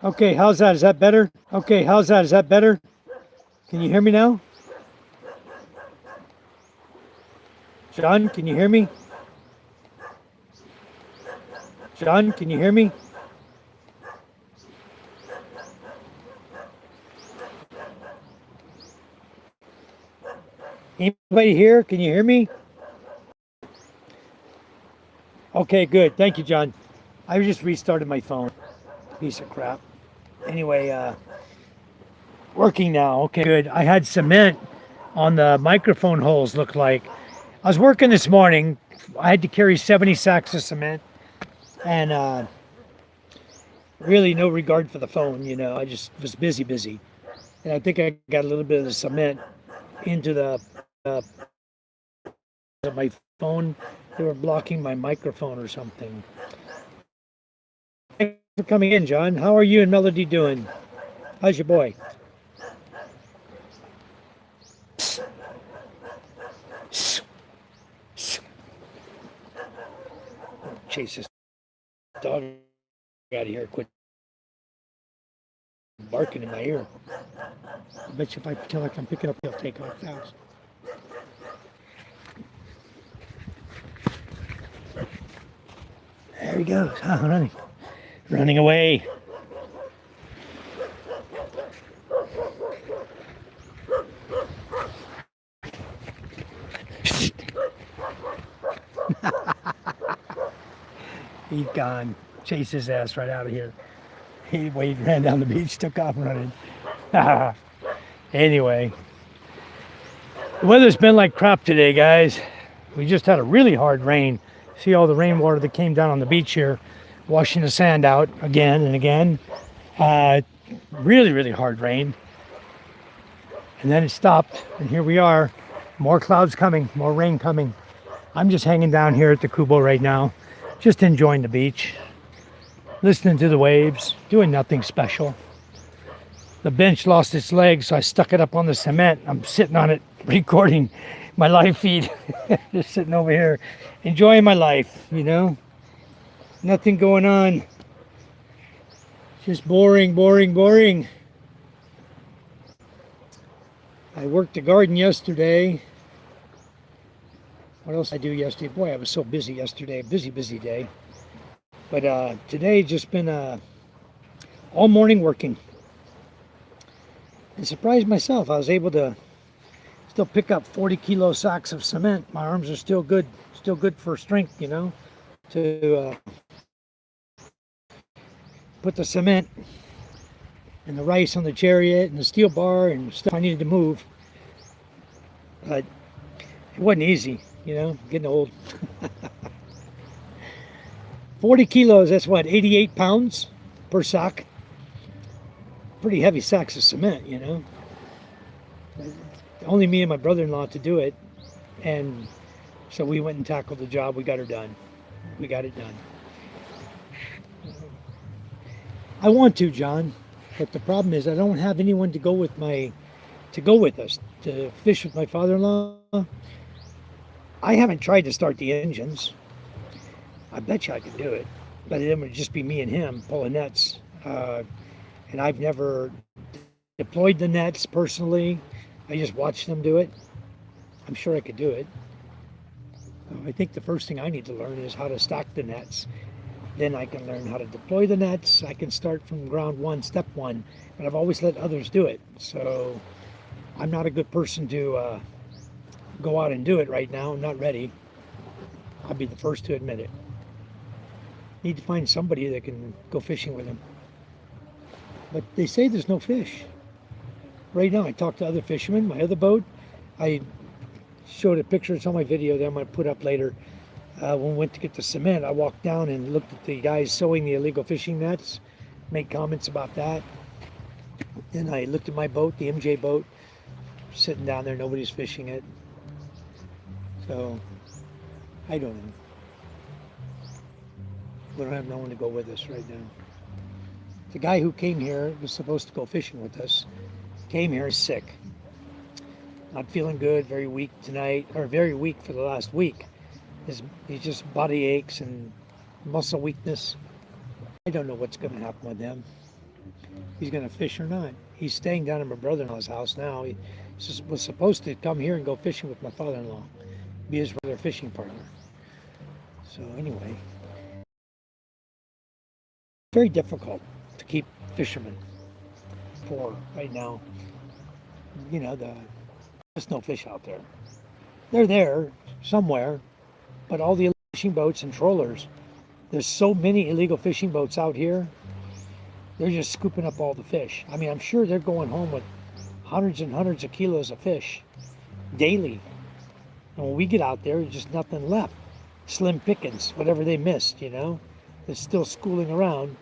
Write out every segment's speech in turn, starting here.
Okay, how's that? Is that better? Okay, how's that? Is that better? Can you hear me now? John, can you hear me? John, can you hear me? Anybody here? Can you hear me? Okay, good. Thank you, John. I just restarted my phone. Piece of crap. Anyway, working now. Okay, good. I had cement on the microphone holes, looked like. I was working this morning. I had to carry 70 sacks of cement and really no regard for the phone, you know. I just was busy. And I think I got a little bit of the cement into the my phone. They were blocking my microphone or something. Thanks for coming in, John. How are you and Melody doing? How's your boy? Chase this dog out of here. Quit barking in my ear. I bet you if I feel like I'm picking up, he'll take off fast. There he goes. Oh, running away. He's gone. Chase his ass right out of here. He ran down the beach, took off running. Anyway, the weather's been like crap today, guys. We just had a really hard rain. See all the rainwater that came down on the beach here, washing the sand out again and again. Really hard rain. And then it stopped, and here we are. More clouds coming, more rain coming. I'm just hanging down here at the Kubo right now, just enjoying the beach, listening to the waves, doing nothing special. The bench lost its legs, so I stuck it up on the cement. I'm sitting on it, recording my live feed. Just sitting over here, enjoying my life, you know. Nothing going on. Just boring. I worked the garden yesterday. What else did I do yesterday? Boy, I was so busy yesterday. Busy day. But today just been all morning working. And surprised myself. I was able to still pick up 40 kilo sacks of cement. My arms are still good for strength, you know, to put the cement and the rice on the chariot and the steel bar and stuff I needed to move. But it wasn't easy, you know, getting old. 40 kilos, that's what, 88 pounds per sack? Pretty heavy sacks of cement, you know. Only me and my brother-in-law to do it. And so we went and tackled the job. We got her done. We got it done. I want to, John, but the problem is I don't have anyone to go with us to fish with my father-in-law. I haven't tried to start the engines. I bet you I could do it, but then it would just be me and him pulling nets. And I've never deployed the nets personally. I just watched them do it. I'm sure I could do it. I think the first thing I need to learn is how to stack the nets. Then I can learn how to deploy the nets. I can start from ground one, step one, but I've always let others do it. So I'm not a good person to go out and do it right now. I'm not ready. I'll be the first to admit it. Need to find somebody that can go fishing with him. But they say there's no fish. Right now, I talked to other fishermen, my other boat. I showed a picture, it's on my video that I'm going to put up later. When we went to get the cement, I walked down and looked at the guys sewing the illegal fishing nets, made comments about that. Then I looked at my boat, the MJ boat, sitting down there, nobody's fishing it. So, I don't know. We don't have no one to go with us right now. The guy who came here was supposed to go fishing with us. Came here sick. Not feeling good, very weak tonight, or very weak for the last week. He's just body aches and muscle weakness. I don't know what's going to happen with him. he's going to fish or not. He's staying down at my brother-in-law's house now. He was supposed to come here and go fishing with my father-in-law, be his regular fishing partner. So anyway, very difficult to keep fishermen poor right now. You know, there's no fish out there. They're there somewhere, but all the fishing boats and trawlers, there's so many illegal fishing boats out here. They're just scooping up all the fish. I mean, I'm sure they're going home with hundreds and hundreds of kilos of fish daily. And when we get out there, there's just nothing left. Slim pickings, whatever they missed, you know, that's still schooling around.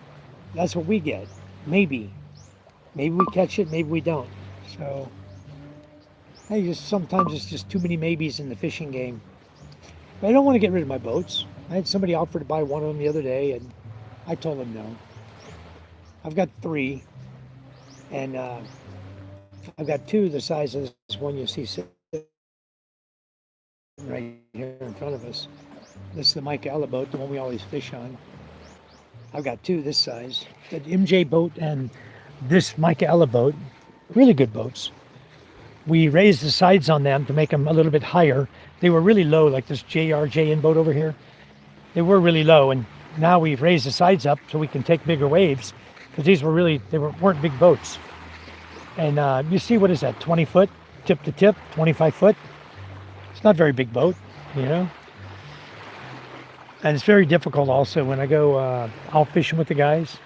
That's what we get. Maybe we catch it, maybe we don't. So, hey, just sometimes it's just too many maybes in the fishing game. But I don't want to get rid of my boats. I had somebody offer to buy one of them the other day, and I told them no. I've got 3, and I've got 2 the size of this one you see sitting right here in front of us. This is the Michaela boat, the one we always fish on. I've got 2 this size, the MJ boat and this Michaela boat, really good boats. We raised the sides on them to make them a little bit higher. They were really low, like this JRJN boat over here. They were really low, and now we've raised the sides up so we can take bigger waves, because these were really, weren't big boats. And you see, what is that, 20 foot, tip to tip, 25 foot? It's not a very big boat, you know? And it's very difficult also when I go out fishing with the guys.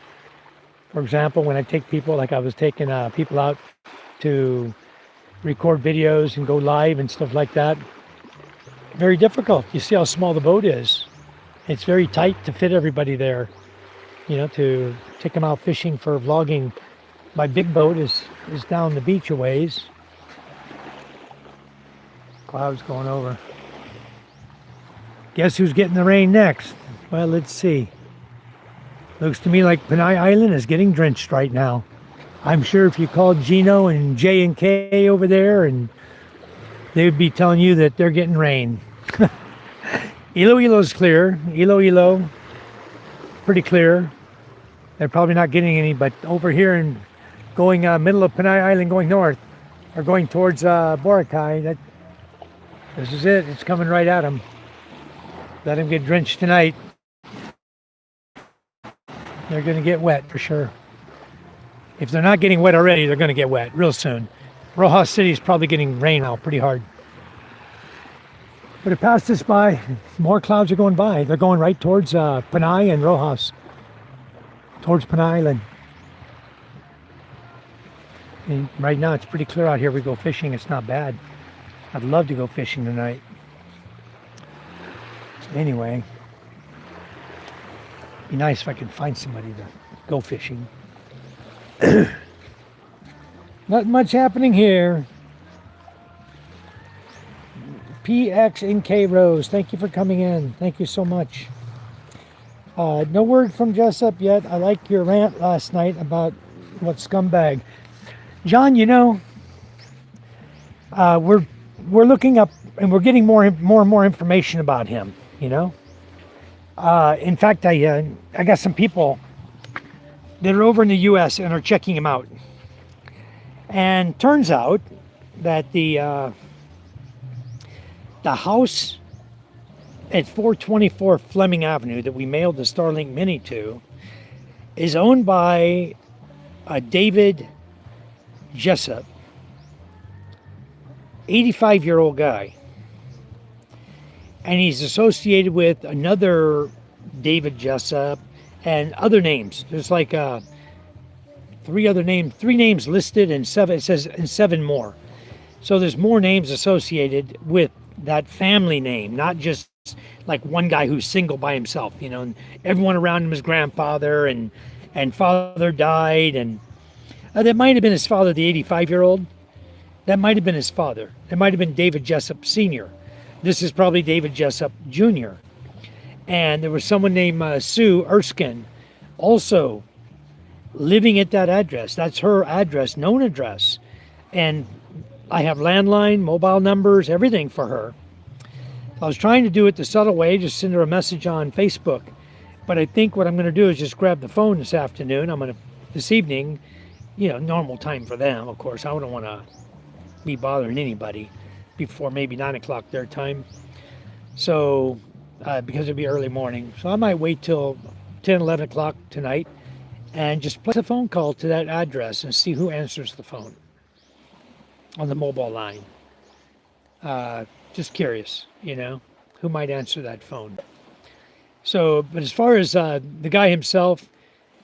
For example, when I take people, like I was taking people out to record videos and go live and stuff like that. Very difficult. You see how small the boat is. It's very tight to fit everybody there, you know, to take them out fishing for vlogging. My big boat is down the beach a ways. Clouds going over. Guess who's getting the rain next? Well, let's see. Looks to me like Panay Island is getting drenched right now. I'm sure if you called Gino and J and K over there, and they would be telling you that they're getting rain. Iloilo's clear. Iloilo, pretty clear. They're probably not getting any, but over here and going middle of Panay Island, going north, or going towards Boracay, this is it. It's coming right at them. Let them get drenched tonight. They're going to get wet for sure. If they're not getting wet already, they're going to get wet real soon. Rojas City is probably getting rain now pretty hard. But it passed us by. More clouds are going by. They're going right towards Panay and Rojas. Towards Panay Island. And right now it's pretty clear out here. We go fishing. It's not bad. I'd love to go fishing tonight. Anyway, be nice if I could find somebody to go fishing. Not much happening here. PXNK Rose, thank you for coming in. Thank you so much. No word from Jessup yet. I like your rant last night about what scumbag. John, you know, we're looking up and we're getting more and more information about him. You know, in fact, I got some people that are over in the U.S. and are checking him out. And turns out that the house at 424 Fleming Avenue that we mailed the Starlink Mini to is owned by David Jessup, 85-year-old guy. And he's associated with another David Jessup and other names. There's like three names listed, and seven, it says, and 7 more. So there's more names associated with that family name, not just like one guy who's single by himself, you know, and everyone around him is grandfather and father died, and that might have been his father, the 85-year-old. That might have been his father. That might have been David Jessup Sr. This is probably David Jessup Jr. And there was someone named Sue Erskine also living at that address. That's her address, known address. And I have landline, mobile numbers, everything for her. I was trying to do it the subtle way, just send her a message on Facebook. But I think what I'm going to do is just grab the phone this afternoon. I'm going to this evening, normal time for them, of course. I wouldn't want to be bothering anybody before maybe 9 o'clock their time. So, because it'd be early morning. So I might wait till 10, 11 o'clock tonight and just place a phone call to that address and see who answers the phone on the mobile line. Just curious, who might answer that phone. So, but as far as the guy himself,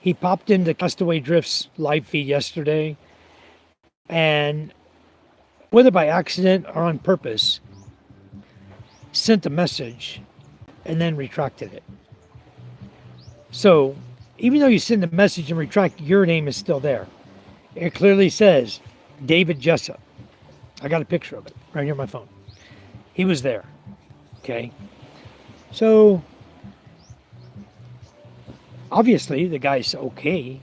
he popped into Castaway Drift's live feed yesterday, and whether by accident or on purpose, sent a message and then retracted it. So, even though you send a message and retract, your name is still there. It clearly says David Jessup. I got a picture of it right here on my phone. He was there. Okay. So, obviously, the guy's okay.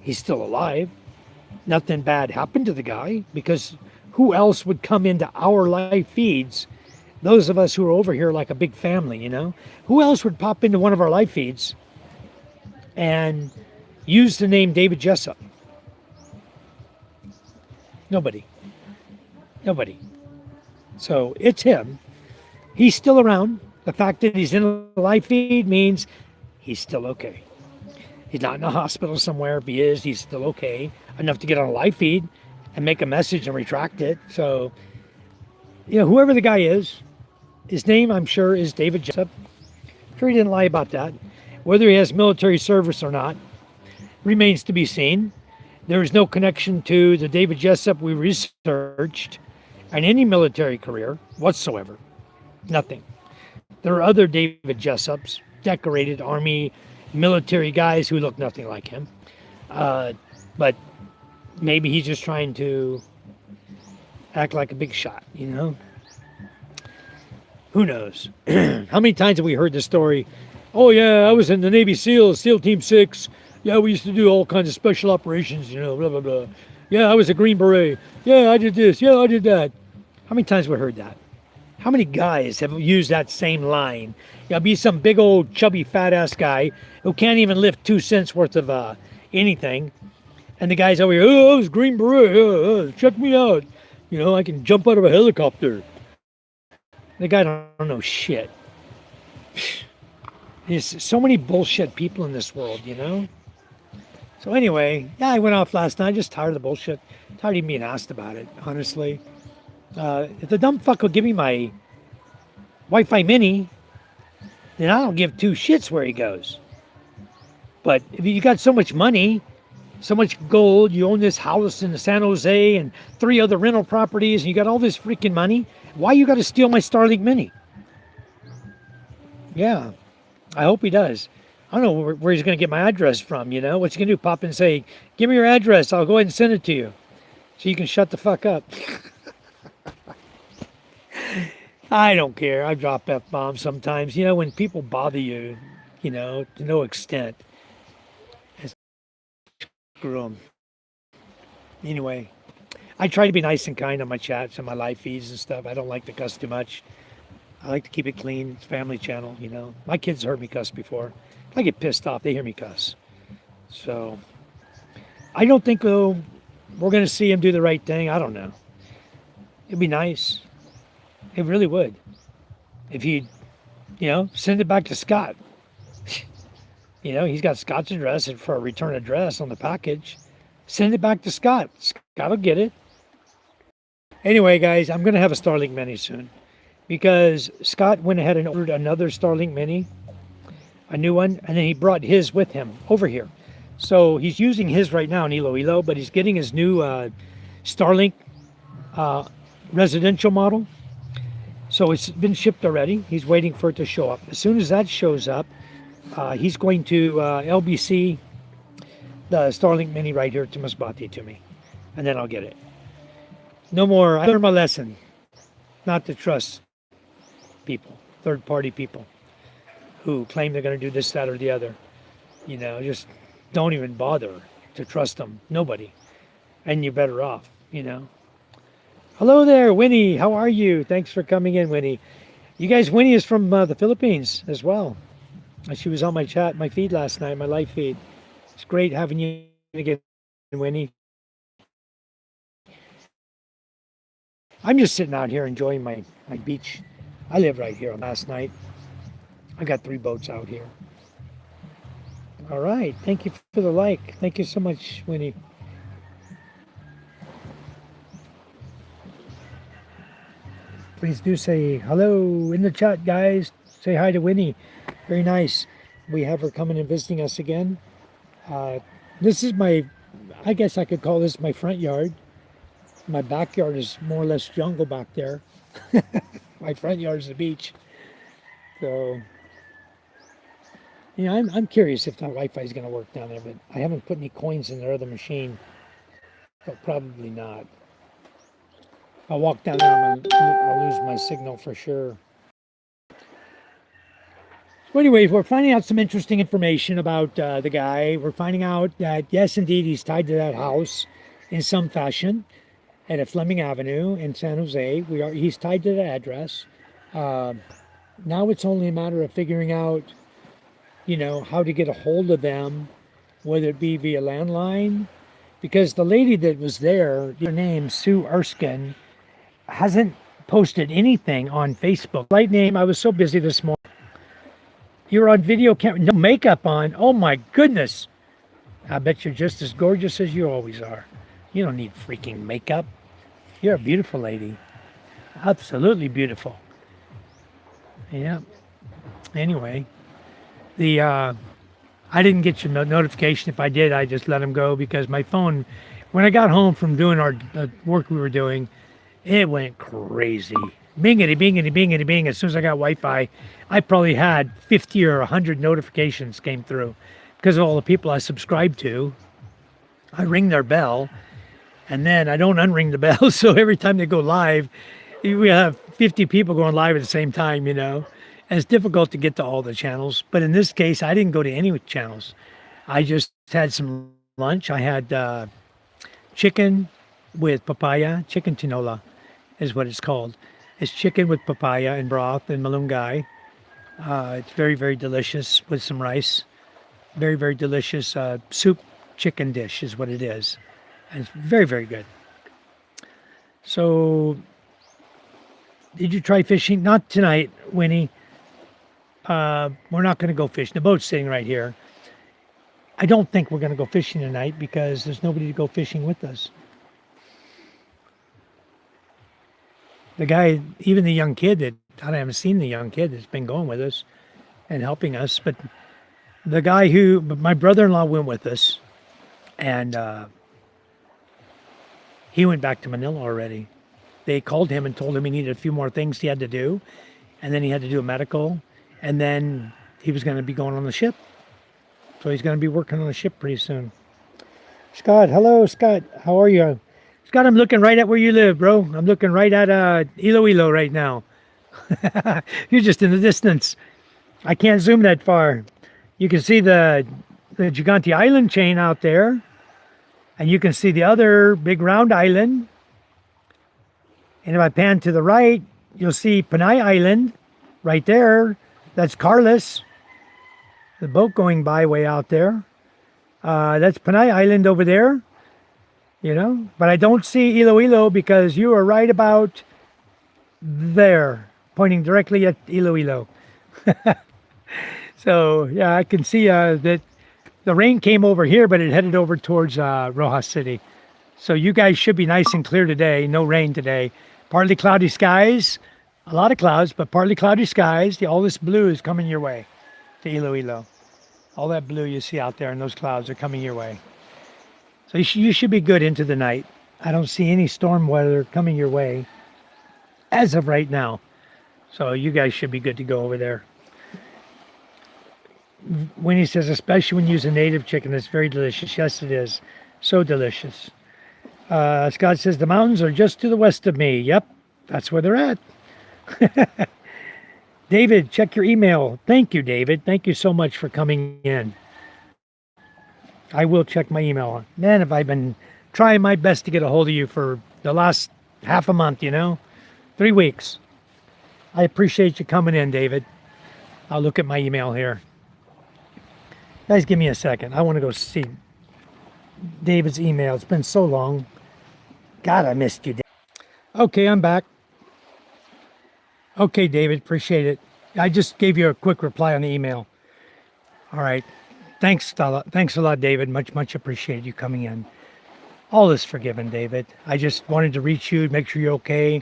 He's still alive. Nothing bad happened to the guy, because who else would come into our live feeds? Those of us who are over here like a big family, Who else would pop into one of our live feeds and use the name David Jessup? Nobody. So it's him. He's still around. The fact that he's in a live feed means he's still okay. He's not in a hospital somewhere. If he is, he's still okay enough to get on a live feed and make a message and retract it. So, whoever the guy is, his name, I'm sure, is David Jessup. I'm sure he didn't lie about that. Whether he has military service or not remains to be seen. There is no connection to the David Jessup we researched and any military career whatsoever. Nothing. There are other David Jessups, decorated Army military guys who look nothing like him. But maybe he's just trying to act like a big shot, Who knows? How many times have we heard this story? Oh, yeah, I was in the Navy SEALs, SEAL Team 6. Yeah, we used to do all kinds of special operations, blah, blah, blah. Yeah, I was a Green Beret. Yeah, I did this. Yeah, I did that. How many times have we heard that? How many guys have used that same line? Be some big old chubby fat ass guy who can't even lift 2 cents worth of anything. And the guy's over here, oh, I was Green Beret. Check me out. I can jump out of a helicopter. The guy don't know shit. There's so many bullshit people in this world, So anyway, yeah, I went off last night. Just tired of the bullshit. Tired of even being asked about it, honestly. If the dumb fuck will give me my Wi-Fi Mini, then I don't give two shits where he goes. But if you got so much money, so much gold, you own this house in San Jose and 3 other rental properties, and you got all this freaking money, why you got to steal my Starlink Mini? Yeah, I hope he does. I don't know where he's going to get my address from, What's he going to do? Pop in and say, give me your address. I'll go ahead and send it to you. So you can shut the fuck up. I don't care. I drop F-bombs sometimes. When people bother you, to no extent. Screw them. Anyway, I try to be nice and kind on my chats and my live feeds and stuff. I don't like to cuss too much. I like to keep it clean. It's family channel, My kids heard me cuss before. I get pissed off. They hear me cuss. So, I don't think, we're going to see him do the right thing. I don't know. It'd be nice. It really would. If he'd, send it back to Scott. He's got Scott's address for a return address on the package. Send it back to Scott. Scott will get it. Anyway, guys, I'm going to have a Starlink Mini soon. Because Scott went ahead and ordered another Starlink Mini. A new one. And then he brought his with him over here. So he's using his right now in Iloilo. But he's getting his new Starlink residential model. So it's been shipped already. He's waiting for it to show up. As soon as that shows up, he's going to LBC the Starlink Mini right here to Masbate to me. And then I'll get it. No more. I learned my lesson. Not to trust people, third-party people who claim they're going to do this, that, or the other. Just don't even bother to trust them. Nobody. And you're better off, Hello there, Winnie. How are you? Thanks for coming in, Winnie. You guys, Winnie is from the Philippines as well. She was on my feed last night, my live feed. It's great having you again, Winnie. I'm just sitting out here enjoying my beach. I live right here. Last night, I got 3 boats out here. All right. Thank you for the like. Thank you so much, Winnie. Please do say hello in the chat, guys. Say hi to Winnie. Very nice. We have her coming and visiting us again. Uh, this is I guess I could call this my front yard. My backyard is more or less jungle back there. My front yard is the beach. So, I'm curious if that Wi-Fi is going to work down there, but I haven't put any coins in their other machine. But probably not. If I walk down there, I'll lose my signal for sure. So anyways, we're finding out some interesting information about the guy. We're finding out that, yes, indeed, he's tied to that house in some fashion at Fleming Avenue in San Jose. He's tied to that address. Now it's only a matter of figuring out, how to get a hold of them, whether it be via landline. Because the lady that was there, her name, Sue Erskine, hasn't posted anything on Facebook. Light name, I was so busy this morning. You're on video camera, no makeup on. Oh my goodness. I bet you're just as gorgeous as you always are. You don't need freaking makeup. You're a beautiful lady. Absolutely beautiful. Yeah. Anyway, I didn't get your notification. If I did, I just let him go because my phone, when I got home from doing our work we were doing, it went crazy. Bingity, bingity, bingity, bing. As soon as I got Wi-Fi, I probably had 50 or 100 notifications came through because of all the people I subscribed to. I ring their bell, and then I don't unring the bell. So every time they go live, we have 50 people going live at the same time, And it's difficult to get to all the channels. But in this case, I didn't go to any channels. I just had some lunch. I had chicken with papaya, chicken tinola is what it's called. It's chicken with papaya and broth and malunggay. It's very, very delicious with some rice. Very, very delicious soup chicken dish is what it is. And it's very, very good. So, did you try fishing? Not tonight, Winnie. We're not going to go fishing. The boat's sitting right here. I don't think we're going to go fishing tonight because there's nobody to go fishing with us. The guy, even the young kid I haven't seen the young kid that's been going with us and helping us, but the guy my brother-in-law went with us, and he went back to Manila already. They called him and told him he needed a few more things he had to do, and then he had to do a medical, and then he was going to be going on the ship. So he's going to be working on the ship pretty soon. Scott, hello, Scott. How are you? Scott, I'm looking right at where you live, bro. I'm looking right at Iloilo right now. You're just in the distance. I can't zoom that far. You can see the Gigante Island chain out there. And you can see the other big round island. And if I pan to the right, you'll see Panay Island right there. That's Carlos. The boat going by way out there. That's Panay Island over there. But I don't see Iloilo because you are right about there, pointing directly at Iloilo. So, yeah, I can see that the rain came over here, but it headed over towards Rojas City. So you guys should be nice and clear today. No rain today. Partly cloudy skies, a lot of clouds, but partly cloudy skies. All this blue is coming your way to Iloilo. All that blue you see out there and those clouds are coming your way. So you should be good into the night. I don't see any storm weather coming your way as of right now. So you guys should be good to go over there. Winnie says, especially when you use a native chicken, it's very delicious. Yes, it is. So delicious. Scott says, the mountains are just to the west of me. Yep, that's where they're at. David, check your email. Thank you, David. Thank you so much for coming in. I will check my email. Man, have I been trying my best to get a hold of you for the last half a month, 3 weeks. I appreciate you coming in, David. I'll look at my email here. Guys, give me a second. I want to go see David's email. It's been so long. God, I missed you. Okay, I'm back. Okay, David, appreciate it. I just gave you a quick reply on the email. All right. Thanks, Stella. Thanks a lot, David. Much appreciated you coming in. All is forgiven, David. I just wanted to reach you, make sure you're okay.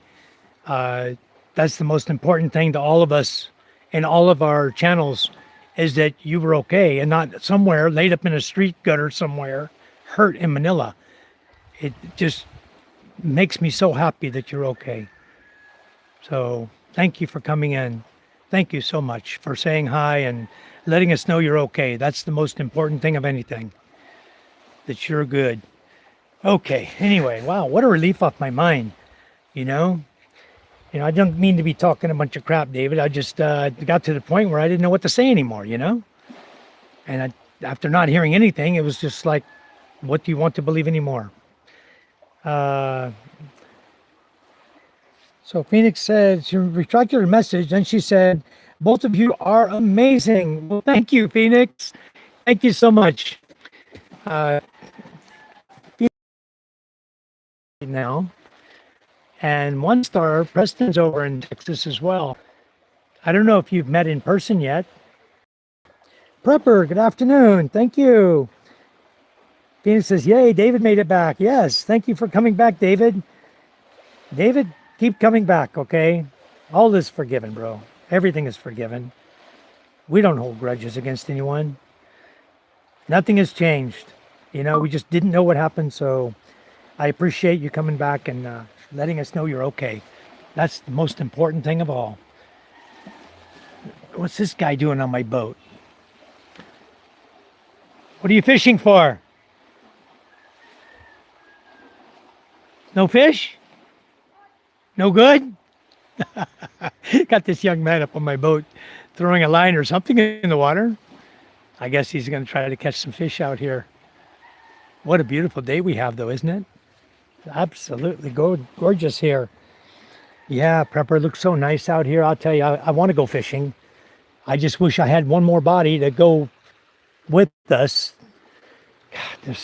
Uh, that's the most important thing to all of us in all of our channels is that you were okay and not somewhere laid up in a street gutter somewhere, hurt in Manila. It just makes me so happy that you're okay. So thank you for coming in. Thank you so much for saying hi and letting us know you're okay. That's the most important thing of anything, that you're good. Okay, anyway, wow, what a relief off my mind, you know? I don't mean to be talking a bunch of crap, David. I just got to the point where I didn't know what to say anymore, And after not hearing anything, it was just like, what do you want to believe anymore? So Phoenix said, she retracted her message. Then she said, both of you are amazing. Well, thank you, Phoenix. Thank you so much. Now. And one star, Preston's over in Texas as well. I don't know if you've met in person yet. Prepper, good afternoon. Thank you. Phoenix says, yay, David made it back. Yes, thank you for coming back, David. David, keep coming back, okay? All is forgiven, bro. Everything is forgiven. We don't hold grudges against anyone. Nothing has changed. We just didn't know what happened, so I appreciate you coming back and letting us know you're okay. That's the most important thing of all. What's this guy doing on my boat? What are you fishing for? No fish? No good? Got this young man up on my boat throwing a line or something in the water. I guess he's going to try to catch some fish out here. What a beautiful day we have, though, isn't it? Absolutely gorgeous here. Yeah, Prepper looks so nice out here. I'll tell you, I want to go fishing. I just wish I had one more body to go with us. God,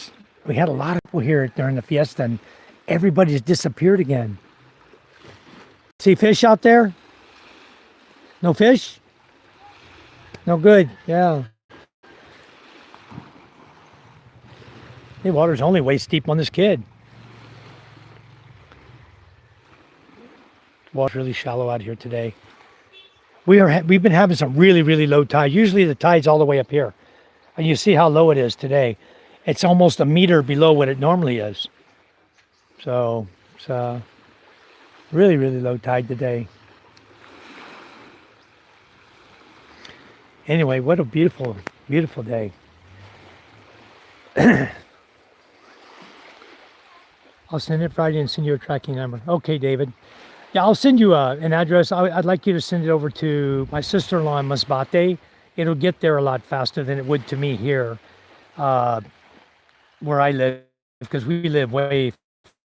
we had a lot of people here during the fiesta, and everybody's disappeared again. See fish out there? No fish? No good. Yeah. The water's only waist deep on this kid. Water's really shallow out here today. We've been having some really low tide. Usually the tide's all the way up here. And you see how low it is today. It's almost a meter below what it normally is. So it's really low tide today. Anyway, what a beautiful day. I'll send it Friday and send you a tracking number. Okay, David. Yeah, I'll send you an address. I'd like you to send it over to my sister-in-law in Masbate. It'll get there a lot faster than it would to me here, where I live, because we live way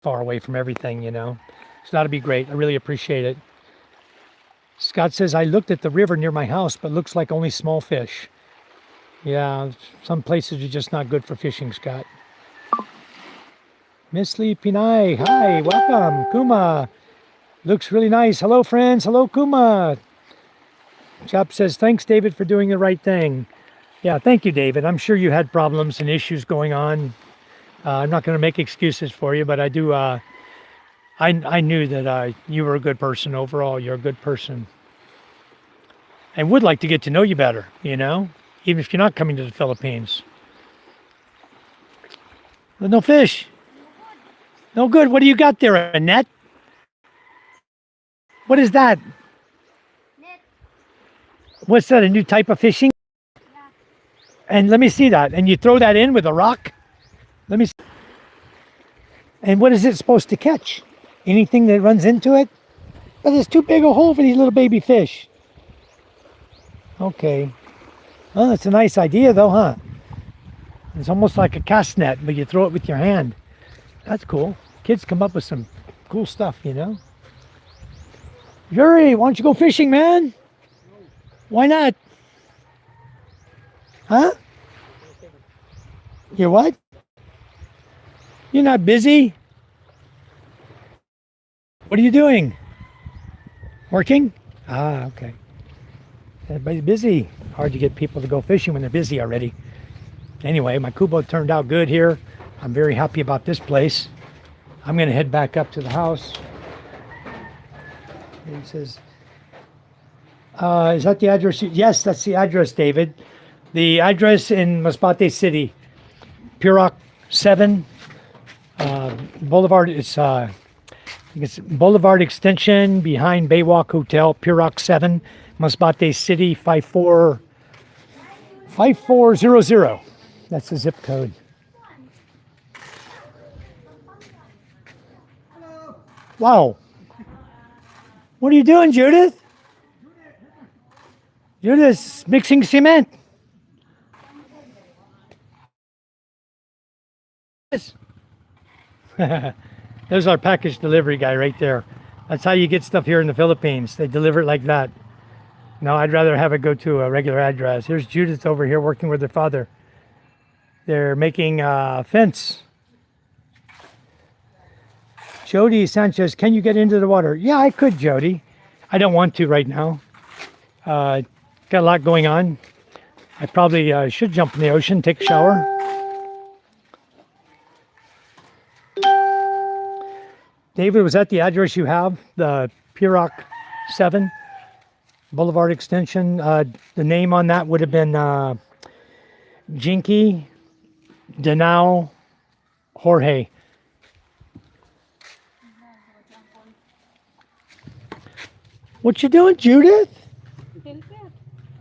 far away from everything, So that'll be great. I really appreciate it. Scott says, I looked at the river near my house, but looks like only small fish. Yeah, some places are just not good for fishing, Scott. Miss Lee Pinay, hi, welcome. Kuma. Looks really nice. Hello, friends. Hello, Kuma. Chop says, thanks, David, for doing the right thing. Yeah, thank you, David. I'm sure you had problems and issues going on. I'm not going to make excuses for you, but I do. I knew that you were a good person overall. You're a good person. I would like to get to know you better, even if you're not coming to the Philippines. But no fish. No good. What do you got there? A net? What is that? Net. What's that, a new type of fishing? Yeah. And let me see that. And you throw that in with a rock? Let me see. And what is it supposed to catch? Anything that runs into it? But it's too big a hole for these little baby fish. Okay. Well, that's a nice idea though, huh? It's almost like a cast net, but you throw it with your hand. That's cool. Kids come up with some cool stuff, Yuri, why don't you go fishing, man? Why not? Huh? You're what? You're not busy? What are you doing? Working? Ah, okay. Everybody's busy. Hard to get people to go fishing when they're busy already. Anyway, my Kubo turned out good here. I'm very happy about this place. I'm going to head back up to the house. He says, is that the address? Yes, that's the address, David. The address in Masbate City, Purok 7 Boulevard. I think it's Boulevard Extension behind Baywalk Hotel, Purok 7, Masbate City, 5400. That's the zip code. Wow. What are you doing, Judith? Judith's mixing cement. There's our package delivery guy right there. That's how you get stuff here in the Philippines. They deliver it like that. No, I'd rather have it go to a regular address. Here's Judith over here working with her father. They're making a fence. Jody Sanchez, can you get into the water? Yeah, I could, Jody. I don't want to right now. Got a lot going on. I probably should jump in the ocean, take a shower. David, was that the address you have? The Purok 7 Boulevard Extension? The name on that would have been Jinky Denau Jorge. What you doing, Judith?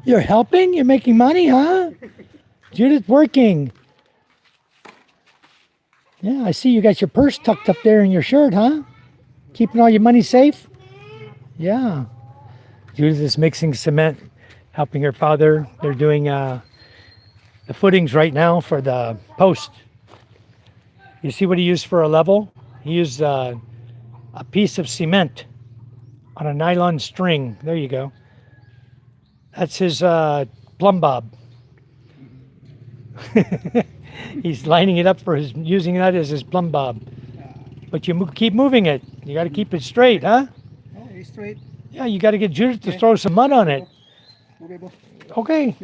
You're helping? You're making money, huh? Judith working. Yeah, I see you got your purse tucked up there in your shirt, huh? Keeping all your money safe? Yeah. Judith is mixing cement, helping her father. They're doing the footings right now for the post. You see what he used for a level? He used a piece of cement on a nylon string. There you go. That's his plumb bob. He's lining it up for using that as his plumb bob. But you keep moving it. You got to keep it straight, huh? Oh, it's straight. Yeah, you got to get Judith to throw some mud on it. Okay.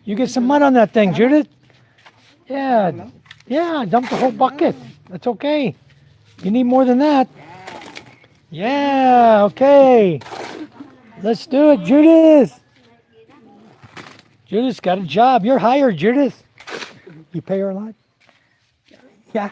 You get some mud on that thing, Judith. Yeah. Yeah, dump the whole bucket. That's okay. You need more than that. Yeah, okay. Let's do it, Judith. Judith's got a job. You're hired, Judith. You pay her a lot? Yeah.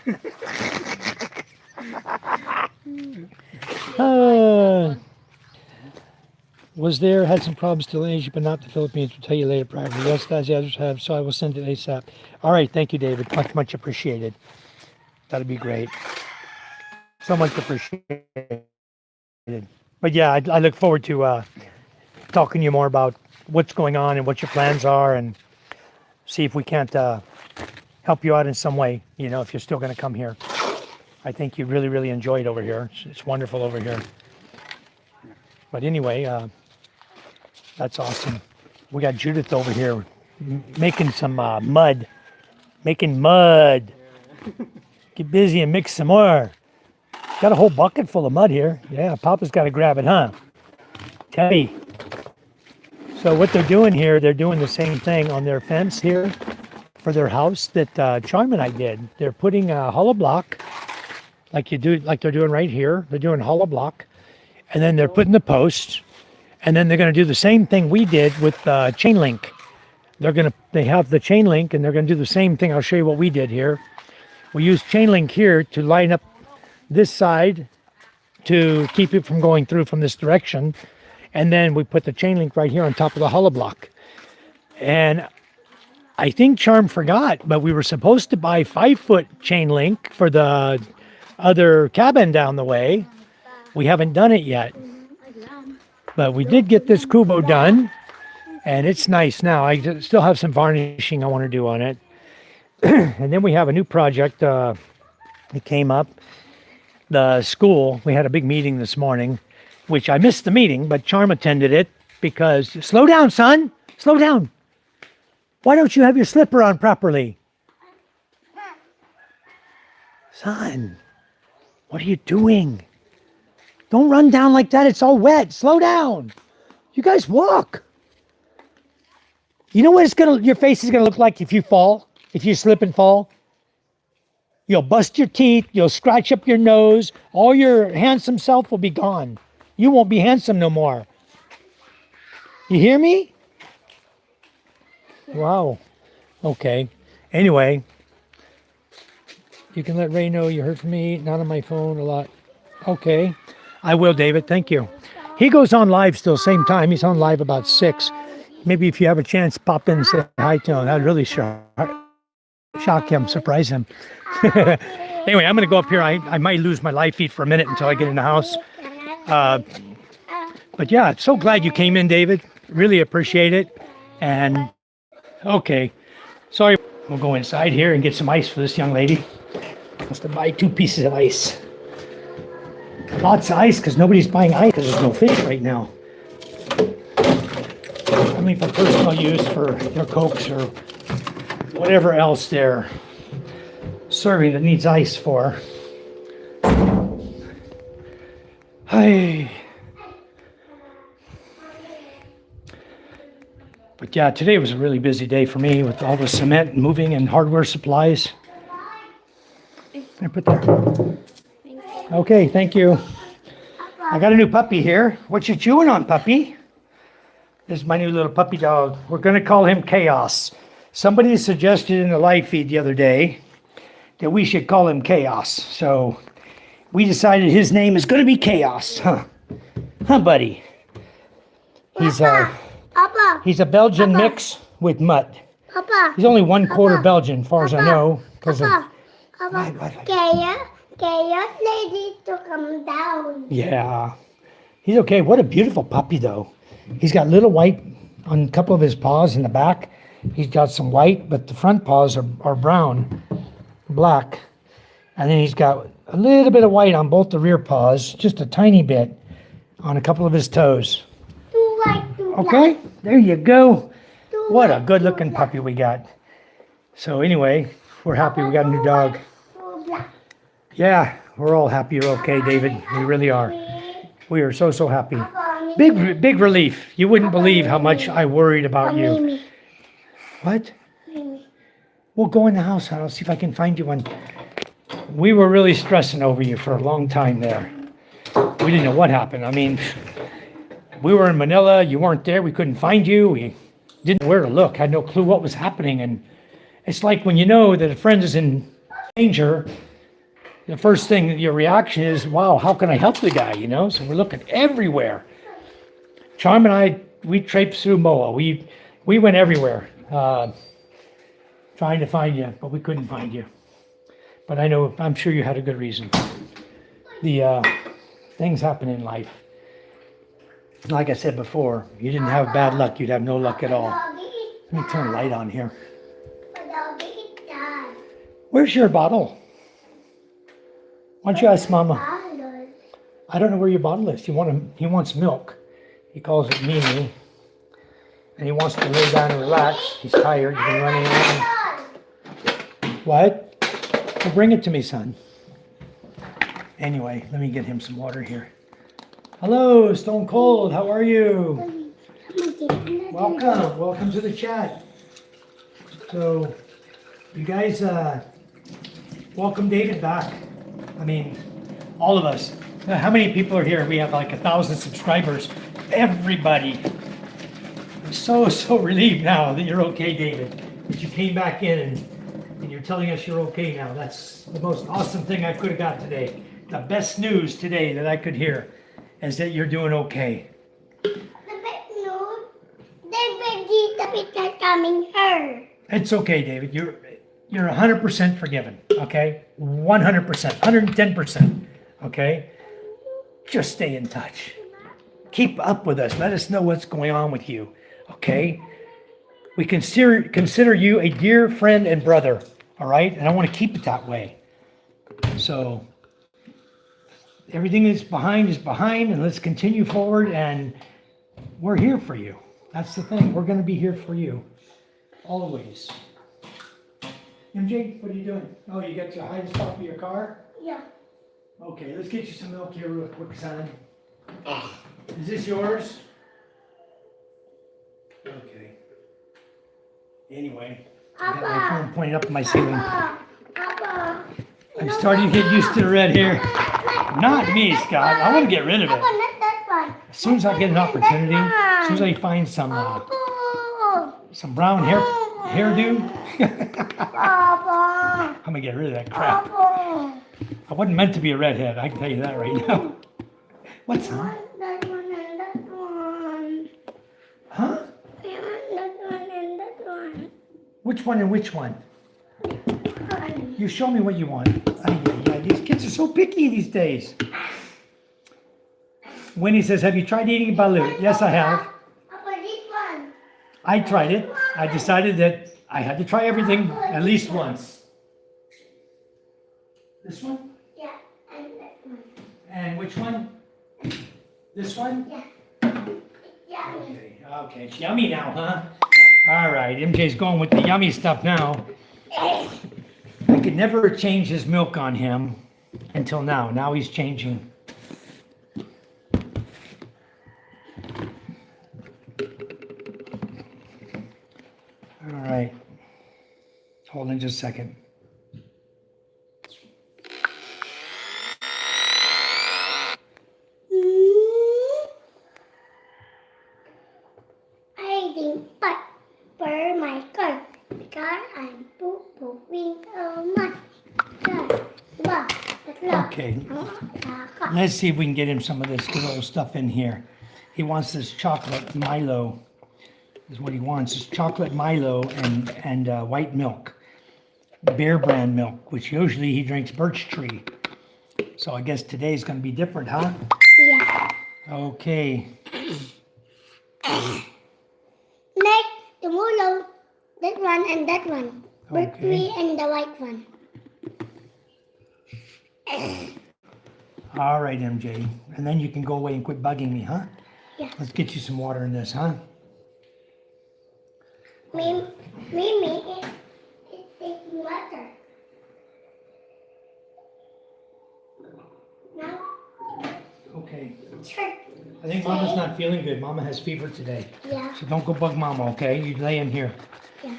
Had some problems still in Asia, but not the Philippines. We'll tell you later privately. Yes, guys, the others have, so I will send it ASAP. All right, thank you, David. Much, much appreciated. That'd be great. So much appreciated. But yeah, I look forward to talking to you more about what's going on and what your plans are, and see if we can't help you out in some way, you know, if you're still going to come here. I think you really, really enjoy it over here. It's wonderful over here. But anyway, that's awesome. We got Judith over here making some mud. Making mud. Get busy and mix some more. Got a whole bucket full of mud here. Yeah, Papa's got to grab it, huh? Teddy. So what they're doing here, they're doing the same thing on their fence here for their house that Charm and I did. They're putting a hollow block, like they're doing right here. They're doing hollow block, and then they're putting the posts, and then they're going to do the same thing we did with chain link. They have the chain link, and they're going to do the same thing. I'll show you what we did here. We used chain link here to line up this side to keep it from going through from this direction, and then we put the chain link right here on top of the hollow block. And I think Charm forgot, but we were supposed to buy 5-foot chain link for the other cabin down the way. We haven't done it yet, but we did get this Kubo done, and it's nice now. I still have some varnishing I want to do on it. And then we have a new project that came up. The school, we had a big meeting this morning, which I missed the meeting, but Charm attended it because, slow down, son, slow down. Why don't you have your slipper on properly? Son, what are you doing? Don't run down like that. It's all wet. Slow down. You guys walk. You know what your face is gonna look like if you fall? If you slip and fall? You'll bust your teeth. You'll scratch up your nose. All your handsome self will be gone. You won't be handsome no more. You hear me? Wow. Okay. Anyway, you can let Ray know you heard from me. Not on my phone a lot. Okay. I will, David. Thank you. He goes on live still, same time. He's on live about 6. Maybe if you have a chance, pop in and say hi to him. That'd really shock him, surprise him. Anyway, I'm going to go up here. I might lose my live feed for a minute until I get in the house. But yeah, so glad you came in, David. Really appreciate it. And okay, sorry. We'll go inside here and get some ice for this young lady. Wants to buy 2 pieces of ice. Lots of ice because nobody's buying ice because there's no fish right now. I mean, for personal use, for their Cokes or whatever else they're serving that needs ice for. Hi. But yeah, today was a really busy day for me with all the cement and moving and hardware supplies. I put there. Okay, thank you. I got a new puppy here. What you chewing on, puppy? This is my new little puppy dog. We're going to call him Chaos. Somebody suggested in the live feed the other day that we should call him Chaos. So we decided his name is going to be Chaos. Huh, buddy? He's a Belgian mix with mutt. He's only 1/4 Belgian, as far as I know. Chaos lady to come down. Yeah. He's okay. What a beautiful puppy, though. He's got little white on a couple of his paws in the back. He's got some white, but the front paws are brown, black. And then he's got a little bit of white on both the rear paws, just a tiny bit on a couple of his toes. Okay, there you go. What a good looking puppy we got. So anyway, we're happy we got a new dog. Yeah, we're all happy you're okay, David. We really are. We are so happy. Big relief. You wouldn't believe how much I worried about you. What? We'll go in the house. I'll see if I can find you one. We were really stressing over you for a long time there. We didn't know what happened. I mean, we were in Manila. You weren't there. We couldn't find you. We didn't know where to look. Had no clue what was happening. And it's like when you know that a friend is in danger, the first thing, your reaction is, wow, how can I help the guy, you know? So we're looking everywhere. Charm and I, we traipsed through MOA. We went everywhere trying to find you, but we couldn't find you. But I'm sure you had a good reason. The things happen in life. Like I said before, you didn't have bad luck, you'd have no luck at all. Let me turn the light on here. Where's your bottle? Why don't you ask Mama? I don't know where your bottle is. He wants milk. He calls it Mimi. And he wants to lay down and relax. He's tired. He's been running around. What? Well, bring it to me, son. Anyway, let me get him some water here. Hello, Stone Cold. How are you? Welcome. Welcome to the chat. So, you guys, welcome David back. I mean, all of us. How many people are here? We have like 1,000 subscribers. Everybody. I'm so relieved now that you're okay, David. That you came back in and you're telling us you're okay now. That's the most awesome thing I could have got today. The best news today that I could hear is that you're doing okay. The best news, the pizza coming here. It's okay, David. You're 100% forgiven, okay? 100%, 110%, okay? Just stay in touch. Keep up with us. Let us know what's going on with you, okay? We consider you a dear friend and brother, all right? And I want to keep it that way. So everything that's behind is behind, and let's continue forward, and we're here for you. That's the thing. We're going to be here for you always. MJ, what are you doing? Oh, you got your hiding spot for your car? Yeah. Okay, let's get you some milk here real quick, son. Is this yours? Okay. Anyway, I got my phone pointed up to my ceiling. Papa. I'm starting to get used to the red hair. Not me, Scott. I want to get rid of Papa, it. not that one. As soon as I get an opportunity, as soon as I find some brown hairdo, Papa. I'm gonna get rid of that crap. Papa. I wasn't meant to be a redhead. I can tell you that right now. What's I that? want that one and that one. Huh? I want that one and that one. Which one and which one? One. You show me what you want. Yeah, these kids are so picky these days. Winnie says, have you tried eating balut? Yes, I have. Papa, this one. I tried it. I decided that I had to try everything at least once. This one? Yeah, and that one. And which one? This one? Yeah. Yummy. Okay, it's yummy now, huh? All right, MJ's going with the yummy stuff now. I could never change his milk on him until now. Now he's changing. All right. Hold on just a second. I think but for my car because I'm pooping so much. Okay. Let's see if we can get him some of this good old stuff in here. He wants this chocolate Milo. Is what he wants. Is chocolate Milo and white milk, Bear Brand milk, which usually he drinks Birch Tree. So I guess today's going to be different, huh? Yeah. Okay. Next, tomorrow, that one and that one. Okay. Berkeley and the white one. All right, MJ. And then you can go away and quit bugging me, huh? Yeah. Let's get you some water in this, huh? Mimi is taking water. Now, Okay. sure. I think Mama's not feeling good. Mama has fever today. Yeah. So don't go bug Mama, okay? You lay in here. Yeah.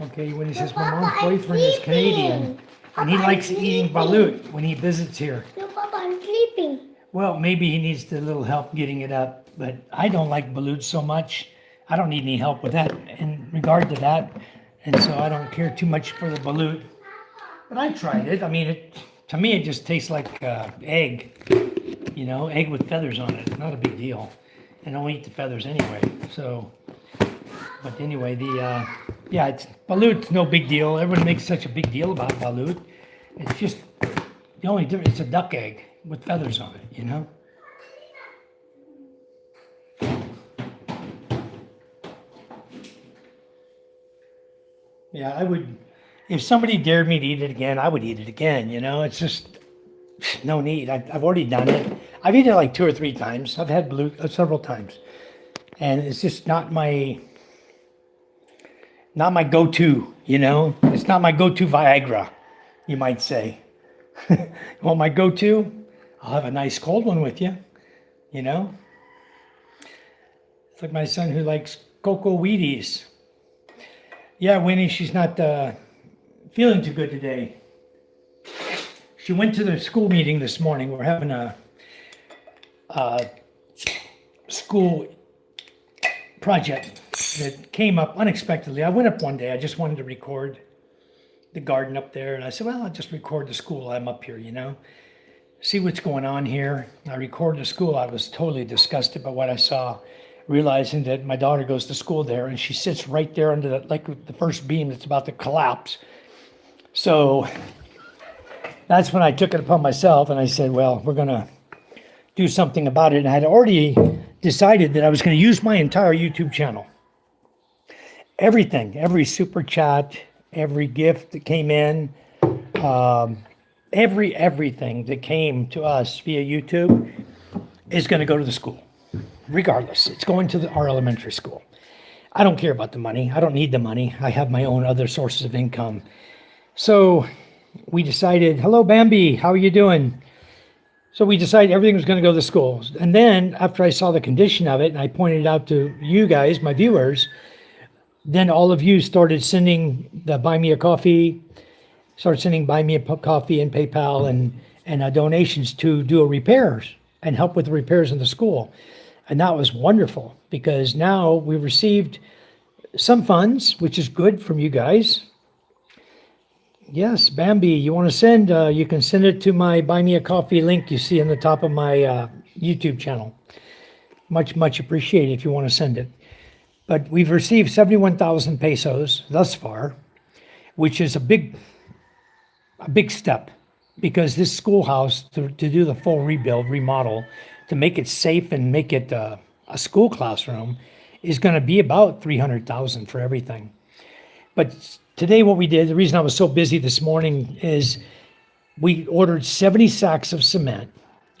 Okay, when he says No, my Papa, mom's I'm boyfriend is sleeping. Canadian, and he Papa, I'm likes eating sleeping. balut when he visits here. No, Papa, I'm sleeping. Well, maybe he needs a little help getting it up, but I don't like balut so much. I don't need any help with that in regard to that, and so I don't care too much for the balut. But I tried it. I mean, to me, it just tastes like egg, egg with feathers on it. Not a big deal, and I'll eat the feathers anyway. So, but anyway, balut's no big deal. Everyone makes such a big deal about balut. It's just the only difference. It's a duck egg with feathers on it, Yeah, I would, if somebody dared me to eat it again, I would eat it again, It's just no need. I've already done it. I've eaten it like 2 or 3 times. I've had balut several times. And it's just not my go-to, It's not my go-to Viagra, you might say. Well, my go-to, I'll have a nice cold one with you, It's like my son who likes cocoa Wheaties. Yeah, Winnie, she's not feeling too good today. She went to the school meeting this morning. We're having a school project that came up unexpectedly. I went up one day. I just wanted to record the garden up there. And I said, well, I'll just record the school. I'm up here, See what's going on here. I recorded the school. I was totally disgusted by what I saw, realizing that my daughter goes to school there and she sits right there under the first beam that's about to collapse. So that's when I took it upon myself and I said, well, we're going to do something about it. And I had already decided that I was going to use my entire YouTube channel. Everything, every super chat, every gift that came in, everything that came to us via YouTube is going to go to the school. Regardless, it's going to our elementary school. I don't care about the money. I don't need the money. I have my own other sources of income. So we decided, hello, Bambi, how are you doing? So we decided everything was going to go to the schools. And then after I saw the condition of it and I pointed it out to you guys, my viewers, then all of you started sending the buy me a coffee, started sending buy me a coffee and PayPal and donations to do a repairs and help with the repairs in the school. And that was wonderful because now we received some funds, which is good from you guys. Yes, Bambi, you want to send, you can send it to my buy me a coffee link you see in the top of my YouTube channel. Much appreciated if you want to send it. But we've received 71,000 pesos thus far, which is a big step because this schoolhouse to do the full rebuild, remodel, to make it safe and make it a school classroom is going to be about 300,000 for everything. But today what we did, the reason I was so busy this morning is we ordered 70 sacks of cement.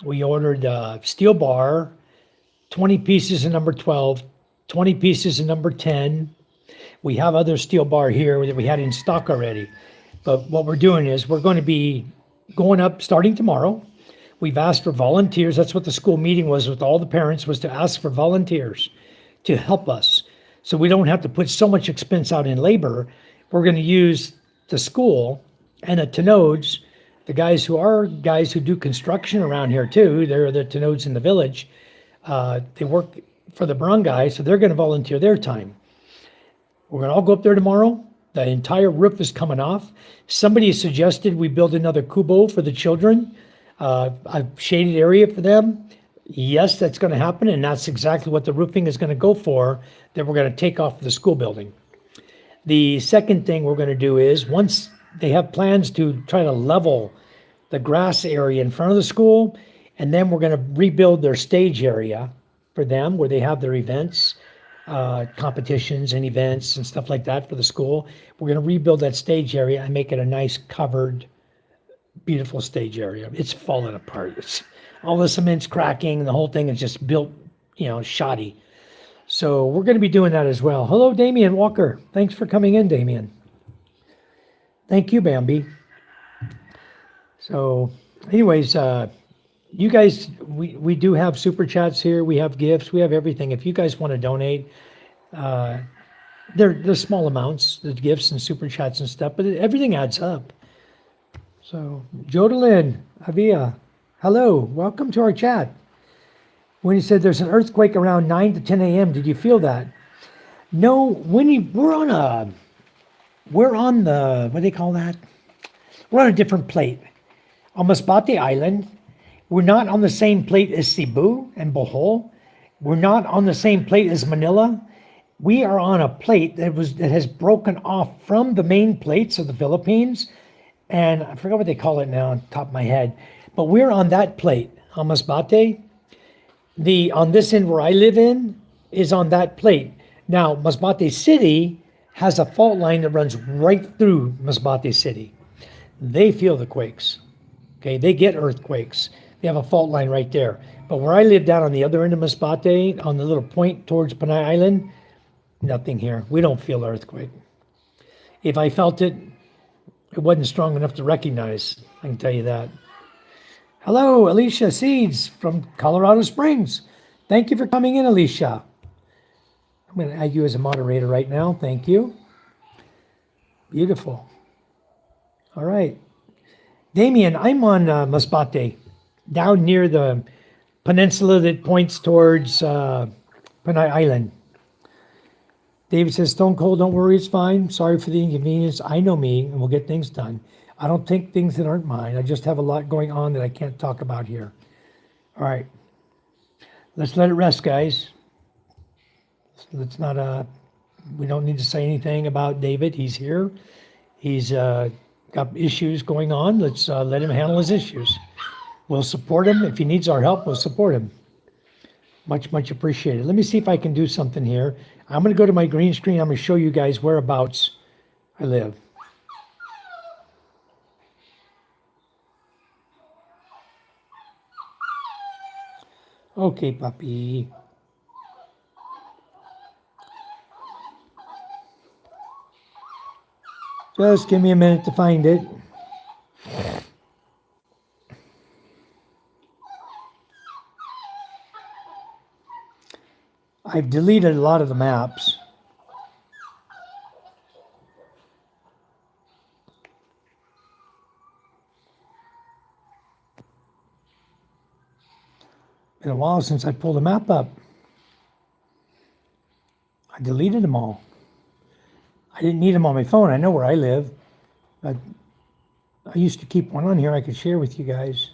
We ordered steel bar, 20 pieces of number 12, 20 pieces of number 10. We have other steel bar here that we had in stock already. But what we're doing is we're going to be going up starting tomorrow. We've asked for volunteers. That's what the school meeting was with all the parents, was to ask for volunteers to help us. So we don't have to put so much expense out in labor. We're going to use the school and the Tenodes, the guys who do construction around here too. They're the Tenodes in the village. They work for the barangay, so they're going to volunteer their time. We're going to all go up there tomorrow. The entire roof is coming off. Somebody suggested we build another Kubo for the children, a shaded area for them. Yes, that's going to happen, and that's exactly what the roofing is going to go for, that we're going to take off the school building. The second thing we're going to do is, once they have plans to try to level the grass area in front of the school, and then we're going to rebuild their stage area for them where they have their events, competitions and events and stuff like that for the school. We're going to rebuild that stage area and make it a nice covered, beautiful stage area. It's falling apart. All the cement's cracking and the whole thing is just built, shoddy. So we're going to be doing that as well. Hello, Damian Walker. Thanks for coming in, Damian. Thank you, Bambi. So anyways, you guys, we do have super chats here. We have gifts. We have everything. If you guys want to donate, they're small amounts, the gifts and super chats and stuff, but everything adds up. So Jodalyn, Avia, hello, welcome to our chat. When he said there's an earthquake around 9 to 10 a.m., did you feel that? No, we're on the, what do they call that? We're on a different plate. On Masbate Island, we're not on the same plate as Cebu and Bohol. We're not on the same plate as Manila. We are on a plate that has broken off from the main plates of the Philippines. And I forgot what they call it now on top of my head. But we're on that plate, on Masbate. On this end where I live in is on that plate. Now, Masbate City has a fault line that runs right through Masbate City. They feel the quakes. Okay, they get earthquakes. They have a fault line right there. But where I live down on the other end of Masbate, on the little point towards Panay Island, nothing here. We don't feel earthquake. If I felt it, it wasn't strong enough to recognize. I can tell you that. Hello, Alicia Seeds from Colorado Springs. Thank you for coming in, Alicia. I'm going to add you as a moderator right now. Thank you. Beautiful. All right. Damien, I'm on Masbate, down near the peninsula that points towards Panay Island. David says, Stone Cold, don't worry, it's fine. Sorry for the inconvenience. I know me, and we'll get things done. I don't think things that aren't mine. I just have a lot going on that I can't talk about here. All right. Let's let it rest, guys. Let's not, we don't need to say anything about David. He's here. He's got issues going on. Let's let him handle his issues. We'll support him. If he needs our help, we'll support him. Much appreciated. Let me see if I can do something here. I'm going to go to my green screen. I'm going to show you guys whereabouts I live. Okay, puppy. Just give me a minute to find it. I've deleted a lot of the maps. Been a while since I pulled a map up. I deleted them all. I didn't need them on my phone. I know where I live, but I used to keep one on here I could share with you guys.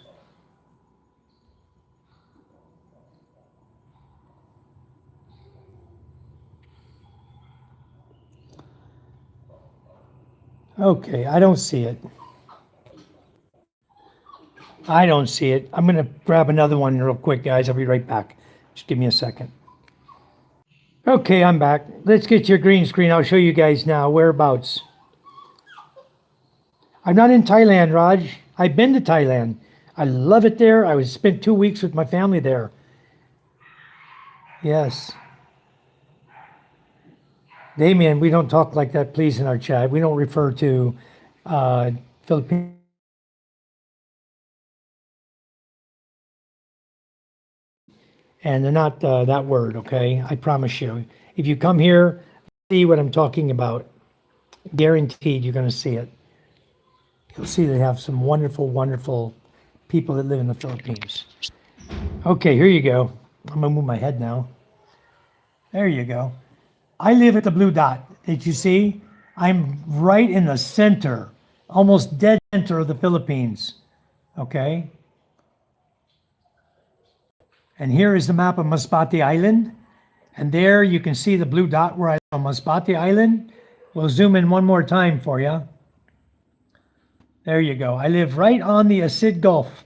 Okay, I don't see it. I don't see it. I'm going to grab another one real quick, guys. I'll be right back. Just give me a second. Okay, I'm back. Let's get your green screen. I'll show you guys now whereabouts. I'm not in Thailand, Raj. I've been to Thailand. I love it there. I was spent 2 weeks with my family there. Yes. Damien, we don't talk like that, please, in our chat. We don't refer to Philippine. And they're not that word, okay? I promise you. If you come here, see what I'm talking about. Guaranteed you're going to see it. You'll see they have some wonderful, wonderful people that live in the Philippines. Okay, here you go. I'm going to move my head now. There you go. I live at the blue dot. Did you see? I'm right in the center, almost dead center of the Philippines. Okay? And here is the map of Masbate Island. And there you can see the blue dot where I live on Masbate Island. We'll zoom in one more time for you. There you go. I live right on the Asid Gulf.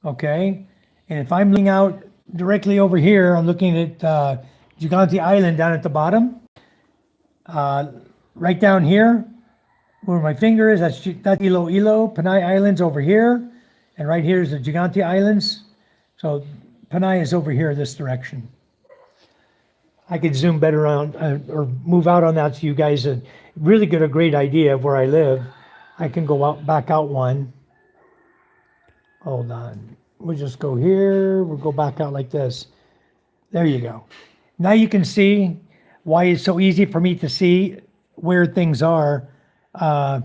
Okay? And if I'm looking out directly over here, I'm looking at Gigante Island down at the bottom. Right down here, where my finger is, that's Iloilo. Panay Island's over here. And right here is the Gigante Islands. So Panay is over here this direction. I could zoom better around or move out on that so you guys really get a great idea of where I live. I can go out back out one. Hold on. We'll just go here. We'll go back out like this. There you go. Now you can see why it's so easy for me to see where things are. Down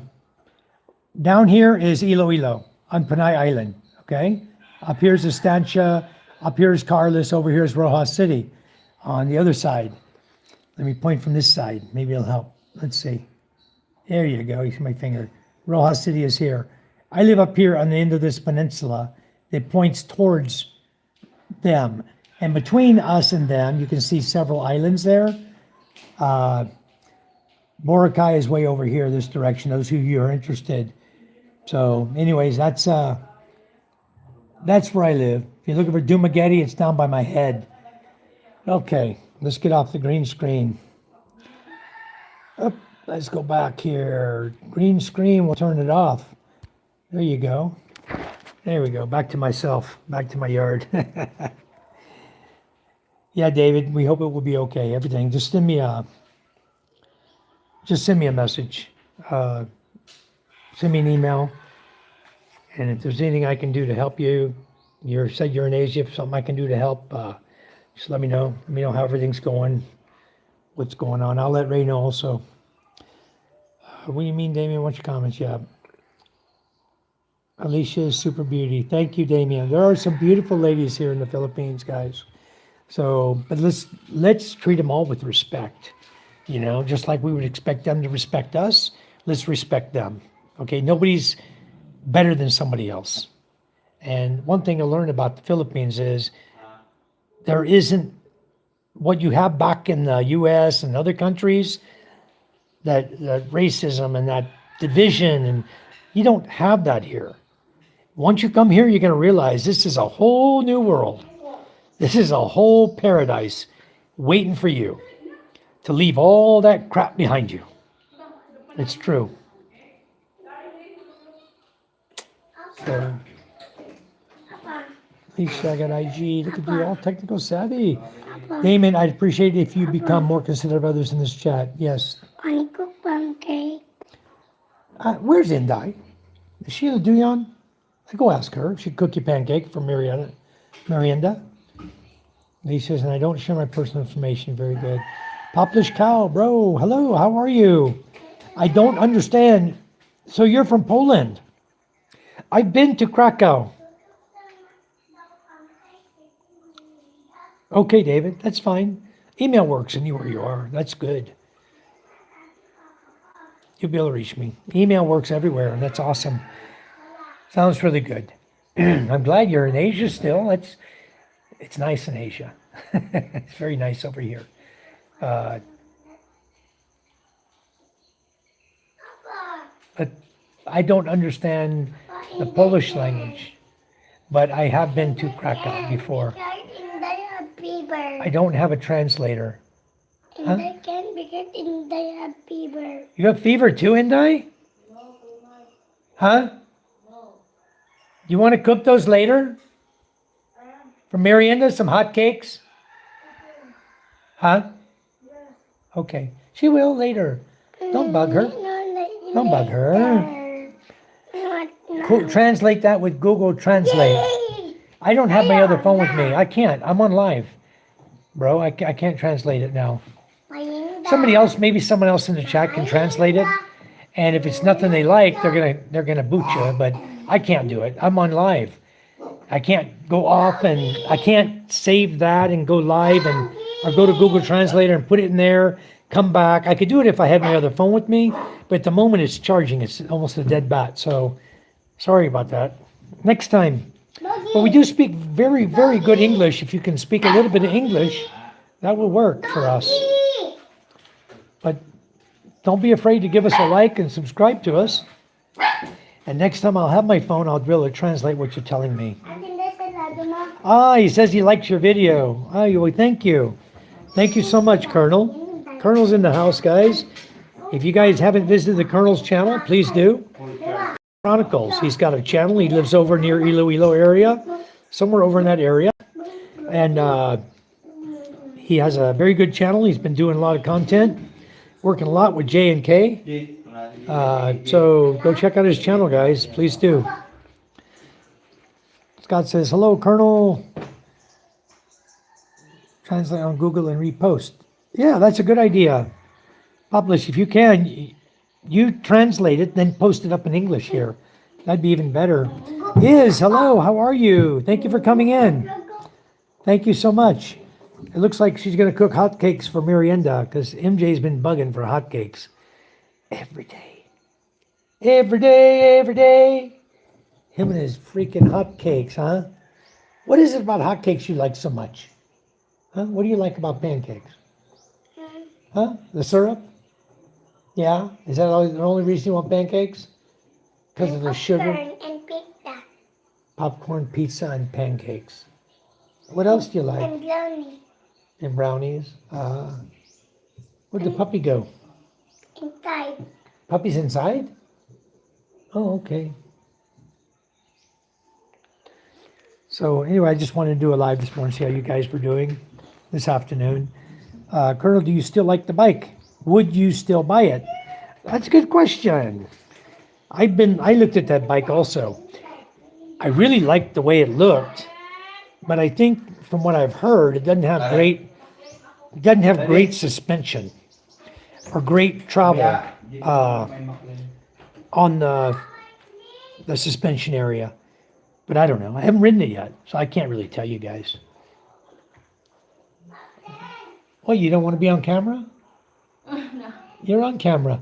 here is Iloilo on Panay Island. Okay. Up here is Estancia. Up here is Carlos. Over here is Rojas City. On the other side. Let me point from this side. Maybe it'll help. Let's see. There you go. You see my finger. Rojas City is here. I live up here on the end of this peninsula that points towards them. And between us and them, you can see several islands there. Boracay is way over here, this direction, those of you are interested. So anyways, that's where I live. If you're looking for Dumaguete, it's down by my head. Okay, let's get off the green screen. Let's go back here. Green screen, we'll turn it off. There you go. There we go. Back to myself. Back to my yard. Yeah, David, we hope it will be okay. Everything. Just send me a message. Send me an email. And if there's anything I can do to help you, you said you're in Asia, if something I can do to help, just let me know. Let me know how everything's going, what's going on. I'll let Ray know also. What do you mean, Damien? What's your comments? Yeah. Alicia is super beauty. Thank you, Damien. There are some beautiful ladies here in the Philippines, guys. So, but let's treat them all with respect. You know, just like we would expect them to respect us, let's respect them. Okay, nobody's better than somebody else. And one thing I learned about the Philippines is there isn't what you have back in the US and other countries, that racism and that division, and you don't have that here. Once you come here, you're going to realize this is a whole new world. This is a whole paradise waiting for you to leave all that crap behind you. It's true. So, Lisa, I got IG. Look at you, all technical savvy. Damon, I'd appreciate it if you become more considerate of others in this chat. Yes. I cook pancake. Where's Indai? Is she in the Duyan? I go ask her. She'd cook you pancake for Marienda. Lee says, and I don't share my personal information. Very good. Poplish cow, bro. Hello, how are you? I don't understand. So you're from Poland. I've been to Krakow. Okay, David, that's fine. Email works anywhere you are. That's good. You'll be able to reach me. Email works everywhere, and that's awesome. Sounds really good. I'm glad you're in Asia still. It's nice in Asia. It's very nice over here. But I don't understand the Polish language, but I have been to Krakow before. I don't have a translator. Huh? You have fever too, Indai? Huh? You want to cook those later? For Marienda, some hot cakes? Huh? Okay. She will later. Don't bug her. Don't bug her. Translate that with Google Translate. I don't have my other phone with me. I can't. I'm on live. Bro, I can't translate it now. Somebody else, maybe someone else in the chat can translate it. And if it's nothing they like, they're gonna boot you. But I can't do it. I'm on live. I can't go off and I can't save that and go live and or go to Google Translator and put it in there, come back. I could do it if I had my other phone with me, but at the moment it's charging. It's almost a dead bat. So sorry about that. Next time. But we do speak very, very good English. If you can speak a little bit of English, that will work for us. But don't be afraid to give us a like and subscribe to us. And next time I'll have my phone, I'll be able to translate what you're telling me. He says he likes your video. Well, thank you. Thank you so much, Colonel. Colonel's in the house, guys. If you guys haven't visited the Colonel's channel, please do. Chronicles. He's got a channel. He lives over near Iloilo area, somewhere over in that area. And he has a very good channel. He's been doing a lot of content, working a lot with J and K. So go check out his channel, guys. Please do. Scott says, hello, Colonel. Translate on Google and repost. Yeah, that's a good idea. Publish, if you can, you translate it, then post it up in English here. That'd be even better. Hello, how are you? Thank you for coming in. Thank you so much. It looks like she's going to cook hotcakes for Marienda because MJ's been bugging for hotcakes every day. Every day, every day. Him and his freaking hotcakes, huh? What is it about hotcakes you like so much? Huh? What do you like about pancakes? Huh? The syrup? Yeah? Is that the only reason you want pancakes? Because of the sugar? And pizza. Popcorn, pizza, and pancakes. What else do you like? And brownies. And brownies. Where'd the puppy go? Inside. Puppy's inside? Oh, okay. So anyway, I just wanted to do a live this morning, see how you guys were doing this afternoon. Colonel, do you still like the bike? Would you still buy it? That's a good question. I looked at that bike also. I really liked the way it looked, but I think from what I've heard, it doesn't have great suspension or great travel on the suspension area. But I don't know. I haven't ridden it yet, so I can't really tell you guys. What, you don't want to be on camera? No. You're on camera.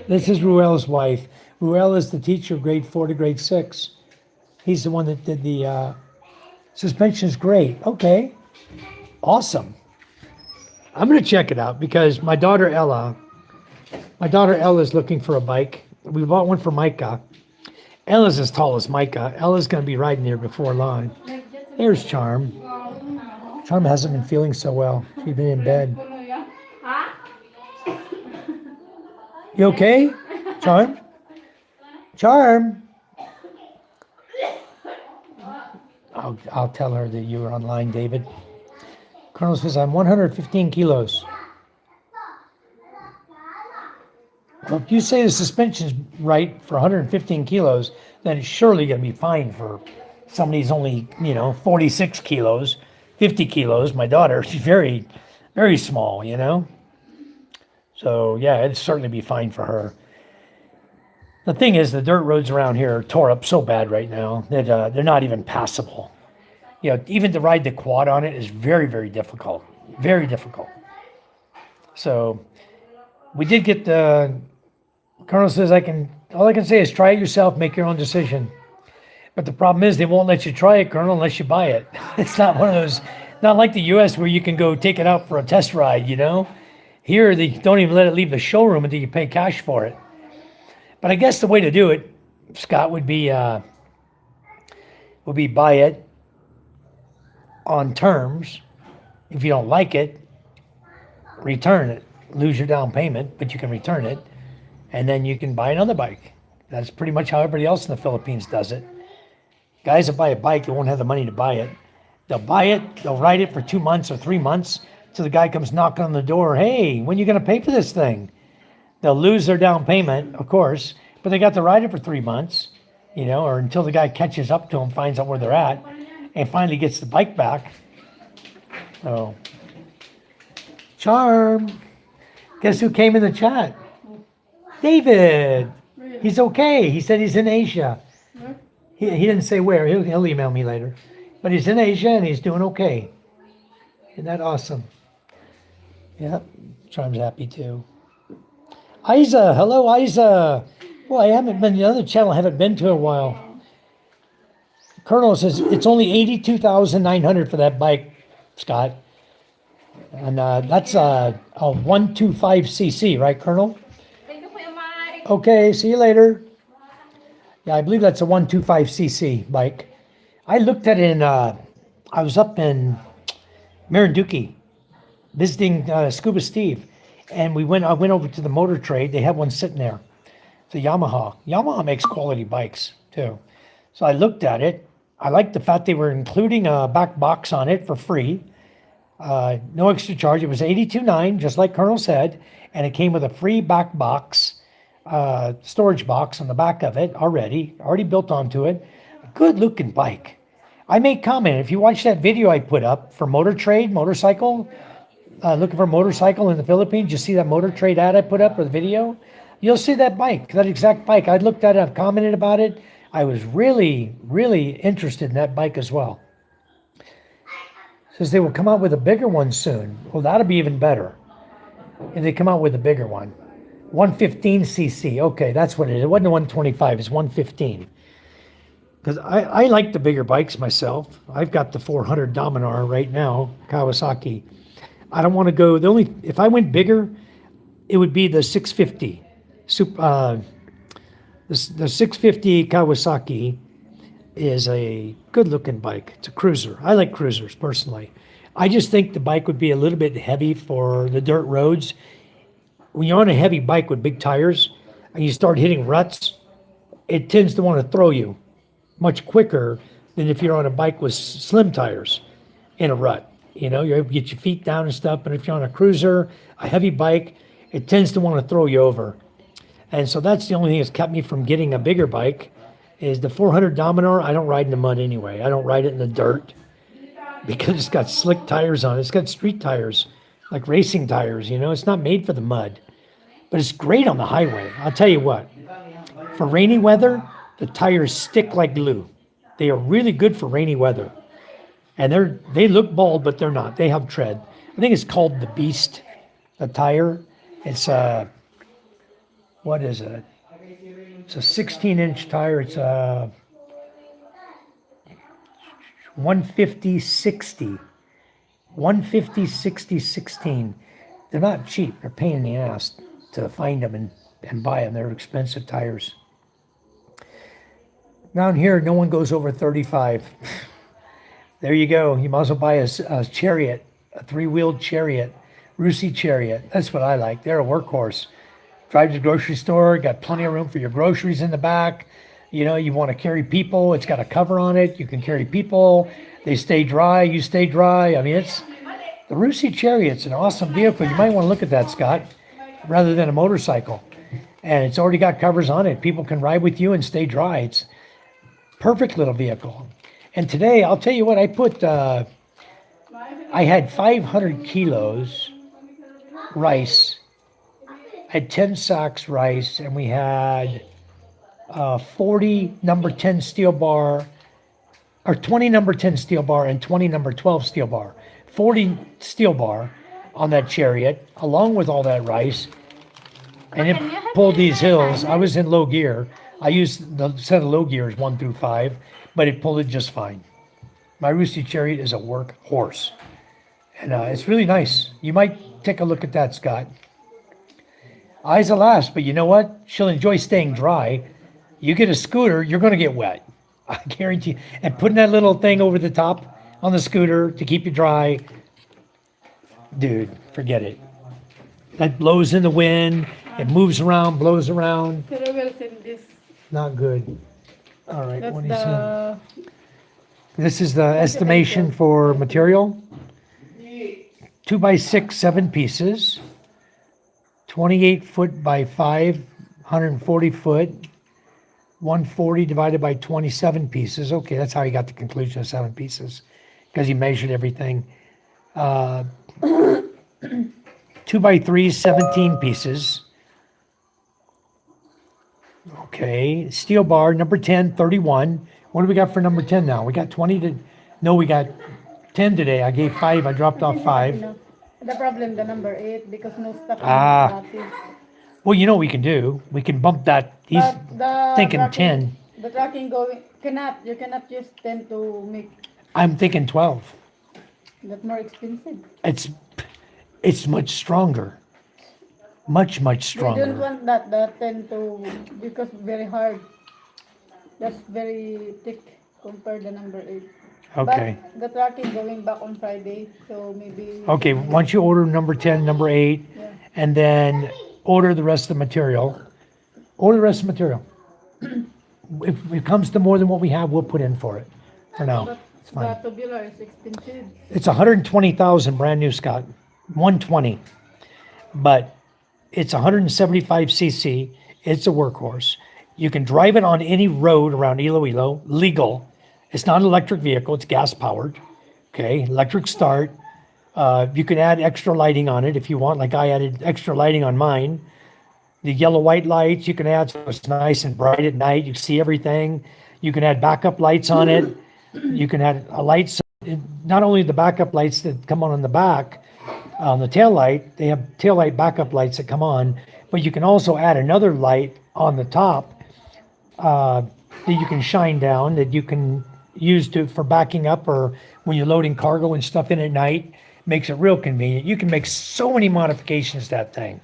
This is Ruel's wife. Ruel is the teacher of grade 4 to grade 6. He's the one that did the suspension is great. Okay. Awesome. I'm going to check it out because my daughter Ella is looking for a bike. We bought one for Micah. Ella's as tall as Micah. Ella's going to be riding there before long. There's Charm. Charm hasn't been feeling so well. She's been in bed. You okay, Charm? Charm? I'll tell her that you were online, David. Colonel says, I'm 115 kilos. Well, if you say the suspension's right for 115 kilos, then it's surely going to be fine for somebody's only, 46 kilos, 50 kilos. My daughter, she's very, very small, So, yeah, it'd certainly be fine for her. The thing is, the dirt roads around here are tore up so bad right now that they're not even passable. Even to ride the quad on it is very, very difficult. Very difficult. So, we did get the Colonel says all I can say is try it yourself, make your own decision. But the problem is they won't let you try it, Colonel, unless you buy it. It's not one of those, not like the US where you can go take it out for a test ride, Here they don't even let it leave the showroom until you pay cash for it. But I guess the way to do it, Scott, would be buy it on terms. If you don't like it, return it. Lose your down payment, but you can return it. And then you can buy another bike. That's pretty much how everybody else in the Philippines does it. Guys that buy a bike, they won't have the money to buy it. They'll buy it, they'll ride it for 2 months or 3 months till the guy comes knocking on the door. Hey, when are you going to pay for this thing? They'll lose their down payment, of course, but they got to ride it for 3 months, or until the guy catches up to them, finds out where they're at, and finally gets the bike back. So, Charm. Guess who came in the chat? David. He's okay. He said he's in Asia. He didn't say where. He'll email me later. But he's in Asia and he's doing okay. Isn't that awesome? Yeah, Charm's happy too. Isa, hello Isa. Well, I haven't been the other channel. I haven't been to in a while. Colonel says it's only $82,900 for that bike, Scott. And that's a 125cc, right, Colonel? Okay, see you later. Yeah, I believe that's a 125cc bike. I looked at it I was up in Marinduque visiting Scuba Steve, and I went over to the motor trade. They have one sitting there. It's a Yamaha. Yamaha makes quality bikes too. So I looked at it. I liked the fact they were including a back box on it for free. No extra charge. It was $82,900, just like Colonel said, and it came with a free back box. Storage box on the back of it already built onto it. A good looking bike. I made comment, if you watch that video I put up for Motor Trade, motorcycle, looking for a motorcycle in the Philippines, you see that Motor Trade ad I put up or the video? You'll see that bike, that exact bike. I looked at it, I've commented about it. I was really, really interested in that bike as well. Says they will come out with a bigger one soon. Well, that'll be even better if they come out with a bigger one. 115cc. Okay, that's what it is. It wasn't a 125, it's 115. Because I like the bigger bikes myself. I've got the 400 Dominar right now, Kawasaki. I don't want to go, if I went bigger, it would be the 650. The 650 Kawasaki is a good looking bike. It's a cruiser. I like cruisers personally. I just think the bike would be a little bit heavy for the dirt roads. When you're on a heavy bike with big tires and you start hitting ruts, it tends to want to throw you much quicker than if you're on a bike with slim tires in a rut. You're able to get your feet down and stuff, but if you're on a cruiser, a heavy bike, it tends to want to throw you over. And so that's the only thing that's kept me from getting a bigger bike is the 400 Dominar. I don't ride in the mud anyway. I don't ride it in the dirt because it's got slick tires on it. It's got street tires, like racing tires, It's not made for the mud, but it's great on the highway. I'll tell you what, for rainy weather, the tires stick like glue. They are really good for rainy weather. And they look bald, but they're not. They have tread. I think it's called the Beast, the tire. It's what is it? It's a 16-inch tire. It's a 150/60. 150/60/16. They're not cheap. They're a pain in the ass to find them and buy them. They're expensive tires. Down here, no one goes over 35. There you go. You might as well buy a chariot, a three-wheeled chariot, Rusi chariot. That's what I like. They're a workhorse. Drive to the grocery store, got plenty of room for your groceries in the back. You want to carry people. It's got a cover on it. You can carry people. They stay dry. You stay dry. I mean, the Rusi chariot's an awesome vehicle. You might want to look at that, Scott, rather than a motorcycle. and it's already got covers on it. People can ride with you and stay dry. It's perfect little vehicle. And today, I'll tell you what, I had 500 kilos rice. I had 10 sacks rice, and we had 40 number 10 steel bar, or 20 number 10 steel bar and 20 number 12 steel bar. 40 steel bar on that chariot, along with all that rice. And it pulled these hills. I was in low gear. I used the set of low gears 1 through 5, but it pulled it just fine. My Roosty chariot is a work horse. And it's really nice. You might take a look at that, Scott. Eyes will last, but you know what? She'll enjoy staying dry. You get a scooter, you're going to get wet. I guarantee you. And putting that little thing over the top on the scooter to keep you dry, dude, forget it. That blows in the wind. It moves around, blows around. Pero we'll send this. Not good. All right, That's what do you say? the This is the estimation for material. 2 by 6, 7 pieces. 28 foot by 5, 140 foot. 140 divided by 27 pieces. Okay, that's how he got the conclusion of 7 pieces, because he measured everything. 2 by 3, 17 pieces. Okay, steel bar, number 10, 31. What do we got for number 10 now? We got 20 to, no, we got 10 today. I gave 5, I dropped off 5. no. The problem, the number 8, because no stock. Ah. Well, you know what we can do? We can bump that. He's But the thinking tracking- 10. The tracking going you cannot use 10 to make I'm thinking 12. that more expensive. It's much stronger. Much We don't stronger. want that the 10 to because very hard. That's very thick compared to number 8. Okay. But the tracking going back on Friday, so maybe. Okay, once you order number 10, number 8, Yeah. and then order the rest of the material. Order the rest of the material. If it comes to more than what we have, we'll put in for it. For now, But it's fine. the tubular is expensive. It's 120,000 brand new, Scott. 120. But it's 175 cc. It's a workhorse. You can drive it on any road around Iloilo, legal. It's not an electric vehicle, it's gas powered. Okay, electric start. You can add extra lighting on it if you want, like I added extra lighting on mine. The yellow white lights you can add so it's nice and bright at night. You can see everything. You can add backup lights on it. You can add a light. So not only the backup lights that come on the back, on the tail light, they have tail light backup lights that come on, but you can also add another light on the top that you can shine down, that you can use for backing up or when you're loading cargo and stuff in at night. Makes it real convenient. You can make so many modifications to that thing.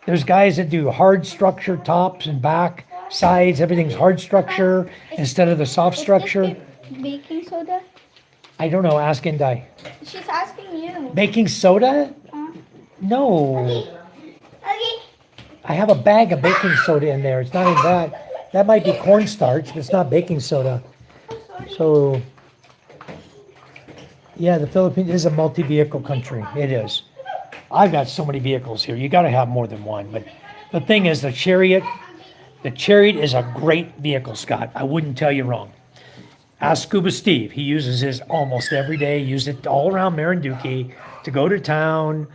There's guys that do hard structure tops and back, sides, everything's hard structure instead of the soft structure. Baking soda? I don't know, ask Indai. She's asking you. Baking soda? No. Okay. I have a bag of baking soda in there. It's not in that. That might be cornstarch, but it's not baking soda. So, yeah, the Philippines is a multi-vehicle country. It is. I've got so many vehicles here. You got to have more than one. But the thing is, the Chariot is a great vehicle, Scott. I wouldn't tell you wrong. Ask Scuba Steve. He uses his almost every day. Used it all around Marinduque to go to town.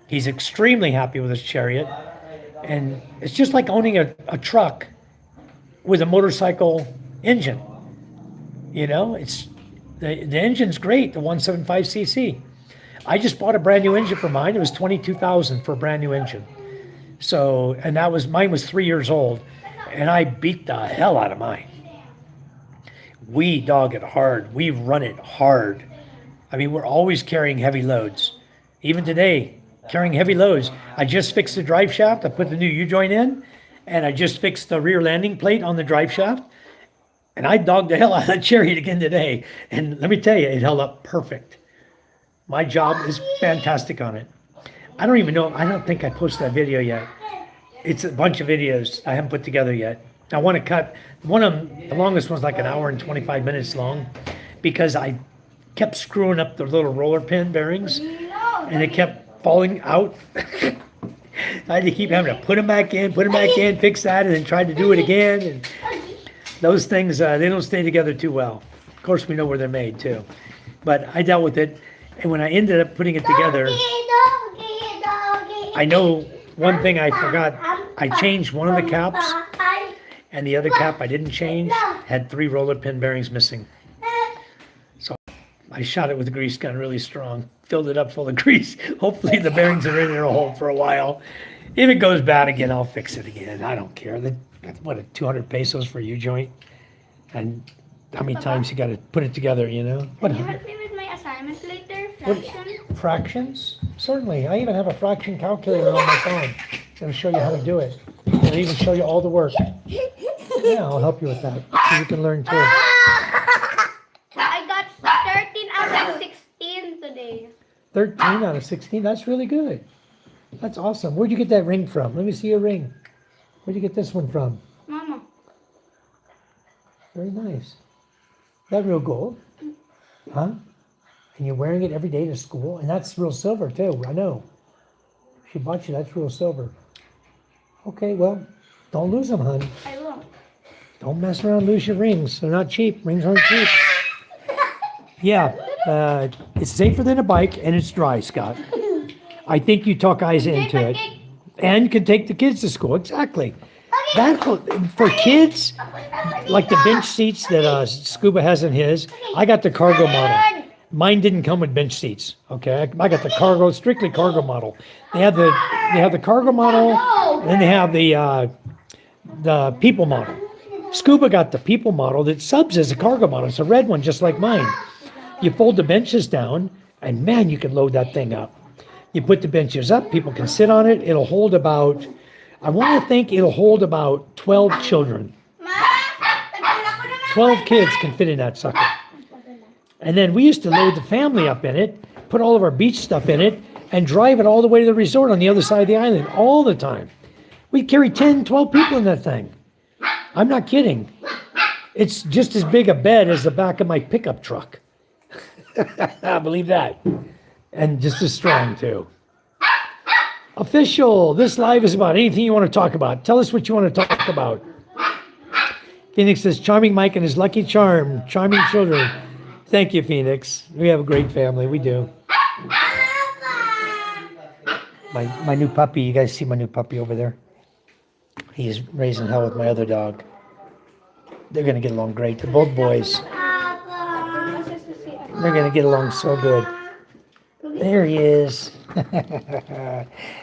He's extremely happy with his Chariot. And it's just like owning a truck with a motorcycle engine. You know, it's the engine's great, the 175cc. I just bought a brand new engine for mine. It was $22,000 for a brand new engine. So, and mine was 3 years old, and I beat the hell out of mine. We dog it hard. We run it hard. I mean, we're always carrying heavy loads. Even today, carrying heavy loads. I just fixed the drive shaft. I put the new U-joint in, and I just fixed the rear landing plate on the drive shaft. And I dogged the hell out of that Chariot again today. And let me tell you, it held up perfect. My job is fantastic on it. I don't think I posted that video yet. It's a bunch of videos I haven't put together yet. I want to cut, one of them, the longest one's like an hour and 25 minutes long, because I kept screwing up the little roller pin bearings, and it kept falling out. I had to keep having to put them back in, fix that, and then try to do it again. And those things, they don't stay together too well. Of course, we know where they're made too. But I dealt with it, and when I ended up putting it together, I know one thing I forgot. I changed one of the caps, and the other cap I didn't change had 3 roller pin bearings missing. So I shot it with a grease gun really strong, filled it up full of grease. Hopefully the bearings are in there a hole for a while. If it goes bad again, I'll fix it again. I don't care. That's what, 200 pesos for a U-joint? And how many times you got to put it together, you know? Can you help me with my assignment later? Fraction? Fractions? Certainly. I even have a fraction calculator on my phone. It'll show you how to do it. It'll even show you all the work. Yeah, I'll help you with that. So you can learn too. I got 13 out of 16 today. 13 out of 16? That's really good. That's awesome. Where'd you get that ring from? Let me see your ring. Where'd you get this one from? Mama. Very nice. Is that real gold? Huh? And you're wearing it every day to school? And that's real silver too, I know. She bought you, that's real silver. Okay, well, don't lose them, hon. I won't. Don't mess around and lose your rings. They're not cheap. Rings aren't cheap. Yeah, it's safer than a bike, and it's dry, Scott. I think you talk eyes into it. And you can take the kids to school, exactly. That, for kids, like the bench seats that Scuba has in his, I got the cargo model. Mine didn't come with bench seats. Okay, I got the cargo, strictly cargo model. They have the cargo model, and then they have the people model. Scuba got the people model that subs as a cargo model. It's a red one, just like mine. You fold the benches down, and man, you can load that thing up. You put the benches up, people can sit on it. It'll hold about, I want to think it'll hold about 12 children. 12 kids can fit in that sucker. And then we used to load the family up in it, put all of our beach stuff in it, and drive it all the way to the resort on the other side of the island all the time. We'd carry 10, 12 people in that thing. I'm not kidding. It's just as big a bed as the back of my pickup truck. I believe that. And just as strong, too. Official, this live is about anything you want to talk about. Tell us what you want to talk about. Phoenix says, charming Mike and his lucky charm, charming children. Thank you, Phoenix. We have a great family. We do. My new puppy. You guys see my new puppy over there? He's raising hell with my other dog. They're going to get along great. They're both boys. They're going to get along so good. There he is.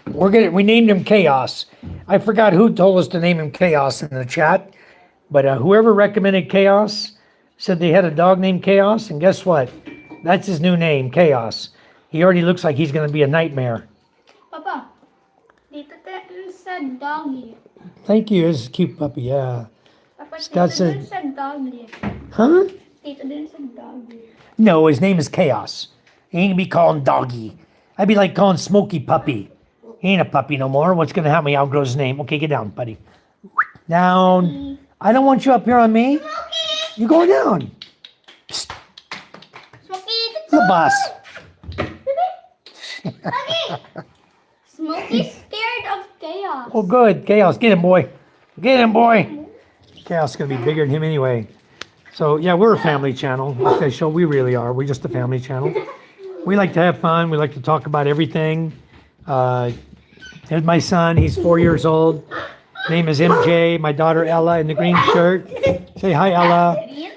We named him Chaos. I forgot who told us to name him Chaos in the chat, but whoever recommended Chaos said they had a dog named Chaos, and guess what? That's his new name, Chaos. He already looks like he's going to be a nightmare. Papa, dito said doggy. Thank you. It's a cute puppy, yeah. Papa, Scott Tito said, din said doggy. huh? Tito din said doggy. No, his name is Chaos. He ain't gonna be calling Doggy. I'd be like calling Smokey Puppy. He ain't a puppy no more. What's gonna happen when he outgrows his name? Okay, get down, buddy. Down. I don't want you up here on me. You going down. Psst. The boss. Smokey's scared of chaos. Oh, good. Chaos. Get him, boy. Get him, boy. Chaos is going to be bigger than him anyway. So, yeah, we're a family channel. Official. We really are. We're just a family channel. We like to have fun. We like to talk about everything. There's my son. He's 4 years old. Name is MJ. My daughter Ella in the green shirt. Say hi, Ella. Green?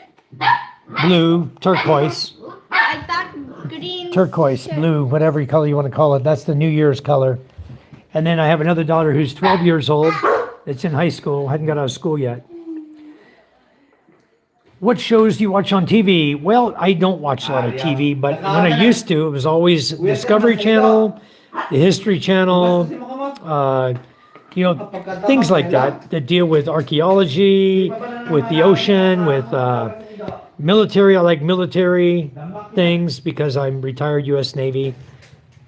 Blue. Turquoise. I thought green. Turquoise, blue, whatever color you want to call it. That's the New Year's color. And then I have another daughter who's 12 years old. It's in high school. Hadn't got out of school yet. What shows do you watch on TV? Well, I don't watch a lot of TV, but when I used to, it was always Discovery Channel, the History Channel, things like that deal with archaeology, with the ocean, with military. I like military things because I'm retired U.S. Navy.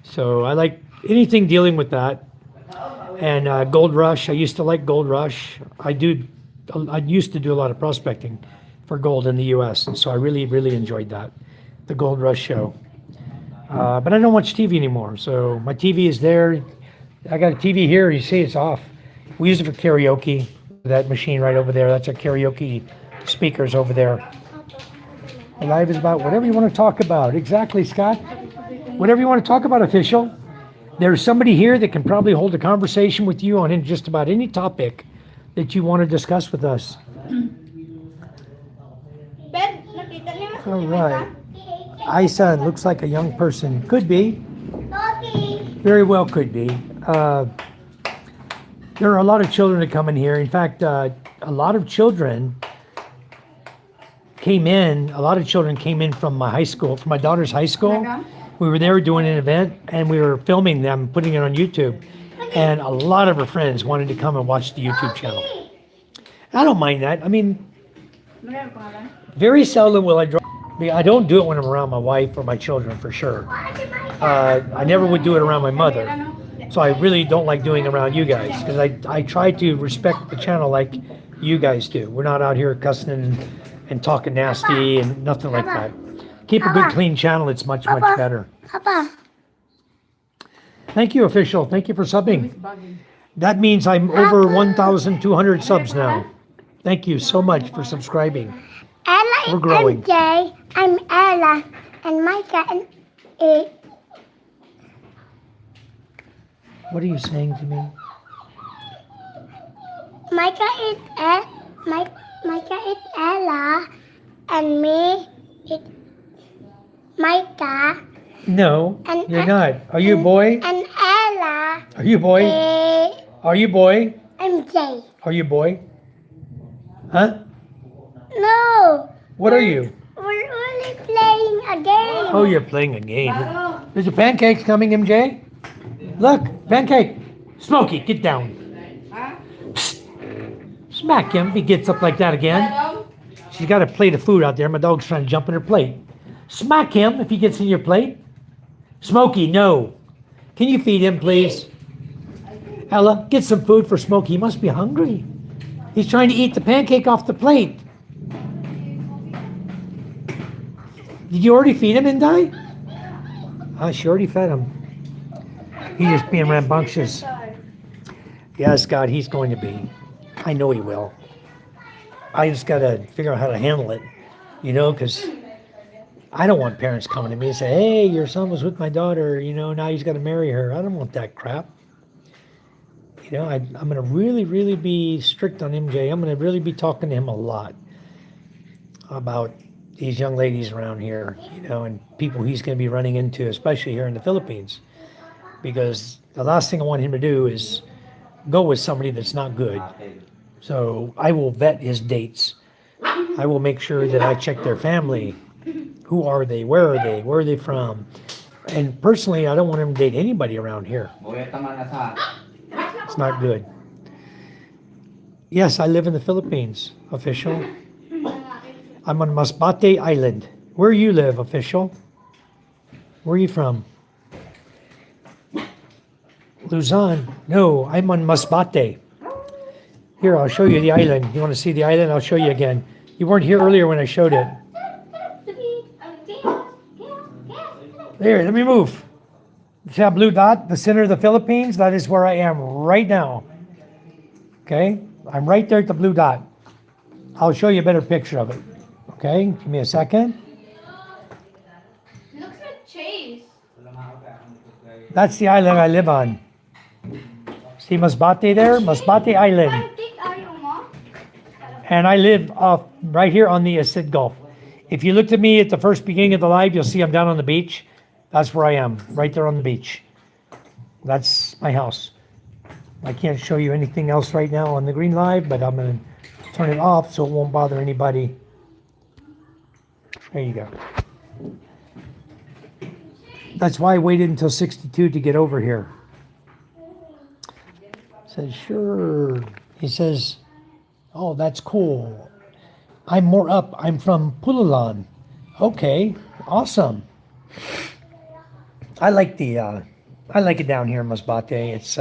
So I like anything dealing with that. And Gold Rush, I used to like Gold Rush. I used to do a lot of prospecting for gold in the U.S. And so I really, really enjoyed that, the Gold Rush show. But I don't watch TV anymore. So my TV is there. I got a TV here. You see it's off. We use it for karaoke. That machine right over there. That's our karaoke speakers over there. Live is about whatever you want to talk about. Exactly, Scott. Whatever you want to talk about, official. There's somebody here that can probably hold a conversation with you on just about any topic that you want to discuss with us. Ben, nakita niyo mas All right. Isa looks like a young person. Could be. Doggy. Very well could be. There are a lot of children that come in here. In fact, a lot of children came in. A lot of children came in from my high school, from my daughter's high school. We were there doing an event, and we were filming them, putting it on YouTube. And a lot of her friends wanted to come and watch the YouTube channel. I don't mind that. I mean, very seldom will I draw. I don't do it when I'm around my wife or my children, for sure. I never would do it around my mother. So I really don't like doing it around you guys, because I try to respect the channel like you guys do. We're not out here cussing and talking nasty and nothing like that. Keep a good, clean channel. It's much, much better. Papa. Thank you, official. Thank you for subbing. That means I'm over 1,200 subs now. Thank you so much for subscribing. Ella We're growing. and Jay. I'm Ella. And Micah and What are you saying to me? Micah is Micah is Ella. And me is Micah. No, And you're not. Are you a boy? And Ella Are you a boy? Are you a boy? I'm Jay. Are you a boy? Huh? No. What are you? We're only playing a game. Oh, you're playing a game. There's a pancakes coming, MJ. Look, pancake. Smokey, get down. Psst. Smack him if he gets up like that again. She's got a plate of food out there. My dog's trying to jump in her plate. Smack him if he gets in your plate. Smokey, no. Can you feed him, please? Ella, get some food for Smokey. He must be hungry. He's trying to eat the pancake off the plate. Did you already feed him, Indai? She already fed him. He's just being rambunctious. Yeah, Scott, he's going to be. I know he will. I just got to figure out how to handle it, because I don't want parents coming to me and say, hey, your son was with my daughter, now he's got to marry her. I don't want that crap. I'm going to really, really be strict on MJ. I'm going to really be talking to him a lot about these young ladies around here, and people he's going to be running into, especially here in the Philippines. Because the last thing I want him to do is go with somebody that's not good. So I will vet his dates. I will make sure that I check their family. Who are they? Where are they? Where are they from? And personally, I don't want him to date anybody around here. It's not good. Yes, I live in the Philippines, official. I'm on Masbate Island. Where you live, official? Where are you from? Luzon. No, I'm on Masbate. Here, I'll show you the island. You want to see the island? I'll show you again. You weren't here earlier when I showed it. There, let me move. See that blue dot, the center of the Philippines? That is where I am right now. Okay? I'm right there at the blue dot. I'll show you a better picture of it. Okay? Give me a second. Looks like Chase. That's the island I live on. See Masbate there? Masbate Island. And I live right here on the Asid Gulf. If you looked at me at the first beginning of the live, you'll see I'm down on the beach. That's where I am, right there on the beach. That's my house. I can't show you anything else right now on the green live, but I'm going to turn it off so it won't bother anybody. There you go. That's why I waited until 62 to get over here. Says, sure. He says, oh, that's cool. I'm more up. I'm from Pulalan. Okay, awesome. I like it down here in Masbate. It's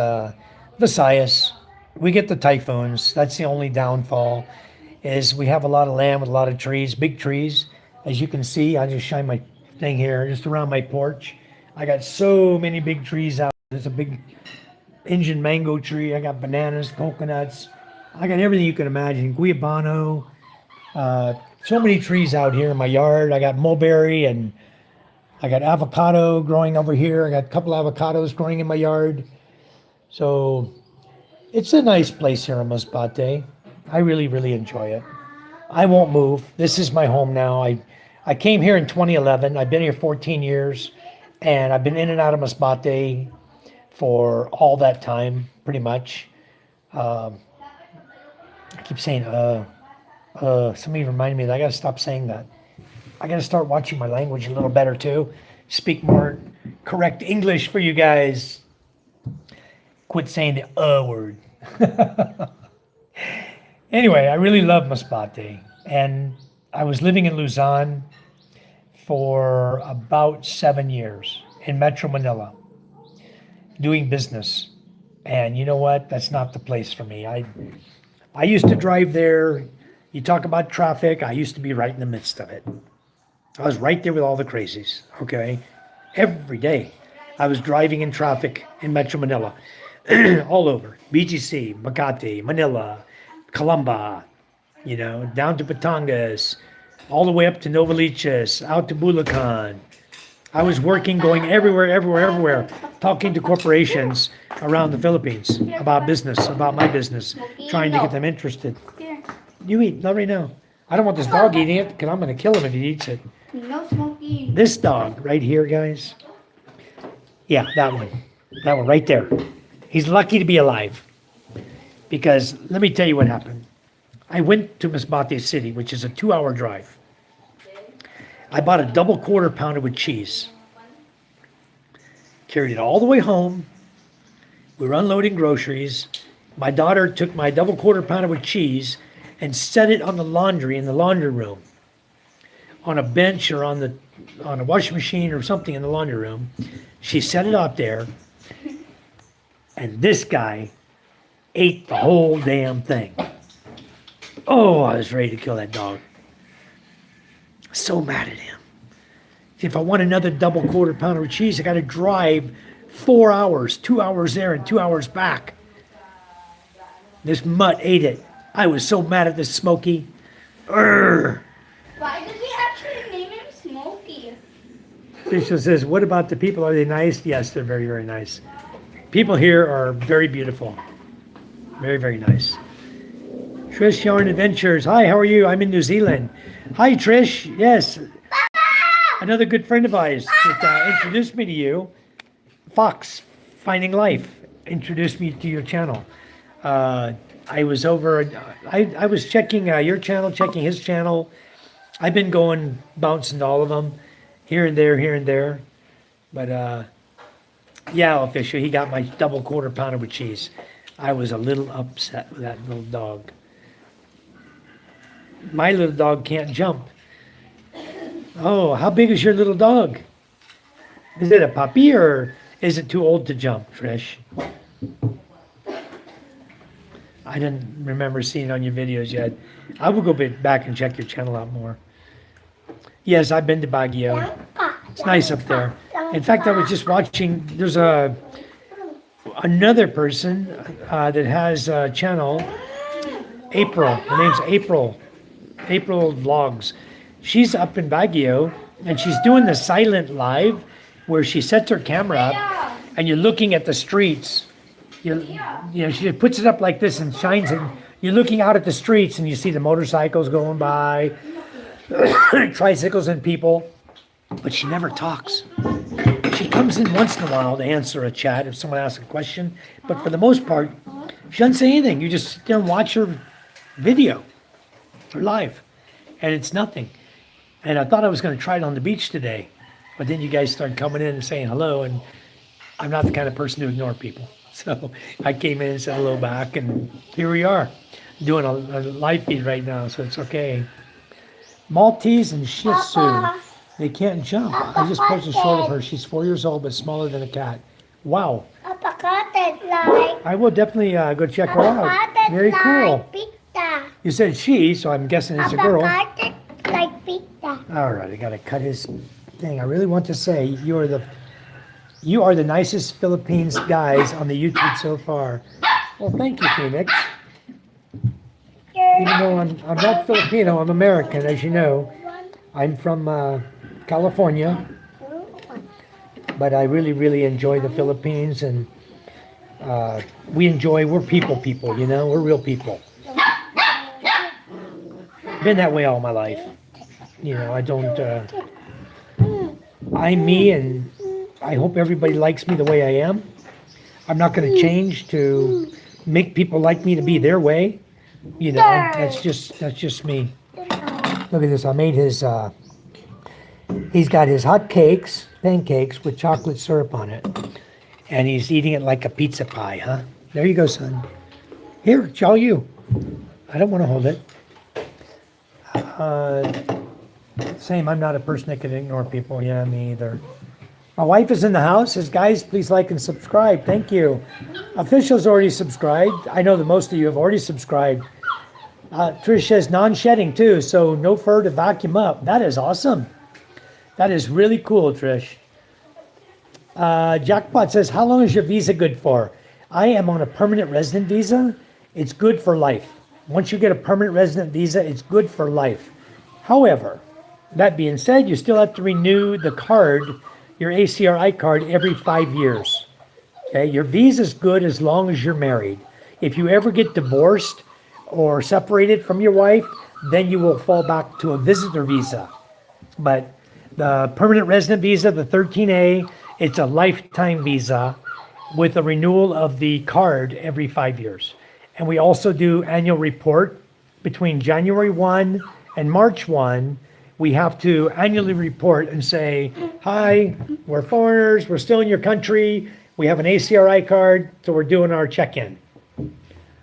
Visayas. We get the typhoons. That's the only downfall. Is we have a lot of land with a lot of trees, big trees. As you can see, I just shine my thing here just around my porch. I got so many big trees out. There's a big Indian mango tree. I got bananas, coconuts. I got everything you can imagine. Guayabano. So many trees out here in my yard. I got mulberry and I got avocado growing over here. I got a couple avocados growing in my yard. So it's a nice place here in Masbate. I really, really enjoy it. I won't move. This is my home now. I came here in 2011. I've been here 14 years, and I've been in and out of Masbate for all that time, pretty much. I keep saying, somebody reminded me that I gotta stop saying that. I gotta start watching my language a little better too. Speak more correct English for you guys. Quit saying the word. Anyway, I really love Masbate. And I was living in Luzon for about 7 years in Metro Manila, doing business. And you know what? That's not the place for me. I used to drive there. You talk about traffic, I used to be right in the midst of it. I was right there with all the crazies, okay? Every day I was driving in traffic in Metro Manila, all over. BGC, Makati, Manila, Calamba, down to Batangas, all the way up to Novaliches, out to Bulacan. I was working, going everywhere, talking to corporations around the Philippines about business, about my business, trying to get them interested. You eat, not right now. I don't want this dog eating it because I'm going to kill him if he eats it. No, Smokey. This dog right here, guys. Yeah, that one. That one right there. He's lucky to be alive. Because let me tell you what happened. I went to Masbate City, which is a 2-hour drive. I bought a double quarter pounder with cheese. Carried it all the way home. We were unloading groceries. My daughter took my double quarter pounder with cheese and set it on the laundry in the laundry room, on a bench or on a washing machine or something in the laundry room. She set it out there, and this guy ate the whole damn thing. Oh, I was ready to kill that dog. So mad at him. If I want another double quarter pounder of cheese, I got to drive 4 hours, 2 hours there and 2 hours back. This mutt ate it. I was so mad at this Smokey. Urgh. Why did we actually name him Smokey? Fisher says, what about the people? Are they nice? Yes, they're very, very nice. People here are very beautiful. Very, very nice. Trish Yarn Adventures. Hi, how are you? I'm in New Zealand. Hi, Trish. Yes. Another good friend of ours that introduced me to you. Fox, Finding Life, introduced me to your channel. I was over, I was checking your channel, checking his channel. I've been bouncing to all of them, here and there. But yeah, Fisher, he got my double quarter pounder with cheese. I was a little upset with that little dog. My little dog can't jump. Oh, how big is your little dog? Is it a puppy or is it too old to jump, Trish? I didn't remember seeing it on your videos yet. I will go back and check your channel out more. Yes, I've been to Baguio. It's nice up there. In fact, I was just watching, there's another person that has a channel, April. Her name's April. April Vlogs. She's up in Baguio and she's doing the silent live where she sets her camera up and you're looking at the streets. She puts it up like this and shines it. You're looking out at the streets and you see the motorcycles going by, tricycles and people, but she never talks. She comes in once in a while to answer a chat if someone asks a question, but for the most part, she doesn't say anything. You just sit there and watch her video, her live, and it's nothing. And I thought I was going to try it on the beach today, but then you guys started coming in and saying hello, and I'm not the kind of person to ignore people. So I came in and said hello back, and here we are, doing a live feed right now, so it's okay. Maltese and Shih Tzu, they can't jump. I just posted a short of her. She's 4 years old, but smaller than a cat. Wow. I will definitely go check her out. Very cool. You said she, so I'm guessing it's a girl. Like pizza. All right, I got to cut his thing. I really want to say you're the You are the nicest Philippines guys on the YouTube so far. Well, thank you, Phoenix. Even though I'm not Filipino, I'm American, as you know. I'm from California, but I really, really enjoy the Philippines, and we're people, you know, we're real people. Been that way all my life. You know, I don't, I'm me, and I hope everybody likes me the way I am. I'm not going to change to make people like me to be their way. You know, that's just me. Look at this. I made his, he's got his hot cakes, pancakes with chocolate syrup on it. And he's eating it like a pizza pie, huh? There you go, son. Here, it's all you. I don't want to hold it. Same, I'm not a person that can ignore people. Yeah, me either. My wife is in the house. Says, guys, please like and subscribe. Thank you. Officials already subscribed. I know that most of you have already subscribed. Trish says non-shedding too, so no fur to vacuum up. That is awesome. That is really cool, Trish. Jackpot says, how long is your visa good for? I am on a permanent resident visa. It's good for life. Once you get a permanent resident visa, it's good for life. However, that being said, you still have to renew the card, your ACRI card, every 5 years. Okay, your visa is good as long as you're married. If you ever get divorced or separated from your wife, then you will fall back to a visitor visa. But the permanent resident visa, the 13A, it's a lifetime visa with a renewal of the card every 5 years. And we also do annual report between January 1 and March 1. We have to annually report and say, hi, we're foreigners, we're still in your country, we have an ACRI card, so we're doing our check-in.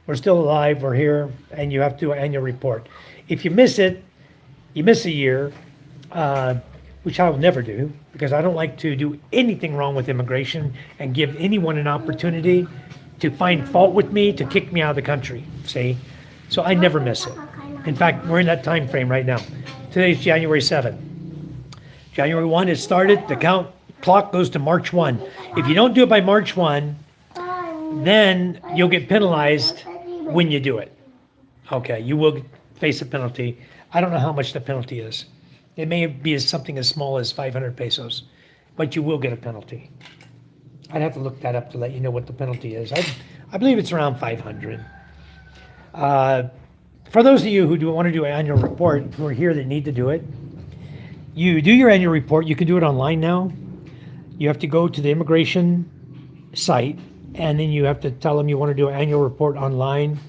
We're still alive, we're here, and you have to do an annual report. If you miss it, you miss a year, which I will never do, because I don't like to do anything wrong with immigration and give anyone an opportunity to find fault with me, to kick me out of the country, see? So I never miss it. In fact, we're in that time frame right now. Today's January 7th. January 1, it started, the clock goes to March 1. If you don't do it by March 1, then you'll get penalized when you do it. Okay, you will face a penalty. I don't know how much the penalty is. It may be something as small as 500 pesos, but you will get a penalty. I'd have to look that up to let you know what the penalty is. I believe it's around 500. For those of you who want to do an annual report, who are here that need to do it, you do your annual report. You can do it online now. You have to go to the immigration site, and then you have to tell them you want to do an annual report online.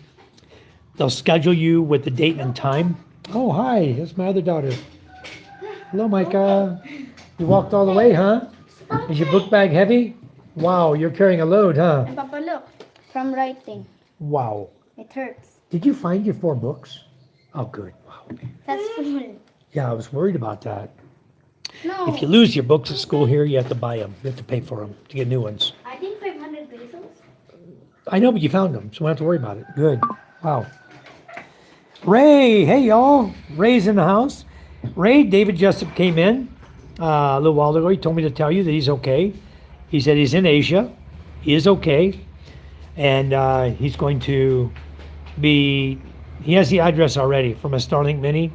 They'll schedule you with the date and time. Oh, hi, that's my other daughter. Hello, Micah. You walked all the way, huh? Is your book bag heavy? Wow, you're carrying a load, huh? And Papa, look, from writing, Wow. it hurts. Did you find your 4 books? Oh, good. Wow. That's full. Yeah, I was worried about that. No. If you lose your books at school here, you have to buy them. You have to pay for them to get new ones. I think 500 pesos. I know, but you found them, so we don't have to worry about it. Good. Wow. Ray, hey y'all. Ray's in the house. Ray, David Jessup came in a little while ago. He told me to tell you that he's okay. He said he's in Asia. He is okay. And he's going to he has the address already from a Starlink Mini.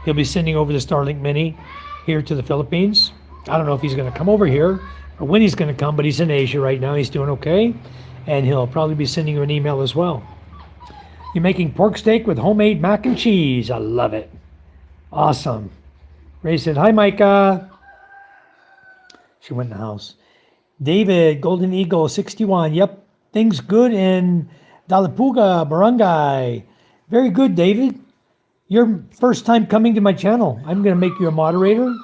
He'll be sending over the Starlink Mini here to the Philippines. I don't know if he's going to come over here or when he's going to come, but he's in Asia right now. He's doing okay. And he'll probably be sending you an email as well. You're making pork steak with homemade mac and cheese. I love it. Awesome. Ray said, hi, Micah. She went in the house. David, Golden Eagle 61. Yep, things good in Dalapuga, Barangay. Very good, David. Your first time coming to my channel. I'm going to make you a moderator.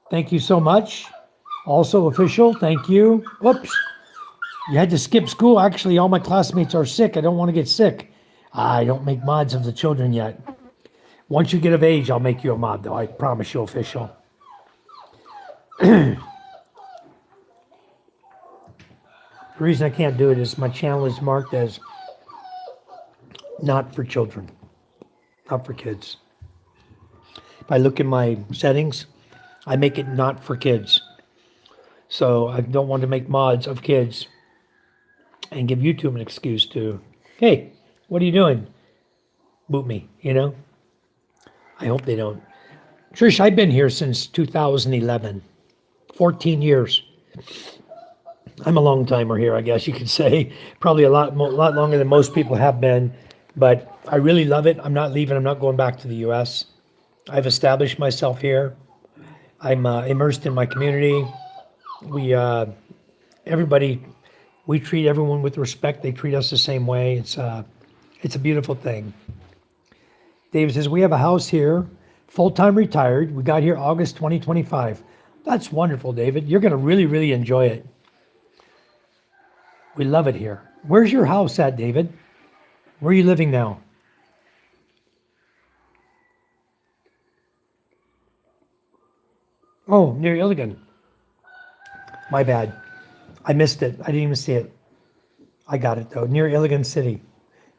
Thank you so much. Also official, thank you. Whoops. You had to skip school. Actually, all my classmates are sick. I don't want to get sick. I don't make mods of the children yet. Once you get of age, I'll make you a mod, though. I promise you, official. The reason I can't do it is my channel is marked as not for children, not for kids. If I look in my settings, I make it not for kids. So I don't want to make mods of kids and give YouTube an excuse to, hey, what are you doing? Boot me, you know? I hope they don't. Trish, I've been here since 2011, 14 years. I'm a long timer here, I guess you could say. Probably a lot longer than most people have been, but I really love it. I'm not leaving. I'm not going back to the U.S. I've established myself here. I'm immersed in my community. Everybody, we treat everyone with respect. They treat us the same way. It's a beautiful thing. David says, we have a house here, full-time retired. We got here August 2025. That's wonderful, David. You're going to really, really enjoy it. We love it here. Where's your house at, David? Where are you living now? Oh, near Illigan. My bad. I missed it. I didn't even see it. I got it though. Near Illigan City.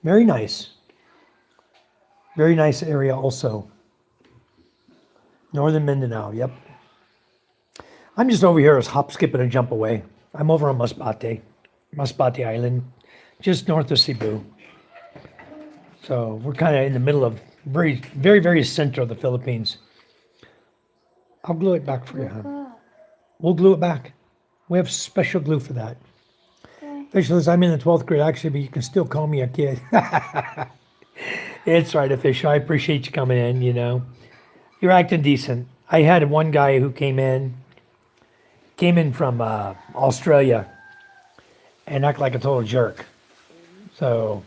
Very nice. Very nice area also. Northern Mindanao. Yep. I'm just over here as hop, skip, and a jump away. I'm over on Masbate Island, just north of Cebu. So we're kind of in the middle of very, very, very center of the Philippines. I'll glue it back for you, huh? We'll glue it back. We have special glue for that. Official says, I'm in the 12th grade actually, but you can still call me a kid. It's right, Official. I appreciate you coming in, you know. You're acting decent. I had one guy who came in from Australia and acted like a total jerk. So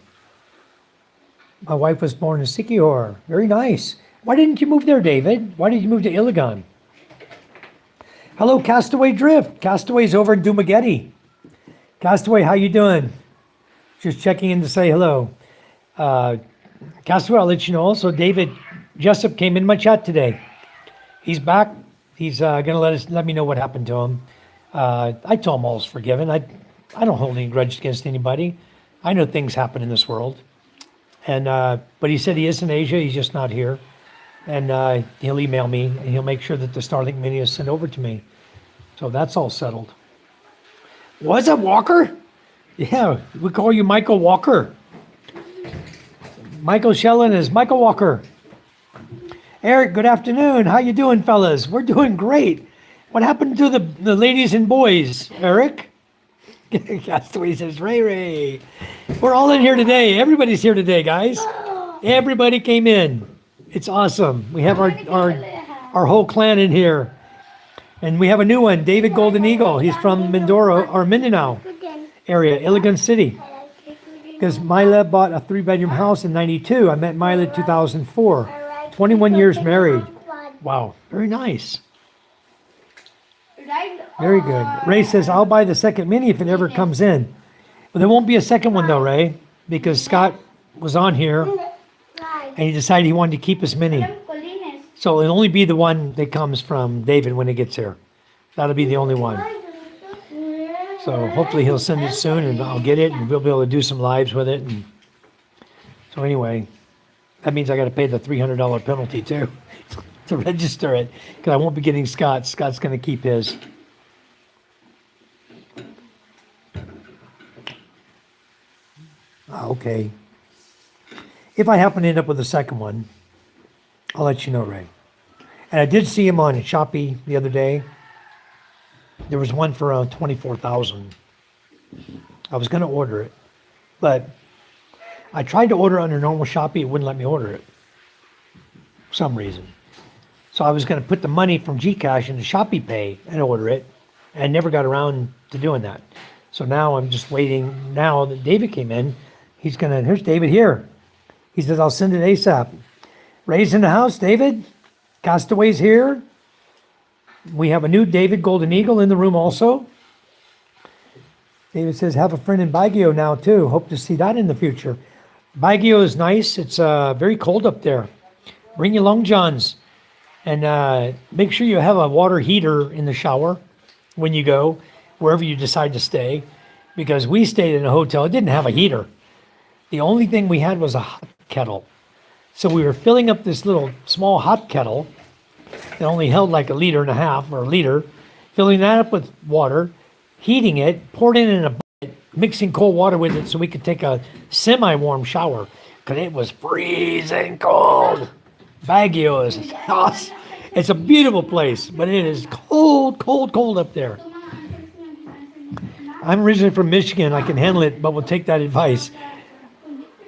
my wife was born in Siquijor. Very nice. Why didn't you move there, David? Why did you move to Iligan? Hello, Castaway Drift. Castaway's over in Dumaguete. Castaway, how you doing? Just checking in to say hello. Castaway, I'll let you know also, David Jessup came in my chat today. He's back. He's gonna let me know what happened to him. I told him all's forgiven. I don't hold any grudge against anybody. I know things happen in this world. And but he said he is in Asia, he's just not here. And he'll email me and he'll make sure that the Starlink Mini is sent over to me. So that's all settled. Was it Walker? Yeah, we call you Michael Walker. Michael Shellen is Michael Walker. Eric, good afternoon. How you doing, fellas? We're doing great. What happened to the ladies and boys, Eric? That's the way he says, Ray Ray. We're all in here today. Everybody's here today, guys. Everybody came in. It's awesome. We have our whole clan in here. And we have a new one, David Golden Eagle. He's from Mindoro, or Mindanao area, Iligan City. Because Mila bought a 3-bedroom house in 92. I met Mila in 2004. 21 years married. Wow, very nice. Very good. Ray says, I'll buy the second Mini if it ever comes in. But there won't be a second one though, Ray, because Scott was on here and he decided he wanted to keep his Mini. So it'll only be the one that comes from David when it gets here. That'll be the only one. So hopefully he'll send it soon and I'll get it and we'll be able to do some lives with it. And so anyway, that means I got to pay the $300 penalty too to register it because I won't be getting Scott's. Scott's going to keep his. Okay. If I happen to end up with a second one, I'll let you know, Ray. And I did see him on Shopee the other day. There was one for around $24,000. I was going to order it, but I tried to order under normal Shopee. It wouldn't let me order it for some reason. So I was going to put the money from Gcash into Shopee Pay and order it, and never got around to doing that. So now I'm just waiting. Now that David came in, he's going to, here's David here. He says, I'll send it ASAP. Ray's in the house, David. Castaway's here. We have a new David Golden Eagle in the room also. David says, have a friend in Baguio now too. Hope to see that in the future. Baguio is nice. It's very cold up there. Bring your long johns. And make sure you have a water heater in the shower when you go, wherever you decide to stay. Because we stayed in a hotel. It didn't have a heater. The only thing we had was a hot kettle. So we were filling up this little small hot kettle that only held like 1.5 liters or a liter, filling that up with water, heating it, poured it in a bucket, mixing cold water with it so we could take a semi-warm shower because it was freezing cold. Baguio is awesome. It's a beautiful place, but it is cold, cold, cold up there. I'm originally from Michigan. I can handle it, but we'll take that advice.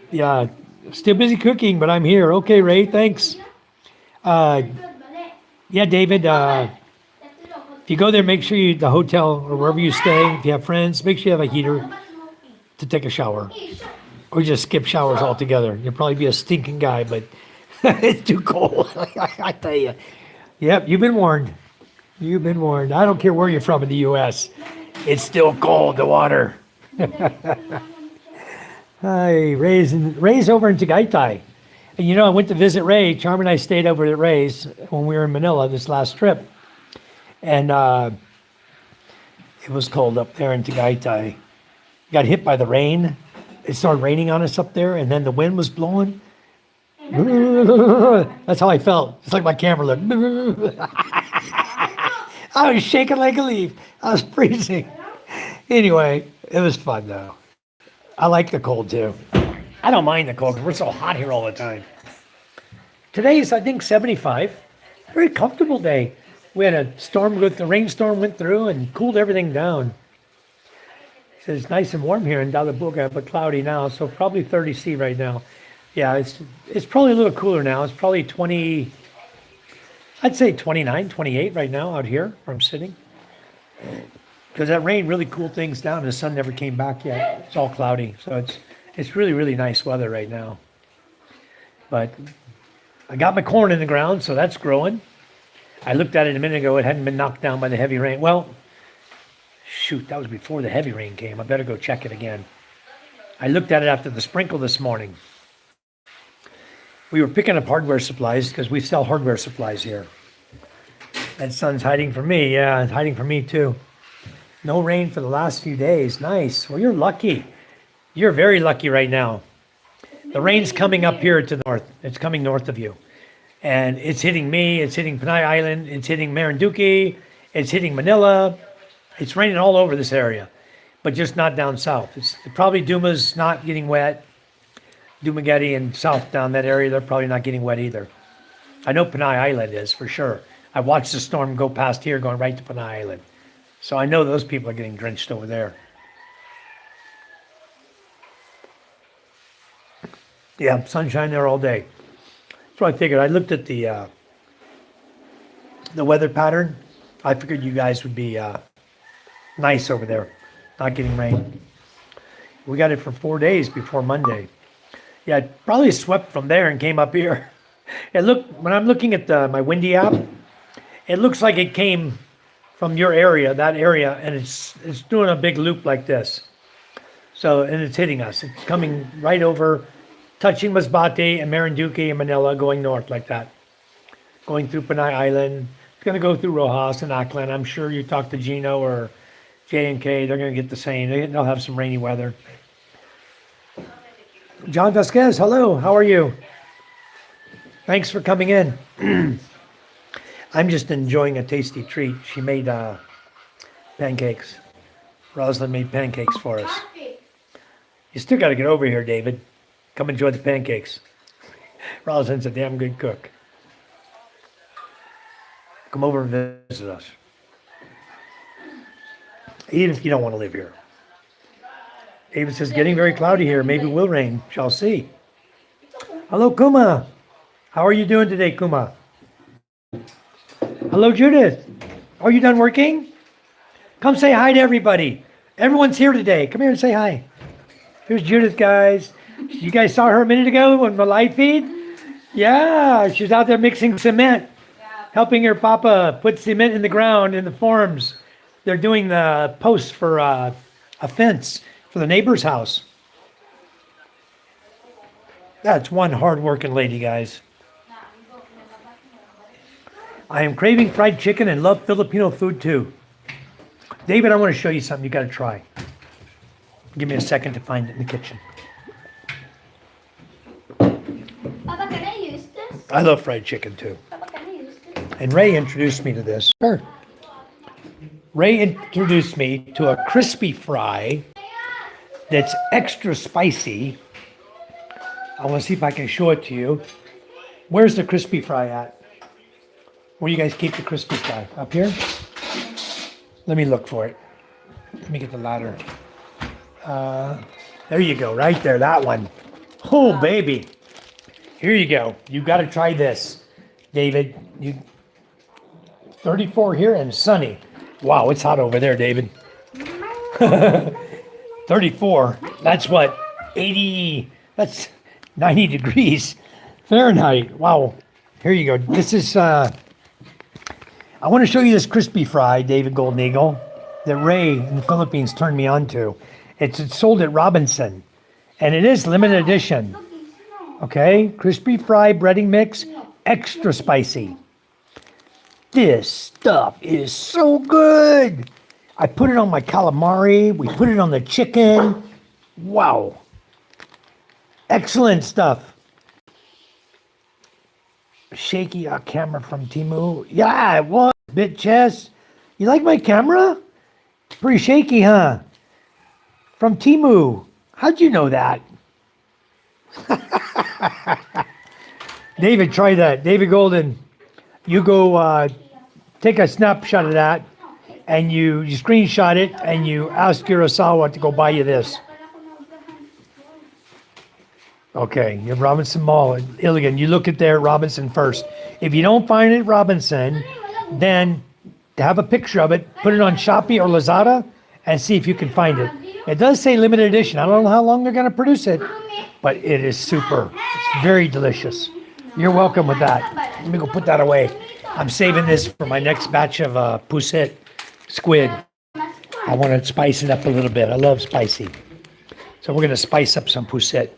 Yeah, still busy cooking, but I'm here. Okay, Ray, thanks. Yeah, David, if you go there, make sure the hotel or wherever you stay, if you have friends, make sure you have a heater to take a shower. Or just skip showers altogether. You'll probably be a stinking guy, but it's too cold. I tell you. Yep, you've been warned. You've been warned. I don't care where you're from in the U.S. It's still cold, the water. Hi, Ray's over in Tagaytay. And you know, I went to visit Ray. Charm and I stayed over at Ray's when we were in Manila this last trip. And it was cold up there in Tagaytay. Got hit by the rain. It started raining on us up there, and then the wind was blowing. That's how I felt. It's like my camera looked. I was shaking like a leaf. I was freezing. Anyway, it was fun though. I like the cold too. I don't mind the cold because we're so hot here all the time. Today is, I think, 75. Very comfortable day. We had a storm, the rainstorm went through and cooled everything down. So it's nice and warm here in Dalabuga, but cloudy now, so probably 30 C right now. Yeah, it's probably a little cooler now. It's probably 20, I'd say 29, 28 right now out here where I'm sitting. Because that rain really cooled things down and the sun never came back yet. It's all cloudy, so it's really, really nice weather right now. But I got my corn in the ground, so that's growing. I looked at it a minute ago. It hadn't been knocked down by the heavy rain. Well, shoot, that was before the heavy rain came. I better go check it again. I looked at it after the sprinkle this morning. We were picking up hardware supplies because we sell hardware supplies here. That sun's hiding from me. Yeah, it's hiding from me too. No rain for the last few days. Nice. Well, you're lucky. You're very lucky right now. The rain's coming up here to the north. It's coming north of you. And it's hitting me. It's hitting Panay Island. It's hitting Marinduque. It's hitting Manila. It's raining all over this area, but just not down south. It's probably Duma's not getting wet. Dumaguete and south down that area, they're probably not getting wet either. I know Panay Island is for sure. I watched the storm go past here going right to Panay Island. So I know those people are getting drenched over there. Yeah, sunshine there all day. So I figured, I looked at the weather pattern. I figured you guys would be nice over there, not getting rain. We got it for 4 days before Monday. Yeah, it probably swept from there and came up here. And look, when I'm looking at my Windy app, it looks like it came from your area, that area, and it's doing a big loop like this. So, and it's hitting us. It's coming right over, touching Masbate and Marinduque and Manila, going north like that. Going through Panay Island. It's going to go through Rojas and Aklan. I'm sure you talk to Gino or J&K, they're going to get the same. They'll have some rainy weather. John Vasquez, hello. How are you? Thanks for coming in. I'm just enjoying a tasty treat. She made pancakes. Rosalind made pancakes for us. You still got to get over here, David. Come enjoy the pancakes. Rosalind's a damn good cook. Come over and visit us. Even if you don't want to live here. David says, getting very cloudy here. Maybe it will rain. Shall see. Hello, Kuma. How are you doing today, Kuma? Hello, Judith. Are you done working? Come say hi to everybody. Everyone's here today. Come here and say hi. Here's Judith, guys. You guys saw her a minute ago on the live feed? Yeah, she's out there mixing cement, helping her papa put cement in the ground in the forms. They're doing the posts for a fence for the neighbor's house. That's one hard-working lady, guys. I am craving fried chicken and love Filipino food too. David, I want to show you something you got to try. Give me a second to find it in the kitchen. Papa, can I use this? I love fried chicken too. Papa, can I use this? And Ray introduced me to this. Sure. Ray introduced me to a crispy fry that's extra spicy. I want to see if I can show it to you. Where's the crispy fry at? Where you guys keep the crispy fry? Up here? Let me look for it. Let me get the ladder. There you go, right there, that one. Oh, baby. Here you go. You got to try this, David. 34 here and sunny. Wow, it's hot over there, David. 34. That's what? 80. That's 90 degrees Fahrenheit. Wow. Here you go. This is, I want to show you this crispy fry, David Golden Eagle, that Ray in the Philippines turned me on to. It's sold at Robinson, and it is limited edition. Okay, crispy fry breading mix, extra spicy. This stuff is so good. I put it on my calamari. We put it on the chicken. Wow. Excellent stuff. Shaky camera from Timu. Yeah, it was. Bit chess. You like my camera? Pretty shaky, huh? From Timu. How'd you know that? David, try that. David Golden, you go take a snapshot of that and you screenshot it and you ask Kurosawa to go buy you this. Okay, you have Robinson Mall at Iligan. You look at there at Robinson first. If you don't find it at Robinson, then have a picture of it, put it on Shopee or Lazada, and see if you can find it. It does say limited edition. I don't know how long they're going to produce it, but it is super. It's very delicious. You're welcome with that. Let me go put that away. I'm saving this for my next batch of Puset squid. I want to spice it up a little bit. I love spicy. So we're going to spice up some Puset.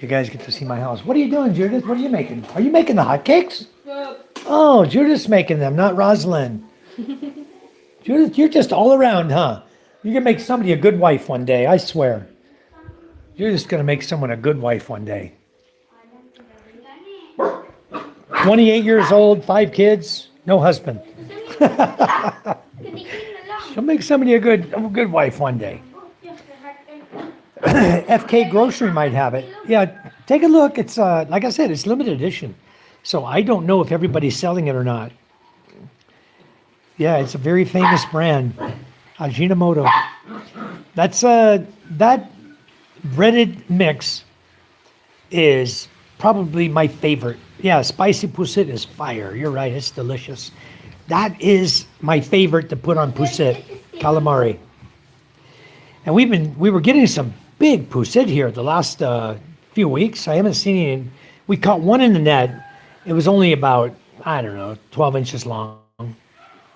You guys get to see my house. What are you doing, Judith? What are you making? Are you making the hotcakes? Oh, Judith's making them, not Rosalind. Judith, you're just all around, huh? You're going to make somebody a good wife one day, I swear. You're just going to make someone a good wife one day. 28 years old, 5 kids, no husband. She'll make somebody a good wife one day. FK Grocery might have it. Yeah, take a look. It's like I said, it's limited edition. So I don't know if everybody's selling it or not. Yeah, it's a very famous brand, Ajinomoto. That's that breaded mix is probably my favorite. Yeah, spicy Puset is fire. You're right, it's delicious. That is my favorite to put on Puset, calamari. And we were getting some big Puset here the last few weeks. I haven't seen any. We caught one in the net. It was only about, I don't know, 12 inches long,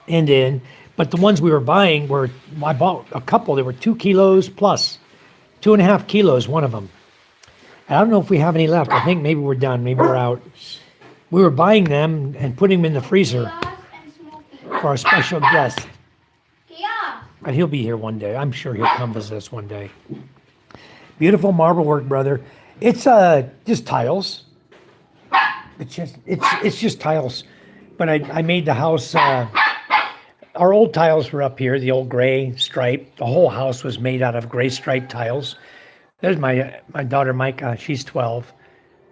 end in. But the ones we were buying I bought a couple. They were 2 kilos plus, 2.5 kilos, one of them. I don't know if we have any left. I think maybe we're done. Maybe we're out. We were buying them and putting them in the freezer for our special guest. But he'll be here one day. I'm sure he'll come visit us one day. Beautiful marble work, brother. It's just tiles. It's just tiles. But I made the house. Our old tiles were up here, the old gray stripe. The whole house was made out of gray striped tiles. There's my daughter Micah, she's 12.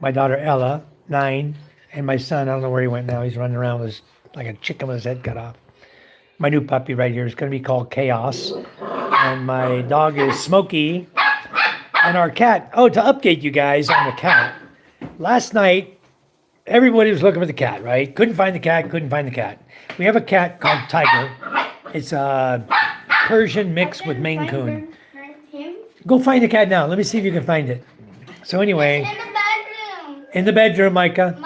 My daughter Ella, 9. And my son, I don't know where he went now. He's running around like a chicken with his head cut off. My new puppy right here is going to be called Chaos. And my dog is Smokey. And our cat, to update you guys on the cat. Last night, everybody was looking for the cat, right? Couldn't find the cat. We have a cat called Tiger. It's a Persian mixed with Maine Coon. Go find the cat now. Let me see if you can find it. So anyway. In the bedroom. In the bedroom, Micah.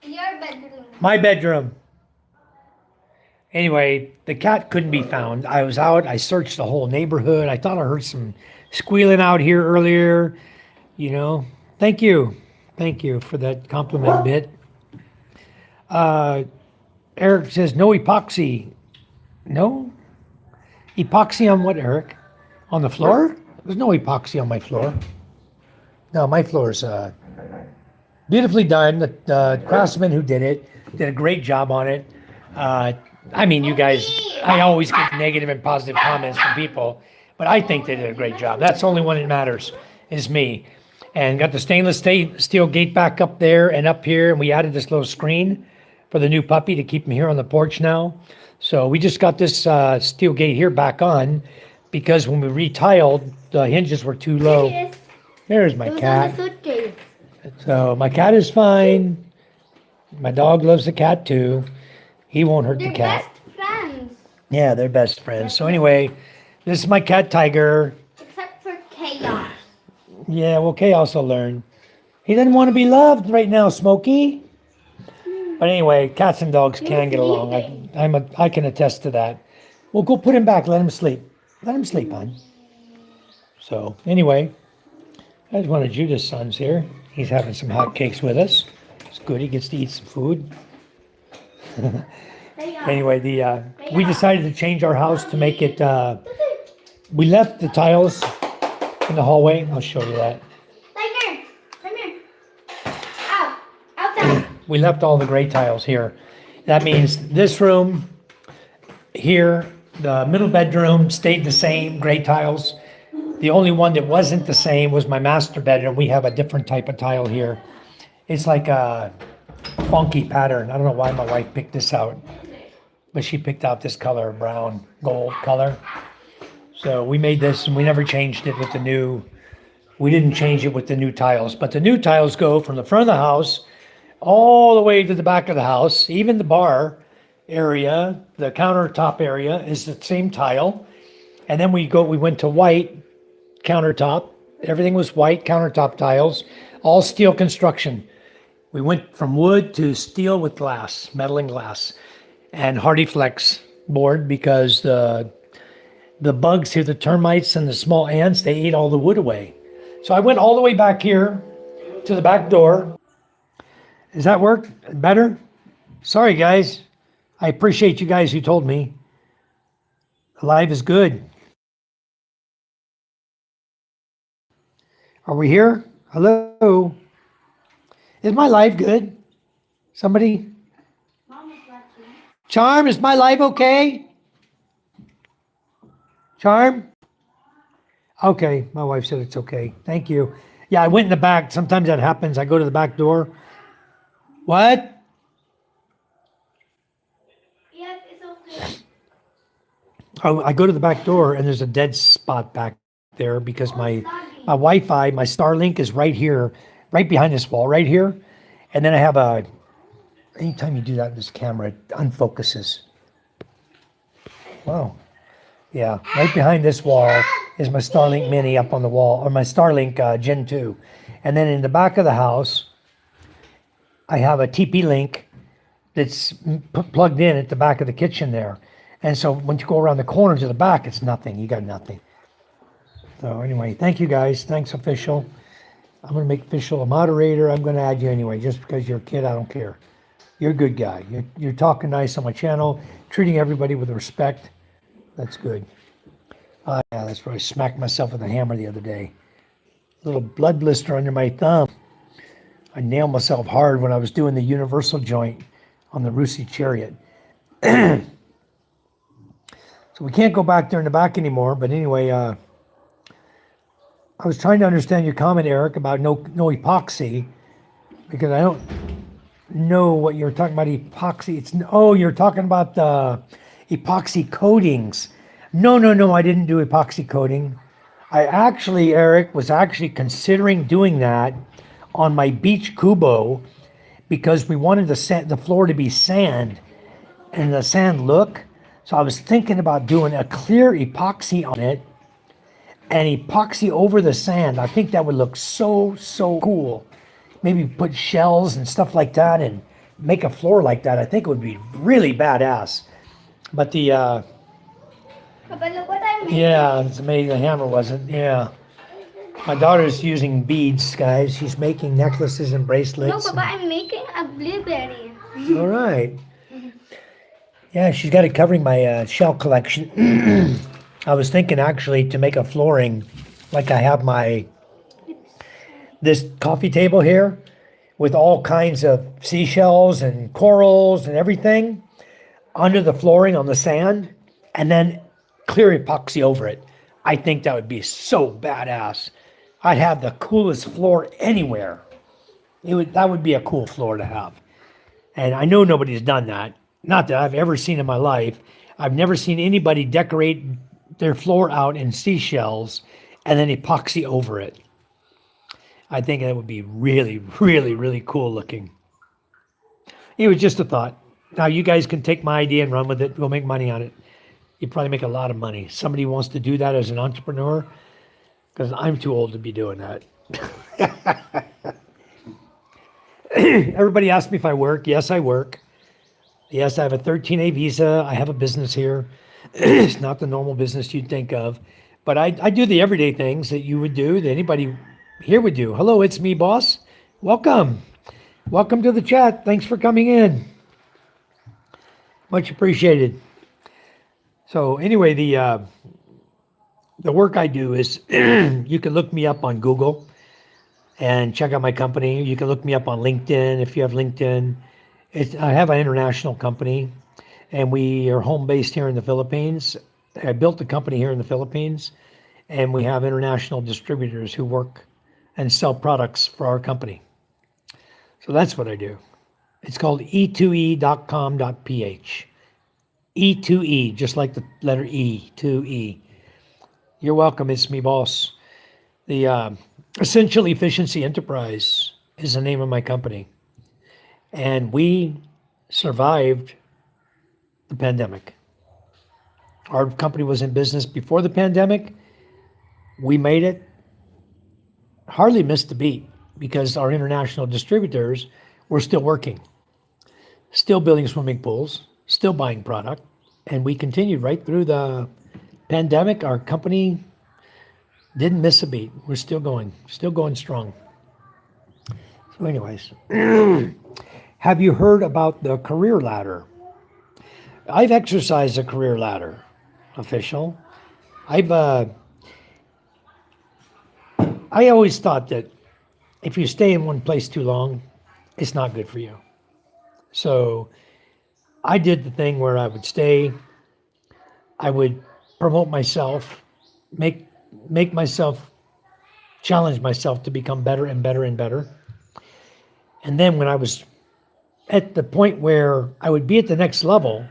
Your bedroom. My bedroom. Anyway, the cat couldn't be found. I was out. I searched the whole neighborhood. I thought I heard some squealing out here earlier. You know. Thank you. Thank you for that compliment bit. Eric says no epoxy. No? Epoxy on what, Eric? On the floor? There's no epoxy on my floor. No, my floor's beautifully done. The craftsman who did it did a great job on it. I mean, you guys, I always get negative and positive comments from people, but I think they did a great job. That's the only one that matters, is me. And got the stainless steel gate back up there and up here, and we added this little screen for the new puppy to keep him here on the porch now. So we just got this steel gate here back on because when we retiled, the hinges were too low. Yes. There's my It was cat. on the suitcase. So my cat is fine. My dog loves the cat too. He won't hurt the They're cat. best friends. Yeah, they're best friends. So anyway, this is my cat Tiger. Except for chaos. Yeah, well, Chaos will learn. He doesn't want to be loved right now, Smokey. But anyway, cats and dogs can get along. I can attest to that. Well, go put him back. Let him sleep. Let him sleep, hon. So anyway, that's one of Judah's sons here. He's having some hot cakes with us. It's good. He gets to eat some food. Anyway, we decided to change our house to make it. We left the tiles in the hallway. I'll show you that. Tiger, come here. Out. Outside. We left all the gray tiles here. That means this room here, the middle bedroom stayed the same, gray tiles. The only one that wasn't the same was my master bedroom. We have a different type of tile here. It's like a funky pattern. I don't know why my wife picked this out, but she picked out this color, brown, gold color. So we made this and we never changed it with the new, we didn't change it with the new tiles, but the new tiles go from the front of the house all the way to the back of the house. Even the bar area, the countertop area is the same tile. And then we went to white countertop. Everything was white countertop tiles, all steel construction. We went from wood to steel with glass, metal and glass, and Hardy Flex board because the bugs here, the termites and the small ants, they ate all the wood away. So I went all the way back here to the back door. Does that work better? Sorry, guys. I appreciate you guys who told me. Live is good. Are we here? Hello? Is my live good? Somebody? Charm, is my live okay? Charm? Okay, my wife said it's okay. Thank you. Yeah, I went in the back. Sometimes that happens. I go to the back door. What? Yes, it's okay. Oh, I go to the back door and there's a dead spot back there because my Wi-Fi, my Starlink is right here, right behind this wall, right here. And then I have anytime you do that, this camera, it unfocuses. Wow. Yeah, right behind this wall is my Starlink Mini up on the wall, or my Starlink Gen 2. And then in the back of the house, I have a TP-Link that's plugged in at the back of the kitchen there. And so when you go around the corner to the back, it's nothing. You got nothing. So anyway, thank you guys. Thanks, Official. I'm going to make Official a moderator. I'm going to add you anyway, just because you're a kid. I don't care. You're a good guy. You're talking nice on my channel, treating everybody with respect. That's good. Yeah, that's where I smacked myself with a hammer the other day. Little blood blister under my thumb. I nailed myself hard when I was doing the universal joint on the Rusi Chariot. So we can't go back there in the back anymore. But anyway, I was trying to understand your comment, Eric, about no epoxy, because I don't know what you're talking about. Epoxy. You're talking about the epoxy coatings. No, I didn't do epoxy coating. I actually, Eric, was actually considering doing that on my beach Kubo because we wanted the floor to be sand and the sand look. So I was thinking about doing a clear epoxy on it and epoxy over the sand. I think that would look so cool. Maybe put shells and stuff like that and make a floor like that. I think it would be really badass. But Papa, look what I made. yeah, it's amazing. The hammer wasn't. Yeah. My daughter's using beads, guys. She's making necklaces and No, bracelets. Papa, I'm making a blueberry. All right. Yeah, she's got it covering my shell collection. I was thinking actually to make a flooring like I have this coffee table here with all kinds of seashells and corals and everything. under the flooring on the sand and then clear epoxy over it. I think that would be so badass. I'd have the coolest floor anywhere. That would be a cool floor to have. And I know nobody's done that. Not that I've ever seen in my life. I've never seen anybody decorate their floor out in seashells and then epoxy over it. I think that would be really, really, really cool looking. It was just a thought. Now you guys can take my idea and run with it. Go make money on it. You probably make a lot of money. Somebody wants to do that as an entrepreneur, because I'm too old to be doing that. Everybody asks me if I work. Yes, I work. Yes, I have a 13A visa. I have a business here. It's not the normal business you'd think of, but I do the everyday things that you would do, that anybody here would do. Hello, it's me, boss. Welcome. Welcome to the chat. Thanks for coming in. Much appreciated. So anyway, the work I do is you can look me up on Google and check out my company. You can look me up on LinkedIn if you have LinkedIn. I have an international company, and we are home based here in the Philippines. I built the company here in the Philippines, and we have international distributors who work and sell products for our company. So that's what I do. It's called e2e.com.ph. E2E, just like the letter E, 2E. You're welcome, it's me, boss. The Essential Efficiency Enterprise is the name of my company. And we survived the pandemic. Our company was in business before the pandemic. We made it, hardly missed a beat, because our international distributors were still working, still building swimming pools, still buying product, and we continued right through the pandemic. Our company didn't miss a beat. We're still going strong. So anyways, have you heard about the career ladder? I've exercised a career ladder, official. I always thought that if you stay in one place too long, it's not good for you. So I did the thing where I would stay, I would promote myself, make myself, challenge myself to become better and better and better. And then when I was at the point where I would be at the next level,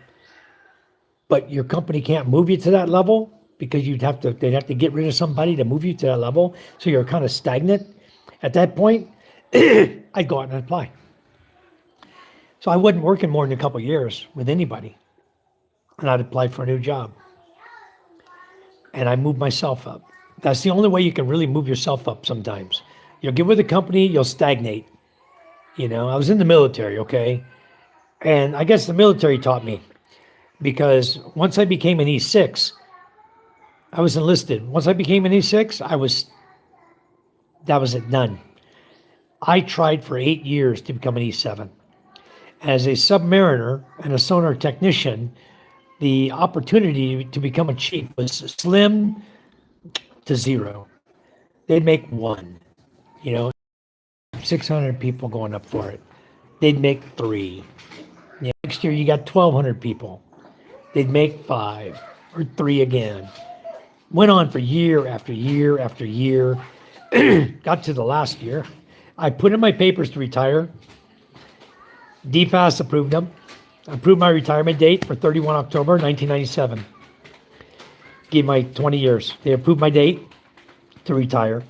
but your company can't move you to that level because they'd have to get rid of somebody to move you to that level. So you're kind of stagnant. At that point, I'd go out and apply. So I wasn't working more than a couple of years with anybody. And I'd apply for a new job. And I moved myself up. That's the only way you can really move yourself up sometimes. You'll get with a company, you'll stagnate. You know, I was in the military, okay? And I guess the military taught me, because once I became an E6, I was enlisted. Once I became an E6, that was it, done. I tried for 8 years to become an E7. As a submariner and a sonar technician, the opportunity to become a chief was slim to zero. They'd make one, 600 people going up for it. They'd make 3. Next year you got 1,200 people. They'd make 5 or 3 again. Went on for year after year after year. Got to the last year. I put in my papers to retire. DFAS approved them. Approved my retirement date for 31 October 1997. Gave my 20 years. They approved my date to retire.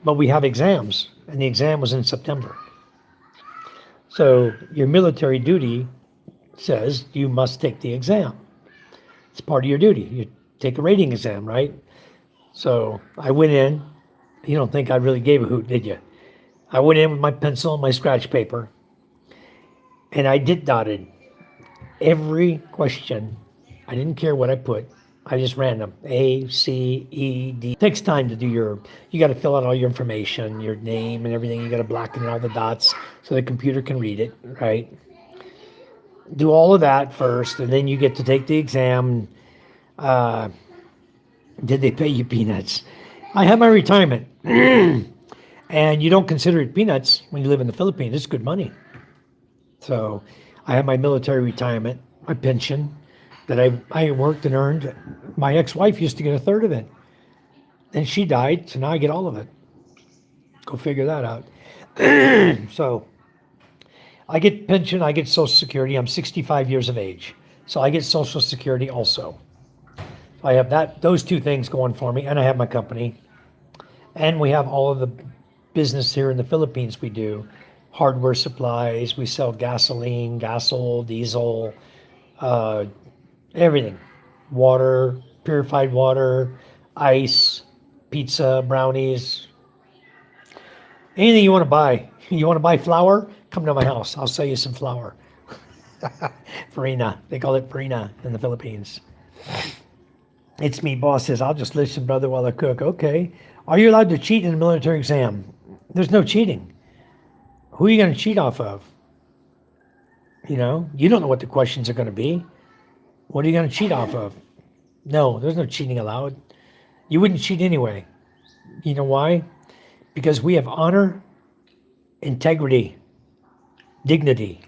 But we have exams, and the exam was in September. So your military duty says you must take the exam. It's part of your duty. You take a rating exam, right? So I went in. You don't think I really gave a hoot, did you? I went in with my pencil and my scratch paper, and I dotted every question. I didn't care what I put. I just ran them. A, C, E, D. It takes time to do you got to fill out all your information, your name and everything. You got to blacken all the dots so the computer can read it, right? Do all of that first, and then you get to take the exam. Did they pay you peanuts? I had my retirement. And you don't consider it peanuts when you live in the Philippines. It's good money. So I have my military retirement, my pension that I worked and earned. My ex-wife used to get a third of it. Then she died, so now I get all of it. Go figure that out. So I get pension, I get Social Security. I'm 65 years of age, so I get Social Security also. So I have those two things going for me, and I have my company, and we have all of the business here in the Philippines. We do hardware supplies. We sell gasoline, gasol, diesel, uh, everything, water, purified water, ice, pizza, brownies, anything you want to buy. You want to buy flour? Come to my house. I'll sell you some flour. Farina. They call it farina in the Philippines. It's me. Boss says, I'll just listen, brother, while I cook. Okay. Are you allowed to cheat in a military exam? There's no cheating. Who are you going to cheat off of? You don't know what the questions are going to be. What are you going to cheat off of? No, there's no cheating allowed. You wouldn't cheat anyway. You know why? Because we have honor, integrity, dignity.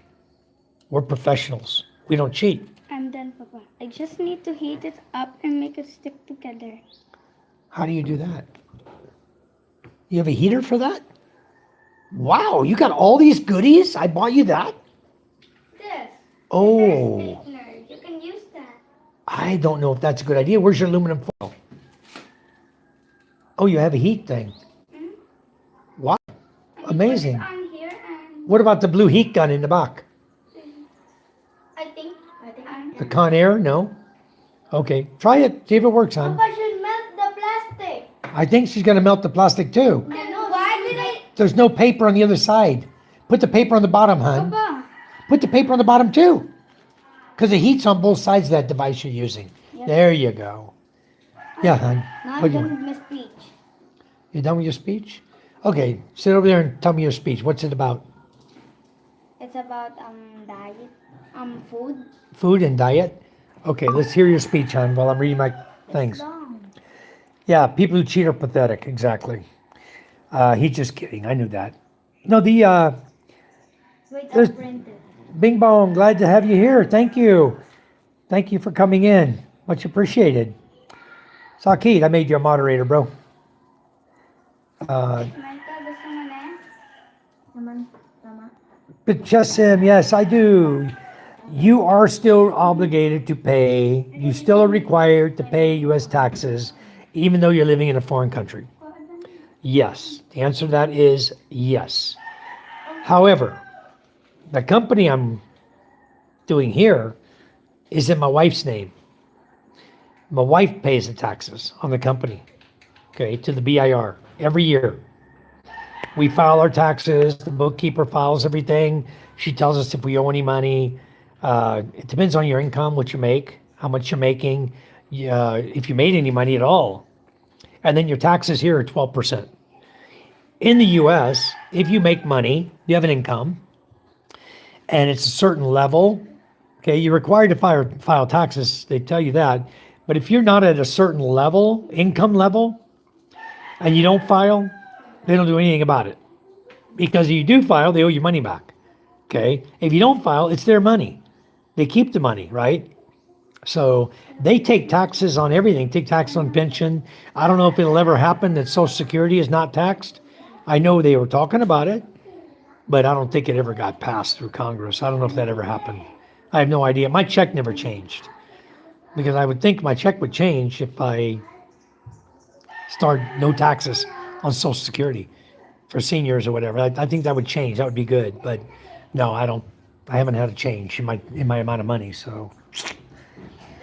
We're professionals. We don't cheat. I'm done, Papa. I just need to heat it up and make it stick together. How do you do that? You have a heater for that? Wow, you got all these goodies? I bought you that? This. Oh, Straightener. You can use that. I don't know if that's a good idea. Where's your aluminum foil? Oh, you have a heat thing. Wow, amazing. Put it on here and What about the blue heat gun in the back? I think The Conair? No? Okay, try it. See if it works, hon. Papa should melt the plastic. I think she's going to melt the plastic too. And why did I? There's no paper on the other side. Put the paper on the bottom, hon. Papa. Put the paper on the bottom too. Because the heat's on both sides of that device you're using. Yep. There you go. Yeah, hon. Not What do you done want? with my speech. You done with your speech? Okay, sit over there and tell me your speech. What's it about? It's about diet, food. Food and diet? Okay, let's hear your speech, hon, while I'm reading my things. Long. Yeah, people who cheat are pathetic. Exactly. He's just kidding. I knew that. No, Wait, There's- I'll print it. Bing Bong, glad to have you here. Thank you. Thank you for coming in. Much appreciated. Sakit, I made you a moderator, bro. Marika, gusto mo na? Naman, tama. But Sim, yes, I do. You are still obligated to pay. You still are required to pay U.S. taxes, even though you're living in a foreign country. Yes. The answer to that is yes. However, the company I'm doing here is in my wife's name. My wife pays the taxes on the company, okay, to the BIR every year. We file our taxes, the bookkeeper files everything. She tells us if we owe any money. It depends on your income, what you make, how much you're making, if you made any money at all. And then your taxes here are 12%. In the US, if you make money, you have an income, and it's a certain level, okay, you're required to file taxes, they tell you that. But if you're not at a certain level, income level, and you don't file, they don't do anything about it. Because if you do file, they owe you money back. Okay? If you don't file, it's their money. They keep the money, right? So they take taxes on everything, take tax on pension. I don't know if it'll ever happen that Social Security is not taxed. I know they were talking about it, but I don't think it ever got passed through Congress. I don't know if that ever happened. I have no idea. My check never changed. Because I would think my check would change if I start no taxes on Social Security for seniors or whatever. I think that would change. That would be good. But no, I don't. I haven't had a change in my amount of money. So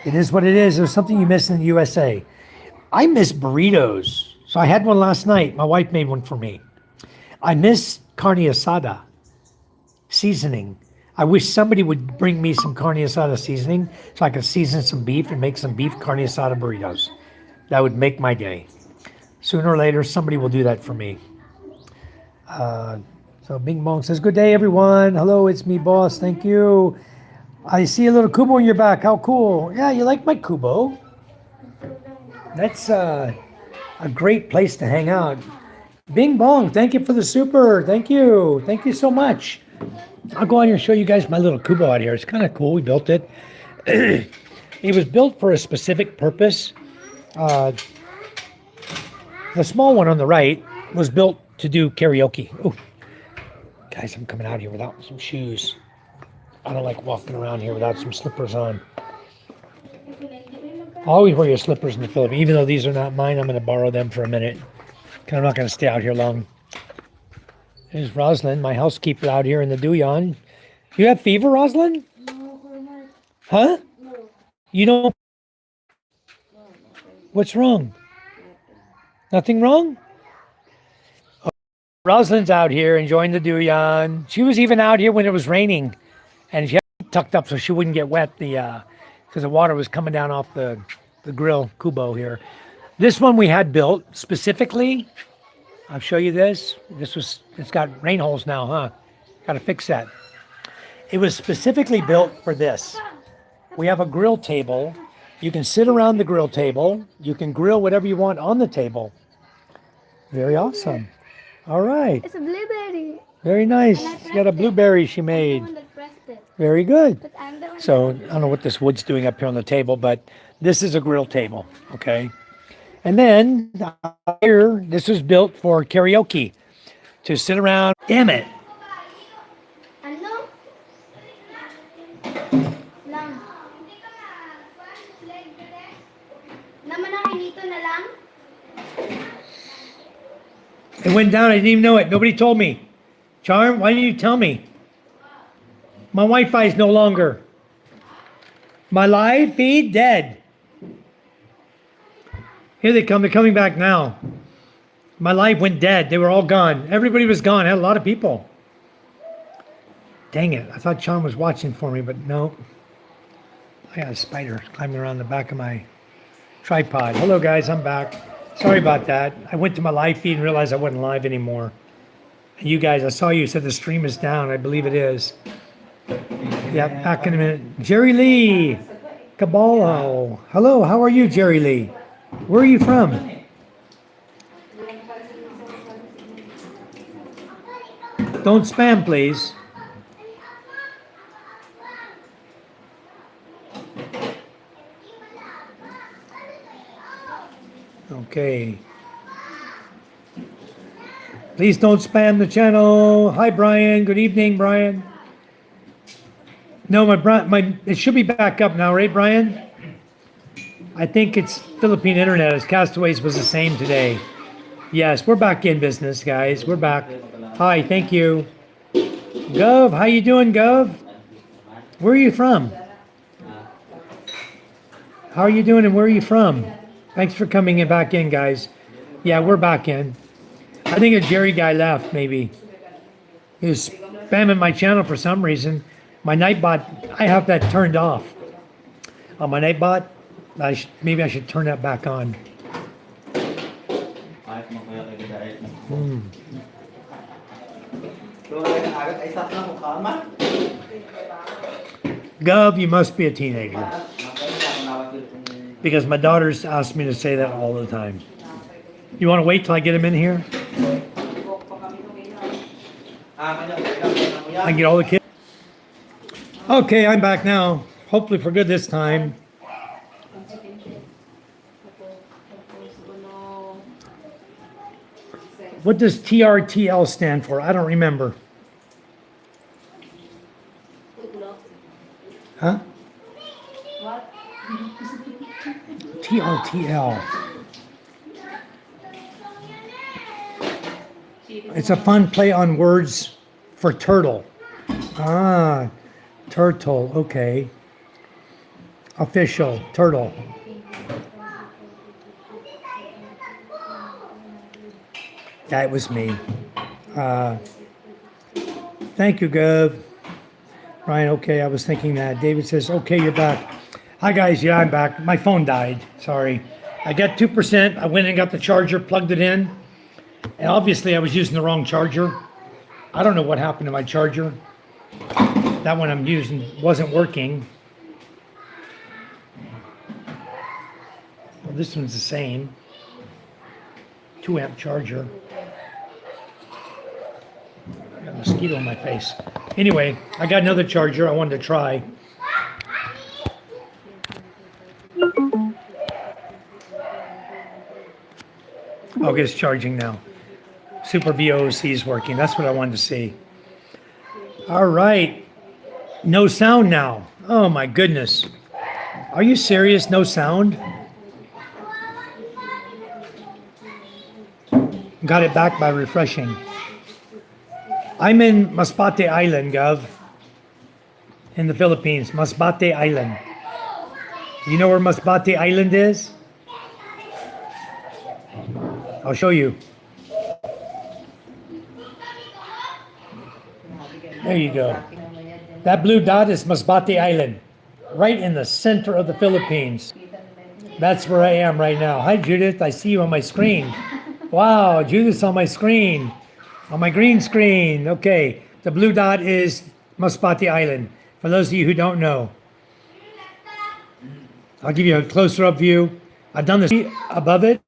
it is what it is. There's something you miss in the USA. I miss burritos. So I had one last night. My wife made one for me. I miss carne asada seasoning. I wish somebody would bring me some carne asada seasoning so I could season some beef and make some beef carne asada burritos. That would make my day. Sooner or later, somebody will do that for me. So Bing Bong says, good day, everyone. Hello, it's me, boss. Thank you. I see a little Kubo in your back. How cool. Yeah, you like my Kubo? That's a great place to hang out. Bing Bong, thank you for the super. Thank you. Thank you so much. I'll go out here and show you guys my little Kubo out here. It's kind of cool. We built it. It was built for a specific purpose. Uh, the small one on the right was built to do karaoke. Oh, guys, I'm coming out here without some shoes. I don't like walking around here without some slippers on. Always wear your slippers in the Philippines. Even though these are not mine, I'm going to borrow them for a minute. 'Cause I'm not going to stay out here long. There's Roslyn, my housekeeper out here in the Duyan. You have fever, Roslyn? No, Mark. Huh? No. You don't? What's wrong? Nothing wrong? Oh, Roslyn's out here enjoying the Duyan. She was even out here when it was raining, and she had it tucked up so she wouldn't get wet. Because the water was coming down off the grill Kubo here. This one we had built specifically. I'll show you this. It's got rain holes now, huh? Got to fix that. It was specifically built for this. We have a grill table. You can sit around the grill table. You can grill whatever you want on the table. Very awesome. All right. It's a blueberry. Very nice. And I She got a pressed it. blueberry she I'm made. the one that pressed it. Very good. But I'm the one So I don't know what this wood's doing up here on the table, but this is a grill table, okay? And then here, this was built for karaoke, to sit around. Damn it! Ano? Lang. Naman ang hinito na lang? It went down. I didn't even know it. Nobody told me. Charm, why didn't you tell me? My Wi-Fi is no longer. My live feed dead. Here they come. They're coming back now. My live went dead. They were all gone. Everybody was gone. I had a lot of people. Dang it. I thought Charm was watching for me, but no. I got a spider climbing around the back of my tripod. Hello, guys. I'm back. Sorry about that. I went to my live feed and realized I wasn't live anymore. And you guys, I saw you said the stream is down. I believe it is. Yeah, back in a minute. Jerry Lee. Caballo. Hello, how are you, Jerry Lee? Where are you from? Don't spam, please. Okay. Please don't spam the channel. Hi, Brian. Good evening, Brian. No, it should be back up now, right, Brian? I think it's Philippine Internet. As Castaways was the same today. Yes, we're back in business, guys. We're back. Hi, thank you. Gov, how you doing, Gov? Where are you from? How are you doing and where are you from? Thanks for coming back in, guys. Yeah, we're back in. I think a Jerry guy left, maybe. He was spamming my channel for some reason. My Nightbot, I have that turned off. On my Nightbot, maybe I should turn that back on. Gov, you must be a teenager. Because my daughters ask me to say that all the time. You want to wait till I get him in here? I can get all the kids. Okay, I'm back now. Hopefully for good this time. What does TRTL stand for? I don't remember. Huh? TRTL. It's a fun play on words for turtle. Ah, turtle. Okay. Official turtle. That was me. Thank you, Gov. Ryan, okay, I was thinking that. David says, okay, you're back. Hi, guys. Yeah, I'm back. My phone died. Sorry. I got 2%. I went and got the charger, plugged it in. And obviously, I was using the wrong charger. I don't know what happened to my charger. That one I'm using wasn't working. Well, this one's the same. 2-amp charger. I got a mosquito in my face. Anyway, I got another charger I wanted to try. Oh, it's charging now. Super VOC is working. That's what I wanted to see. All right. No sound now. Oh my goodness. Are you serious? No sound? Got it back by refreshing. I'm in Masbate Island, Gov. In the Philippines. Masbate Island. You know where Masbate Island is? I'll show you. There you go. That blue dot is Masbate Island, right in the center of the Philippines. That's where I am right now. Hi, Judith. I see you on my screen. Wow, Judith's on my screen. On my green screen. Okay. The blue dot is Masbate Island. For those of you who don't know, I'll give you a closer up view. I've done this above it.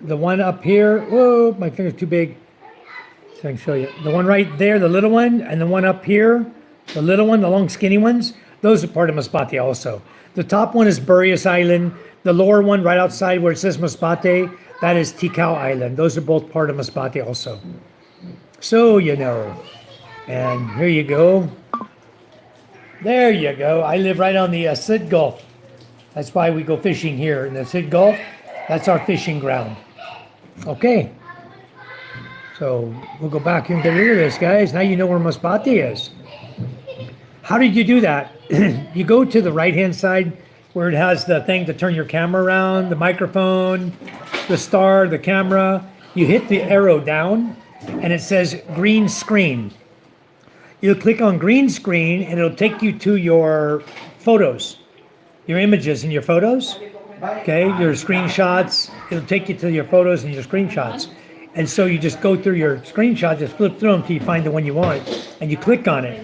The one up here. Whoa, my finger's too big. So I can show you. The one right there, the little one, and the one up here, the little one, the long skinny ones, those are part of Masbate also. The top one is Burias Island. The lower one right outside where it says Masbate, that is Tikau Island. Those are both part of Masbate also. So you know. And here you go. There you go. I live right on the Sid Gulf. That's why we go fishing here in the Sid Gulf. That's our fishing ground. Okay. So we'll go back here and get rid of this, guys. Now you know where Masbate is. How did you do that? You go to the right-hand side where it has the thing to turn your camera around, the microphone, the star, the camera. You hit the arrow down and it says green screen. You'll click on green screen and it'll take you to your photos, your images and your photos. Okay, your screenshots. It'll take you to your photos and your screenshots. And so you just go through your screenshots, just flip through them till you find the one you want, and you click on it,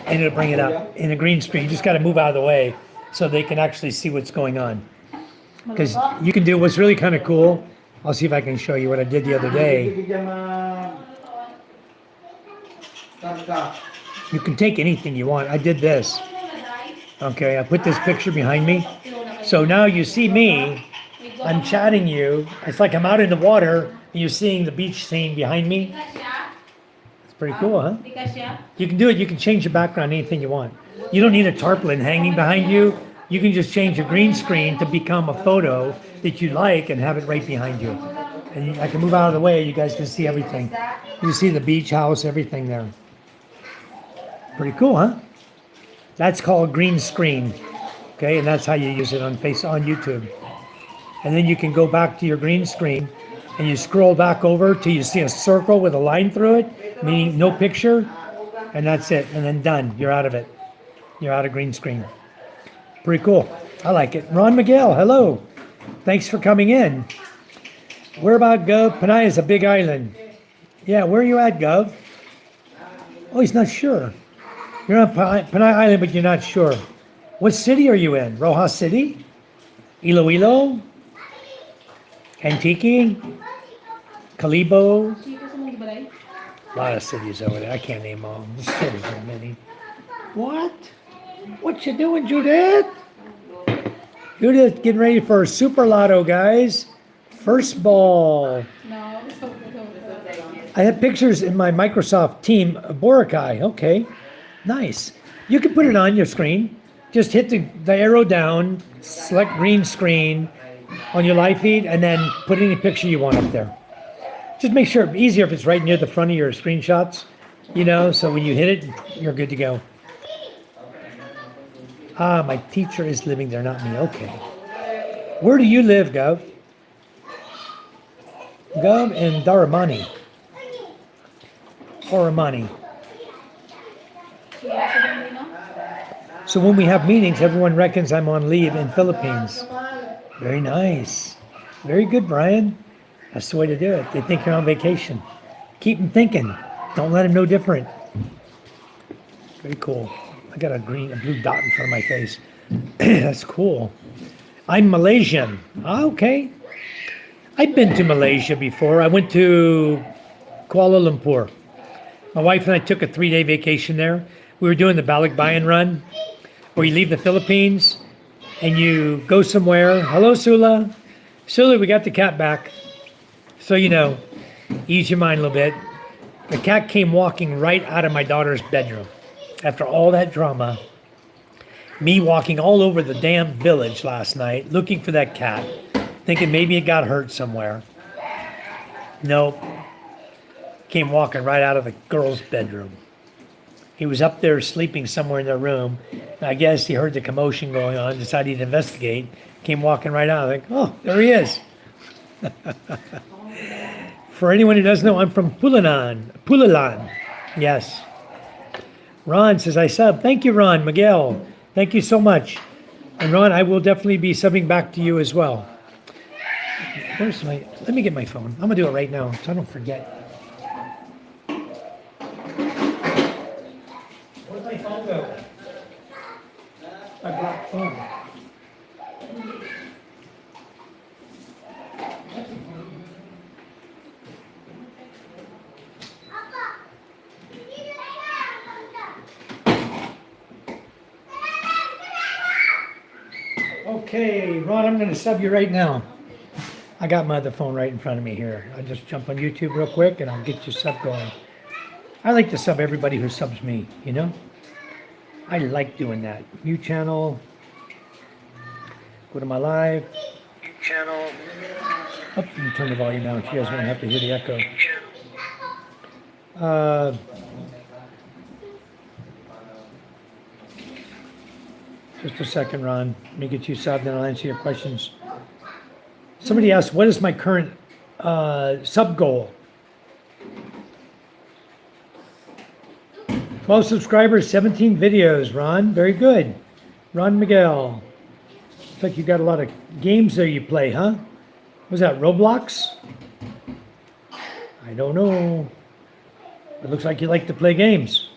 and it'll bring it up in a green screen. You just got to move out of the way so they can actually see what's going on. Because you can do what's really kind of cool. I'll see if I can show you what I did the other day. You can take anything you want. I did this. Okay, I put this picture behind me. So now you see me. I'm chatting you. It's like I'm out in the water and you're seeing the beach scene behind me. It's pretty cool, huh? You can do it. You can change the background anything you want. You don't need a tarpaulin hanging behind you. You can just change your green screen to become a photo that you like and have it right behind you. And I can move out of the way. You guys can see everything. You see the beach house, everything there. Pretty cool, huh? That's called green screen. Okay, and that's how you use it on YouTube. And then you can go back to your green screen and you scroll back over till you see a circle with a line through it, meaning no picture, and that's it. And then done. You're out of it. You're out of green screen. Pretty cool. I like it. Ron Miguel, hello. Thanks for coming in. Where about Gov? Panay is a big island. Yeah, where are you at, Gov? Oh, he's not sure. You're on Panay Island, but you're not sure. What city are you in? Rojas City? Iloilo? Antique? Calibo? A lot of cities over there. I can't name all. There's so many. What? What you doing, Judith? Judith getting ready for a super lotto, guys. First ball. I have pictures in my Microsoft team of Boracay. Okay, nice. You can put it on your screen. Just hit the arrow down, select green screen on your live feed, and then put any picture you want up there. Just make sure it's easier if it's right near the front of your screenshots, you know, so when you hit it, you're good to go. Ah, my teacher is living there, not me. Okay. Where do you live, Gov? Gov in Daramani. Oramani. So when we have meetings, everyone reckons I'm on leave in Philippines. Very nice. Very good, Brian. That's the way to do it. They think you're on vacation. Keep them thinking. Don't let them know different. Very cool. I got a blue dot in front of my face. That's cool. I'm Malaysian. Okay. I've been to Malaysia before. I went to Kuala Lumpur. My wife and I took a 3-day vacation there. We were doing the Balikbayan run, where you leave the Philippines and you go somewhere. Hello, Sula. Sula, we got the cat back. So, ease your mind a little bit. The cat came walking right out of my daughter's bedroom. After all that drama, me walking all over the damn village last night, looking for that cat, thinking maybe it got hurt somewhere. Nope. Came walking right out of the girl's bedroom. He was up there sleeping somewhere in their room. I guess he heard the commotion going on, decided to investigate, came walking right out. Like, oh, there he is. For anyone who doesn't know, I'm from Pulalan. Yes. Ron says, I sub. Thank you, Ron. Miguel, thank you so much. And Ron, I will definitely be subbing back to you as well. Let me get my phone. I'm going to do it right now so I don't forget. Where's my phone go? I brought phone. Okay, Ron, I'm going to sub you right now. I got my other phone right in front of me here. I'll just jump on YouTube real quick and I'll get your sub going. I like to sub everybody who subs me, I like doing that. New channel. Go to my live. New channel. Oh, let me turn the volume down so you guys won't have to hear the echo. Just a second, Ron. Let me get you subbed, then I'll answer your questions. Somebody asked, what is my current sub goal? 12 subscribers, 17 videos, Ron. Very good. Ron Miguel. Looks like you got a lot of games there you play, huh? Was that Roblox? I don't know. It looks like you like to play games.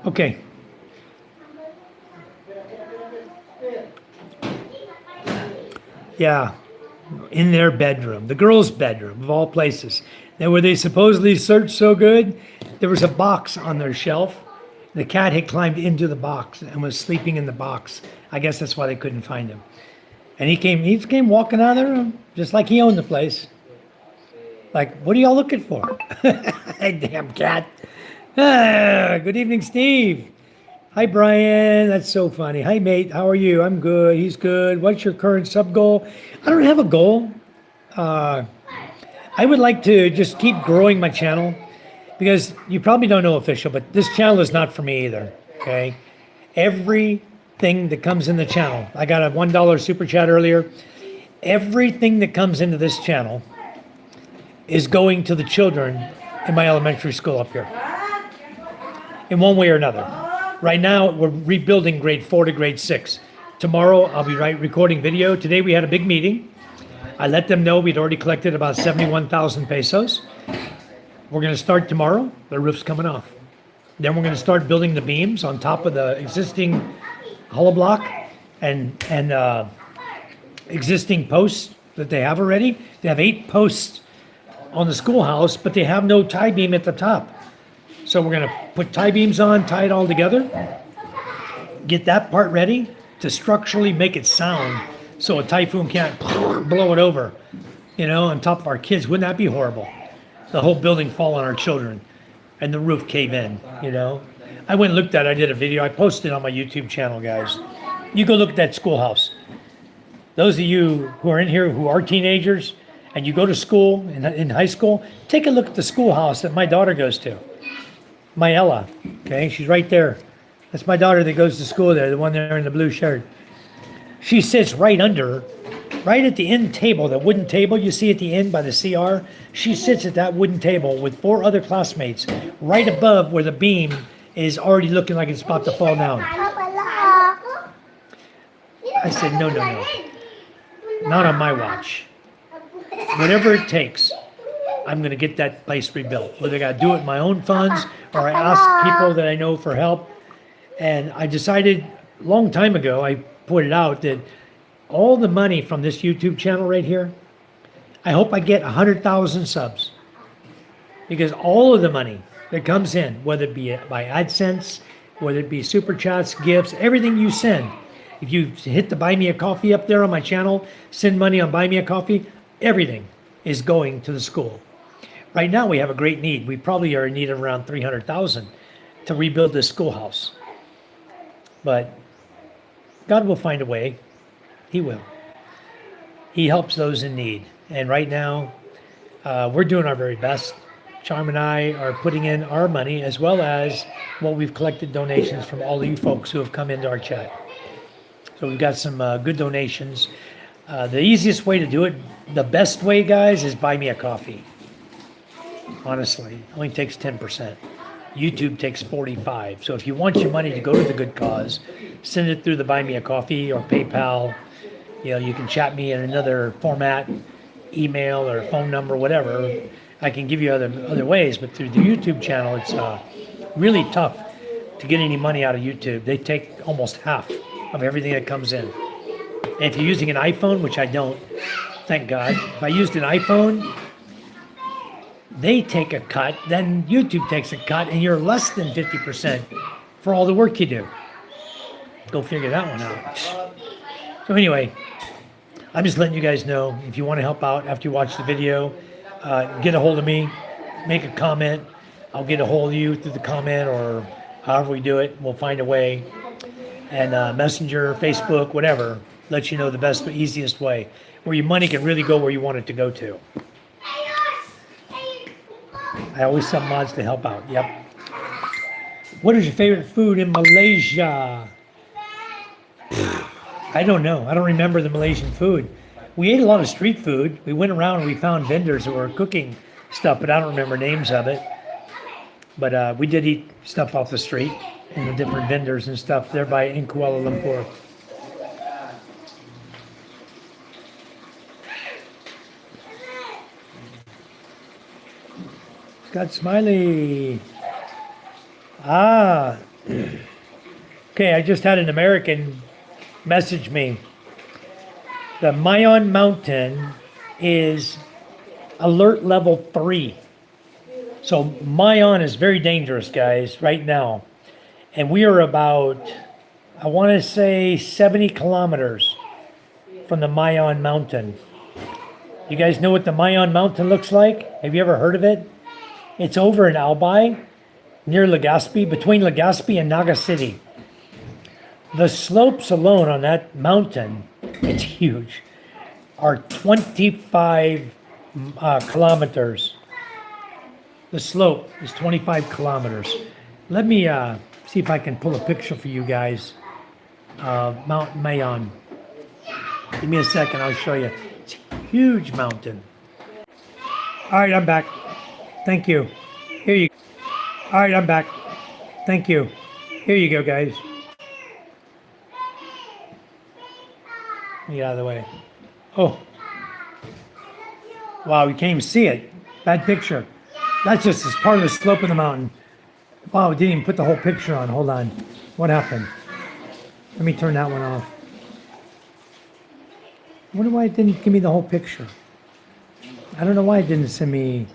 Okay. Yeah, in their bedroom, the girl's bedroom, of all places. Now, where they supposedly searched so good, there was a box on their shelf. The cat had climbed into the box and was sleeping in the box. I guess that's why they couldn't find him. And he came walking out of the room, just like he owned the place. Like, what are y'all looking for? Damn cat. Good evening, Steve. Hi, Brian. That's so funny. Hi, mate. How are you? I'm good. He's good. What's your current sub goal? I don't have a goal. I would like to just keep growing my channel because you probably don't know official, but this channel is not for me either. Okay. Everything that comes in the channel, I got a $1 super chat earlier. Everything that comes into this channel is going to the children in my elementary school up here in one way or another. Right now, we're rebuilding grade 4 to grade 6. Tomorrow, I'll be recording video. Today, we had a big meeting. I let them know we'd already collected about 71,000 pesos. We're going to start tomorrow. The roof's coming off. Then we're going to start building the beams on top of the existing hollow block and existing posts that they have already. They have 8 posts on the schoolhouse, but they have no tie beam at the top. So we're going to put tie beams on, tie it all together, get that part ready to structurally make it sound so a typhoon can't blow it over, on top of our kids. Wouldn't that be horrible? The whole building fall on our children and the roof cave in, I went and looked at it. I did a video. I posted it on my YouTube channel, guys. You go look at that schoolhouse. Those of you who are in here who are teenagers and you go to school, in high school, take a look at the schoolhouse that my daughter goes to. My Ella, okay, she's right there. That's my daughter that goes to school there, the one there in the blue shirt. She sits right at the end table, that wooden table you see at the end by the CR. She sits at that wooden table with 4 other classmates, right above where the beam is already looking like it's about to fall down. I said, no, not on my watch. Whatever it takes, I'm going to get that place rebuilt. Whether I got to do it with my own funds or I ask people that I know for help. And I decided a long time ago, I put it out that all the money from this YouTube channel right here, I hope I get 100,000 subs. Because all of the money that comes in, whether it be by AdSense, whether it be super chats, gifts, everything you send. If you hit the Buy Me a Coffee up there on my channel, send money on Buy Me a Coffee, everything is going to the school. Right now we have a great need. We probably are in need of around 300,000 to rebuild this schoolhouse. But God will find a way. He will. He helps those in need. And right now, we're doing our very best. Charm and I are putting in our money as well as what we've collected donations from all of you folks who have come into our chat. So we've got some good donations. The easiest way to do it, the best way, guys, is buy me a coffee. Honestly, it only takes 10%. YouTube takes 45. So if you want your money to go to the good cause, send it through the Buy Me a Coffee or PayPal. You know, you can chat me in another format, email or phone number, whatever. I can give you other ways, but through the YouTube channel, it's really tough to get any money out of YouTube. They take almost half of everything that comes in. And if you're using an iPhone, which I don't, thank God. If I used an iPhone, they take a cut, then YouTube takes a cut, and you're less than 50% for all the work you do. Go figure that one out. So anyway, I'm just letting you guys know, if you want to help out after you watch the video, get a hold of me, make a comment. I'll get a hold of you through the comment or however we do it. We'll find a way. And Messenger, Facebook, whatever, let you know the best, easiest way, where your money can really go where you want it to go to. I always send mods to help out. Yep. What is your favorite food in Malaysia? I don't know. I don't remember the Malaysian food. We ate a lot of street food. We went around and we found vendors that were cooking stuff, but I don't remember names of it. But we did eat stuff off the street and the different vendors and stuff there in Kuala Lumpur. Scott Smiley. Ah. Okay, I just had an American message me. The Mayon Mountain is alert level 3. So Mayon is very dangerous, guys, right now. And we are about, I want to say 70 kilometers from the Mayon Mountain. You guys know what the Mayon Mountain looks like? Have you ever heard of it? It's over in Albay, near Legazpi, between Legazpi and Naga City. The slopes alone on that mountain, it's huge, are 25 kilometers. The slope is 25 kilometers. Let me see if I can pull a picture for you guys of Mount Mayon. Give me a second, I'll show you. It's a huge mountain. All right, I'm back. Thank you. Here you go. All right, I'm back. Thank you. Here you go, guys. Get out of the way. Oh. Wow, you can't even see it. Bad picture. That's just as part of the slope of the mountain. Wow, we didn't even put the whole picture on. Hold on. What happened? Let me turn that one off. I wonder why it didn't give me the whole picture. I don't know why it didn't send me.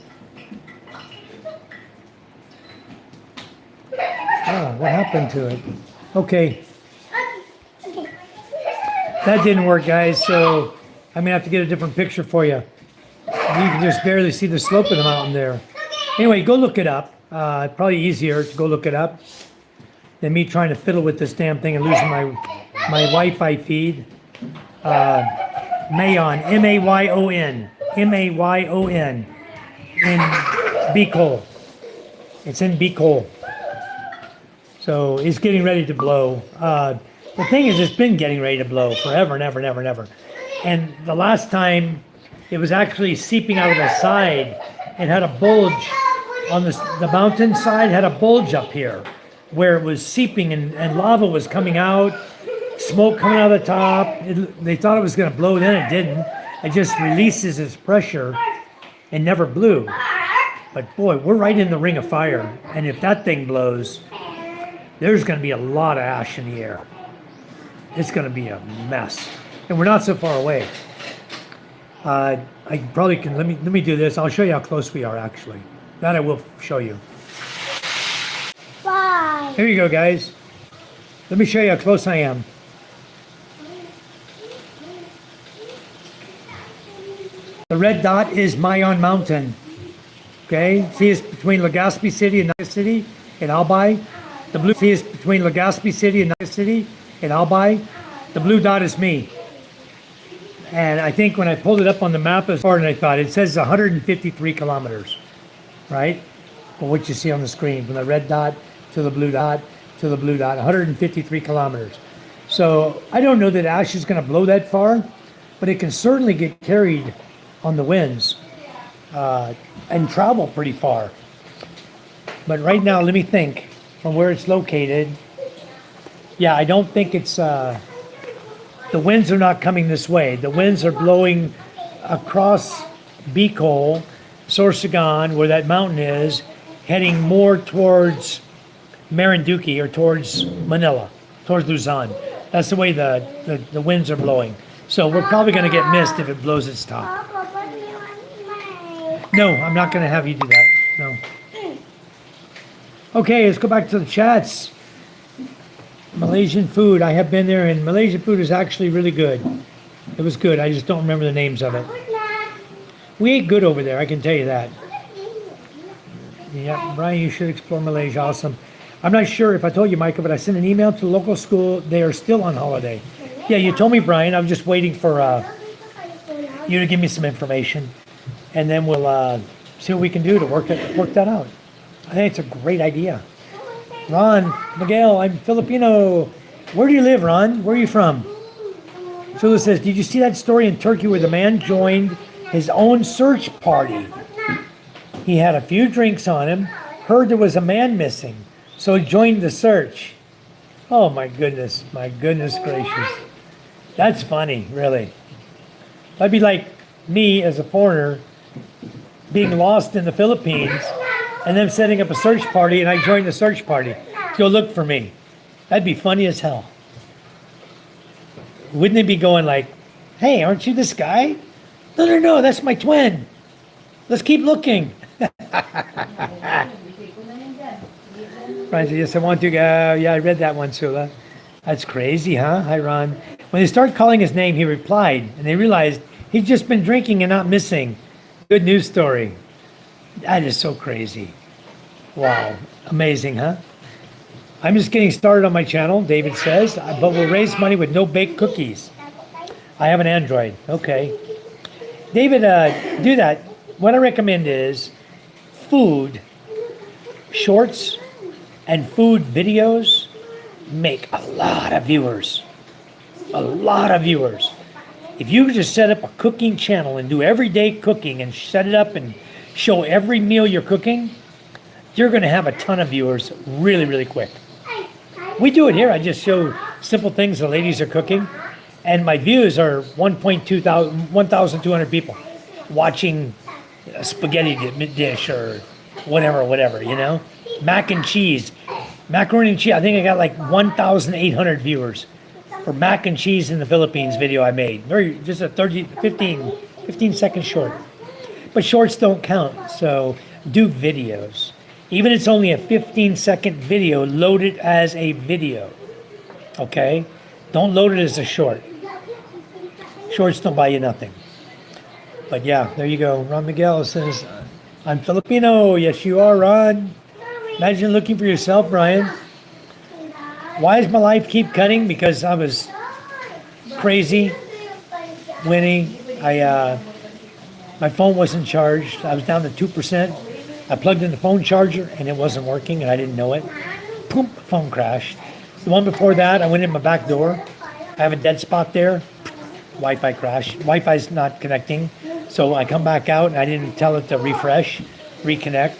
Oh, what happened to it? Okay. That didn't work, guys, so I'm gonna have to get a different picture for you. You can just barely see the slope of the mountain there. Anyway, go look it up. Probably easier to go look it up than me trying to fiddle with this damn thing and losing my Wi-Fi feed. Mayon, M-A-Y-O-N, M-A-Y-O-N, in Bicol. It's in Bicol. So it's getting ready to blow. The thing is, it's been getting ready to blow forever and ever and ever and ever. And the last time, it was actually seeping out of the side and had a bulge on the mountain side, had a bulge up here where it was seeping and lava was coming out, smoke coming out of the top. They thought it was going to blow, then it didn't. It just releases its pressure and never blew. But boy, we're right in the ring of fire. And if that thing blows, there's going to be a lot of ash in the air. It's going to be a mess. And we're not so far away. I probably can, let me do this. I'll show you how close we are actually. That I will show you. Here you go, guys. Let me show you how close I am. The red dot is Mayon Mountain. Okay, see it's between Legazpi City and Naga City and Albay. The blue see is between Legazpi City and Naga City and Albay. The blue dot is me. And I think when I pulled it up on the map, it's harder than I thought. It says 153 kilometers, right? Well, what you see on the screen, from the red dot to the blue dot to the blue dot, 153 kilometers. So I don't know that ash is going to blow that far, but it can certainly get carried on the winds and travel pretty far. But right now, let me think from where it's located. Yeah, I don't think it's, the winds are not coming this way. The winds are blowing across Bicol, Sorsogon, where that mountain is, heading more towards Marinduque or towards Manila, towards Luzon. That's the way the winds are blowing. So we're probably going to get missed if it blows its top. Papa, what do you want my... No, I'm not going to have you do that. No. Okay, let's go back to the chats. Malaysian food. I have been there, and Malaysian food is actually really good. It was good. I just don't remember the names of it. We ate good over there, I can tell you that. Yeah, Brian, you should explore Malaysia. Awesome. I'm not sure if I told you, Micah, but I sent an email to the local school. They are still on holiday. Yeah, you told me, Brian. I'm just waiting for you to give me some information, and then we'll see what we can do to work that out. I think it's a great idea. Ron, Miguel, I'm Filipino. Where do you live, Ron? Where are you from? Shula says, did you see that story in Turkey where the man joined his own search party? He had a few drinks on him, heard there was a man missing, so he joined the search. Oh my goodness gracious. That's funny, really. That'd be like me as a foreigner being lost in the Philippines and them setting up a search party and I joined the search party to go look for me. That'd be funny as hell. Wouldn't they be going like, hey, aren't you this guy? No, that's my twin. Let's keep looking. Brian said, yes, I want to go. Yeah, I read that one, Sula. That's crazy, huh? Hi, Ron. When they started calling his name, he replied, and they realized he'd just been drinking and not missing. Good news story. That is so crazy. Wow. Amazing, huh? I'm just getting started on my channel, David says, but we'll raise money with no baked cookies. I have an Android. Okay. David, do that. What I recommend is food, shorts, and food videos make a lot of viewers. A lot of viewers. If you could just set up a cooking channel and do everyday cooking and set it up and show every meal you're cooking, you're going to have a ton of viewers really, really quick. We do it here. I just show simple things the ladies are cooking, and my views are 1,200 people watching a spaghetti dish or whatever, you know? Mac and cheese. Macaroni and cheese. I think I got like 1,800 viewers for mac and cheese in the Philippines video I made. Just a 15 second short. But shorts don't count, so do videos. Even if it's only a 15-second video, load it as a video, okay? Don't load it as a short. Shorts don't buy you nothing. But yeah, there you go. Ron Miguel says, I'm Filipino. Yes, you are, Ron. Imagine looking for yourself, Brian. Why does my life keep cutting? Because I was crazy, Winnie. My phone wasn't charged. I was down to 2%. I plugged in the phone charger and it wasn't working and I didn't know it. Boom, phone crashed. The one before that, I went in my back door. I have a dead spot there. Wi-Fi crashed. Wi-Fi's not connecting. So I come back out and I didn't tell it to refresh, reconnect.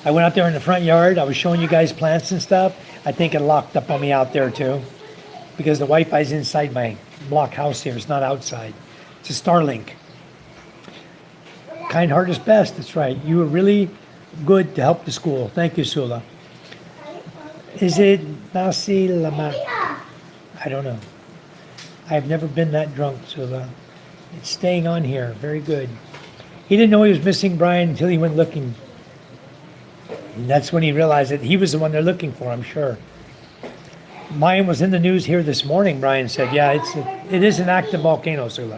I went out there in the front yard. I was showing you guys plants and stuff. I think it locked up on me out there too, because the Wi-Fi's inside my block house here. It's not outside. It's a Starlink. Kind heart is best. That's right. You were really good to help the school. Thank you, Sula. Is it nasi lemak? I don't know. I've never been that drunk, Sula. It's staying on here. Very good. He didn't know he was missing Brian until he went looking. And that's when he realized that he was the one they're looking for, I'm sure. Mine was in the news here this morning, Brian said. Yeah, it is an active volcano, Sula.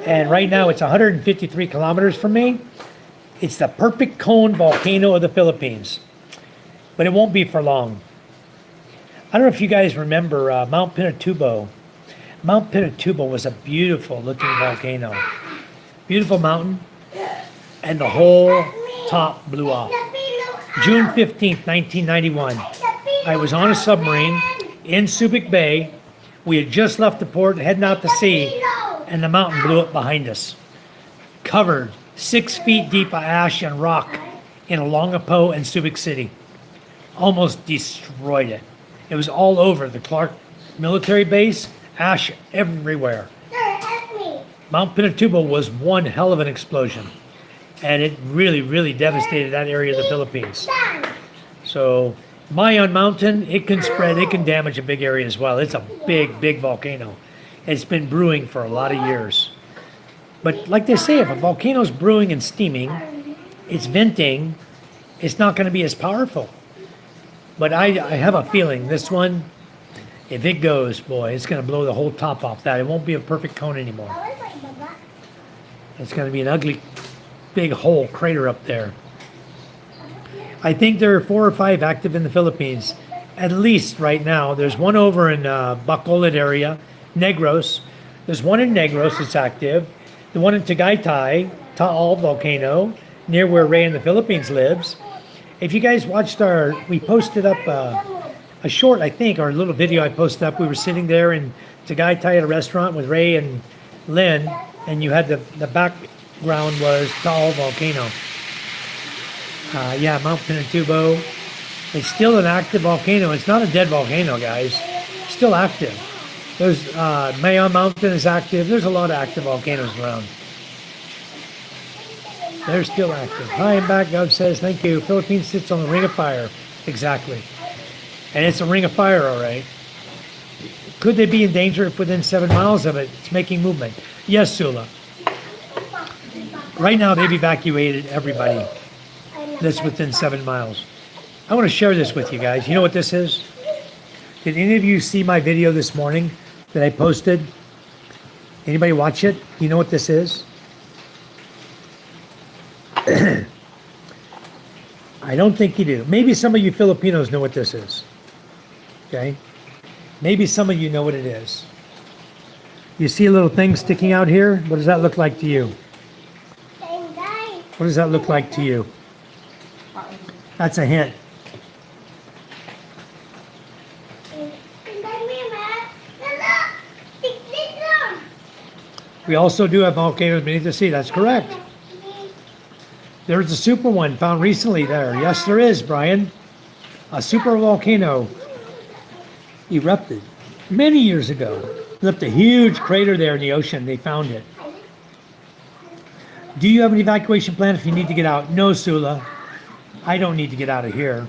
And right now it's 153 kilometers from me. It's the perfect cone volcano of the Philippines. But it won't be for long. I don't know if you guys remember Mount Pinatubo. Mount Pinatubo was a beautiful looking volcano. Beautiful mountain. And the whole top blew off. June 15th, 1991. I was on a submarine in Subic Bay. We had just left the port, heading out to sea, and the mountain blew up behind us. Covered 6 feet deep of ash and rock in Olongapo and Subic City. Almost destroyed it. It was all over the Clark military base, ash everywhere. Mount Pinatubo was one hell of an explosion. And it really, really devastated that area of the Philippines. So, Mayon Mountain, it can spread, it can damage a big area as well. It's a big, big volcano. It's been brewing for a lot of years. But like they say, if a volcano's brewing and steaming, it's venting, it's not going to be as powerful. But I have a feeling this one, if it goes, boy, it's going to blow the whole top off that. It won't be a perfect cone anymore. It's going to be an ugly, big hole crater up there. I think there are 4 or 5 active in the Philippines, at least right now. There's one over in Bacolod area, Negros. There's one in Negros that's active. The one in Tagaytay, Taal volcano, near where Ray in the Philippines lives. If you guys watched we posted up a short, I think, or a little video I posted up. We were sitting there in Tagaytay at a restaurant with Ray and Lynn, and you had the background was Taal volcano. Yeah, Mount Pinatubo. It's still an active volcano. It's not a dead volcano, guys. It's still active. There's Mayon Mountain is active. There's a lot of active volcanoes around. They're still active. Hi, I'm back. God says, thank you. Philippines sits on the ring of fire. Exactly. And it's a ring of fire, all right. Could they be in danger if within 7 miles of it, it's making movement? Yes, Sula. Right now, they've evacuated everybody that's within 7 miles. I want to share this with you guys. You know what this is? Did any of you see my video this morning that I posted? Anybody watch it? You know what this is? I don't think you do. Maybe some of you Filipinos know what this is. Okay? Maybe some of you know what it is. You see a little thing sticking out here? What does that look like to you? What does that look like to you? That's a hint. We also do have volcanoes beneath the sea. That's correct. There's a super one found recently there. Yes, there is, Brian. A super volcano erupted many years ago. Left a huge crater there in the ocean. They found it. Do you have an evacuation plan if you need to get out? No, Sula. I don't need to get out of here.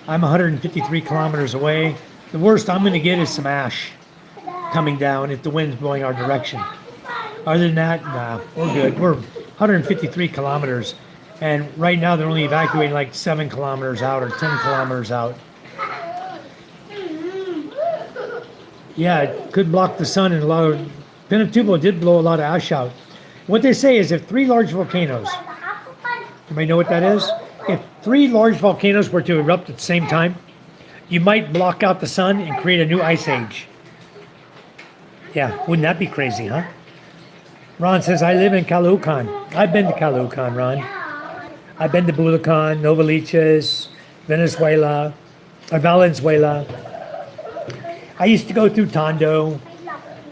I'm 153 kilometers away. The worst I'm going to get is some ash coming down if the wind's blowing our direction. Other than that, nah, we're good. We're 153 kilometers. And right now they're only evacuating like 7 kilometers out or 10 kilometers out. Yeah, it could block the sun and a lot of... Pinatubo did blow a lot of ash out. What they say is if 3 large volcanoes... Anybody know what that is? If 3 large volcanoes were to erupt at the same time, you might block out the sun and create a new ice age. Yeah, wouldn't that be crazy, huh? Ron says, I live in Caloocan. I've been to Caloocan, Ron. I've been to Bulacan, Novaliches, Valenzuela. I used to go through Tondo,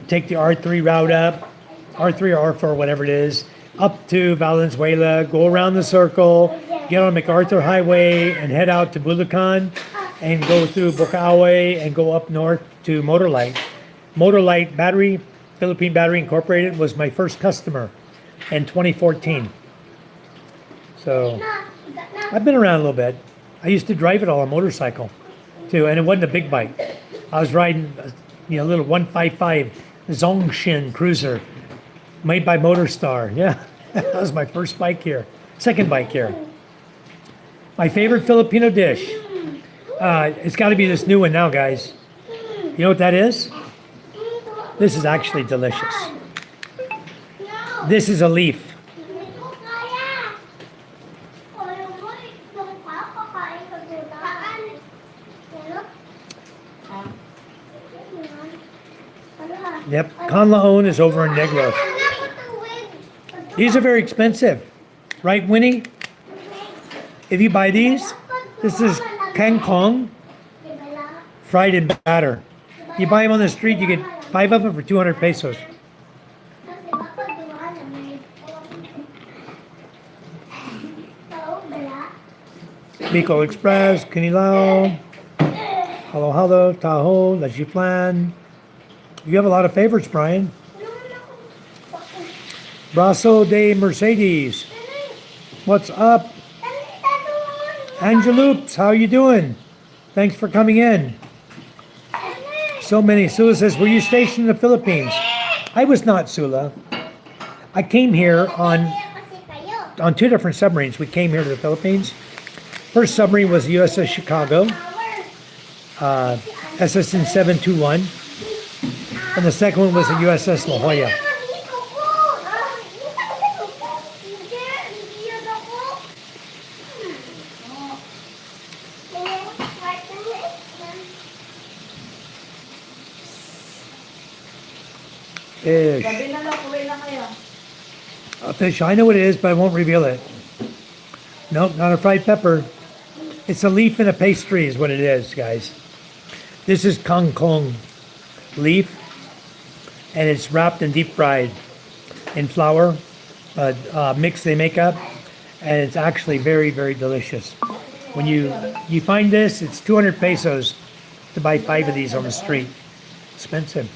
take the R3 route up, R3 or R4, whatever it is, up to Valenzuela, go around the circle, get on MacArthur Highway and head out to Bulacan and go through Bocaue and go up north to Motorlight. Motorlight Battery, Philippine Battery Incorporated, was my first customer in 2014. So I've been around a little bit. I used to drive it all on a motorcycle too, and it wasn't a big bike. I was riding a little 155 Zongshin cruiser made by Motorstar. Yeah, that was my first bike here, second bike here. My favorite Filipino dish. It's got to be this new one now, guys. You know what that is? This is actually delicious. This is a leaf. Hindi ko kaya. O, yung kakain ka gulay. Ano? Yep, Canlaon is over in Negros. These are very expensive, right, Winnie? If you buy these, this is kangkong fried in batter. You buy them on the street, you get 5 of them for 200 pesos. Bicol Express, Kinilaw, Halo Halo, Tahoe, Lachiflan. You have a lot of favorites, Brian. Brazo de Mercedes. What's up? Angeloops, how you doing? Thanks for coming in. So many. Sula says, were you stationed in the Philippines? I was not, Sula. I came here on 2 different submarines. We came here to the Philippines. First submarine was the USS Chicago, SSN 721. And the second one was the USS La Jolla. Fish. A fish. I know what it is, but I won't reveal it. Nope, not a fried pepper. It's a leaf in a pastry is what it is, guys. This is kangkong leaf, and it's wrapped and deep fried in flour, mix they make up, and it's actually very, very delicious. When you find this, it's 200 pesos to buy 5 of these on the street. Expensive.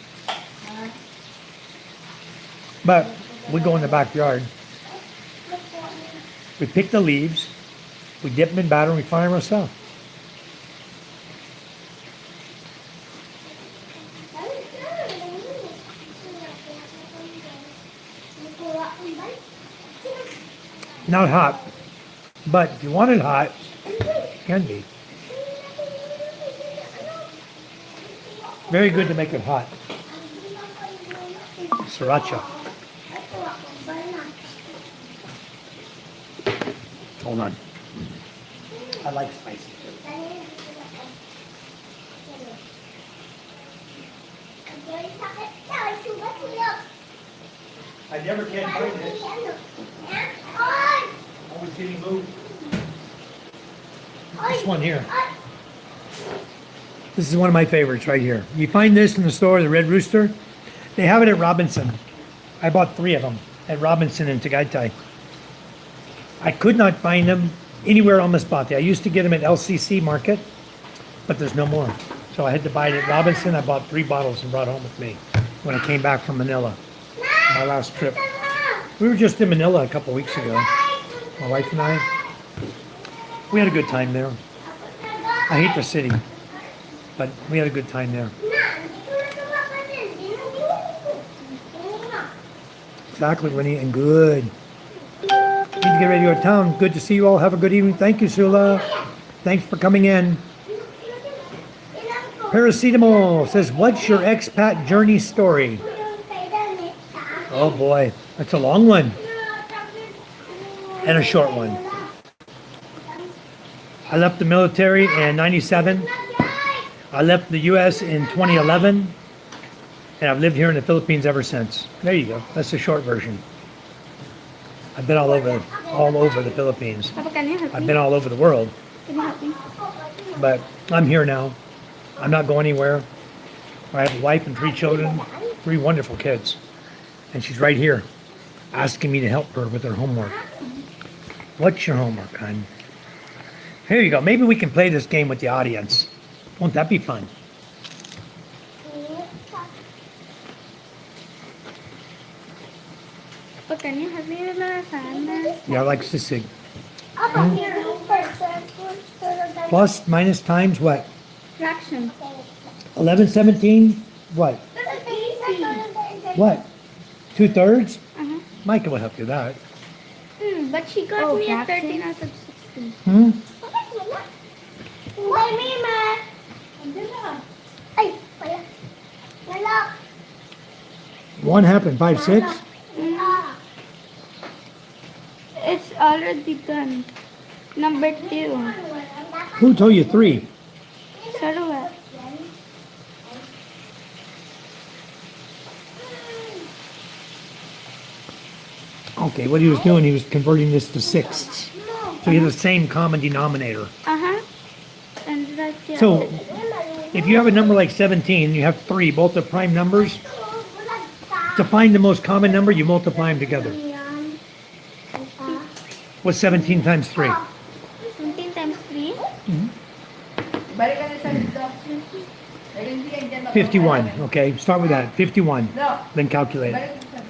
But we go in the backyard. We pick the leaves, we dip them in batter, and we fry them ourselves. Not hot, but if you want it hot, it can be. Very good to make it hot. Sriracha. Hold on. I like spicy. I never can find it. Always getting moved. This one here. This is one of my favorites right here. You find this in the store, the Red Rooster. They have it at Robinson. I bought 3 of them at Robinson in Tagaytay. I could not find them anywhere on Masbate. I used to get them at LCC Market, but there's no more. So I had to buy it at Robinson. I bought 3 bottles and brought home with me when I came back from Manila. My last trip. We were just in Manila a couple weeks ago. My wife and I. We had a good time there. I hate the city, but we had a good time there. Exactly, Winnie, and good. Need to get ready to go to town. Good to see you all. Have a good evening. Thank you, Sula. Thanks for coming in. Paracetamol says, what's your expat journey story? Oh boy, that's a long one. And a short one. I left the military in 97. I left the U.S. in 2011. And I've lived here in the Philippines ever since. There you go. That's the short version. I've been all over the Philippines. I've been all over the world. But I'm here now. I'm not going anywhere. I have a wife and 3 children, 3 wonderful kids. And she's right here, asking me to help her with her homework. What's your homework, hon? Here you go. Maybe we can play this game with the audience. Won't that be fun? Yeah, I like sisig. Plus, minus, times, what? Fraction. 11, 17, what? What? 2/3? Micah will help you with that. But she got me a 13 out of 16. Why me, ma? Andyan na. Ay, wala. Wala. 1/2 and 5/6. Wala. It's already done. Number 2. Who told you 3? Sarwa. Okay, what he was doing, he was converting this to sixths. So you have the same common denominator. Uh-huh. And that's it. So if you have a number like 17, you have 3, both are prime numbers. To find the most common number, you multiply them together. Yan. What's 17 times 3? 17 times 3? Balik ka na sa dito. Dahil hindi yan dyan 51. Okay, start with that. 51. No. Then calculate it. Balik ka sa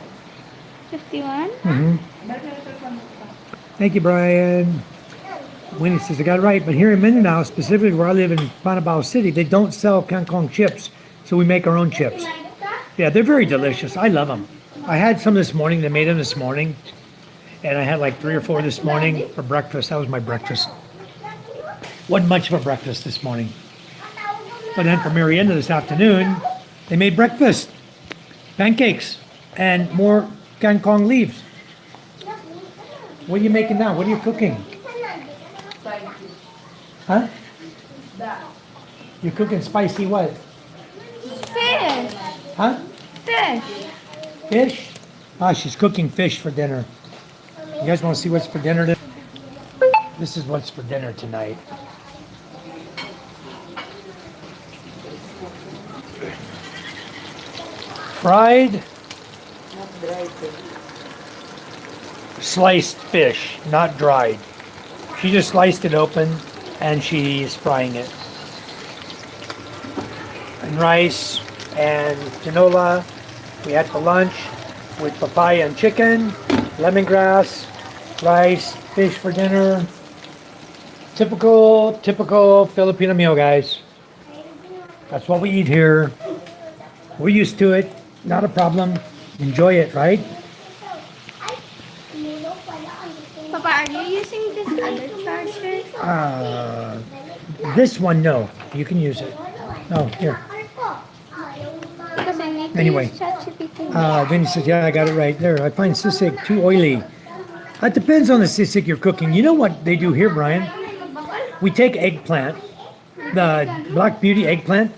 51? hmm Balik ka na sa Thank you, Brian. Winnie says, I got it right, but here in Mindanao, specifically where I live in Panabao City, they don't sell kangkong chips, so we make our own chips. Yeah, they're very delicious. I love them. I had some this morning. They made them this morning, and I had like 3 or 4 this morning for breakfast. That was my breakfast. Wasn't much of a breakfast this morning. But then for merienda this afternoon, they made breakfast, pancakes, and more kangkong leaves. What are you making now? What are you cooking? Huh? You're cooking spicy what? Fish! Huh? Fish! Fish? Ah, she's cooking fish for dinner. You guys want to see what's for dinner? This is what's for dinner tonight. Fried sliced fish, not dried. She just sliced it open and she's frying it. And rice and tinola. We had for lunch with papaya and chicken, lemongrass, rice, fish for dinner. Typical Filipino meal, guys. That's what we eat here. We're used to it. Not a problem. Enjoy it, right? Papa, are you using this other charger? This one, no. You can use it. Oh, here. Because I need to Anyway. use ChatGPT. Vinny says, yeah, I got it right there. I find sisig too oily. It depends on the sisig you're cooking. You know what they do here, Brian? We take eggplant, the Black Beauty eggplant.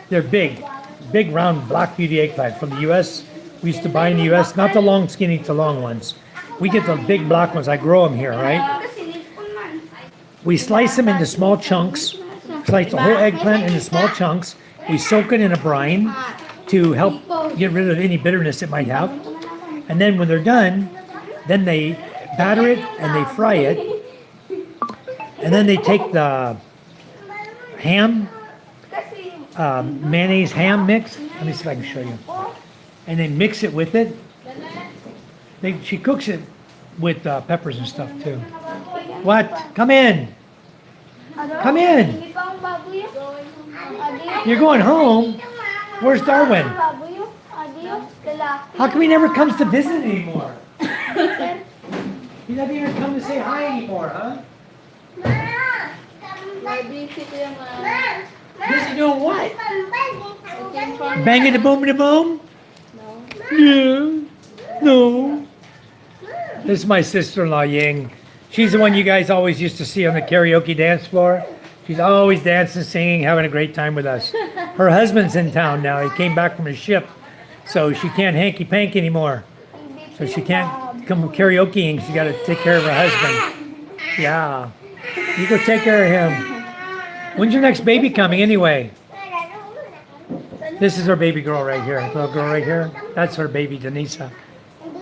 They're big round Black Beauty eggplant from the U.S. We used to buy in the U.S. Not the long, skinny to long ones. We get the big black ones. I grow them here, right? We slice them into small chunks. Slice the whole eggplant into small chunks. We soak it in a brine to help get rid of any bitterness it might have. And then when they're done, then they batter it and they fry it. And then they take the ham, mayonnaise ham mix. Let me see if I can show you. And they mix it with it. She cooks it with peppers and stuff too. What? Come in. Come in. You're going home. Where's Darwin? How come he never comes to visit anymore? He doesn't even come to say hi anymore, huh? Busy doing what? Banging the boom da boom? No. Yeah. No. This is my sister-in-law, Ying. She's the one you guys always used to see on the karaoke dance floor. She's always dancing, singing, having a great time with us. Her husband's in town now. He came back from his ship, so she can't hanky-pank anymore. So she can't come karaokeing. She's got to take care of her husband. Yeah. You go take care of him. When's your next baby coming anyway? This is her baby girl right here. Little girl right here. That's her baby, Denisa.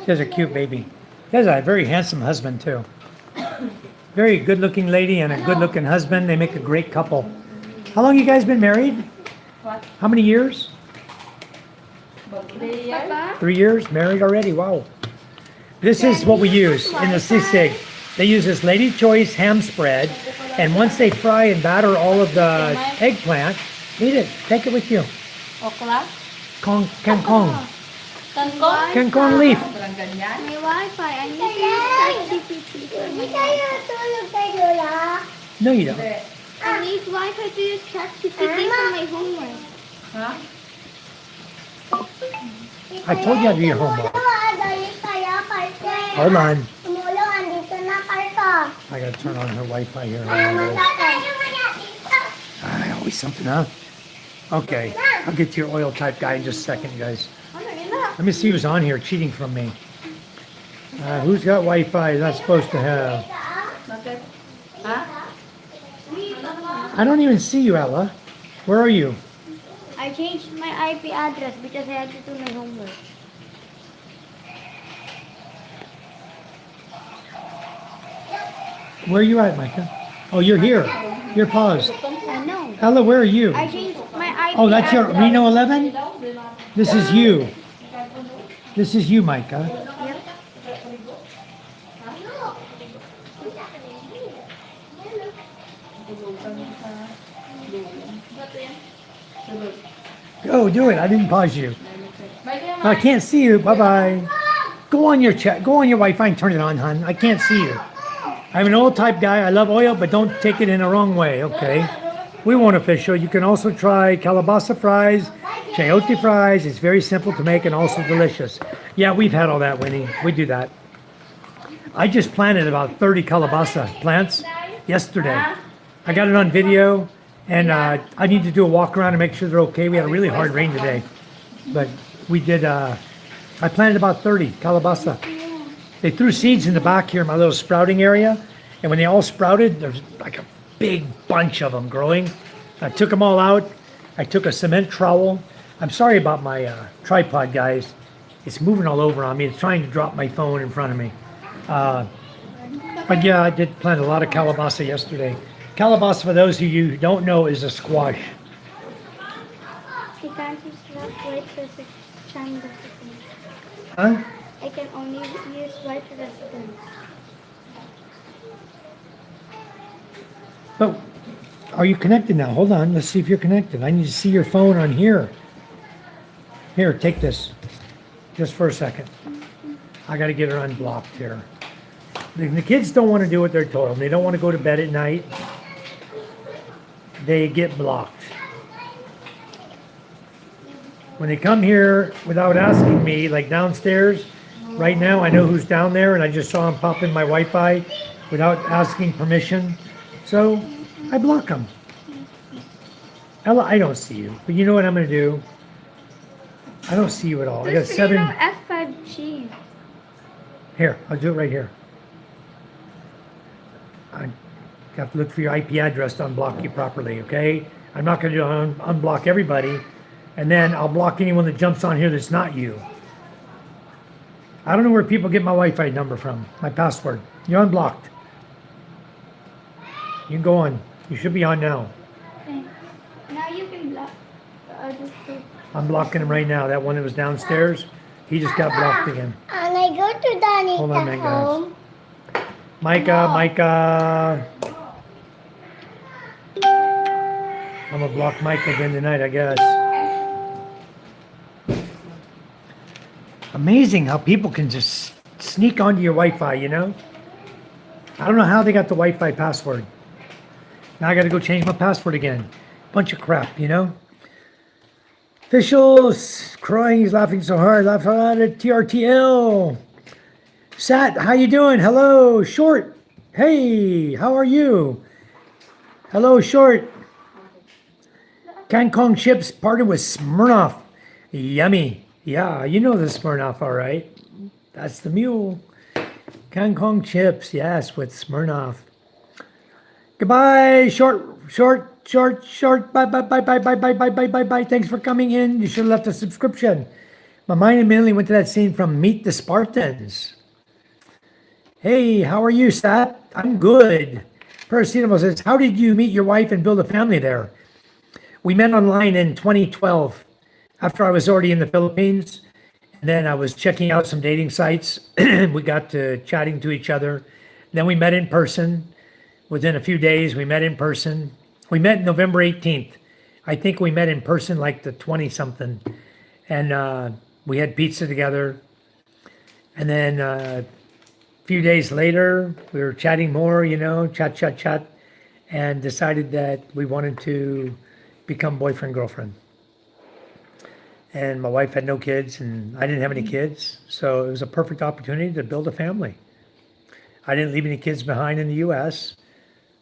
She has a cute baby. She has a very handsome husband, too. Very good-looking lady and a good-looking husband. They make a great couple. How long you guys been married? How many years? Papa? 3 years? Married already? Wow. This is what we use in the sisig. They use this Lady Choice ham spread, and once they fry and batter all of the eggplant, eat it. Take it with you. Okra? Kangkong. Kangkong? Kangkong leaf. Parang ganyan. My Wi-Fi. I need to use ChatGPT. Hindi tayo tulog tayo, la. No, you don't. Hindi. I need Wi-Fi to use ChatGPT for my homework. Ha? I told you how to do your homework. Hold on. Tumulong, andito na karto. I gotta turn on her Wi-Fi here. Always something, huh? Okay, I'll get to your oil type guy in just a second, guys. Let me see who's on here cheating from me. Who's got Wi-Fi not supposed to have? Bakit? Ha? I don't even see you, Ella. Where are you? I changed my IP address because I had to do my homework. Where are you at, Micah? Oh, you're here. You're paused. I know. Ella, where are you? I changed my IP Oh, that's your address. Reno 11? This is you. This is you, Micah. Go, do it. I didn't pause you. I can't see you. Bye-bye. Go on your chat. Go on your Wi-Fi and turn it on, hon. I can't see you. I'm an oil type guy. I love oil, but don't take it in the wrong way, okay? We won't official. You can also try calabasa fries, chayote fries. It's very simple to make and also delicious. Yeah, we've had all that, Winnie. We do that. I just planted about 30 calabasa plants yesterday. I got it on video, and I need to do a walk around and make sure they're okay. We had a really hard rain today, but we did. I planted about 30 calabasa. They threw seeds in the back here in my little sprouting area, and when they all sprouted, there's like a big bunch of them growing. I took them all out. I took a cement trowel. I'm sorry about my tripod, guys. It's moving all over on me. It's trying to drop my phone in front of me. But yeah, I did plant a lot of calabasa yesterday. Calabasa, for those of you who don't know, is a squash. I can't use white recipe. Huh? I can only use white recipe. But are you connected now? Hold on. Let's see if you're connected. I need to see your phone on here. Here, take this. Just for a second. I got to get her unblocked here. The kids don't want to do what they're told. They don't want to go to bed at night. They get blocked. When they come here without asking me, like downstairs, right now I know who's down there, and I just saw him pop in my Wi-Fi without asking permission. So I block them. Ella, I don't see you, but you know what I'm going to do? I don't see you at all. I got Just seven. F5G. Here, I'll do it right here. I have to look for your IP address to unblock you properly, okay? I'm not going to unblock everybody, and then I'll block anyone that jumps on here that's not you. I don't know where people get my Wi-Fi number from, my password. You're unblocked. You can go on. You should be on now. Okay. Now you can block the other two. I'm blocking him right now. That one that was downstairs, he just got blocked again. And I go to Danita Hold on a minute, guys. home. Micah. I'm gonna block Micah again tonight, I guess. Amazing how people can just sneak onto your Wi-Fi, you know? I don't know how they got the Wi-Fi password. Now I gotta go change my password again. Bunch of crap, you know? Officials crying, he's laughing so hard. Laugh out at TRTL. Sat, how you doing? Hello, Short. Hey, how are you? Hello, Short. Kangkong chips partnered with Smirnoff. Yummy. Yeah, you know the Smirnoff, all right. That's the mule. Kangkong chips, yes, with Smirnoff. Goodbye, Short. Bye. Thanks for coming in. You should have left a subscription. My mind immediately went to that scene from Meet the Spartans. Hey, how are you, Sat? I'm good. Paracetamol says, how did you meet your wife and build a family there? We met online in 2012 after I was already in the Philippines. And then I was checking out some dating sites. We got to chatting to each other. Then we met in person. Within a few days, we met in person. We met November 18th. I think we met in person like the 20-something. And we had pizza together. And then a few days later, we were chatting more, you know, chat. and decided that we wanted to become boyfriend girlfriend. And my wife had no kids, and I didn't have any kids, so it was a perfect opportunity to build a family. I didn't leave any kids behind in the U.S.,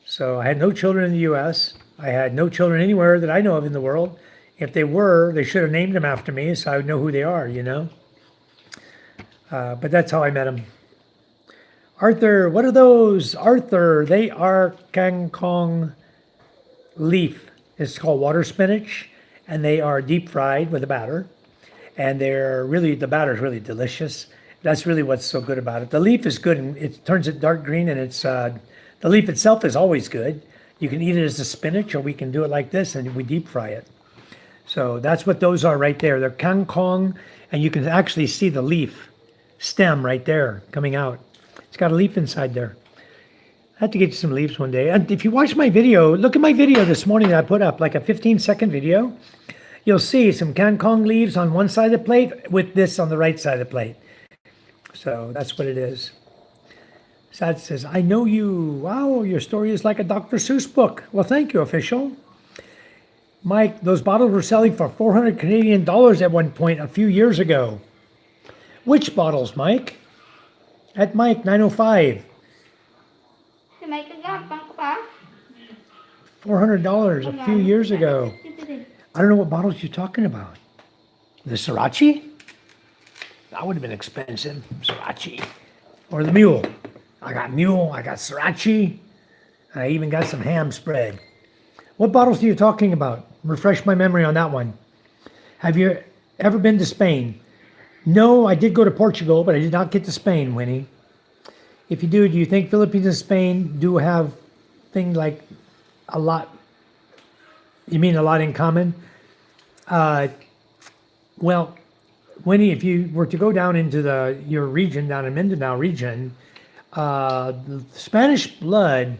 so I had no children in the U.S. I had no children anywhere that I know of in the world. If they were, they should have named them after me, so I would know who they are, you know. But that's how I met them. Arthur, what are those? Arthur, they are kangkong leaf. It's called water spinach, and they are deep fried with a batter. And the batter is really delicious. That's really what's so good about it. The leaf is good, and it turns it dark green, and the leaf itself is always good. You can eat it as a spinach, or we can do it like this, and we deep fry it. So that's what those are right there. They're kangkong, and you can actually see the leaf stem right there coming out. It's got a leaf inside there. I have to get you some leaves one day. And if you watch my video, look at my video this morning that I put up, like a 15-second video. You'll see some kangkong leaves on one side of the plate with this on the right side of the plate. So that's what it is. Sad says, I know you. Wow, your story is like a Dr. Seuss book. Well, thank you, official. Mike, those bottles were selling for 400 Canadian dollars at one point a few years ago. Which bottles, Mike? At Mike 905. Si may kagapang ko pa. $400 a few years ago. I don't know what bottles you're talking about. The Sriracha? That would have been expensive. Sriracha. Or the mule. I got mule, I got Sriracha. I even got some ham spread. What bottles are you talking about? Refresh my memory on that one. Have you ever been to Spain? No, I did go to Portugal, but I did not get to Spain, Winnie. If you do you think Philippines and Spain do have things like a lot? You mean a lot in common? Well, Winnie, if you were to go down into your region, down in Mindanao region, the Spanish blood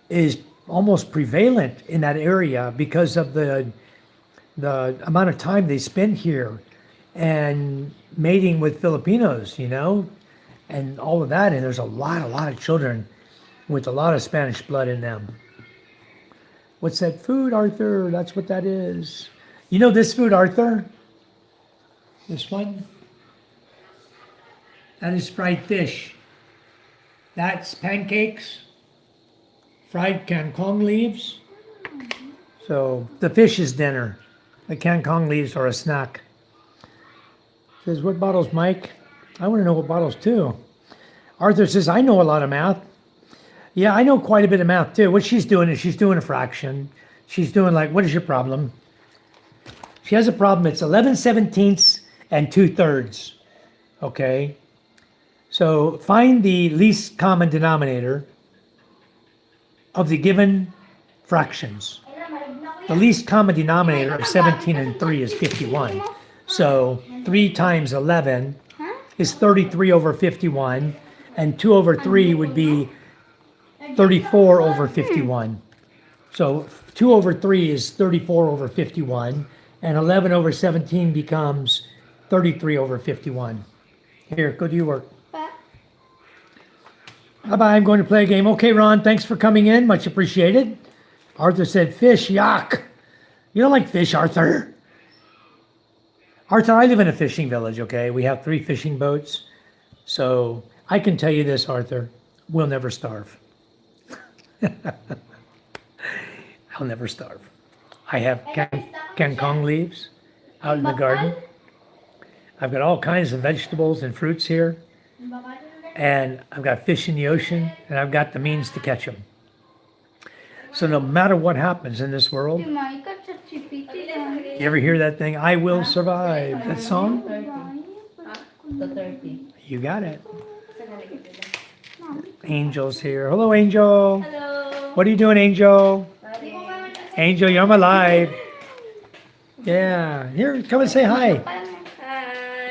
is almost prevalent in that area because of the amount of time they spend here and mating with Filipinos, you know, and all of that. And there's a lot of children with a lot of Spanish blood in them. What's that food, Arthur? That's what that is. You know this food, Arthur? This one? That is fried fish. That's pancakes, fried kangkong leaves. So the fish is dinner. The kangkong leaves are a snack. Says, what bottles, Mike? I want to know what bottles too. Arthur says, I know a lot of math. Yeah, I know quite a bit of math too. What she's doing is she's doing a fraction. She's doing like, what is your problem? She has a problem. It's 11/17 and 2/3. Okay. So find the least common denominator of the given fractions. The least common denominator of 17 and 3 is 51. So 3 times 11 is 33 over 51, and 2 over 3 would be 34 over 51. So 2 over 3 is 34 over 51, and 11 over 17 becomes 33 over 51. Here, go do your work. Bye-bye, I'm going to play a game. Okay, Ron, thanks for coming in. Much appreciated. Arthur said, fish, yuck. You don't like fish, Arthur. Arthur, I live in a fishing village, okay? We have 3 fishing boats. So I can tell you this, Arthur, we'll never starve. I'll never starve. I have kangkong leaves out in the garden. I've got all kinds of vegetables and fruits here. And I've got fish in the ocean, and I've got the means to catch them. So no matter what happens in this world, you ever hear that thing, I will survive, that song? The 30. You got it. Angel's here. Hello, Angel. Hello. What are you doing, Angel? Angel, you're on my live. Yeah, here, come and say hi. Hi.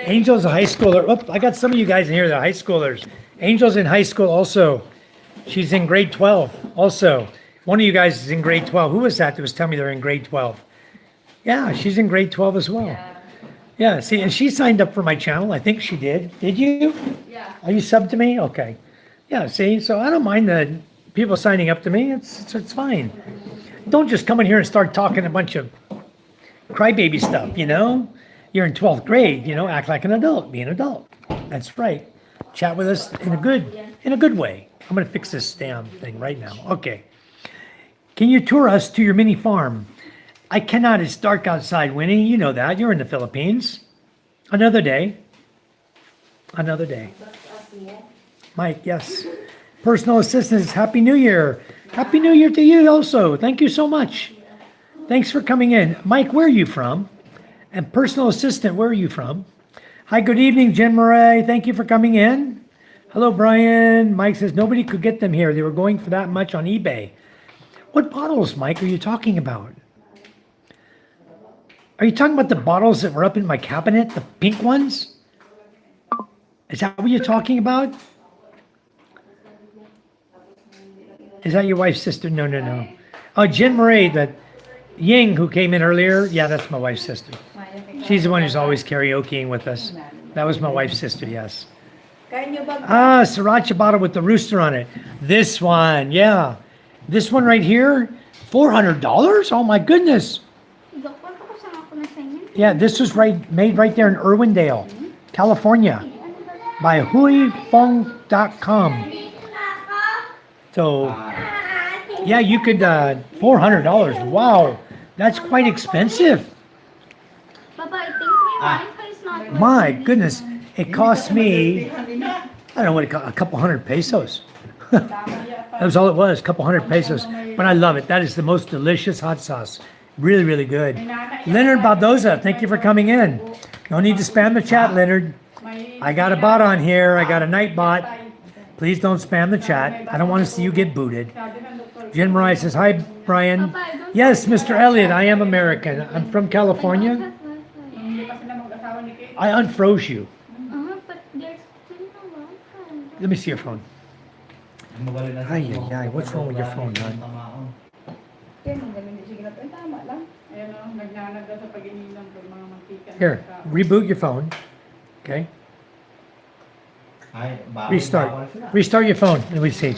Angel's a high schooler. Oh, I got some of you guys in here that are high schoolers. Angel's in high school also. She's in grade 12 also. One of you guys is in grade 12. Who was that was telling me they're in grade 12? Yeah, she's in grade 12 as well. Yeah, see, and she signed up for my channel. I think she did. Did you? Yeah. Are you subbed to me? Okay. Yeah, see, so I don't mind people signing up to me. It's fine. Don't just come in here and start talking a bunch of crybaby stuff, you know? You're in 12th grade, you know, act like an adult, be an adult. That's right. Chat with us in a good way. I'm gonna fix this damn thing right now. Okay. Can you tour us to your mini farm? I cannot, it's dark outside, Winnie. You know that. You're in the Philippines. Another day. Another day. Mike, yes. Personal assistants, Happy New Year. Happy New Year to you also. Thank you so much. Thanks for coming in. Mike, where are you from? And personal assistant, where are you from? Hi, good evening, Jen Murray. Thank you for coming in. Hello, Brian. Mike says nobody could get them here. They were going for that much on eBay. What bottles, Mike, are you talking about? Are you talking about the bottles that were up in my cabinet, the pink ones? Is that what you're talking about? Is that your wife's sister? No, no, no. Oh, Jen Murray, the Ying who came in earlier. Yeah, that's my wife's sister. She's the one who's always karaokeing with us. That was my wife's sister, yes. Ah, sriracha bottle with the rooster on it. This one, yeah. This one right here, $400? Oh my goodness. Yeah, this was made right there in Irwindale, California, by huifeng.com. So, yeah, you could, $400. Wow, that's quite expensive. Papa, I think my Wi-Fi is not My working. goodness, it cost me, I don't know what it cost, a couple hundred pesos. That was all it was, a couple hundred pesos. But I love it. That is the most delicious hot sauce. Really, really good. Leonard Baldoza, thank you for coming in. No need to spam the chat, Leonard. I got a bot on here. I got a night bot. Please don't spam the chat. I don't want to see you get booted. Jen Mariah says, hi, Brian. Yes, Mr. Elliott, I am American. I'm from California. I unfroze you. But there's still no Wi-Fi. Let me see your phone. Ay, what's wrong with your phone, hon? Ayan o, nagnanag daw sa pag-ininom ng mga mantika. Here, reboot your phone. Okay. Restart your phone. Let me see.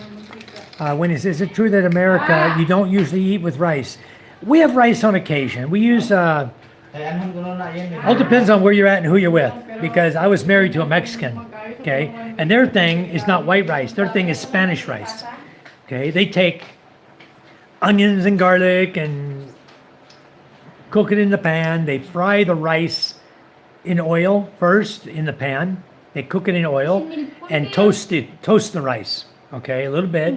When is it true that America, you don't usually eat with rice? We have rice on occasion. We use, all depends on where you're at and who you're with. Because I was married to a Mexican, okay? And their thing is not white rice. Their thing is Spanish rice, okay? They take onions and garlic and cook it in the pan. They fry the rice in oil first in the pan. They cook it in oil and toast the rice, okay, a little bit.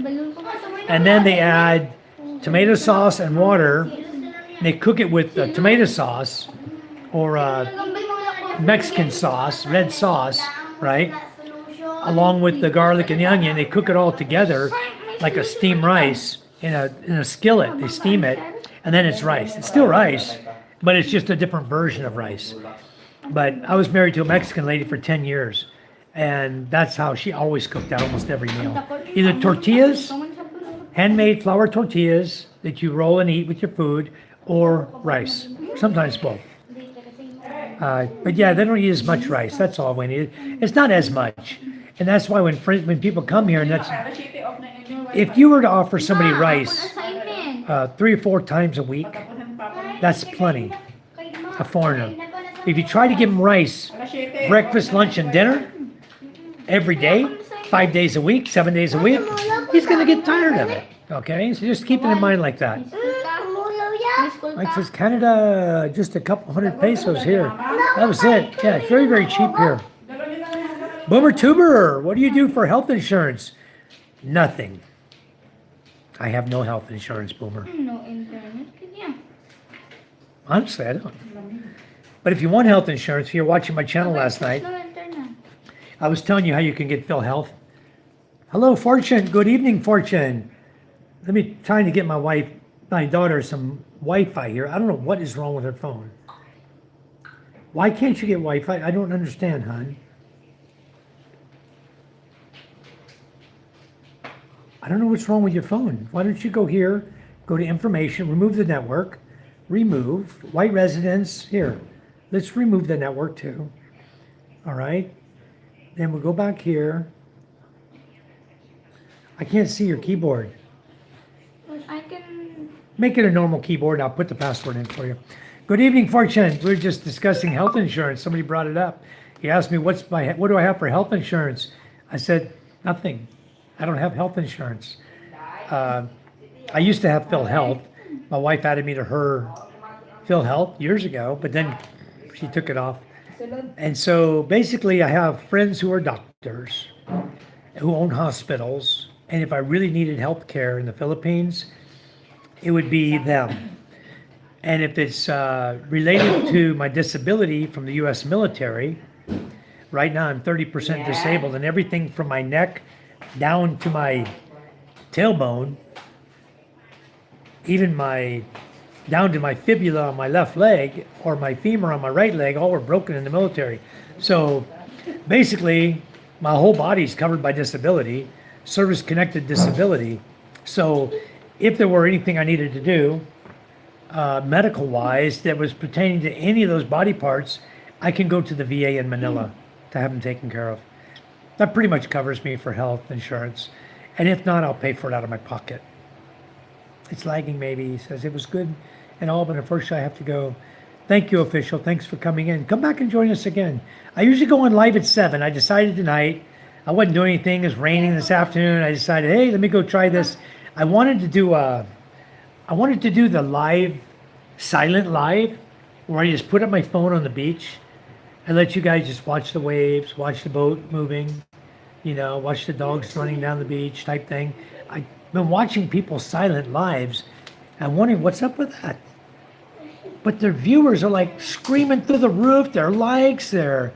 And then they add tomato sauce and water. They cook it with tomato sauce or Mexican sauce, red sauce, right? Along with the garlic and the onion. They cook it all together like a steamed rice in a skillet. They steam it, and then it's rice. It's still rice, but it's just a different version of rice. But I was married to a Mexican lady for 10 years, and that's how she always cooked out almost every meal. Either tortillas, handmade flour tortillas that you roll and eat with your food, or rice. Sometimes both. But yeah, they don't eat as much rice. That's all we need. It's not as much. And that's why when people come here, and that's, if you were to offer somebody rice 3 or 4 times a week, that's plenty. A foreigner. If you try to give them rice, breakfast, lunch, and dinner, every day, 5 days a week, 7 days a week, he's going to get tired of it. Okay? So just keep it in mind like that. Mike says, Canada, just a couple hundred pesos here. That was it. Yeah, it's very, very cheap here. Boomer Tuber, what do you do for health insurance? Nothing. I have no health insurance, Boomer. No internet. Yeah. Honestly, I don't. But if you want health insurance, if you're watching my channel last night, No internet. I was telling you how you can get Phil Health. Hello, Fortune. Good evening, Fortune. Let me trying to get my daughter some Wi-Fi here. I don't know what is wrong with her phone. Why can't you get Wi-Fi? I don't understand, hon. I don't know what's wrong with your phone. Why don't you go here, go to information, remove the network, remove white residence. Here, let's remove the network too. All right. Then we'll go back here. I can't see your keyboard. Make it a normal keyboard. I'll put the password in for you. Good evening, Fortune. We were just discussing health insurance. Somebody brought it up. He asked me, what do I have for health insurance? I said, nothing. I don't have health insurance. I used to have Phil Health. My wife added me to her Phil Health years ago, but then she took it off. And so basically, I have friends who are doctors, who own hospitals, and if I really needed health care in the Philippines, it would be them. And if it's related to my disability from the U.S. military, right now I'm 30% disabled, and everything from my neck down to my tailbone, even down to my fibula on my left leg or my femur on my right leg, all were broken in the military. So basically, my whole body's covered by disability, service-connected disability. So if there were anything I needed to do, medical-wise, that was pertaining to any of those body parts, I can go to the VA in Manila to have them taken care of. That pretty much covers me for health insurance. And if not, I'll pay for it out of my pocket. It's lagging maybe. He says, it was good and all, but unfortunately I have to go. Thank you, official. Thanks for coming in. Come back and join us again. I usually go on live at 7. I decided tonight, I wasn't doing anything. It was raining this afternoon. I decided, hey, let me go try this. I wanted to do the live, silent live, where I just put up my phone on the beach and let you guys just watch the waves, watch the boat moving, watch the dogs running down the beach type thing. I've been watching people's silent lives and wondering what's up with that. But their viewers are like screaming through the roof, their likes, there's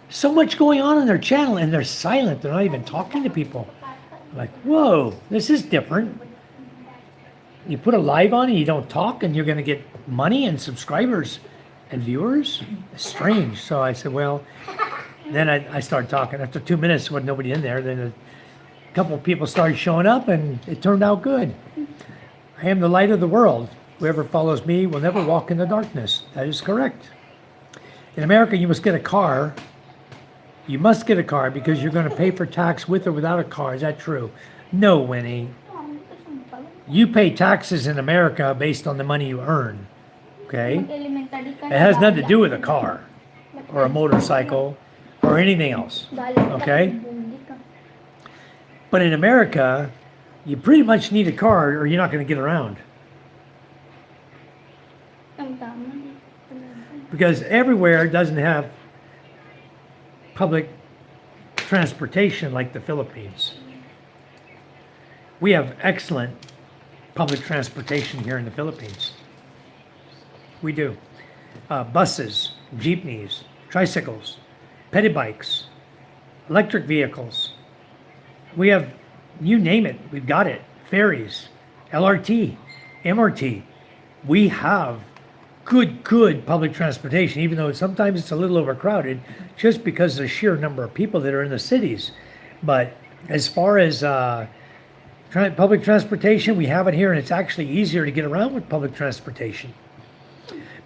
so much going on in their channel, and they're silent. They're not even talking to people. I'm like, whoa, this is different. You put a live on and you don't talk, and you're going to get money and subscribers and viewers? It's strange. So I said, well, then I started talking. After 2 minutes, with nobody in there, then a couple of people started showing up, and it turned out good. I am the light of the world. Whoever follows me will never walk in the darkness. That is correct. In America, you must get a car. You must get a car because you're going to pay for tax with or without a car. Is that true? No, Winnie. You pay taxes in America based on the money you earn. Okay? It has nothing to do with a car or a motorcycle or anything else. Okay? But in America, you pretty much need a car or you're not going to get around. Because everywhere doesn't have public transportation like the Philippines. We have excellent public transportation here in the Philippines. We do. Buses, jeepneys, tricycles, pedibikes, bikes, electric vehicles. We have, you name it, we've got it. Ferries, LRT, MRT. We have good public transportation, even though sometimes it's a little overcrowded just because of the sheer number of people that are in the cities. But as far as public transportation, we have it here, and it's actually easier to get around with public transportation.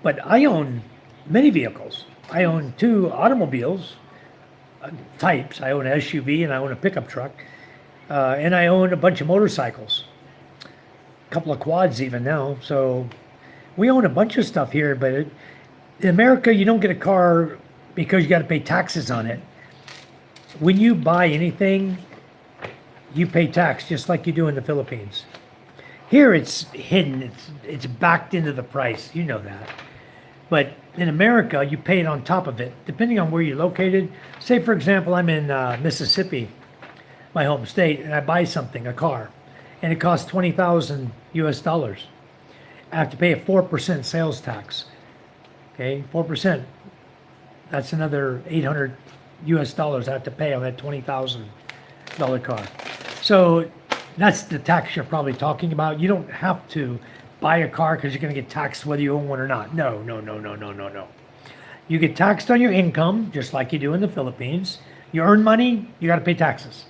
But I own many vehicles. I own 2 automobiles types. I own an SUV and I own a pickup truck. And I own a bunch of motorcycles, a couple of quads even now. So we own a bunch of stuff here, but in America, you don't get a car because you got to pay taxes on it. When you buy anything, you pay tax just like you do in the Philippines. Here it's hidden, it's backed into the price, you know that. But in America, you pay it on top of it, depending on where you're located. Say, for example, I'm in Mississippi, my home state, and I buy something, a car, and it costs $20,000 US. I have to pay a 4% sales tax. Okay, 4%. That's another $800 US I have to pay on that $20,000 car. So that's the tax you're probably talking about. You don't have to buy a car because you're going to get taxed whether you own one or not. No. You get taxed on your income, just like you do in the Philippines. You earn money, you got to pay taxes.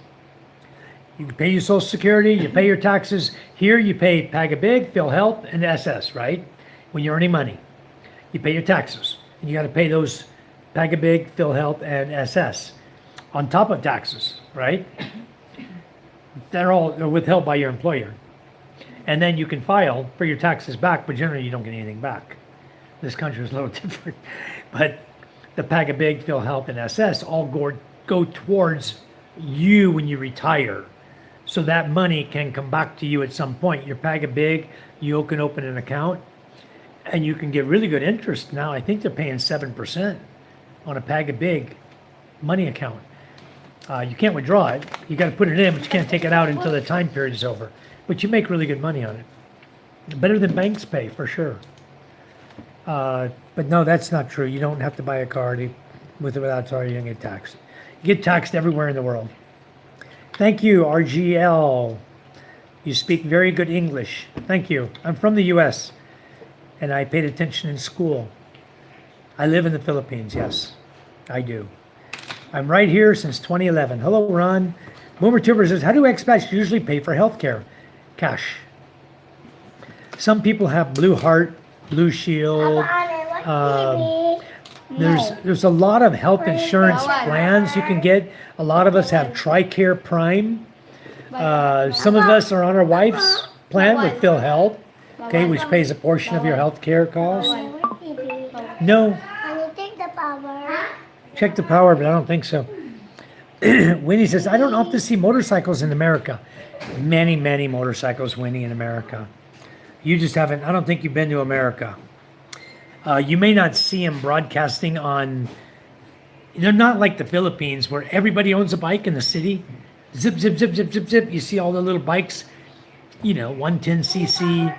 You pay your Social Security, you pay your taxes. Here you pay Pagabig, PhilHealth, and SS, right? When you're earning money, you pay your taxes. And you got to pay those Pagabig, PhilHealth, and SS on top of taxes, right? They're withheld by your employer. and then you can file for your taxes back, but generally you don't get anything back. This country is a little different, but the Pagabig, PhilHealth, and SS all go towards you when you retire. So that money can come back to you at some point. Your Pagabig, you can open an account, and you can get really good interest now. I think they're paying 7% on a Pagabig money account. You can't withdraw it. You got to put it in, but you can't take it out until the time period is over. But you make really good money on it. Better than banks pay, for sure. But no, that's not true. You don't have to buy a card with or without sorry, you don't get taxed. You get taxed everywhere in the world. Thank you, RGL. You speak very good English. Thank you. I'm from the US, and I paid attention in school. I live in the Philippines, yes, I do. I'm right here since 2011. Hello, Ron. Boomer Tuber says, how do expats usually pay for healthcare? Cash. Some people have Blue Heart, Blue Shield. There's a lot of health insurance plans you can get. A lot of us have TRICARE Prime. Some of us are on our wife's plan with PhilHealth, okay, which pays a portion of your health care costs. No. Can you take the power? Check the power, but I don't think so. Winnie says, I don't often see motorcycles in America. Many, many motorcycles, Winnie, in America. You just haven't, I don't think you've been to America. You may not see them broadcasting on, they're not like the Philippines where everybody owns a bike in the city. Zip, zip, zip, zip, zip, zip. You see all the little bikes, 110cc,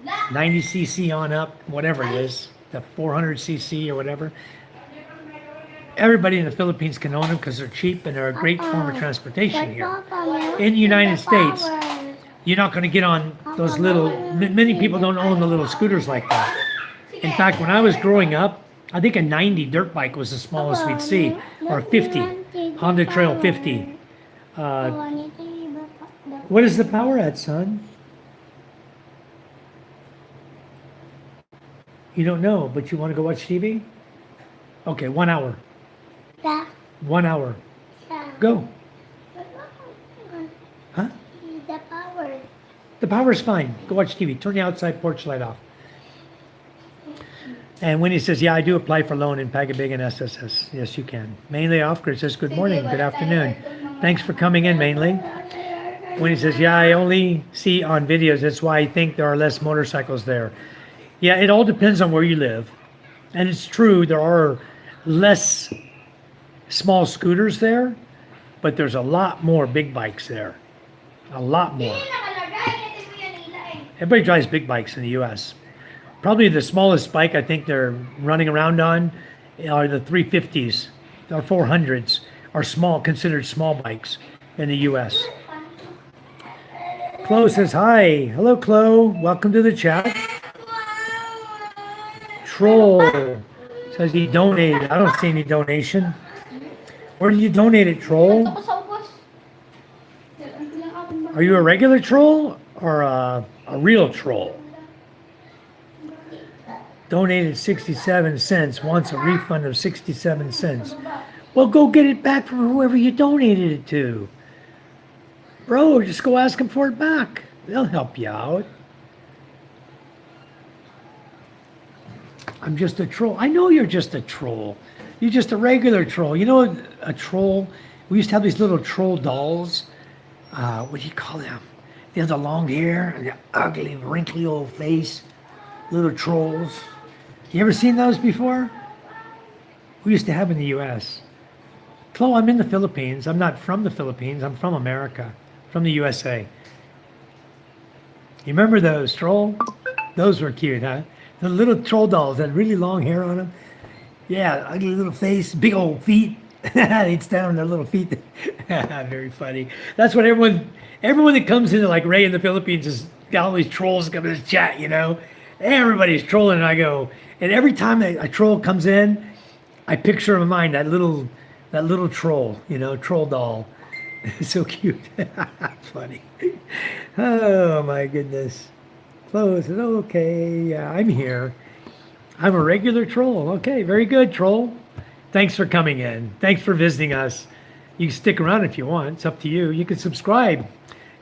90cc on up, whatever it is, the 400cc or whatever. Everybody in the Philippines can own them because they're cheap and they're a great form of transportation here. In the United States, you're not going to get on those little, many people don't own the little scooters like that. In fact, when I was growing up, I think a 90 dirt bike was the smallest we'd see, or a 50, Honda Trail 50. What is the power at, son? You don't know, but you want to go watch TV? Okay, 1 hour. Yeah. 1 hour. Yeah. Go. Huh? The power. The power's fine. Go watch TV. Turn the outside porch light off. And Winnie says, yeah, I do apply for loan in Pagabig and SSS. Yes, you can. Mainly Off-Grid says, good morning, good afternoon. Thanks for coming in, Mainly. Winnie says, yeah, I only see on videos. That's why I think there are less motorcycles there. Yeah, it all depends on where you live. And it's true, there are less small scooters there, but there's a lot more big bikes there. A lot more. Everybody drives big bikes in the U.S. Probably the smallest bike I think they're running around on are the 350s or 400s are small, considered small bikes in the U.S. Chloe says, hi. Hello, Chloe. Welcome to the chat. Troll says he donated. I don't see any donation. Where did you donate it, Troll? Are you a regular troll or a real troll? Donated 67 cents, wants a refund of 67 cents. Well, go get it back from whoever you donated it to. Bro, just go ask them for it back. They'll help you out. I'm just a troll. I know you're just a troll. You're just a regular troll. You know a troll? We used to have these little troll dolls. What do you call them? They have the long hair and the ugly, wrinkly old face. Little trolls. You ever seen those before? We used to have in the U.S. Chloe, I'm in the Philippines. I'm not from the Philippines. I'm from America, from the USA. You remember those, Troll? Those were cute, huh? The little troll dolls had really long hair on them. Yeah, ugly little face, big old feet. They'd stand on their little feet. Very funny. That's what everyone that comes into like Ray in the Philippines is got all these trolls coming to chat, Everybody's trolling, and I go, and every time a troll comes in, I picture in my mind that little troll, troll doll. It's so cute. Funny. Oh my goodness. Close it. Okay, yeah, I'm here. I'm a regular troll. Okay, very good, troll. Thanks for coming in. Thanks for visiting us. You can stick around if you want. It's up to you. You can subscribe.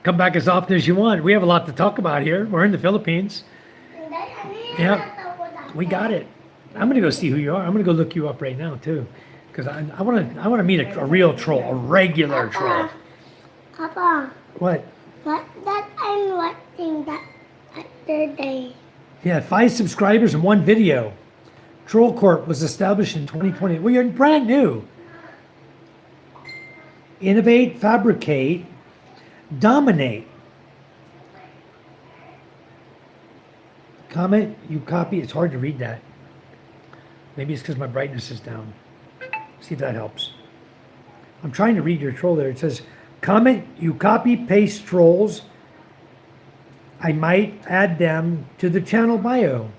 Come back as often as you want. We have a lot to talk about here. We're in the Philippines. Yep. We got it. I'm gonna go see who you are. I'm gonna go look you up right now too, because I want to meet a real troll, a regular troll. Papa, What? what that I'm watching that other day. Yeah, 5 subscribers and 1 video. Troll Corp was established in 2020. Well, you're brand new. Innovate, fabricate, dominate. Comment, you copy. It's hard to read that. Maybe it's because my brightness is down. See if that helps. I'm trying to read your troll there. It says, comment, you copy, paste trolls. I might add them to the channel bio.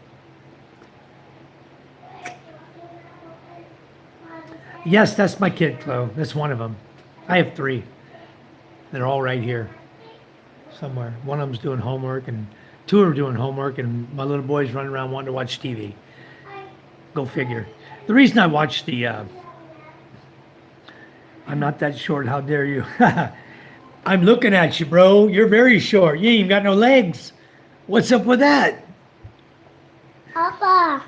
Yes, that's my kid, Chloe. That's one of them. I have 3. They're all right here somewhere. One of them's doing homework, and 2 are doing homework, and my little boy's running around wanting to watch TV. Go figure. The reason I watch the, I'm not that short, how dare you? I'm looking at you, bro. You're very short. You ain't even got no legs. What's up with that? Papa,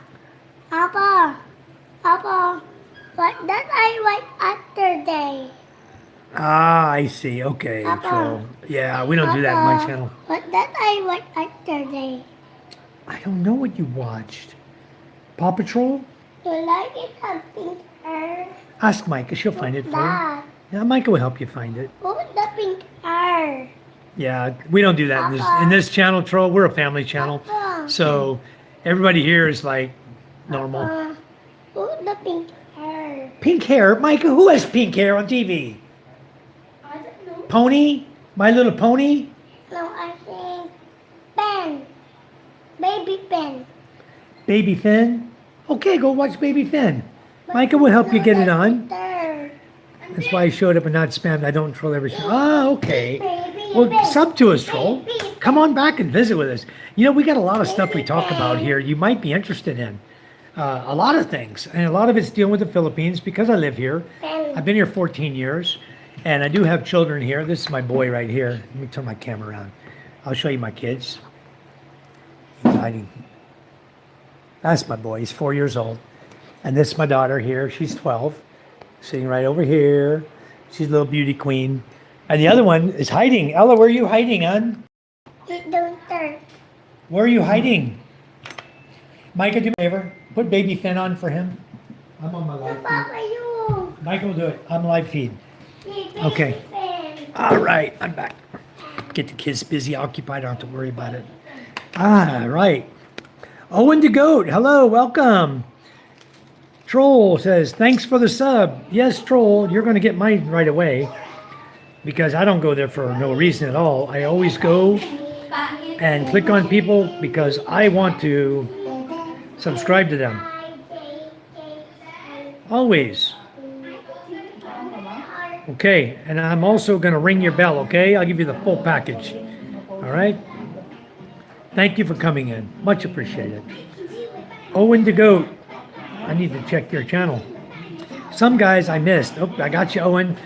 what that I watch other day. Ah, I see. Okay. Papa. So, yeah, we don't do that in my channel. What that I watch other day. I don't know what you watched. Paw Patrol? You like it a pink hair? Ask Micah. She'll find it for you. That. Yeah, Micah will help you find it. Who's the pink hair? Yeah, we don't do that in this channel, Troll. We're a family channel. Papa. So everybody here is like normal. Who's the pink hair? Pink hair? Micah, who has pink hair on TV? I don't know. Pony? My Little Pony? No, I think pen. Baby pen. Baby Finn? Okay, go watch Baby Finn. Micah will help you get it on. That's why I showed up and not spammed. I don't troll every show. Ah, okay. Well, sub to us, troll. Come on back and visit with us. You know, we got a lot of stuff we talk about here you might be interested in. A lot of things. And a lot of it's dealing with the Philippines because I live here. I've been here 14 years. And I do have children here. This is my boy right here. Let me turn my camera around. I'll show you my kids. He's hiding. That's my boy. He's 4 years old. And this is my daughter here. She's 12. Sitting right over here. She's a little beauty queen. And the other one is hiding. Ella, where are you hiding, hon? It don't turn. Where are you hiding? Micah, do me a favor. Put Baby Finn on for him. I'm on my live feed. Papa, you. Micah will do it. I'm live feed. Baby Okay. pen. All right. I'm back. Get the kids busy, occupied. I don't have to worry about it. Ah, right. Owen the Goat. Hello. Welcome. Troll says, thanks for the sub. Yes, Troll, you're going to get mine right away because I don't go there for no reason at all. I always go and click on people because I want to subscribe to them. Always. Okay, and I'm also going to ring your bell, okay? I'll give you the full package. All right? Thank you for coming in. Much appreciated. Owen the Goat. I need to check your channel. Some guys I missed. Oh, I got you, Owen.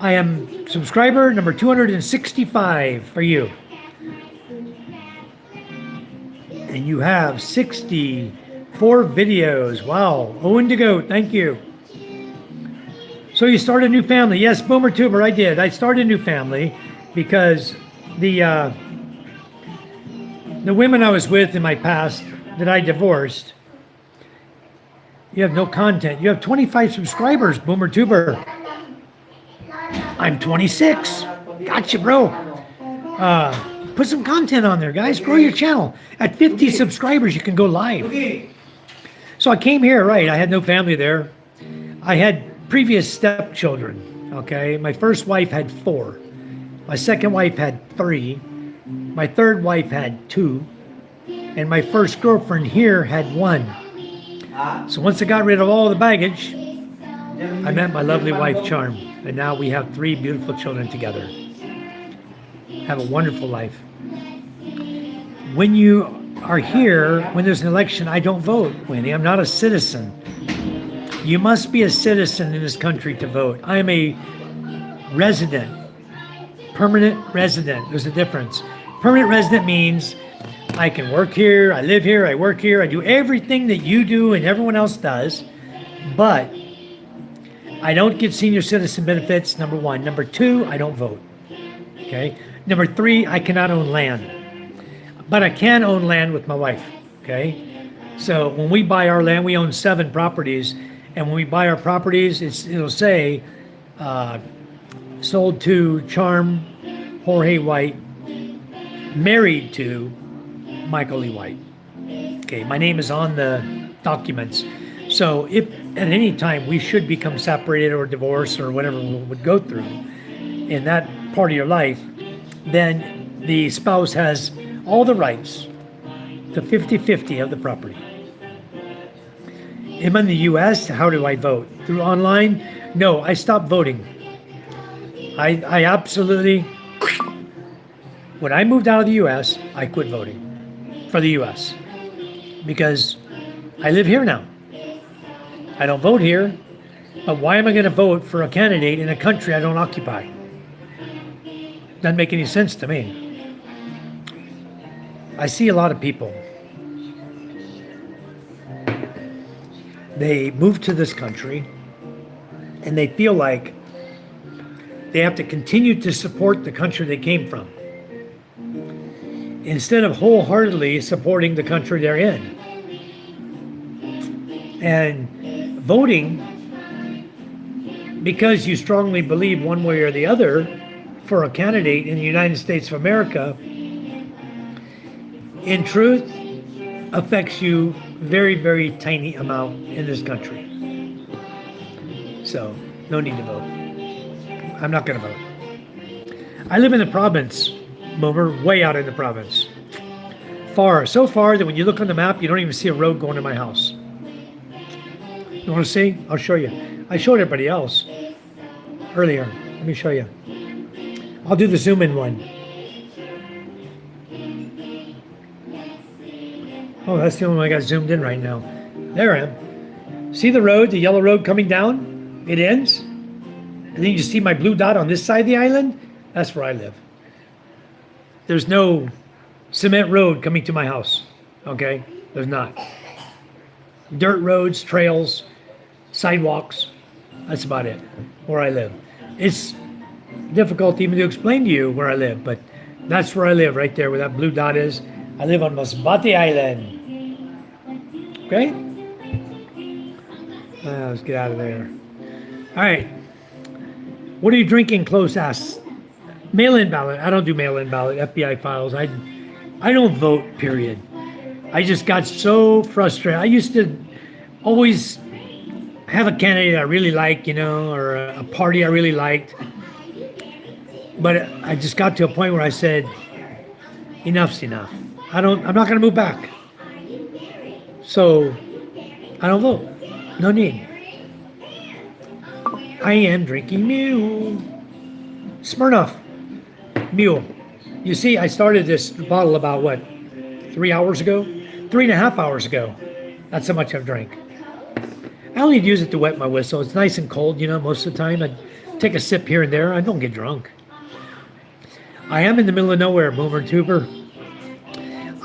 I am subscriber number 265 for you. And you have 64 videos. Wow. Owen the Goat, thank you. So you started a new family. Yes, Boomer Tuber, I did. I started a new family because the women I was with in my past that I divorced, you have no content. You have 25 subscribers, Boomer Tuber. I'm 26. Gotcha, bro. Put some content on there, guys. Grow your channel. At 50 subscribers, you can go live. So I came here, right? I had no family there. I had previous stepchildren, okay? My first wife had 4. My second wife had 3. My third wife had 2. And my first girlfriend here had 1. So once I got rid of all the baggage, I met my lovely wife, Charm. And now we have 3 beautiful children together. Have a wonderful life. When you are here, when there's an election, I don't vote, Winnie. I'm not a citizen. You must be a citizen in this country to vote. I am a resident permanent resident. There's a difference. Permanent resident means I can work here, I live here, I work here, I do everything that you do and everyone else does, but I don't get senior citizen benefits, number one. Number two, I don't vote. Okay. Number three, I cannot own land, but I can own land with my wife. Okay. So when we buy our land, we own 7 properties, and when we buy our properties, it'll say sold to Charm Jorge White, married to Michael Lee White. Okay, my name is on the documents. So if at any time we should become separated or divorced or whatever we would go through in that part of your life, then the spouse has all the rights to 50-50 of the property. Am I in the U.S.? How do I vote? Through online? No, I stopped voting. I absolutely, when I moved out of the U.S., I quit voting for the U.S. because I live here now. I don't vote here, but why am I going to vote for a candidate in a country I don't occupy? Doesn't make any sense to me. I see a lot of people. They move to this country and they feel like they have to continue to support the country they came from instead of wholeheartedly supporting the country they're in. And voting, because you strongly believe one way or the other for a candidate in the United States of America, in truth, affects you very, very tiny amount in this country. So, no need to vote. I'm not going to vote. I live in the province, Boomer, way out in the province. Far, so far that when you look on the map, you don't even see a road going to my house. You want to see? I'll show you. I showed everybody else earlier. Let me show you. I'll do the zoom in one. Oh, that's the only one I got zoomed in right now. There I am. See the road, the yellow road coming down? It ends. And then you see my blue dot on this side of the island? That's where I live. There's no cement road coming to my house. Okay? There's not. Dirt roads, trails, sidewalks. That's about it, where I live. It's difficult even to explain to you where I live, but that's where I live, right there where that blue dot is. I live on Masbate Island. Okay? Let's get out of there. All right. What are you drinking? Close asks. Mail-in ballot. I don't do mail-in ballot. FBI files. I don't vote, period. I just got so frustrated. I used to always have a candidate I really liked, or a party I really liked. But I just got to a point where I said, enough's enough. I'm not going to move back. So I don't vote. No need. I am drinking Mule. Smirnoff. Mule. You see, I started this bottle about 3 hours ago? 3.5 hours ago. That's how much I've drank. I only use it to wet my whistle. It's nice and cold, most of the time. I take a sip here and there. I don't get drunk. I am in the middle of nowhere, Boomer Tuber.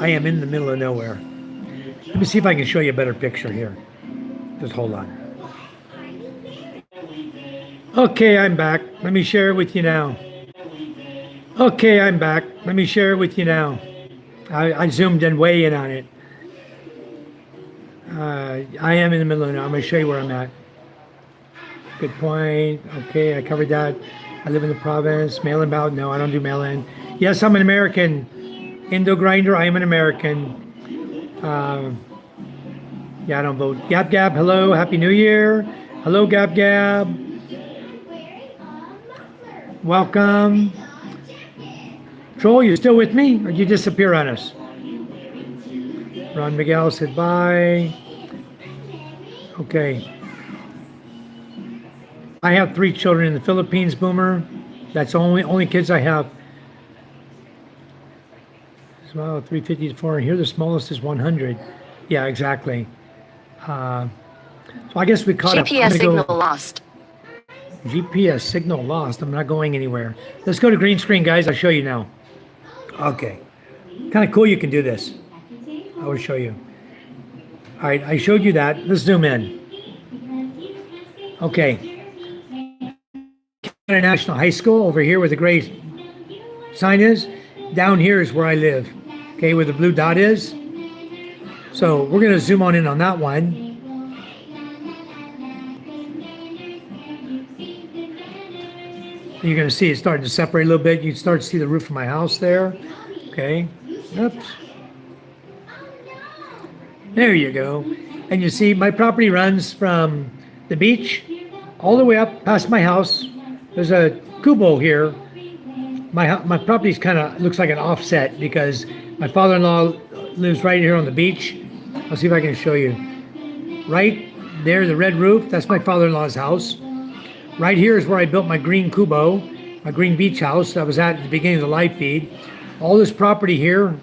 I am in the middle of nowhere. Let me see if I can show you a better picture here. Just hold on. Okay, I'm back. Let me share it with you now. Okay, I'm back. Let me share it with you now. I zoomed in way in on it. I am in the middle of it. I'm going to show you where I'm at. Good point. Okay, I covered that. I live in the province. Mail-in ballot? No, I don't do mail-in. Yes, I'm an American. Indo Grinder, I am an American. Yeah, I don't vote. Gab Gab, hello. Happy New Year. Hello, Gab Gab. Welcome. Troll, you still with me? Or did you disappear on us? Ron Miguel said bye. Okay. I have 3 children in the Philippines, Boomer. That's the only kids I have. Well, 350 to 400. Here, the smallest is 100. Yeah, exactly. So I guess we caught up. GPS signal lost. GPS signal lost. I'm not going anywhere. Let's go to green screen, guys. I'll show you now. Okay. Kind of cool you can do this. I will show you. All right, I showed you that. Let's zoom in. Okay. International High School over here where the gray sign is. Down here is where I live. Okay, where the blue dot is. So we're going to zoom on in on that one. You're going to see it starting to separate a little bit. You can start to see the roof of my house there. Okay. Oops. There you go. And you see my property runs from the beach all the way up past my house. There's a Kubo here. My property's kind of looks like an offset because my father-in-law lives right here on the beach. I'll see if I can show you. Right there, the red roof, that's my father-in-law's house. Right here is where I built my green Kubo, my green beach house that was at the beginning of the live feed. All this property here,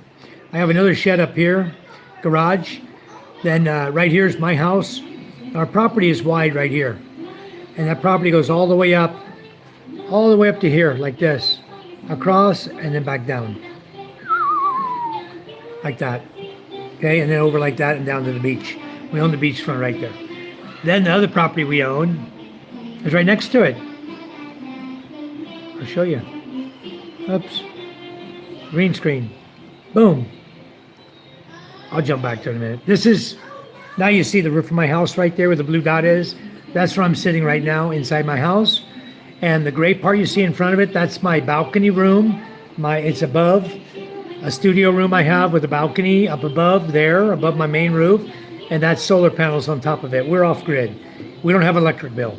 I have another shed up here, garage. Then right here is my house. Our property is wide right here. And that property goes all the way up to here, like this. Across and then back down. Like that. Okay, and then over like that and down to the beach. We own the beachfront right there. Then the other property we own is right next to it. I'll show you. Oops. Green screen. Boom. I'll jump back to it in a minute. This is, now you see the roof of my house right there where the blue dot is. That's where I'm sitting right now inside my house. And the gray part you see in front of it, that's my balcony room. It's above a studio room I have with a balcony up above there, above my main roof. And that's solar panels on top of it. We're off grid. We don't have electric bill.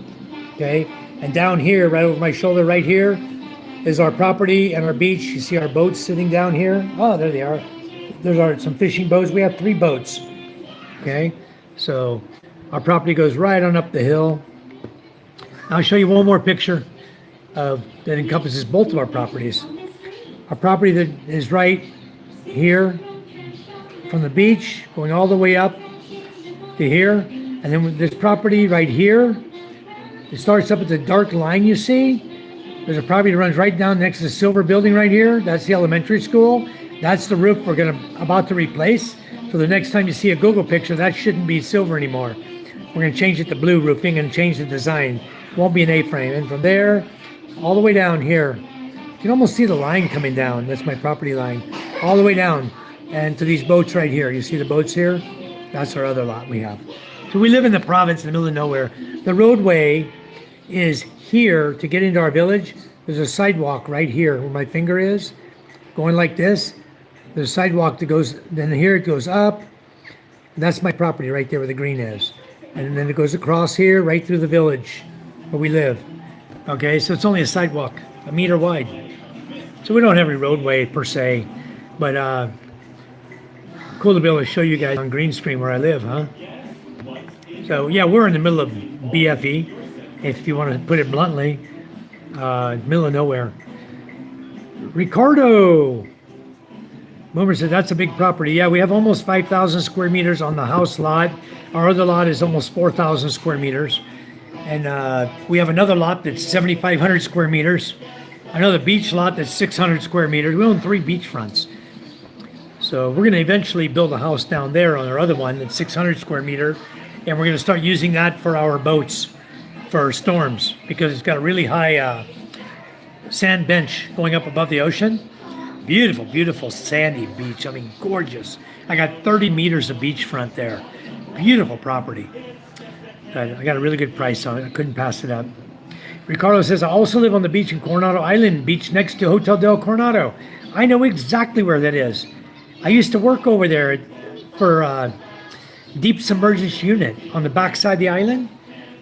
Okay. And down here, right over my shoulder right here, is our property and our beach. You see our boats sitting down here. Oh, there they are. There's some fishing boats. We have 3 boats. Okay. So our property goes right on up the hill. I'll show you one more picture that encompasses both of our properties. Our property that is right here from the beach, going all the way up to here. And then this property right here, it starts up at the dark line you see. There's a property that runs right down next to the silver building right here. That's the elementary school. That's the roof we're about to replace. So the next time you see a Google picture, that shouldn't be silver anymore. We're going to change it to blue roofing and change the design. Won't be an A-frame. And from there, all the way down here, you can almost see the line coming down. That's my property line. All the way down and to these boats right here. You see the boats here? That's our other lot we have. So we live in the province in the middle of nowhere. The roadway is here to get into our village. There's a sidewalk right here where my finger is, going like this. There's a sidewalk that goes, then here it goes up. That's my property right there where the green is. And then it goes across here, right through the village where we live. Okay, so it's only a sidewalk, a meter wide. So we don't have any roadway per se, but cool to be able to show you guys on green screen where I live, huh? So yeah, we're in the middle of BFE, if you want to put it bluntly, middle of nowhere. Ricardo! Boomer said, that's a big property. Yeah, we have almost 5,000 square meters on the house lot. Our other lot is almost 4,000 square meters. And we have another lot that's 7,500 square meters. Another beach lot that's 600 square meters. We own 3 beachfronts. So we're going to eventually build a house down there on our other one that's 600 square meter. And we're going to start using that for our boats, for storms, because it's got a really high sand bench going up above the ocean. Beautiful, beautiful sandy beach. I mean, gorgeous. I got 30 meters of beachfront there. Beautiful property. I got a really good price on it. I couldn't pass it up. Ricardo says, I also live on the beach in Coronado Island, beach next to Hotel del Coronado. I know exactly where that is. I used to work over there for deep submergence unit on the backside of the island.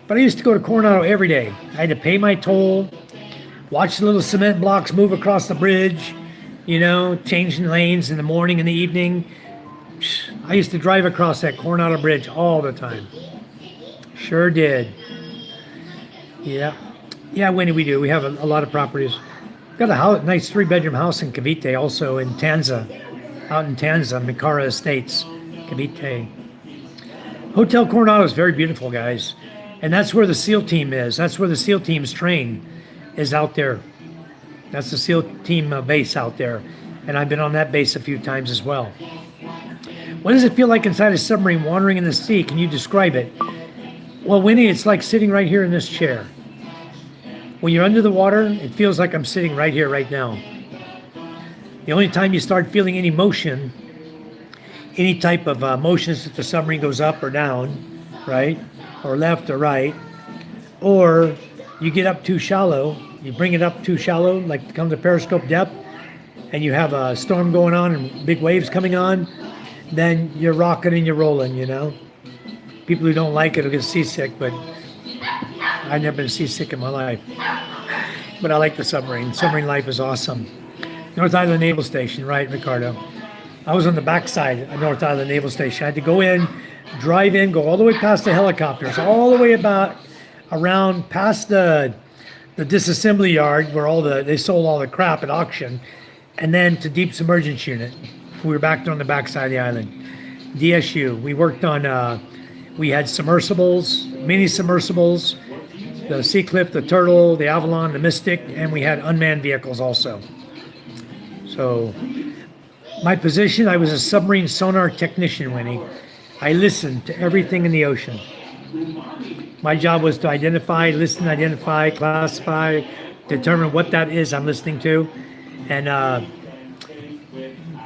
But I used to go to Coronado every day. I had to pay my toll, watch the little cement blocks move across the bridge, you know, changing lanes in the morning and the evening. I used to drive across that Coronado Bridge all the time. Sure did. Yeah. Yeah, Winnie, we do. We have a lot of properties. Got a house, nice 3-bedroom house in Cavite, also in Tanza, out in Tanza, Micara Estates, Cavite. Hotel Coronado is very beautiful, guys. And that's where the SEAL team is. That's where the SEAL teams train, is out there. That's the SEAL team base out there. And I've been on that base a few times as well. What does it feel like inside a submarine wandering in the sea? Can you describe it? Well, Winnie, it's like sitting right here in this chair. When you're under the water, it feels like I'm sitting right here, right now. The only time you start feeling any motion, any type of motions, if the submarine goes up or down, right, or left or right, or you get up too shallow, you bring it up too shallow, like come to periscope depth, and you have a storm going on and big waves coming on, then you're rocking and you're rolling, you know. People who don't like it will get seasick, but I've never been seasick in my life. But I like the submarine. Submarine life is awesome. North Island Naval Station, right, Ricardo? I was on the backside of North Island Naval Station. I had to go in, drive in, go all the way past the helicopters, all the way about around past the disassembly yard where they sold all the crap at auction, and then to deep submergence unit. We were back on the backside of the island. DSU. We worked on. We had submersibles, mini submersibles, the Sea Cliff, the Turtle, the Avalon, the Mystic, and we had unmanned vehicles also. So my position, I was a submarine sonar technician, Winnie. I listened to everything in the ocean. My job was to identify, listen, identify, classify, determine what that is I'm listening to. And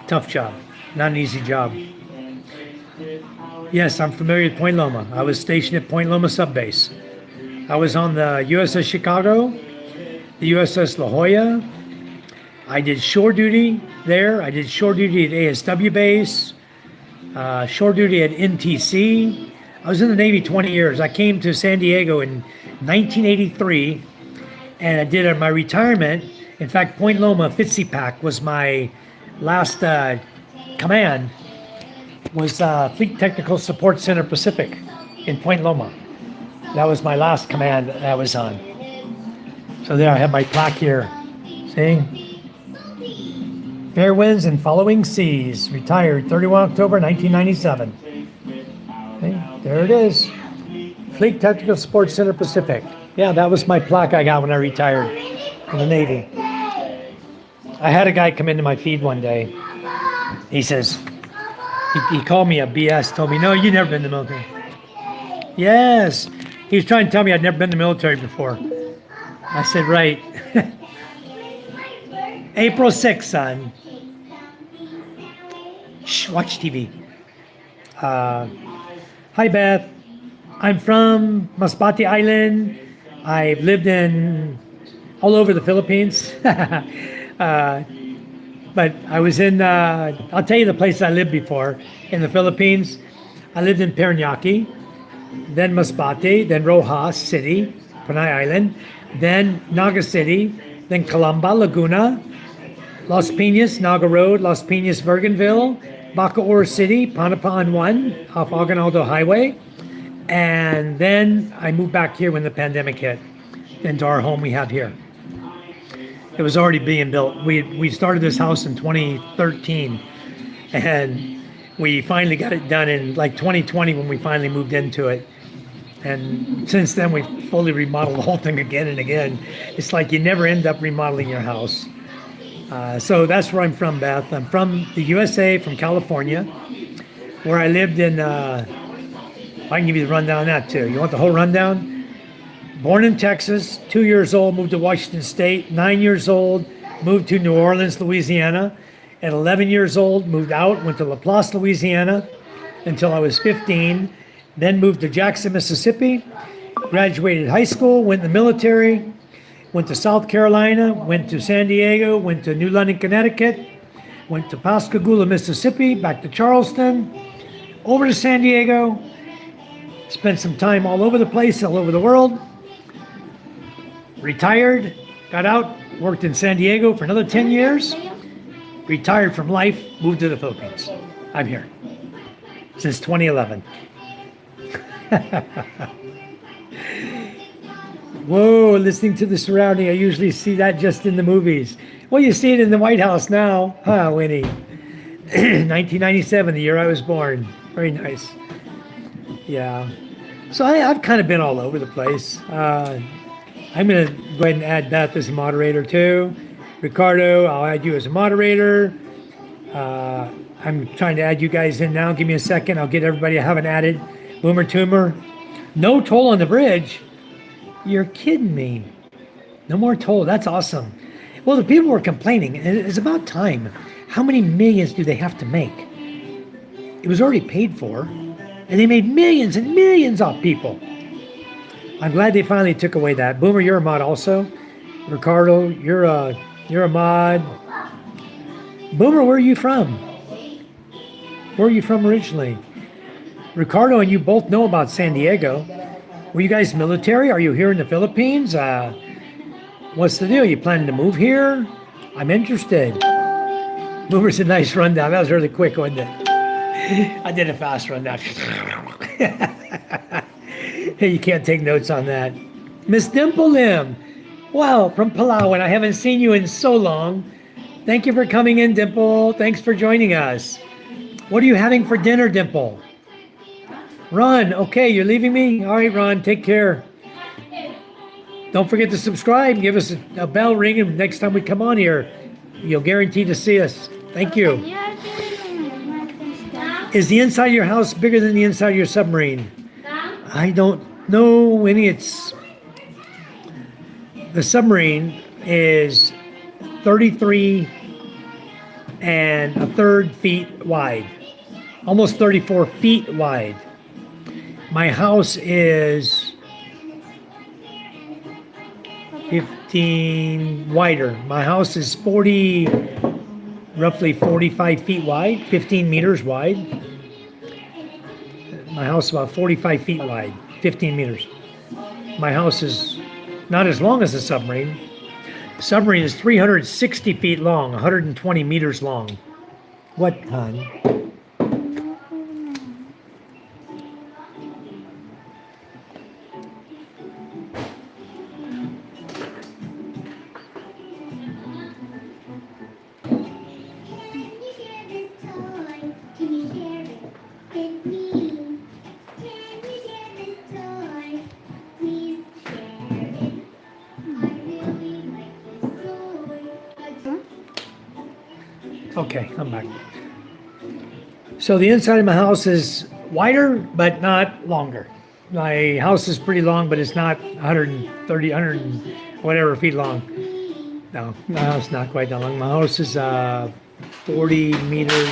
tough job, not an easy job. Yes, I'm familiar with Point Loma. I was stationed at Point Loma Sub Base. I was on the USS Chicago, the USS La Jolla. I did shore duty there. I did shore duty at ASW Base, shore duty at NTC. I was in the Navy 20 years. I came to San Diego in 1983, and I did my retirement. In fact, Point Loma FITSEPAC was my last command. Was Fleet Technical Support Center Pacific in Point Loma. That was my last command that I was on. So there I have my plaque here. See? Fair winds and following seas. Retired 31 October 1997. See? There it is. Fleet Technical Support Center Pacific. Yeah, that was my plaque I got when I retired from the Navy. I had a guy come into my feed one day. He says, he called me a BS, told me, no, you've never been in the military. Yes. He was trying to tell me I'd never been in the military before. I said, right. April 6th, son. Shh, watch TV. Hi, Beth. I'm from Masbate Island. I've lived in all over the Philippines. But I was in, I'll tell you the place I lived before in the Philippines. I lived in Parañaque, then Masbate, then Rojas City, Panay Island, then Naga City, then Calamba, Laguna, Las Piñas, Naga Road, Las Piñas, Bergenville, Bacoor City, Panapan 1 off Aguinaldo Highway. And then I moved back here when the pandemic hit into our home we have here. It was already being built. We started this house in 2013, and we finally got it done in like 2020 when we finally moved into it. And since then, we've fully remodeled the whole thing again and again. It's like you never end up remodeling your house. So that's where I'm from, Beth. I'm from the USA, from California, where I lived in, I can give you the rundown on that too. You want the whole rundown? Born in Texas, 2 years old, moved to Washington State. 9 years old, moved to New Orleans, Louisiana. At 11 years old, moved out, went to Laplace, Louisiana, until I was 15. Then moved to Jackson, Mississippi. Graduated high school, went in the military. Went to South Carolina, went to San Diego, went to New London, Connecticut. Went to Pascagoula, Mississippi, back to Charleston. Over to San Diego. Spent some time all over the place, all over the world. Retired, got out, worked in San Diego for another 10 years, retired from life, moved to the Philippines. I'm here since 2011. Whoa, listening to the surrounding, I usually see that just in the movies. Well, you see it in the White House now, huh, Winnie? 1997, the year I was born. Very nice. Yeah. So I've kind of been all over the place. I'm going to go ahead and add Beth as a moderator too. Ricardo, I'll add you as a moderator. I'm trying to add you guys in now. Give me a second. I'll get everybody I haven't added. Boomer Toomer. No toll on the bridge. You're kidding me. No more toll. That's awesome. Well, the people were complaining. It's about time. How many millions do they have to make? It was already paid for, and they made millions and millions off people. I'm glad they finally took away that. Boomer, you're a mod also. Ricardo, you're a mod. Boomer, where are you from? Where are you from originally? Ricardo and you both know about San Diego. Were you guys military? Are you here in the Philippines? What's the deal? You planning to move here? I'm interested. Boomer's a nice rundown. That was really quick, wasn't it? I did a fast rundown. Hey, you can't take notes on that. Miss Dimple Lim. Wow, from Palau, and I haven't seen you in so long. Thank you for coming in, Dimple. Thanks for joining us. What are you having for dinner, Dimple? Ron, okay, you're leaving me? All right, Ron, take care. Don't forget to subscribe. Give us a bell ring, and next time we come on here, you'll guarantee to see us. Thank you. Is the inside of your house bigger than the inside of your submarine? I don't know any. The submarine is 33 and a third feet wide, almost 34 feet wide. My house is 15 wider. My house is roughly 45 feet wide, 15 meters wide. My house is about 45 feet wide, 15 meters. My house is not as long as the submarine. Submarine is 360 feet long, 120 meters long. What, hon? Okay, I'm back. So the inside of my house is wider, but not longer. My house is pretty long, but it's not 130, 100 and whatever feet long. No, my house is not quite that long. My house is 40 meters,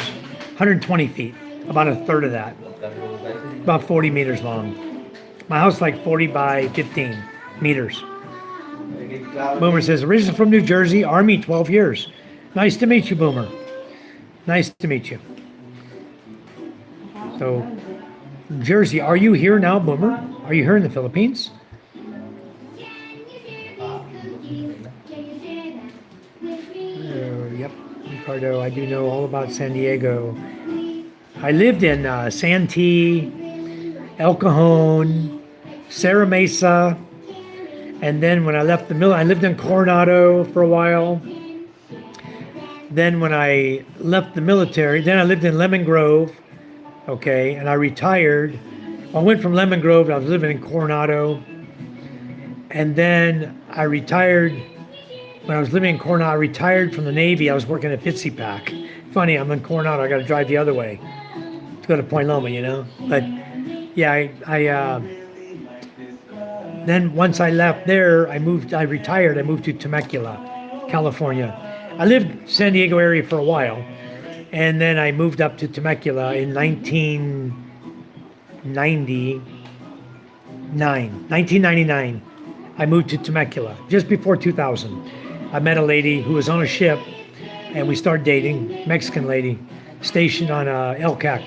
120 feet, about a third of that. About 40 meters long. My house is like 40 by 15 meters. Boomer says, originally from New Jersey, Army 12 years. Nice to meet you, Boomer. Nice to meet you. So, Jersey, are you here now, Boomer? Are you here in the Philippines? Yep, Ricardo, I do know all about San Diego. I lived in Santee, El Cajon, Serra Mesa, and then when I left the mill, I lived in Coronado for a while. Then when I left the military, then I lived in Lemon Grove, okay, and I retired. I went from Lemon Grove, I was living in Coronado, and then I retired. When I was living in Coronado, I retired from the Navy. I was working at Fitzy Pack. Funny, I'm in Coronado, I got to drive the other way to go to Point Loma, you know? But yeah, then once I left there, I retired, I moved to Temecula, California. I lived San Diego area for a while, and then I moved up to Temecula in 1999. I moved to Temecula just before 2000. I met a lady who was on a ship, and we started dating. Mexican lady, stationed on a LCAC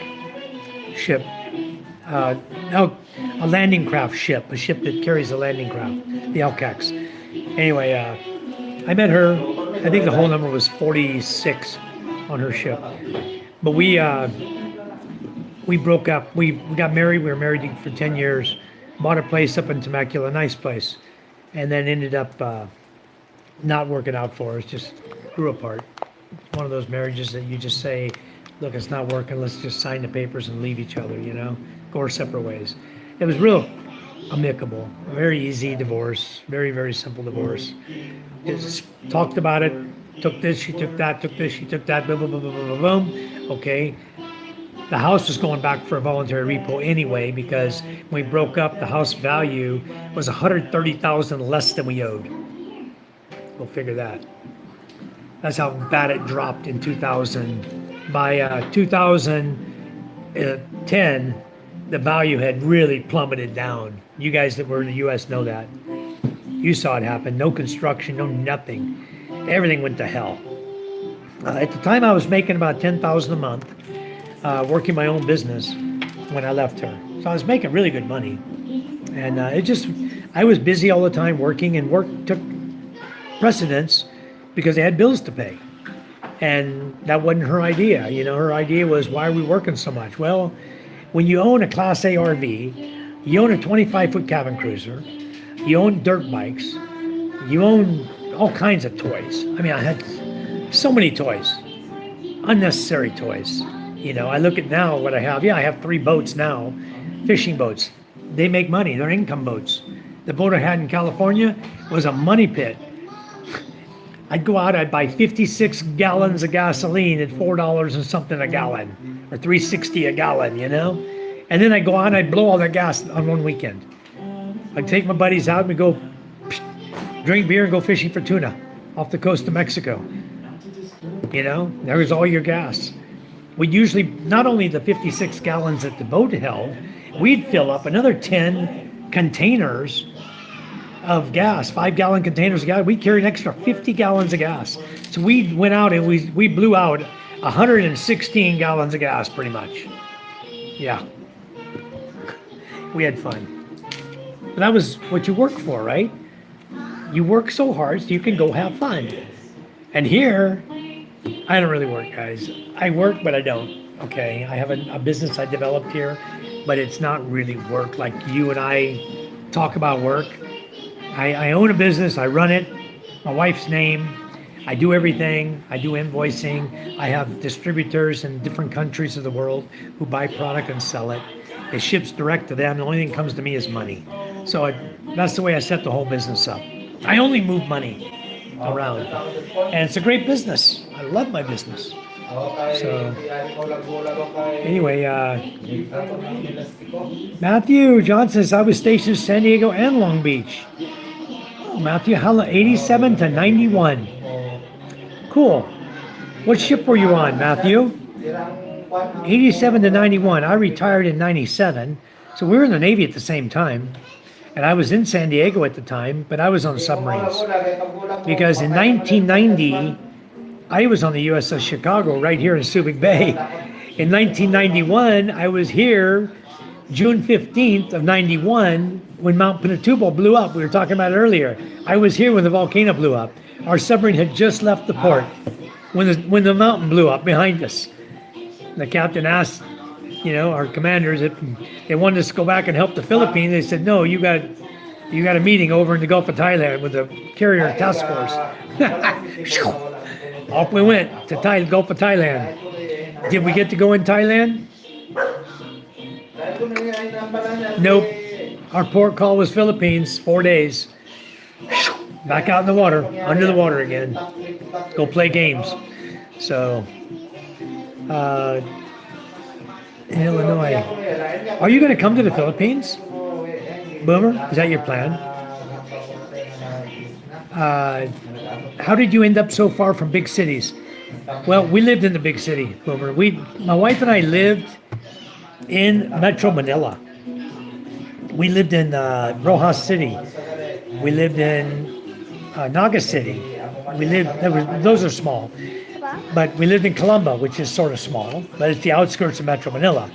ship, a landing craft ship, a ship that carries a landing craft, the LCACs. Anyway, I met her. I think the whole number was 46 on her ship. But we broke up. We got married. We were married for 10 years. Bought a place up in Temecula, nice place. And then ended up not working out for us. Just grew apart. One of those marriages that you just say, look, it's not working. Let's just sign the papers and leave each other, you know? Go our separate ways. It was real amicable, very easy divorce, very, very simple divorce. Just talked about it, took this, she took that, took this, she took that, boom, boom, boom, boom, boom, boom, boom. Okay. The house was going back for a voluntary repo anyway because when we broke up, the house value was 130,000 less than we owed. Go figure that. That's how bad it dropped in 2000. By 2010, the value had really plummeted down. You guys that were in the U.S. know that. You saw it happen. No construction, no nothing. Everything went to hell. At the time, I was making about $10,000 a month, working my own business when I left her. So I was making really good money, and I was busy all the time working, and work took precedence because they had bills to pay. And that wasn't her idea. You know, her idea was, why are we working so much? Well, when you own a Class A RV, you own a 25-foot cabin cruiser, you own dirt bikes, you own all kinds of toys. I mean, I had so many toys, unnecessary toys. You know, I look at now what I have. Yeah, I have 3 boats now, fishing boats. They make money. They're income boats. The boat I had in California was a money pit. I'd go out, I'd buy 56 gallons of gasoline at $4 and something a gallon, or $3.60 a gallon, you know? And then I'd go out and I'd blow all that gas on one weekend. I'd take my buddies out and we'd go drink beer and go fishing for tuna off the coast of Mexico. You know, there was all your gas. We'd usually, not only the 56 gallons that the boat held, we'd fill up another 10 containers of gas, 5-gallon containers of gas. We carried an extra 50 gallons of gas. So we went out and we blew out 116 gallons of gas pretty much. Yeah. We had fun. But that was what you work for, right? You work so hard so you can go have fun. And here, I don't really work, guys. I work, but I don't. Okay, I have a business I developed here, but it's not really work like you and I talk about work. I own a business, I run it, my wife's name, I do everything, I do invoicing, I have distributors in different countries of the world who buy product and sell it. It ships direct to them, the only thing that comes to me is money. So that's the way I set the whole business up. I only move money around, and it's a great business. I love my business. So anyway, Matthew Johnson says, I was stationed in San Diego and Long Beach. Matthew, how 87 to 91. Cool. What ship were you on, Matthew? 87 to 91. I retired in 97. So we were in the Navy at the same time. And I was in San Diego at the time, but I was on submarines. Because in 1990, I was on the USS Chicago right here in Subic Bay. In 1991, I was here June 15th of 91 when Mount Pinatubo blew up. We were talking about it earlier. I was here when the volcano blew up. Our submarine had just left the port when the mountain blew up behind us. The captain asked, you know, our commanders if they wanted us to go back and help the Philippines. They said, no, you got a meeting over in the Gulf of Thailand with the carrier task force. Off we went to Gulf of Thailand. Did we get to go in Thailand? Nope. Our port call was Philippines, 4 days. Back out in the water, under the water again. Go play games. So, in Illinois. Are you going to come to the Philippines? Boomer, is that your plan? How did you end up so far from big cities? Well, we lived in the big city, Boomer. My wife and I lived in Metro Manila. We lived in Rojas City. We lived in Naga City. Those are small. But we lived in Colombo, which is sort of small, but it's the outskirts of Metro Manila.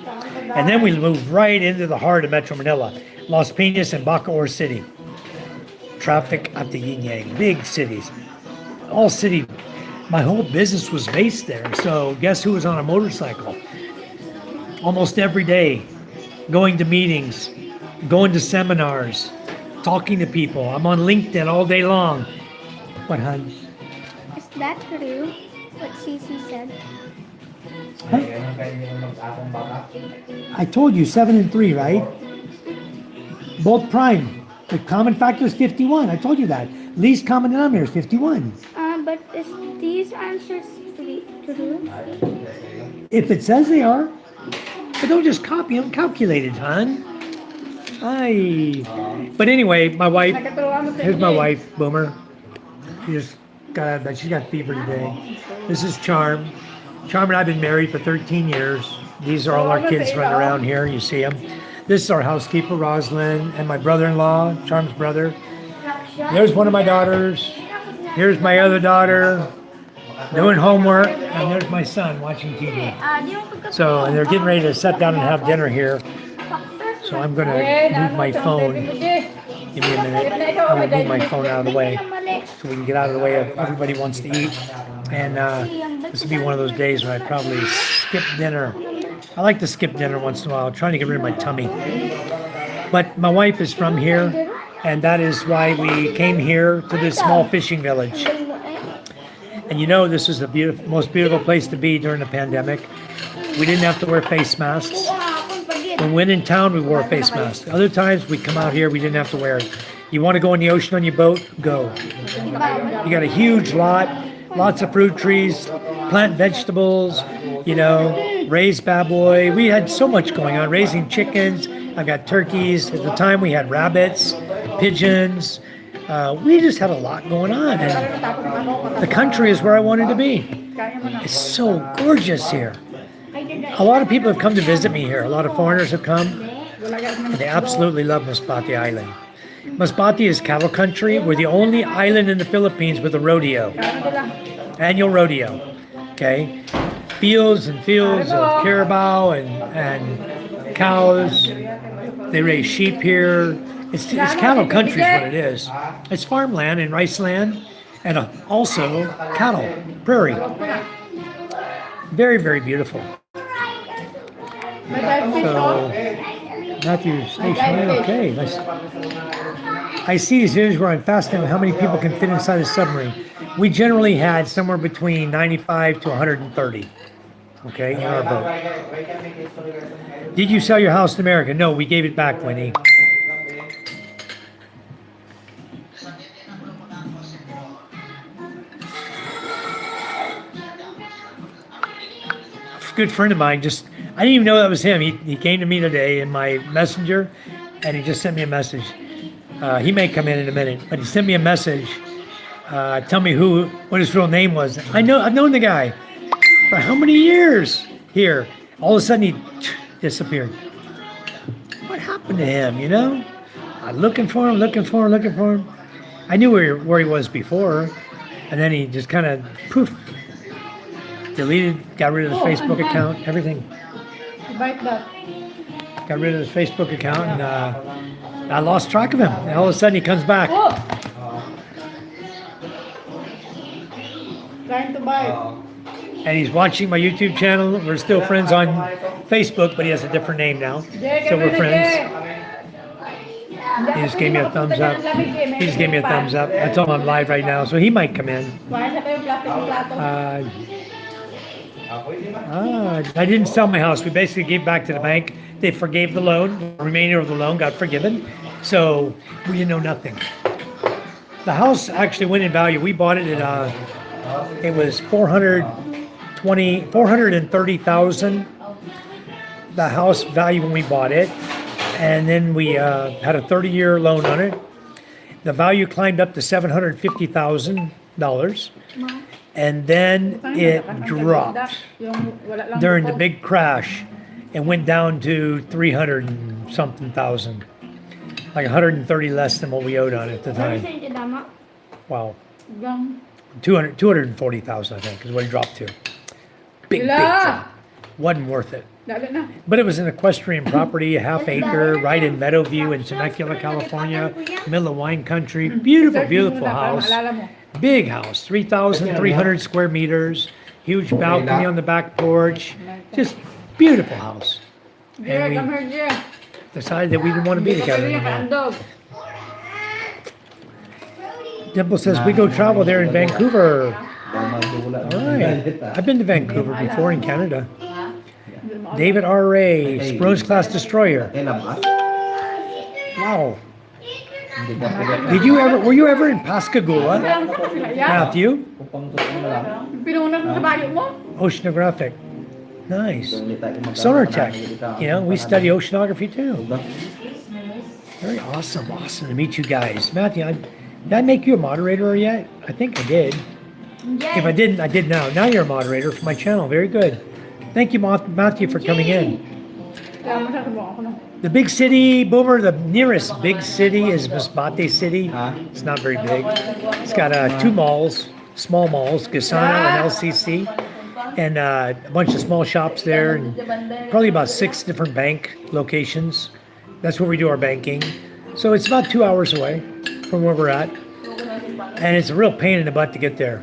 And then we moved right into the heart of Metro Manila, Las Piñas and Bacoor City. Traffic at the yin yang, big cities. All city. My whole business was based there. So guess who was on a motorcycle? Almost every day, going to meetings, going to seminars, talking to people. I'm on LinkedIn all day long. What, hon? Is that true? What Cece said? I told you 7 and 3, right? Both prime. The common factor is 51. I told you that. Least common denominator is 51. But is these answers true? If it says they are. But don't just copy them. Calculate it, hon. But anyway, my wife. Here's my wife, Boomer. She just got out of bed. She's got fever today. This is Charm. Charm and I have been married for 13 years. These are all our kids running around here. You see them. This is our housekeeper, Rosalind, and my brother-in-law, Charm's brother. There's one of my daughters. Here's my other daughter doing homework. And there's my son watching TV. So, and they're getting ready to sit down and have dinner here. So I'm going to move my phone. Give me a minute. I'm going to move my phone out of the way so we can get out of the way of everybody wants to eat. And this will be one of those days when I probably skip dinner. I like to skip dinner once in a while, trying to get rid of my tummy. But my wife is from here, and that is why we came here to this small fishing village. And you know, this is the most beautiful place to be during the pandemic. We didn't have to wear face masks. When we went in town, we wore a face mask. Other times, we come out here, we didn't have to wear it. You want to go in the ocean on your boat? Go. You got a huge lot, lots of fruit trees, plant vegetables, you know, raise baboy. We had so much going on, raising chickens. I've got turkeys. At the time, we had rabbits, pigeons. We just had a lot going on. And the country is where I wanted to be. It's so gorgeous here. A lot of people have come to visit me here. A lot of foreigners have come, and they absolutely love Masbate Island. Masbate is cattle country. We're the only island in the Philippines with a rodeo, annual rodeo. Okay, fields and fields of carabao and cows. They raise sheep here. It's cattle country is what it is. It's farmland and rice land, and also cattle, prairie. Very, very beautiful. So, Matthew Station, okay. Nice. I see these videos where I'm fasting on how many people can fit inside a submarine. We generally had somewhere between 95 to 130, okay, in our boat. Did you sell your house in America? No, we gave it back, Winnie. Good friend of mine, I didn't even know that was him. He came to me today in my messenger, and he just sent me a message. He may come in a minute, but he sent me a message. Tell me what his real name was. I've known the guy for how many years here. All of a sudden he disappeared. What happened to him, you know? I'm looking for him. I knew where he was before, and then he just kind of poof. Deleted, got rid of his Facebook account, everything. Got rid of his Facebook account, and I lost track of him. And all of a sudden, he comes back. Trying to buy. And he's watching my YouTube channel. We're still friends on Facebook, but he has a different name now. So we're friends. He just gave me a thumbs up. I told him I'm live right now, so he might come in. I didn't sell my house. We basically gave back to the bank. They forgave the loan. The remainder of the loan got forgiven. So we didn't know nothing. The house actually went in value. We bought it at it was $430,000. The house value when we bought it, and then we had a 30-year loan on it. The value climbed up to $750,000. And then it dropped during the big crash and went down to 300 and something thousand, like 130 less than what we owed on it at the time. Wow. 240,000, I think, is what it dropped to. Big drop. Wasn't worth it. But it was an equestrian property, a half acre, right in Meadowview in Temecula, California, middle of wine country. Beautiful, beautiful house. Big house, 3,300 square meters, huge balcony on the back porch, just beautiful house. And we decided that we didn't want to be together anymore. Dimple says, we go travel there in Vancouver. All right. I've been to Vancouver before in Canada. David R. Ray, Spruance class destroyer. Wow. Hindi ka pwede. Were you ever in Pascagoula? Saan sa sila yan? Matthew? Upang tuon lang. Pinunan mo sa bayo mo? Oceanographic. Nice. Hindi tayo magkakaroon Sonar ng tech. dito. You know, we study oceanography too. Diba? Very awesome. Awesome to meet you guys. Matthew, did I make you a moderator yet? I think I did. If I didn't, I did now. Now you're a moderator for my channel. Very good. Thank you, Matthew, for coming in. Kaya masasabukan ko na. The big city, Boomer, the nearest big city is Masbate City. It's not very big. It's got two malls, small malls, Gasano and LCC, and a bunch of small shops there, and probably about 6 different bank locations. That's where we do our banking. So it's about 2 hours away from where we're at. And it's a real pain in the butt to get there.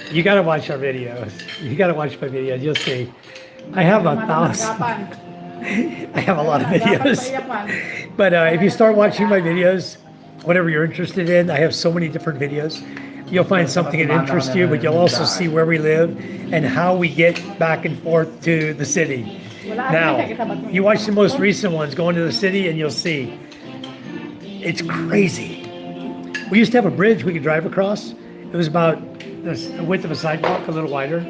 You got to watch our videos. You got to watch my videos. You'll see. I have 1,000. I have a lot of videos. But if you start watching my videos, whatever you're interested in, I have so many different videos. You'll find something that interests you, but you'll also see where we live and how we get back and forth to the city. Now, you watch the most recent ones going to the city and you'll see. It's crazy. We used to have a bridge we could drive across. It was about the width of a sidewalk, a little wider.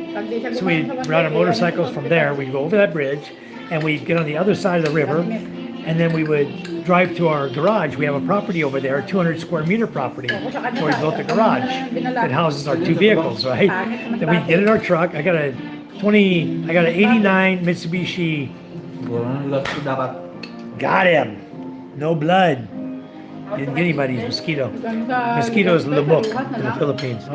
So we'd ride our motorcycles from there. We'd go over that bridge and we'd get on the other side of the river. And then we would drive to our garage. We have a property over there, a 200 square meter property, where we built a garage that houses our 2 vehicles, right? Then we get in our truck. I got an 89 Mitsubishi. Got him. No blood. Didn't get anybody's mosquito. Mosquito is lumok in the Philippines.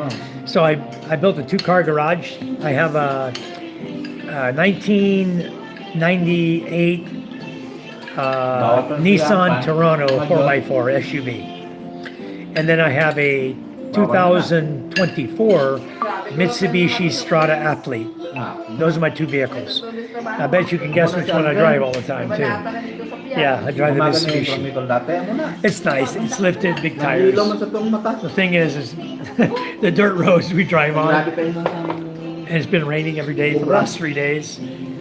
So I built a 2-car garage. I have a 1998 Nissan Toronto 4x4 SUV. And then I have a 2024 Mitsubishi Strada Athlete. Those are my 2 vehicles. I bet you can guess which one I drive all the time too. Yeah, I drive the Mitsubishi. It's nice. It's lifted, big tires. The thing is the dirt roads we drive on, and it's been raining every day for the last 3 days.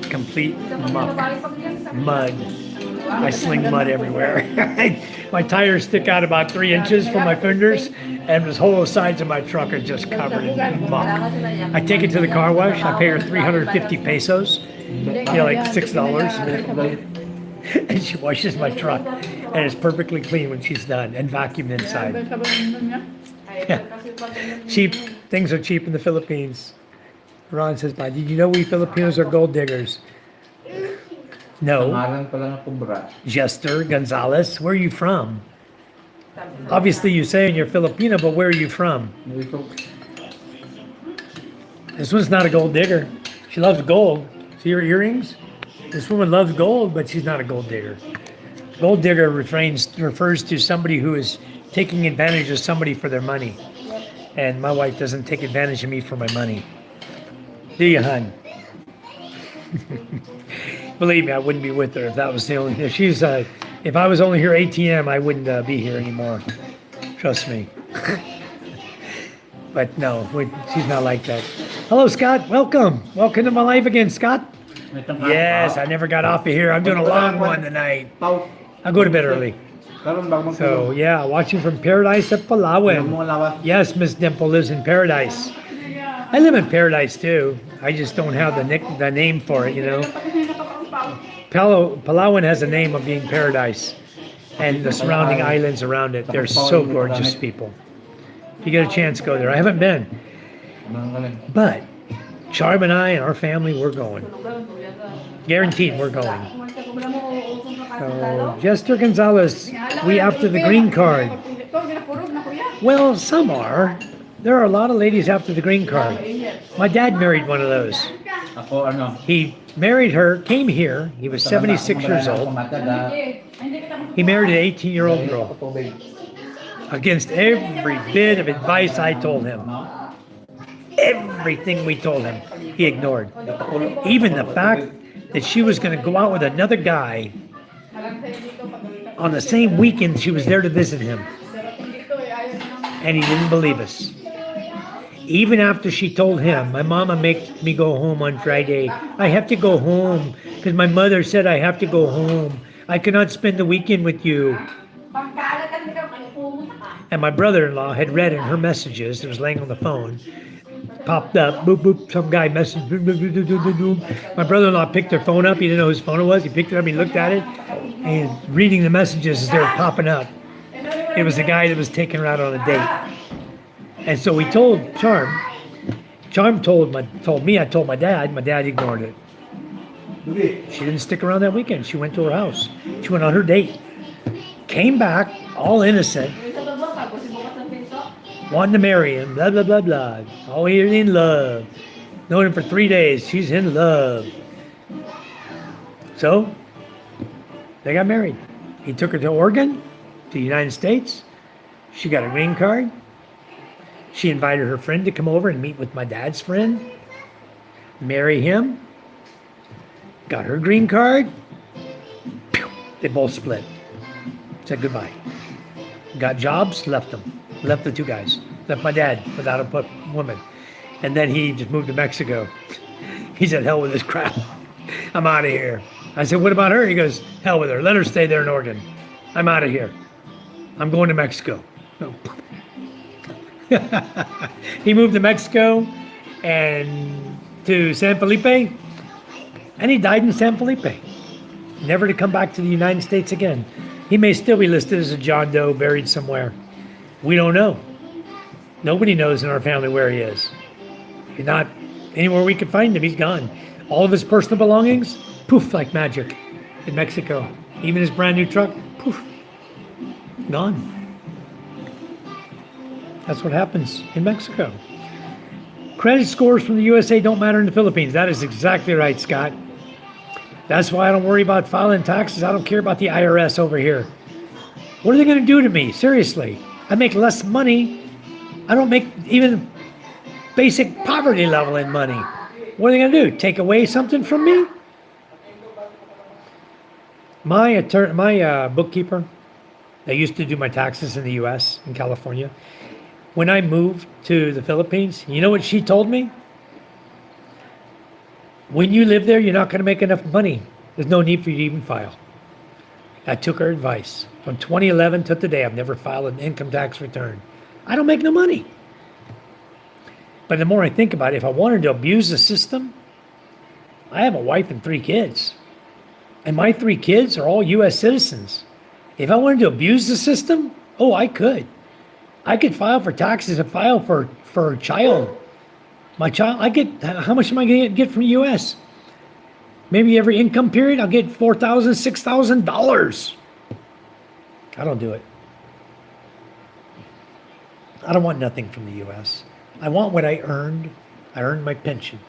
Complete muck, mud. I sling mud everywhere. My tires stick out about 3 inches from my fingers, and the whole sides of my truck are just covered in muck. I take it to the car wash. I pay her 350 pesos, like $6. And she washes my truck, and it's perfectly clean when she's done, and vacuumed inside. Yeah. Cheap things are cheap in the Philippines. Ron says, "Did you know we Filipinos are gold diggers?" No. Jester Gonzalez, where are you from? Obviously, you say you're Filipino, but where are you from? This one's not a gold digger. She loves gold. See her earrings? This woman loves gold, but she's not a gold digger. Gold digger refers to somebody who is taking advantage of somebody for their money. And my wife doesn't take advantage of me for my money. Do you, hon? Believe me, I wouldn't be with her if that was the only. If I was only here ATM, I wouldn't be here anymore. Trust me. But no, she's not like that. Hello, Scott. Welcome. Welcome to my life again, Scott. Yes, I never got off of here. I'm doing a long one tonight. I'll go to bed early. So yeah, watching from Paradise at Palawan. Yes, Miss Dimple lives in Paradise. I live in Paradise too. I just don't have the name for it, Palawan has a name of being paradise, and the surrounding islands around it. They're so gorgeous, people. If you get a chance, go there. I haven't been, but Charm and I and our family, we're going. Guaranteed, we're going. So, Jester Gonzalez, we after the green card. Well, some are. There are a lot of ladies after the green card. My dad married one of those. He married her, came here. He was 76 years old. He married an 18-year-old girl. Against every bit of advice I told him. Everything we told him, he ignored. Even the fact that she was going to go out with another guy on the same weekend she was there to visit him. And he didn't believe us. Even after she told him, my mama makes me go home on Friday. I have to go home because my mother said I have to go home. I cannot spend the weekend with you. And my brother-in-law had read in her messages, it was laying on the phone, popped up, boop, boop, some guy messaged, boop, boop, boop, boop, boop, boop. My brother-in-law picked her phone up, he didn't know whose phone it was, he picked it up, he looked at it, and reading the messages as they were popping up. It was the guy that was taking her out on a date. And so we told Charm. Charm told me, I told my dad ignored it. She didn't stick around that weekend. She went to her house. She went on her date. Came back, all innocent, wanting to marry him, blah, blah, blah, blah. Oh, he's in love. Known him for 3 days. She's in love. So, they got married. He took her to Oregon, to the United States. She got a green card. She invited her friend to come over and meet with my dad's friend, marry him, got her green card. Pew, they both split. Said goodbye. Got jobs, left them. Left the two guys. Left my dad without a woman. And then he just moved to Mexico. He said, hell with this crap. I'm out of here. I said, what about her? He goes, hell with her. Let her stay there in Oregon. I'm out of here. I'm going to Mexico. He moved to Mexico and to San Felipe. And he died in San Felipe. Never to come back to the United States again. He may still be listed as a John Doe buried somewhere. We don't know. Nobody knows in our family where he is. He's not anywhere we could find him. He's gone. All of his personal belongings, poof, like magic in Mexico. Even his brand new truck, poof, gone. That's what happens in Mexico. Credit scores from the USA don't matter in the Philippines. That is exactly right, Scott. That's why I don't worry about filing taxes. I don't care about the IRS over here. What are they going to do to me? Seriously. I make less money. I don't make even basic poverty level in money. What are they going to do? Take away something from me? My bookkeeper, that used to do my taxes in the US, in California, when I moved to the Philippines, you know what she told me? When you live there, you're not going to make enough money. There's no need for you to even file. I took her advice. From 2011 to today, I've never filed an income tax return. I don't make no money. But the more I think about it, if I wanted to abuse the system, I have a wife and 3 kids. And my 3 kids are all U.S. citizens. If I wanted to abuse the system, oh, I could. I could file for taxes and file for a child. My child, how much am I going to get from the U.S.? Maybe every income period, I'll get $4,000, $6,000. I don't do it. I don't want nothing from the U.S. I want what I earned. I earned my pension.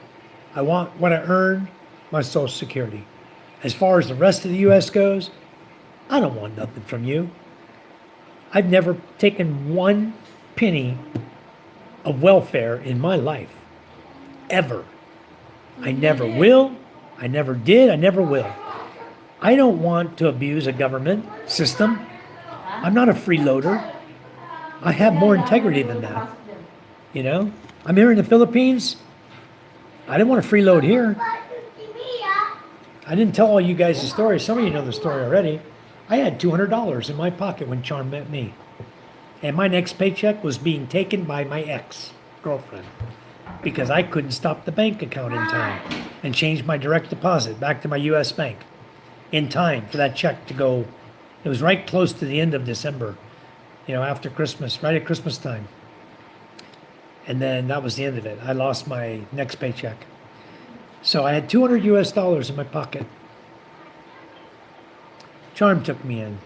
I want what I earned, my Social Security. As far as the rest of the U.S. goes, I don't want nothing from you. I've never taken 1 penny of welfare in my life. Ever. I never will. I never did. I never will. I don't want to abuse a government system. I'm not a freeloader. I have more integrity than that. You know? I'm here in the Philippines. I didn't want to freeload here. I didn't tell all you guys the story. Some of you know the story already. I had $200 in my pocket when Charm met me. And my next paycheck was being taken by my ex-girlfriend because I couldn't stop the bank account in time and change my direct deposit back to my U.S. bank in time for that check to go. It was right close to the end of December, after Christmas, right at Christmas time. And then that was the end of it. I lost my next paycheck. So I had $200 US in my pocket. Charm took me in.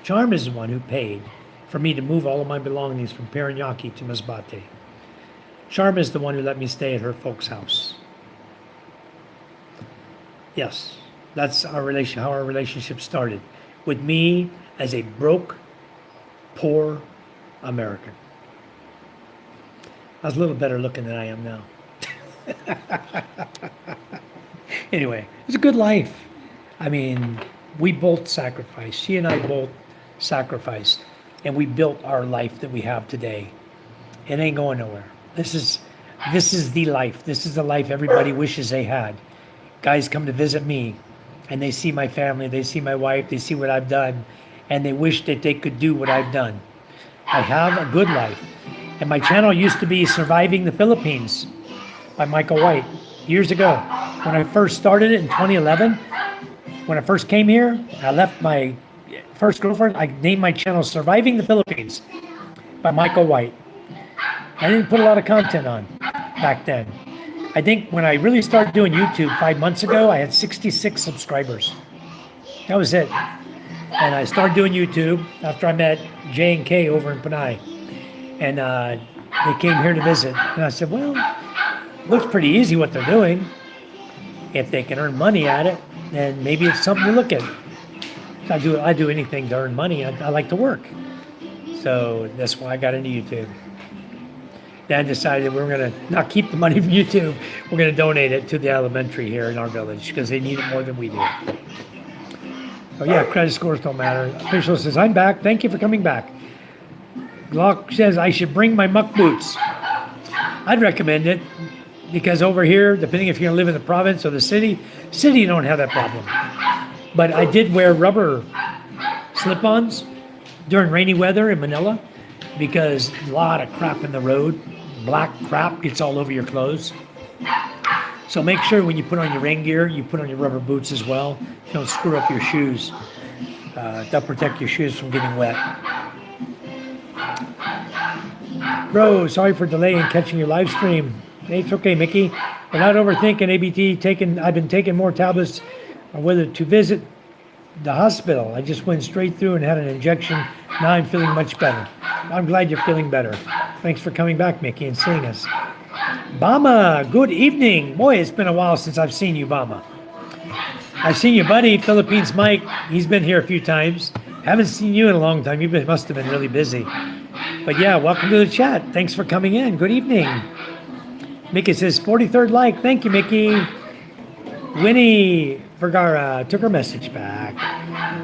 Charm is the one who paid for me to move all of my belongings from Paranaque to Masbate. Charm is the one who let me stay at her folks' house. Yes, that's how our relationship started. With me as a broke, poor American. I was a little better looking than I am now. Anyway, it was a good life. I mean, we both sacrificed. She and I both sacrificed. And we built our life that we have today. It ain't going nowhere. This is the life. This is the life everybody wishes they had. Guys come to visit me. and they see my family, they see my wife, they see what I've done, and they wish that they could do what I've done. I have a good life. And my channel used to be Surviving the Philippines by Michael White years ago. When I first started it in 2011, when I first came here, I left my first girlfriend. I named my channel Surviving the Philippines by Michael White. I didn't put a lot of content on back then. I think when I really started doing YouTube 5 months ago, I had 66 subscribers. That was it. And I started doing YouTube after I met J and K over in Panay. And they came here to visit. And I said, well, it looks pretty easy what they're doing. If they can earn money at it, then maybe it's something to look at. I do anything to earn money. I like to work. So that's why I got into YouTube. Dad decided we're going to not keep the money from YouTube. We're going to donate it to the elementary here in our village because they need it more than we do. Oh yeah, credit scores don't matter. Official says, I'm back. Thank you for coming back. Glock says, I should bring my muck boots. I'd recommend it because over here, depending if you're going to live in the province or the city you don't have that problem. But I did wear rubber slip-ons during rainy weather in Manila because a lot of crap in the road. Black crap gets all over your clothes. So make sure when you put on your rain gear, you put on your rubber boots as well. You don't screw up your shoes. They'll protect your shoes from getting wet. Bro, sorry for delaying catching your live stream. Hey, it's okay, Mickey. We're not overthinking ABT. I've been taking more tablets on whether to visit the hospital. I just went straight through and had an injection. Now I'm feeling much better. I'm glad you're feeling better. Thanks for coming back, Mickey, and seeing us. Bama, good evening. Boy, it's been a while since I've seen you, Bama. I've seen your buddy, Philippines Mike. He's been here a few times. Haven't seen you in a long time. You must have been really busy. But yeah, welcome to the chat. Thanks for coming in. Good evening. Mickey says, 43rd like. Thank you, Mickey. Winnie Vergara took her message back.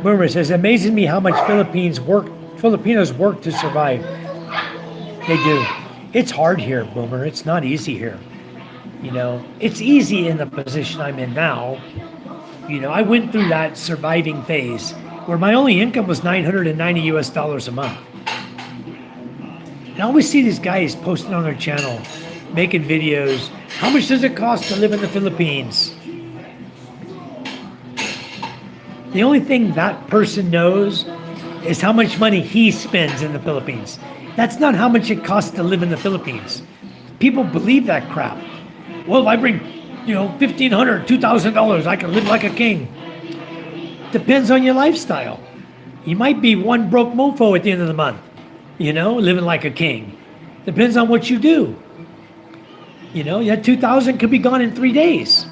Boomer says, it amazes me how much Filipinos work to survive. They do. It's hard here, Boomer. It's not easy here. You know, it's easy in the position I'm in now. You know, I went through that surviving phase where my only income was $990 a month. And I always see these guys posting on their channel, making videos. How much does it cost to live in the Philippines? The only thing that person knows is how much money he spends in the Philippines. That's not how much it costs to live in the Philippines. People believe that crap. Well, if I bring, $1,500, $2,000, I can live like a king. Depends on your lifestyle. You might be one broke mofo at the end of the month, living like a king. Depends on what you do. That 2,000 could be gone in 3 days.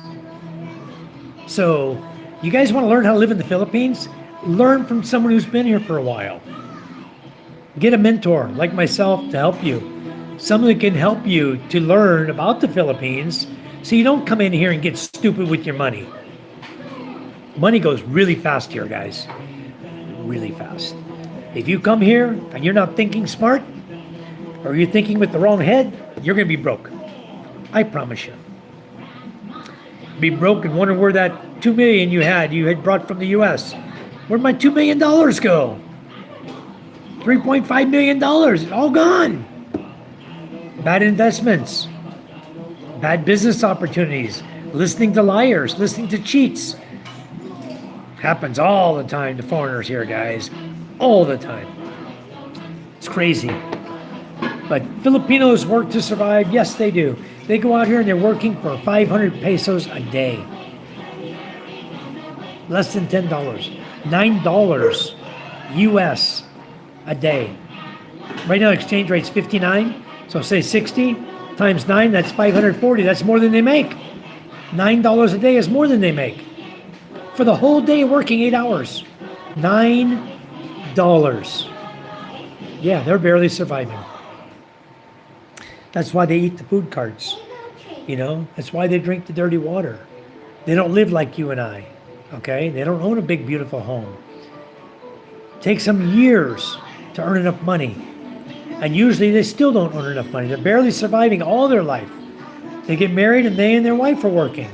So, you guys want to learn how to live in the Philippines? Learn from someone who's been here for a while. Get a mentor like myself to help you. Someone that can help you to learn about the Philippines so you don't come in here and get stupid with your money. Money goes really fast here, guys. Really fast. If you come here and you're not thinking smart, or you're thinking with the wrong head, you're going to be broke. I promise you. Be broke and wonder where that $2 million you had brought from the U.S. Where'd my $2 million go? $3.5 million, it's all gone. Bad investments, bad business opportunities, listening to liars, listening to cheats. Happens all the time to foreigners here, guys. All the time. It's crazy. But Filipinos work to survive. Yes, they do. They go out here and they're working for 500 pesos a day. Less than $10. $9 US a day. Right now, exchange rate's 59. So say 60 times 9, that's 540. That's more than they make. $9 a day is more than they make. For the whole day working 8 hours. $9. Yeah, they're barely surviving. That's why they eat the food carts. That's why they drink the dirty water. They don't live like you and I. Okay? They don't own a big, beautiful home. It takes them years to earn enough money. And usually they still don't earn enough money. They're barely surviving all their life. They get married and they and their wife are working.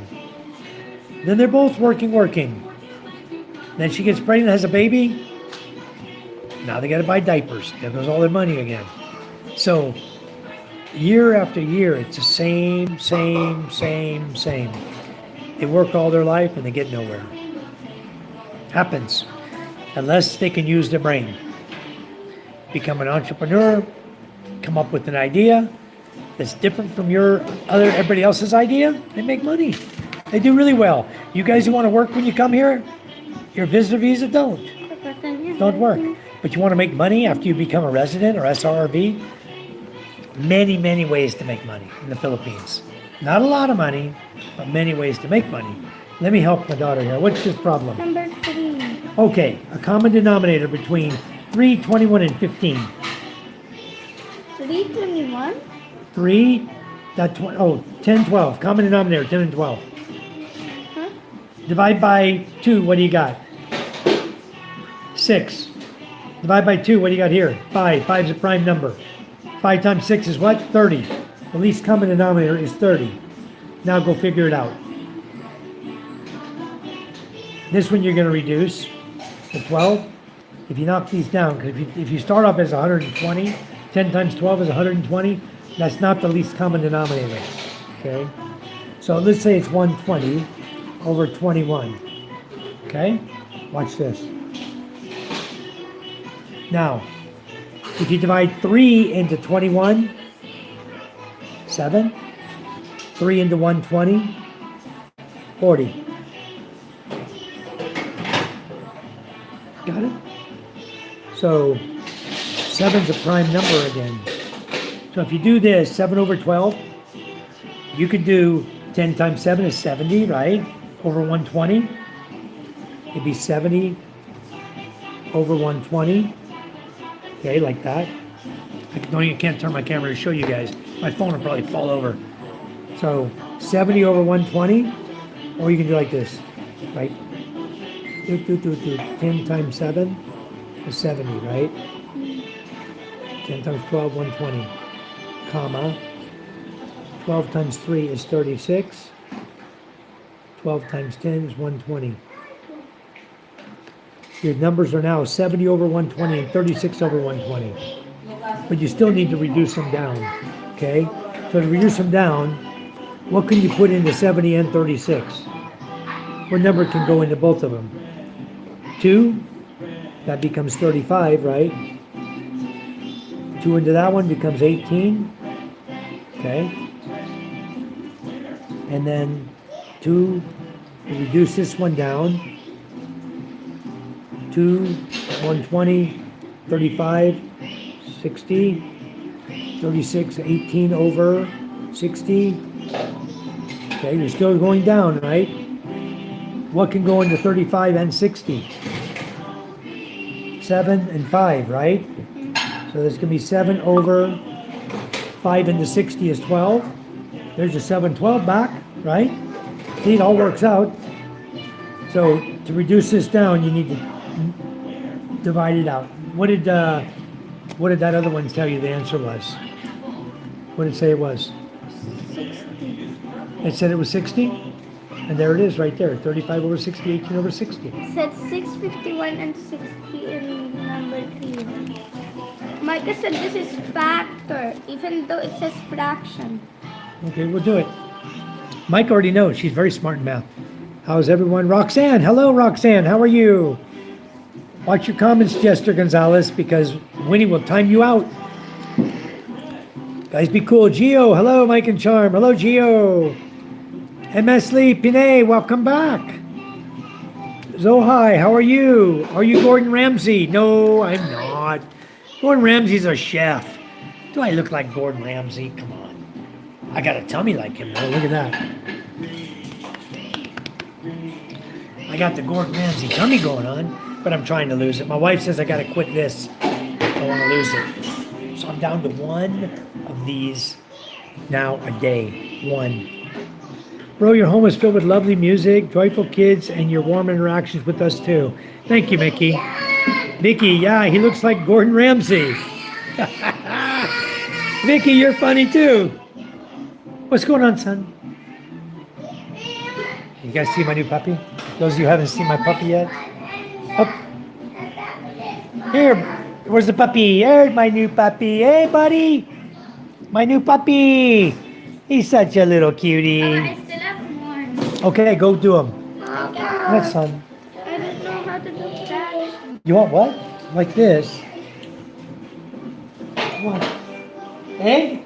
Then they're both working. Then she gets pregnant, has a baby. Now they got to buy diapers. There goes all their money again. So year after year, it's the same. They work all their life and they get nowhere. Happens. Unless they can use their brain. Become an entrepreneur, come up with an idea that's different from everybody else's idea, they make money. They do really well. You guys who want to work when you come here, your visitor visa, don't work. But you want to make money after you become a resident or SRV, many ways to make money in the Philippines. Not a lot of money, but many ways to make money. Let me help my daughter here. What's this problem? Number 3. Okay, a common denominator between 3, 21, and 15. 321. 3, 10, 12. Common denominator, 10 and 12. Huh? Divide by 2, what do you got? 6. Divide by 2, what do you got here? 5. 5 is a prime number. 5 times 6 is what? 30. The least common denominator is 30. Now go figure it out. This one you're going to reduce to 12. If you knock these down, because if you start off as 120, 10 times 12 is 120, that's not the least common denominator, okay? So let's say it's 120 over 21, okay? Watch this. Now, if you divide 3 into 21, 7, 3 into 120, 40. Got it? So 7's a prime number again. So if you do this, 7 over 12, you could do 10 times 7 is 70, right? Over 120. It'd be 70 over 120. Okay, like that. I can't turn my camera to show you guys. My phone will probably fall over. So 70 over 120, or you can do like this, right? 10 times 7 is 70, right? 10 times 12, 120, comma. 12 times 3 is 36. 12 times 10 is 120. Your numbers are now 70 over 120 and 36 over 120. But you still need to reduce them down, okay? So to reduce them down, what can you put into 70 and 36? What number can go into both of them? 2, that becomes 35, right? 2 into that one becomes 18, okay? And then 2, you reduce this one down. 2, 120, 35, 60, 36, 18 over 60. Okay, you're still going down, right? What can go into 35 and 60? 7 and 5, right? So this can be 7 over 5 into 60 is 12. There's your 7, 12 back, right? See, it all works out. So to reduce this down, you need to divide it out. What did that other one tell you the answer was? What did it say it was? 60. It said it was 60? And there it is right there. 35 over 60, 18 over 60. It said 651 and 60 in number 3. Micah said this is factor, even though it says fraction. Okay, we'll do it. Mike already knows. She's very smart in math. How's everyone? Roxanne. Hello, Roxanne. How are you? Watch your comments, Jester Gonzalez, because Winnie will time you out. Guys, be cool. Gio. Hello, Mike and Charm. Hello, Gio. MS Lee, Pinay, welcome back. Zohai, how are you? Are you Gordon Ramsay? No, I'm not. Gordon Ramsay's a chef. Do I look like Gordon Ramsay? Come on. I got a tummy like him, though. Look at that. I got the Gordon Ramsay tummy going on, but I'm trying to lose it. My wife says I got to quit this. I want to lose it. So I'm down to one of these now a day. One. Bro, your home is filled with lovely music, joyful kids, and your warm interactions with us too. Thank you, Mickey. Vicky, yeah, he looks like Gordon Ramsay. Vicky, you're funny too. What's going on, son? You guys see my new puppy? Those of you who haven't seen my puppy yet, Up. Here, where's the puppy? There's my new puppy. Hey, buddy. My new puppy. He's such a little cutie. I still have more. Okay, go do him. Papa, That's fun. I don't know how to do that. You want what? Like this? What? Egg?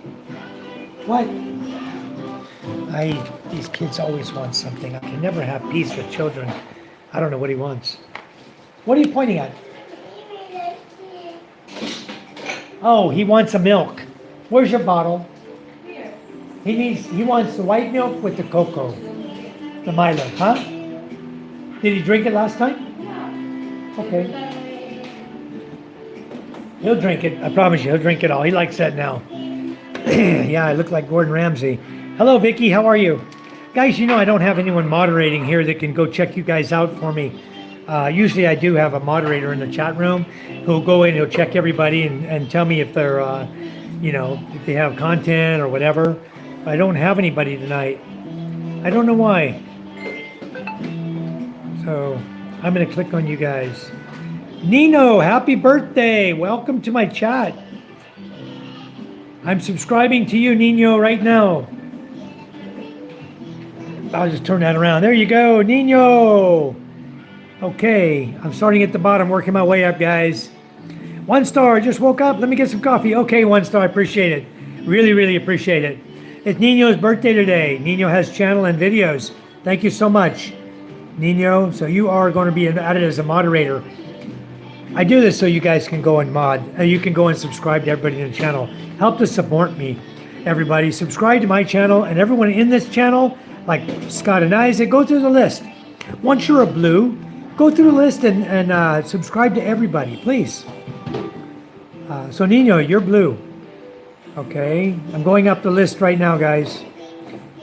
What? These kids always want something. I can never have peace with children. I don't know what he wants. What are you pointing at? Oh, he wants a milk. Where's your bottle? He wants the white milk with the cocoa. The Milo, huh? Did he drink it last time? Okay. He'll drink it. I promise you, he'll drink it all. He likes that now. Yeah, I look like Gordon Ramsay. Hello, Vicky. How are you? Guys, you know I don't have anyone moderating here that can go check you guys out for me. Usually I do have a moderator in the chat room who'll go in, he'll check everybody and tell me if they're, if they have content or whatever. I don't have anybody tonight. I don't know why. So I'm going to click on you guys. Nino, happy birthday. Welcome to my chat. I'm subscribing to you, Nino, right now. I'll just turn that around. There you go, Nino. Okay, I'm starting at the bottom, working my way up, guys. 1 star, just woke up. Let me get some coffee. Okay, 1 star, appreciate it. Really, really appreciate it. It's Nino's birthday today. Nino has channel and videos. Thank you so much, Nino. So you are going to be added as a moderator. I do this so you guys can go and you can go and subscribe to everybody in the channel. Help to support me, everybody. Subscribe to my channel and everyone in this channel, like Scott and Isaac, go through the list. Once you're a blue, go through the list and subscribe to everybody, please. So Nino, you're blue. Okay, I'm going up the list right now, guys.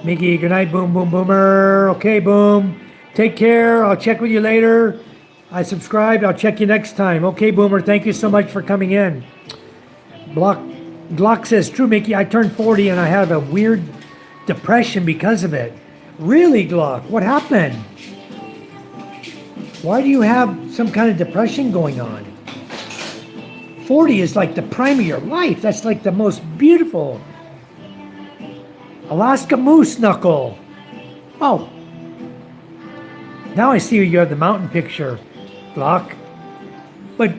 Mickey, good night, Boom Boom Boomer. Okay, Boom. Take care. I'll check with you later. I subscribed. I'll check you next time. Okay, Boomer. Thank you so much for coming in. Glock says, true, Mickey. I turned 40 and I have a weird depression because of it. Really, Glock? What happened? Why do you have some kind of depression going on? 40 is like the prime of your life. That's like the most beautiful. Alaska moose knuckle. Oh. Now I see you have the mountain picture, Glock. But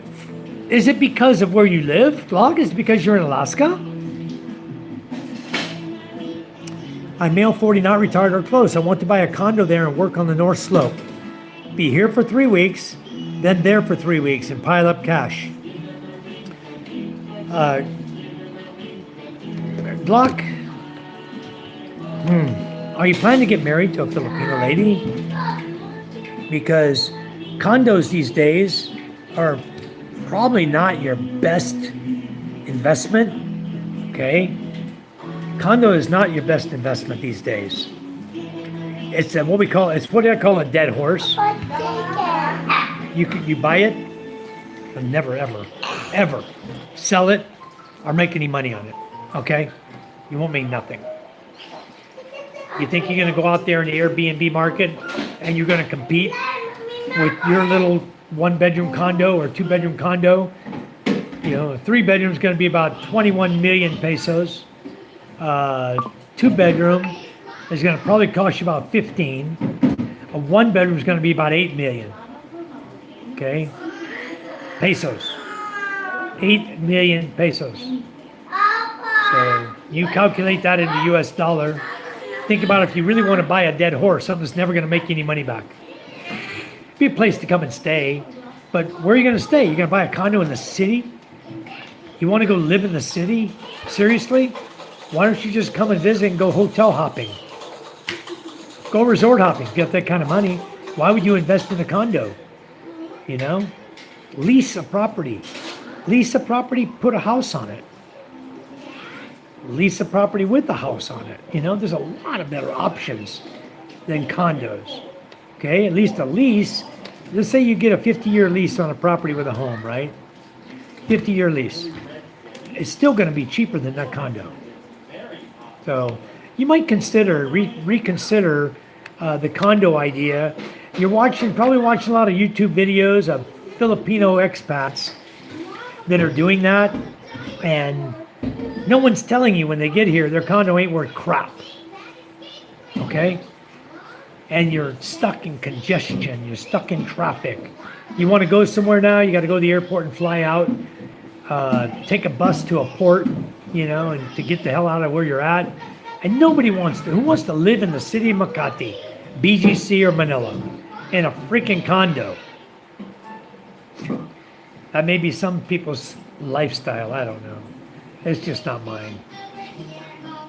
is it because of where you live, Glock? Is it because you're in Alaska? I'm male 40, not retired or close. I want to buy a condo there and work on the North Slope. Be here for 3 weeks, then there for 3 weeks and pile up cash. Glock, are you planning to get married to a Filipino lady? Because condos these days are probably not your best investment, okay? Condo is not your best investment these days. It's what I call a dead horse. You buy it and never, ever sell it or make any money on it, okay? You won't make nothing. You think you're going to go out there in the Airbnb market and you're going to compete with your little 1-bedroom condo or 2-bedroom condo? You know, a 3-bedroom is going to be about 21 million pesos. 2-bedroom is going to probably cost you about 15. A 1-bedroom is going to be about 8 million. Okay? Pesos. 8 million pesos. So you calculate that into US dollar. Think about if you really want to buy a dead horse, something that's never going to make you any money back. Be a place to come and stay, but where are you going to stay? You're going to buy a condo in the city? You want to go live in the city? Seriously? Why don't you just come and visit and go hotel hopping? Go resort hopping if you have that kind of money. Why would you invest in a condo? You know? Lease a property. Lease a property, put a house on it. Lease a property with a house on it. You know, there's a lot of better options than condos. Okay, at least a lease. Let's say you get a 50-year lease on a property with a home, right? 50-year lease. It's still going to be cheaper than that condo. So you might consider, reconsider the condo idea. You're probably watching a lot of YouTube videos of Filipino expats that are doing that, and no one's telling you when they get here their condo ain't worth crap. Okay? And you're stuck in congestion, you're stuck in traffic. You want to go somewhere now, you got to go to the airport and fly out, take a bus to a port, and to get the hell out of where you're at. And nobody wants to. Who wants to live in the city of Makati, BGC, or Manila in a freaking condo? That may be some people's lifestyle, I don't know. It's just not mine.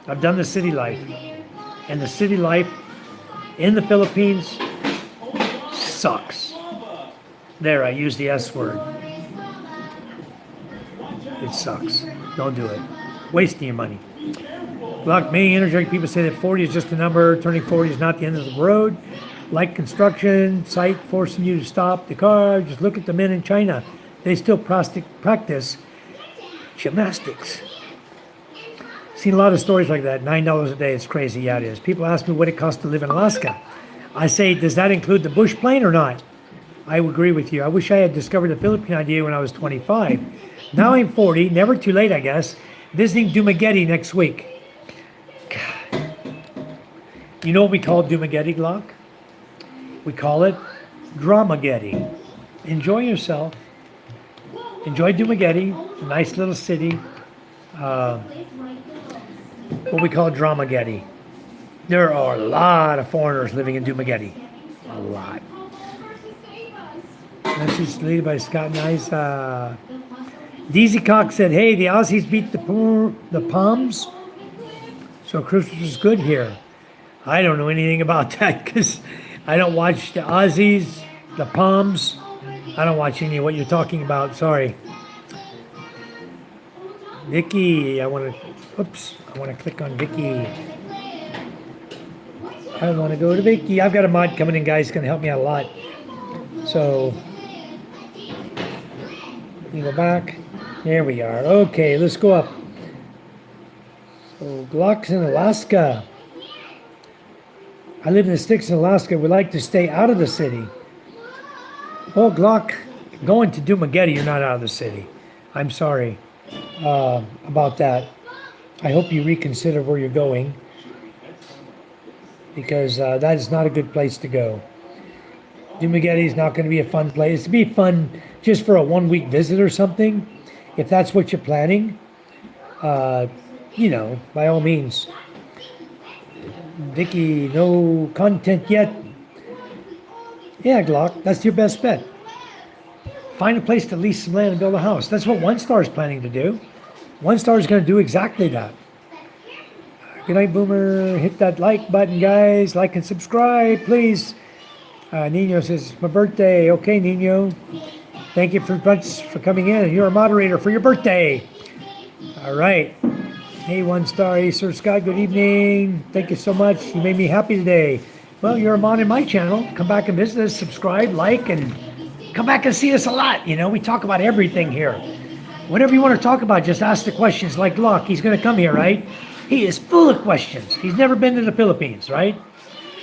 I've done the city life. And the city life in the Philippines sucks. There, I used the S word. It sucks. Don't do it. Wasting your money. Like many energetic people say that 40 is just a number. Turning 40 is not the end of the road. Like construction site forcing you to stop the car. Just look at the men in China. They still practice gymnastics. Seen a lot of stories like that. $9 a day. It's crazy. Yeah, it is. People ask me what it costs to live in Alaska. I say, does that include the bush plane or not? I agree with you. I wish I had discovered the Philippine idea when I was 25. Now I'm 40. Never too late, I guess. Visiting Dumaguete next week. God. You know what we call Dumaguete, Glock? We call it Dramageddon. Enjoy yourself. Enjoy Dumaguete. It's a nice little city. What we call Dramageddon. There are a lot of foreigners living in Dumaguete. A lot. Message deleted by Scott Nice. DZ Cox said, hey, the Aussies beat the Palms, so Christmas is good here. I don't know anything about that because I don't watch the Aussies, the Palms. I don't watch any of what you're talking about. Sorry. Vicky, I want to click on Vicky. I want to go to Vicky. I've got a mod coming in, guys. It's going to help me out a lot. So, let me go back. There we are. Okay, let's go up. So, Glock's in Alaska. I live in the sticks in Alaska. We like to stay out of the city. Well, Glock, going to Dumaguete, you're not out of the city. I'm sorry about that. I hope you reconsider where you're going, because that is not a good place to go. Dumaguete is not going to be a fun place. It'd be fun just for a 1 week visit or something, if that's what you're planning. By all means. Vicky, no content yet. Yeah, Glock, that's your best bet. Find a place to lease some land and build a house. That's what One Star is planning to do. One Star is going to do exactly that. Good night, Boomer. Hit that like button, guys. Like and subscribe, please. Nino says, it's my birthday. Okay, Nino. Thank you for coming in. And you're a moderator for your birthday. All right. Hey, One Star. Hey, Sir Scott. Good evening. Thank you so much. You made me happy today. Well, you're a mod in my channel. Come back and visit us. Subscribe, like, and come back and see us a lot. We talk about everything here. Whatever you want to talk about, just ask the questions like Glock. He's going to come here, right? He is full of questions. He's never been to the Philippines, right?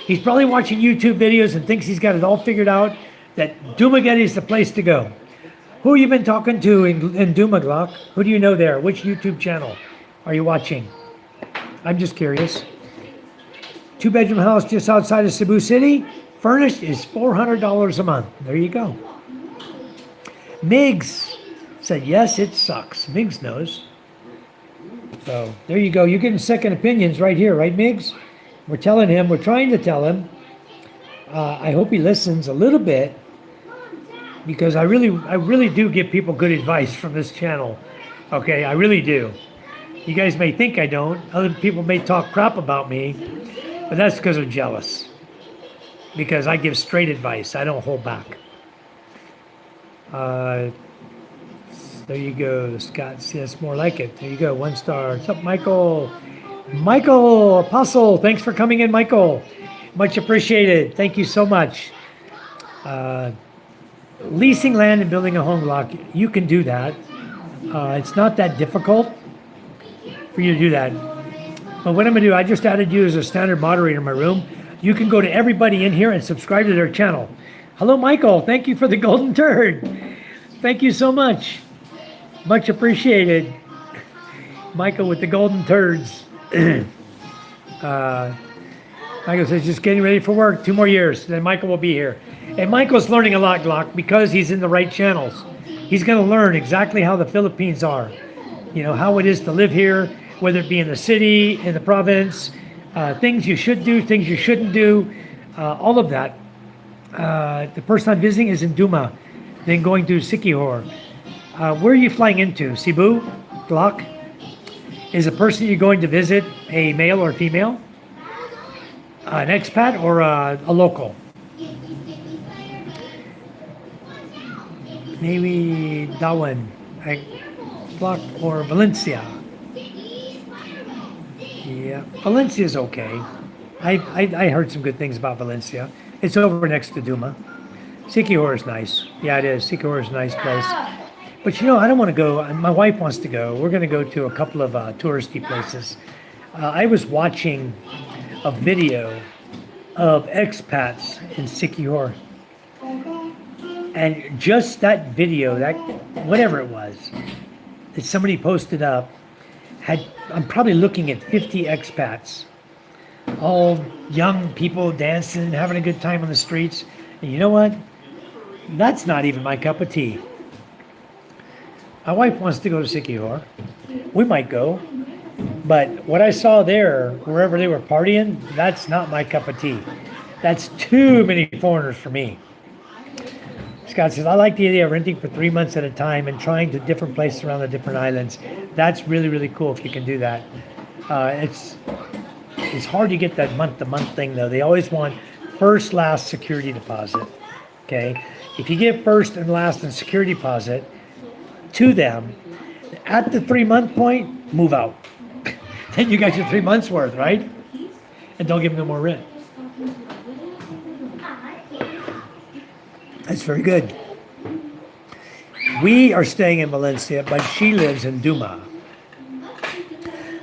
He's probably watching YouTube videos and thinks he's got it all figured out, that Dumaguete is the place to go. Who you been talking to in Duma, Glock? Who do you know there? Which YouTube channel are you watching? I'm just curious. 2-bedroom house just outside of Cebu City. Furnished is $400 a month. There you go. Migs said, yes, it sucks. Migs knows. So there you go. You're getting second opinions right here, right, Migs? We're trying to tell him. I hope he listens a little bit, because I really do give people good advice from this channel. Okay, I really do. You guys may think I don't. Other people may talk crap about me, but that's because they're jealous. Because I give straight advice. I don't hold back. There you go, Scott. See, that's more like it. There you go, 1 star. What's up, Michael? Michael Apostle, thanks for coming in, Michael. Much appreciated. Thank you so much. Leasing land and building a home block, you can do that. It's not that difficult for you to do that. But what I'm going to do, I just added you as a standard moderator in my room. You can go to everybody in here and subscribe to their channel. Hello, Michael. Thank you for the golden turd. Thank you so much. Much appreciated. Michael with the golden turds. uh, Michael says, just getting ready for work. 2 more years, then Michael will be here. And Michael's learning a lot, Glock, because he's in the right channels. He's going to learn exactly how the Philippines are. You know, how it is to live here, whether it be in the city, in the province, things you should do, things you shouldn't do, all of that. The person I'm visiting is in Duma, then going to Siquijor. Where are you flying into? Cebu? Glock? Is the person you're going to visit a male or female? An expat or a local? Maybe Dawan, Glock, or Valencia. Yeah, Valencia's okay. I heard some good things about Valencia. It's over next to Duma. Siquijor is nice. Yeah, it is. Siquijor is a nice place. But you know, I don't want to go. My wife wants to go. We're going to go to a couple of touristy places. I was watching a video of expats in Siquijor. And just that video, that whatever it was, that somebody posted up, I'm probably looking at 50 expats, all young people dancing, having a good time on the streets. And you know what? That's not even my cup of tea. My wife wants to go to Siquijor. We might go. But what I saw there, wherever they were partying, that's not my cup of tea. That's too many foreigners for me. Scott says, I like the idea of renting for 3 months at a time and trying to different places around the different islands. That's really, really cool if you can do that. It's hard to get that month-to-month thing, though. They always want first, last security deposit. Okay? If you give first and last and security deposit to them, at the 3-month point, move out. Then you got your 3 months worth, right? And don't give them no more rent. That's very good. We are staying in Valencia, but she lives in Duma.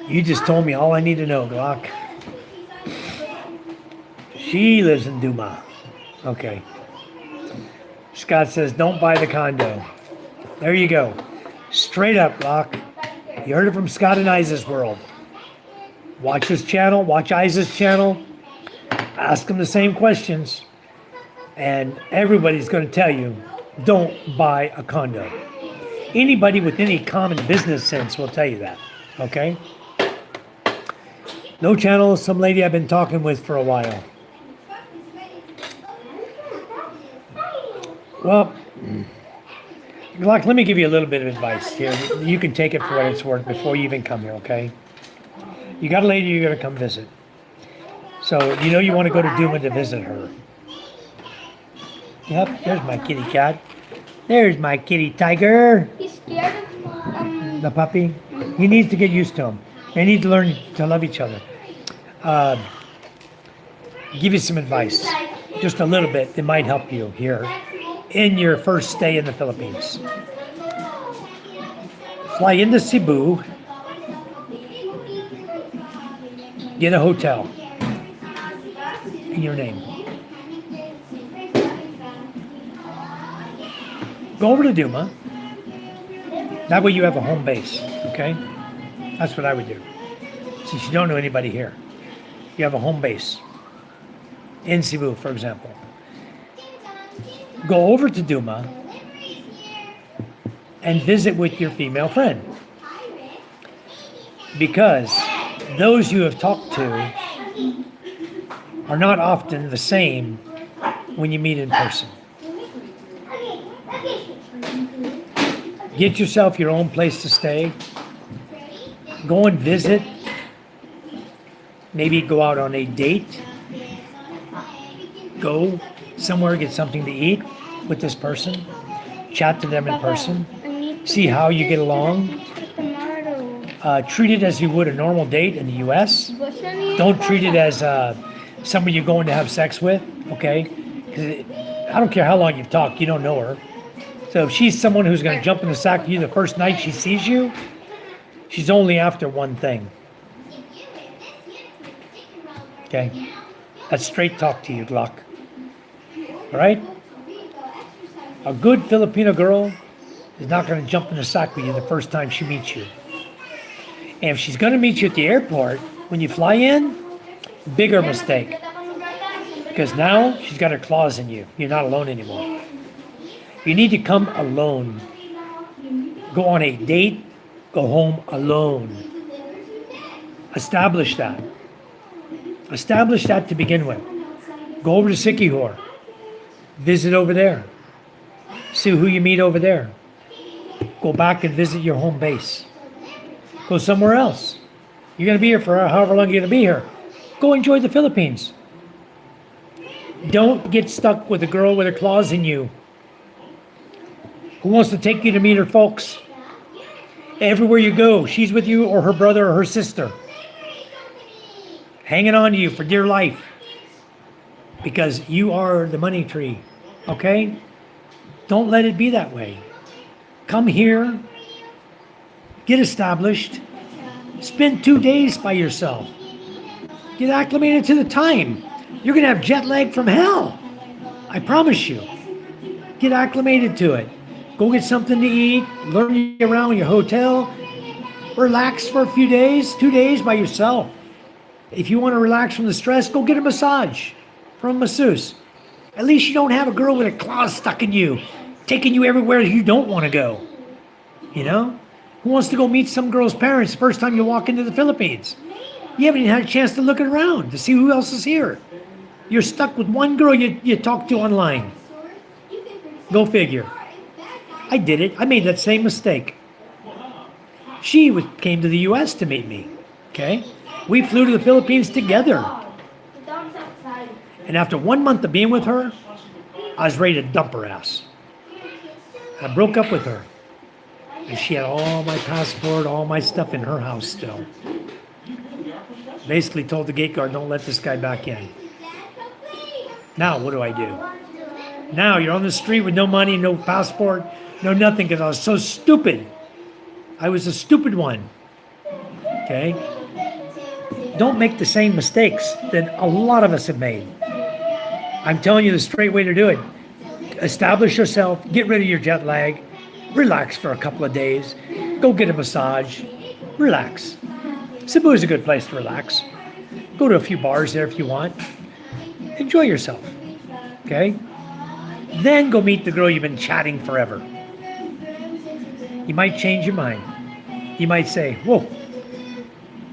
You just told me all I need to know, Glock. She lives in Duma. Okay. Scott says, don't buy the condo. There you go. Straight up, Glock. You heard it from Scott and Isa's world. Watch his channel, watch Isa's channel. Ask him the same questions. And everybody's going to tell you, don't buy a condo. Anybody with any common business sense will tell you that. Okay? No channel, some lady I've been talking with for a while. Well, Glock, let me give you a little bit of advice here. You can take it for what it's worth before you even come here, okay? You got a lady you're going to come visit. So, you know you want to go to Duma to visit her. Yep, there's my kitty cat. There's my kitty tiger. He's scared of The puppy. He needs to get used to him. They need to learn to love each other. Give you some advice. Just a little bit that might help you here in your first stay in the Philippines. Fly into Cebu. Get a hotel in your name. Go over to Duma. That way you have a home base, okay? That's what I would do. Since you don't know anybody here, you have a home base in Cebu, for example. Go over to Duma and visit with your female friend. Because those you have talked to are not often the same when you meet in person. Get yourself your own place to stay. Go and visit. Maybe go out on a date. Go somewhere, get something to eat with this person. Chat to them in person. See how you get along. Treat it as you would a normal date in the U.S. Don't treat it as somebody you're going to have sex with, okay? 'Cause I don't care how long you've talked, you don't know her. So if she's someone who's going to jump in the sack with you the first night she sees you, she's only after one thing. Okay? That's straight talk to you, Glock. All right? A good Filipino girl is not going to jump in the sack with you the first time she meets you. And if she's going to meet you at the airport, when you fly in, bigger mistake. Because now she's got her claws in you. You're not alone anymore. You need to come alone. Go on a date, go home alone. Establish that. Establish that to begin with. Go over to Sikihor. Visit over there. See who you meet over there. Go back and visit your home base. Go somewhere else. You're going to be here for however long you're going to be here. Go enjoy the Philippines. Don't get stuck with a girl with her claws in you who wants to take you to meet her folks. Everywhere you go, she's with you or her brother or her sister. Hanging on to you for dear life. Because you are the money tree. Okay? Don't let it be that way. Come here. Get established. Spend 2 days by yourself. Get acclimated to the time. You're going to have jet lag from hell. I promise you. Get acclimated to it. Go get something to eat. Learn around your hotel. Relax for a few days. 2 days by yourself. If you want to relax from the stress, go get a massage from a masseuse. At least you don't have a girl with a claw stuck in you, taking you everywhere you don't want to go. You know? Who wants to go meet some girl's parents the first time you walk into the Philippines? You haven't even had a chance to look around to see who else is here. You're stuck with one girl you talk to online. Go figure. I did it. I made that same mistake. She came to the U.S. to meet me. Okay? We flew to the Philippines together. And after 1 month of being with her, I was ready to dump her ass. I broke up with her. And she had all my passport, all my stuff in her house still. Basically told the gate guard, don't let this guy back in. Now, what do I do? Now you're on the street with no money, no passport, no nothing, because I was so stupid. I was a stupid one. Okay? Don't make the same mistakes that a lot of us have made. I'm telling you the straight way to do it. Establish yourself, get rid of your jet lag, relax for a couple of days, go get a massage, relax. Cebu is a good place to relax. Go to a few bars there if you want. Enjoy yourself, okay? Then go meet the girl you've been chatting forever. You might change your mind. You might say, whoa,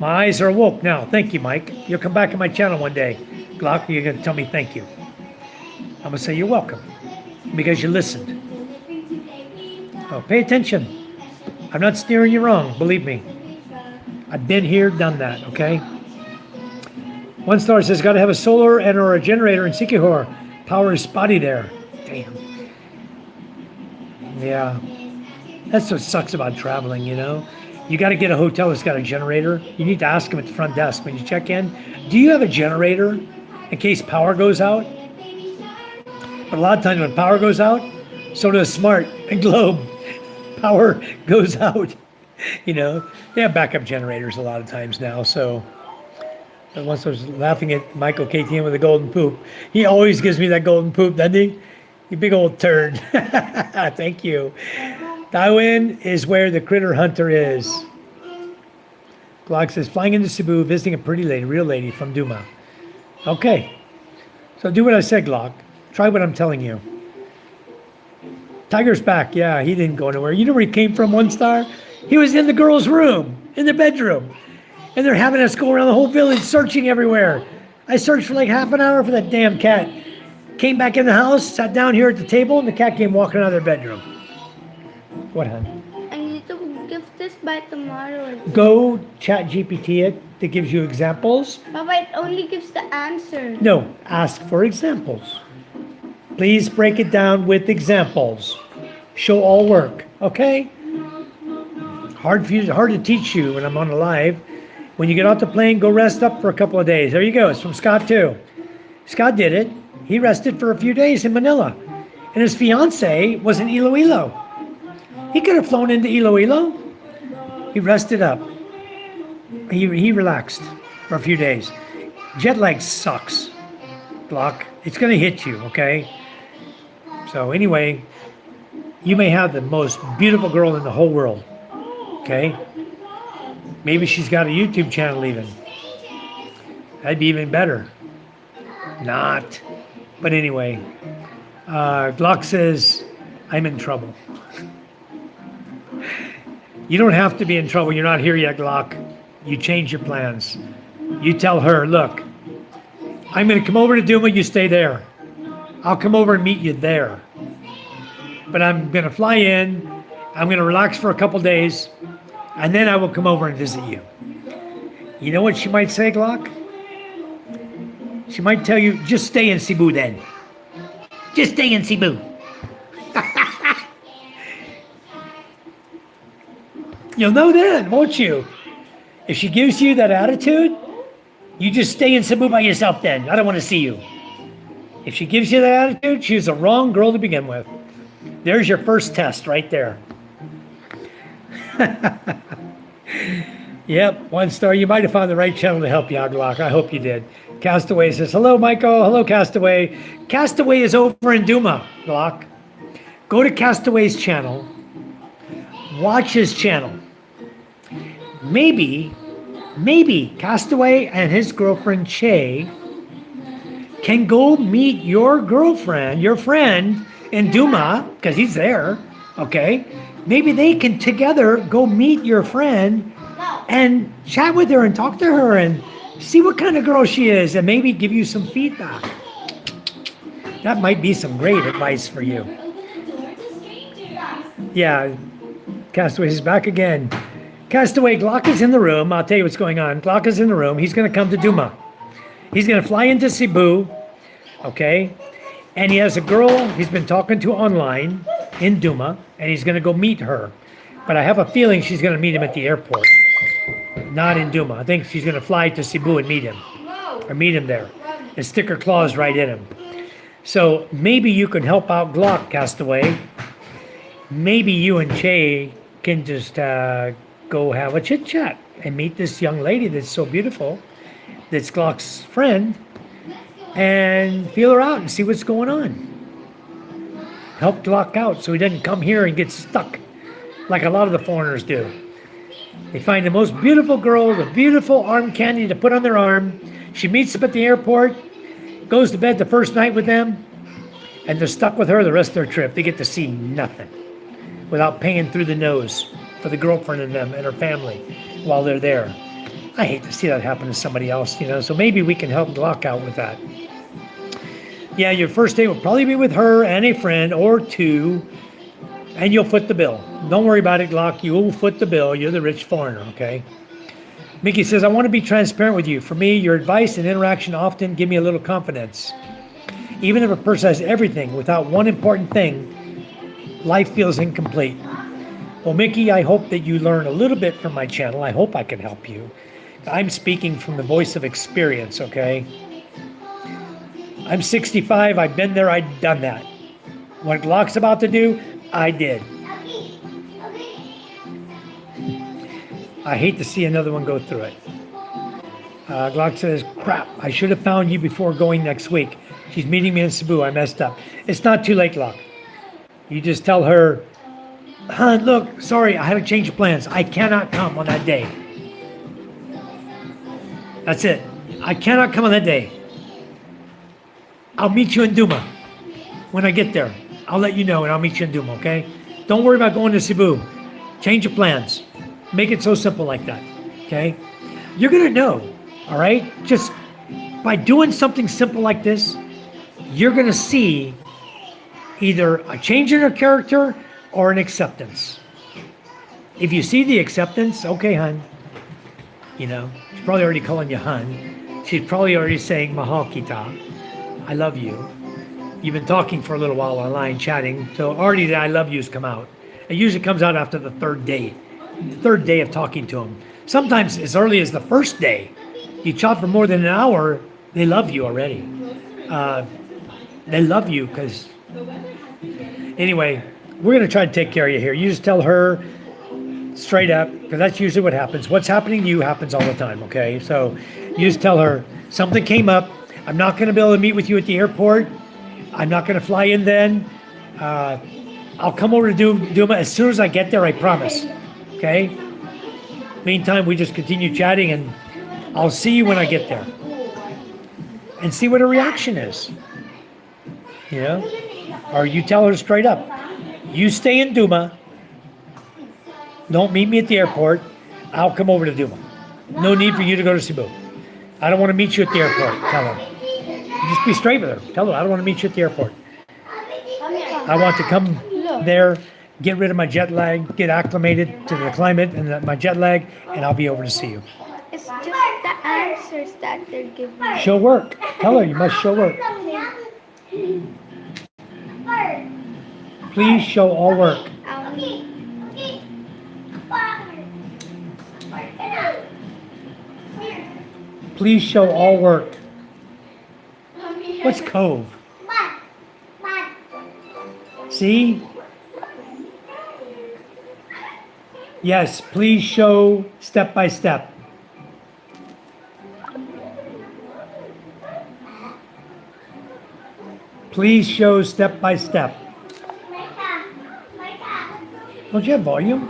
my eyes are awoke now. Thank you, Mike. You'll come back to my channel one day. Glock, you're going to tell me thank you. I'm going to say you're welcome because you listened. Oh, pay attention. I'm not steering you wrong, believe me. I've been here, done that, okay? One star says, got to have a solar and or a generator in Sikihor. Power is spotty there. Damn. Yeah. That's what sucks about traveling, you know? You got to get a hotel that's got a generator. You need to ask them at the front desk when you check in, do you have a generator in case power goes out? But a lot of times when power goes out, so does Smart and Globe. Power goes out. You know, they have backup generators a lot of times now. So once I was laughing at Michael KTM with the golden poop. He always gives me that golden poop, doesn't he? You big old turd. Thank you. Darwin is where the critter hunter is. Glock says, flying into Cebu, visiting a pretty lady, real lady from Duma. Okay. So do what I said, Glock. Try what I'm telling you. Tiger's back. Yeah, he didn't go anywhere. You know where he came from, one star? He was in the girl's room, in the bedroom. And they're having us go around the whole village searching everywhere. I searched for like half an hour for that damn cat. Came back in the house, sat down here at the table, and the cat came walking out of their bedroom. What, hon? I need to give this by tomorrow. Go chat GPT it that gives you examples. Papa, it only gives the answer. No, ask for examples. Please break it down with examples. Show all work, okay? Hard to teach you when I'm on a live. When you get off the plane, go rest up for a couple of days. There you go. It's from Scott too. Scott did it. He rested for a few days in Manila. And his fiance was in Iloilo. He could have flown into Iloilo. He rested up. He relaxed for a few days. Jet lag sucks, Glock. It's going to hit you, okay? So anyway, You may have the most beautiful girl in the whole world. Okay? Maybe she's got a YouTube channel even. That'd be even better. Not. But anyway, Glock says, I'm in trouble. You don't have to be in trouble. You're not here yet, Glock. You change your plans. You tell her, look, I'm going to come over to Duma. You stay there. I'll come over and meet you there. But I'm going to fly in. I'm going to relax for a couple days. And then I will come over and visit you. You know what she might say, Glock? She might tell you, just stay in Cebu then. Just stay in Cebu. You'll know then, won't you? If she gives you that attitude, you just stay in Cebu by yourself then. I don't want to see you. If she gives you that attitude, she's the wrong girl to begin with. There's your first test right there. Yep, 1 star. You might have found the right channel to help you out, Glock. I hope you did. Castaway says, hello, Michael. Hello, Castaway. Castaway is over in Duma, Glock. Go to Castaway's channel. Watch his channel. Maybe Castaway and his girlfriend, Che, can go meet your girlfriend, your friend, in Duma, because he's there, okay? Maybe they can together go meet your friend and chat with her and talk to her and see what kind of girl she is and maybe give you some feedback. That might be some great advice for you. Yeah, Castaway is back again. Castaway, Glock is in the room. I'll tell you what's going on. Glock is in the room. He's going to come to Duma. He's going to fly into Cebu, okay? And he has a girl he's been talking to online in Duma, and he's going to go meet her. But I have a feeling she's going to meet him at the airport, not in Duma. I think she's going to fly to Cebu and meet him, or meet him there, and stick her claws right in him. So maybe you can help out Glock, Castaway. Maybe you and Che can just go have a chit chat and meet this young lady that's so beautiful, that's Glock's friend, and feel her out and see what's going on. Help Glock out so he doesn't come here and get stuck like a lot of the foreigners do. They find the most beautiful girl, the beautiful arm candy to put on their arm. She meets them at the airport, goes to bed the first night with them, and they're stuck with her the rest of their trip. They get to see nothing without paying through the nose for the girlfriend and them and her family while they're there. I hate to see that happen to somebody else, you know, so maybe we can help Glock out with that. Yeah, your first date will probably be with her and a friend or two, and you'll foot the bill. Don't worry about it, Glock. You will foot the bill. You're the rich foreigner, okay? Mickey says, I want to be transparent with you. For me, your advice and interaction often give me a little confidence. Even if a person has everything without one important thing, life feels incomplete. Well, Mickey, I hope that you learn a little bit from my channel. I hope I can help you. I'm speaking from the voice of experience, okay? I'm 65. I've been there. I've done that. What Glock's about to do, I did. I hate to see another one go through it. Glock says, crap, I should have found you before going next week. She's meeting me in Cebu. I messed up. It's not too late, Glock. You just tell her, hon, look, sorry, I had to change of plans. I cannot come on that day. That's it. I cannot come on that day. I'll meet you in Duma. When I get there, I'll let you know and I'll meet you in Duma, okay? Don't worry about going to Cebu. Change your plans. Make it so simple like that, okay? You're gonna know, all right? Just by doing something simple like this, you're gonna see either a change in her character or an acceptance. If you see the acceptance, okay, hun. You know, she's probably already calling you hun. She's probably already saying mahal kita. I love you. You've been talking for a little while online, chatting, so already the I love yous come out. It usually comes out after the third day of talking to them. Sometimes as early as the first day. You chat for more than an hour, they love you already. They love you because... Anyway, we're going to try to take care of you here. You just tell her straight up, because that's usually what happens. What's happening to you happens all the time, okay? So you just tell her, something came up. I'm not going to be able to meet with you at the airport. I'm not going to fly in then. I'll come over to Duma as soon as I get there, I promise. Okay? Meantime, we just continue chatting and I'll see you when I get there. And see what her reaction is. You know? Or you tell her straight up. You stay in Duma. Don't meet me at the airport. I'll come over to Duma. No need for you to go to Cebu. I don't want to meet you at the airport. Tell her. Just be straight with her. Tell her I don't want to meet you at the airport. I want to come there, get rid of my jet lag, get acclimated to the climate and my jet lag, and I'll be over to see you. It's just the answers that they're giving. Show work. Tell her you must show work. Please show all work. Please show all work. What's Cove? See? Yes, please show step by step. Please show step by step. Don't you have volume?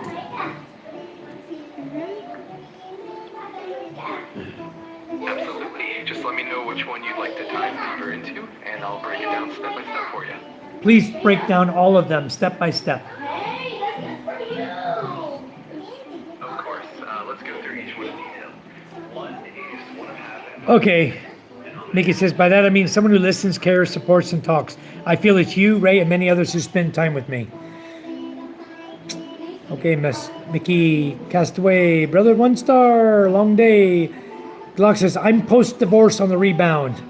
Absolutely. Just let me know which one you'd like to dive deeper into, and I'll break it down step by step for you. Please break down all of them step by step. Of course. Let's go through each one in detail. One is one of having. Okay. Mickey says, by that I mean someone who listens, cares, supports, and talks. I feel it's you, Ray, and many others who spend time with me. Okay, Miss Mickey Castaway, brother, 1 star, long day. Glock says, I'm post-divorce on the rebound.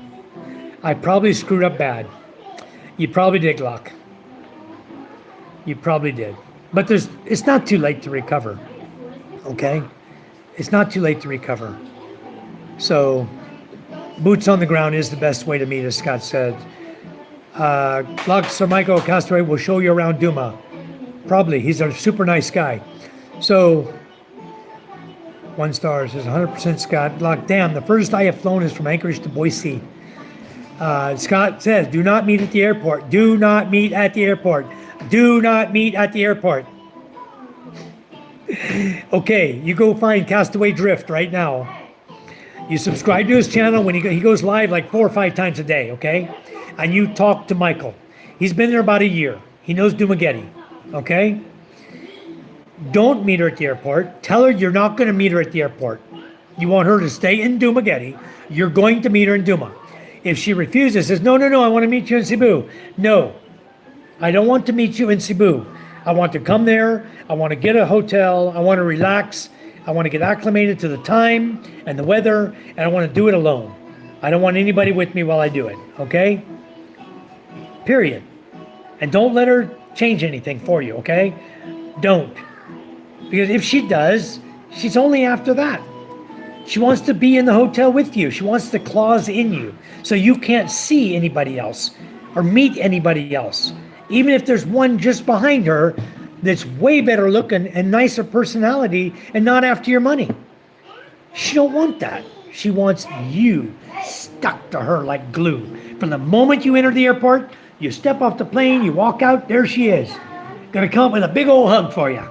I probably screwed up bad. You probably did, Glock. You probably did. But it's not too late to recover. Okay? It's not too late to recover. So, boots on the ground is the best way to meet, as Scott said. Glock, Sir Michael Castaway will show you around Duma. Probably. He's a super nice guy. So, 1 star says 100% Scott. Glock, damn, the furthest I have flown is from Anchorage to Boise. Scott says, do not meet at the airport. Do not meet at the airport. Do not meet at the airport. Okay, you go find Castaway Drift right now. You subscribe to his channel when he goes live like 4 or 5 times a day, okay? And you talk to Michael. He's been there about a year. He knows Dumageddon, okay? Don't meet her at the airport. Tell her you're not going to meet her at the airport. You want her to stay in Dumageddon. You're going to meet her in Duma. If she refuses, says, no, I want to meet you in Cebu. No, I don't want to meet you in Cebu. I want to come there. I want to get a hotel. I want to relax. I want to get acclimated to the time and the weather, and I want to do it alone. I don't want anybody with me while I do it, okay? Period. And don't let her change anything for you, okay? Don't. Because if she does, she's only after that. She wants to be in the hotel with you. She wants to clause in you so you can't see anybody else or meet anybody else. Even if there's one just behind her that's way better looking and nicer personality and not after your money. She don't want that. She wants you stuck to her like glue. From the moment you enter the airport, you step off the plane, you walk out, there she is. Gonna come up with a big old hug for you.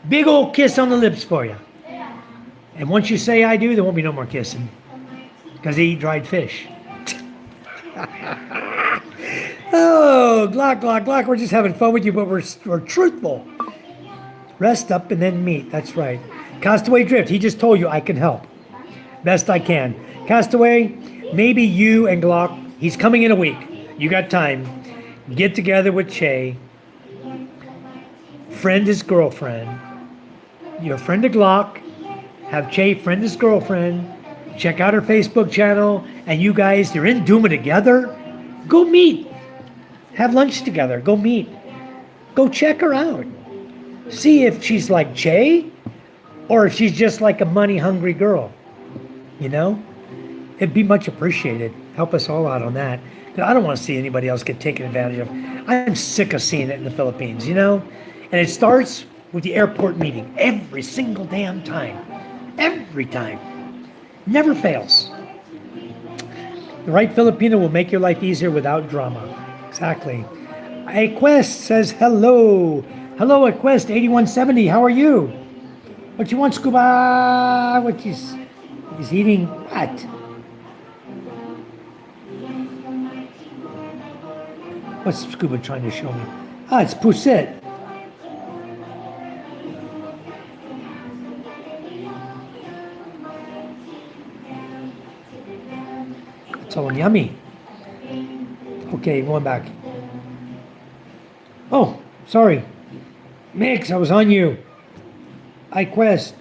Big old kiss on the lips for you. And once you say I do, there won't be no more kissing. Because they eat dried fish. Oh, Glock, we're just having fun with you, but we're truthful. Rest up and then meet, that's right. Castaway Drift, he just told you I can help. Best I can. Castaway, maybe you and Glock, he's coming in a week. You got time. Get together with Che. Friend his girlfriend. You're a friend of Glock. Have Che friend his girlfriend. Check out her Facebook channel. And you guys, you're in Duma together. Go meet. Have lunch together. Go meet. Go check her out. See if she's like Che or if she's just like a money-hungry girl. You know? It'd be much appreciated. Help us all out on that. I don't want to see anybody else get taken advantage of. I'm sick of seeing it in the Philippines, you know? And it starts with the airport meeting every single damn time. Every time. Never fails. The right Filipino will make your life easier without drama. Exactly. A Quest says hello. Hello, A Quest 8170. How are you? What you want, Scuba? What he's eating what? What's Scuba trying to show me? Ah, it's Poussette. It's all yummy. Okay, going back. Oh, sorry. Mix, I was on you. iQuest.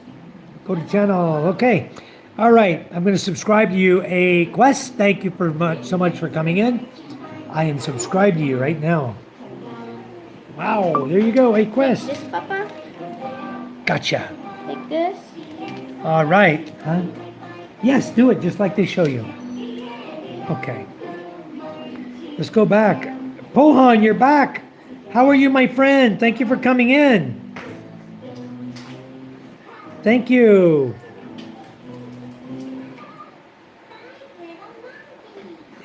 Go to channel. Okay. All right. I'm going to subscribe to you. A Quest. Thank you so much for coming in. I am subscribed to you right now. Wow. There you go. A Quest. This, Papa? Gotcha. Like this? All right. Huh? Yes, do it just like they show you. Okay. Let's go back. Pohan, you're back. How are you, my friend? Thank you for coming in. Thank you.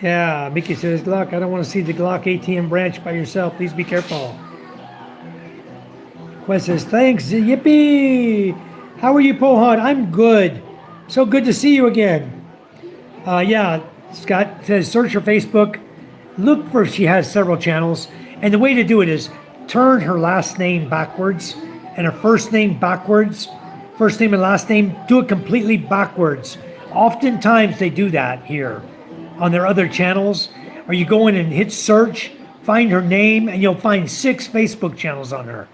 Yeah, Mickey says, Glock, I don't want to see the Glock ATM branch by yourself. Please be careful. Quest says, thanks, yippee. How are you, Pohan? I'm good. So good to see you again. Yeah, Scott says, search her Facebook. Look for, she has several channels. And the way to do it is turn her last name backwards and her first name backwards. First name and last name, do it completely backwards. Oftentimes they do that here on their other channels. Or you go in and hit search, find her name, and you'll find 6 Facebook channels on her.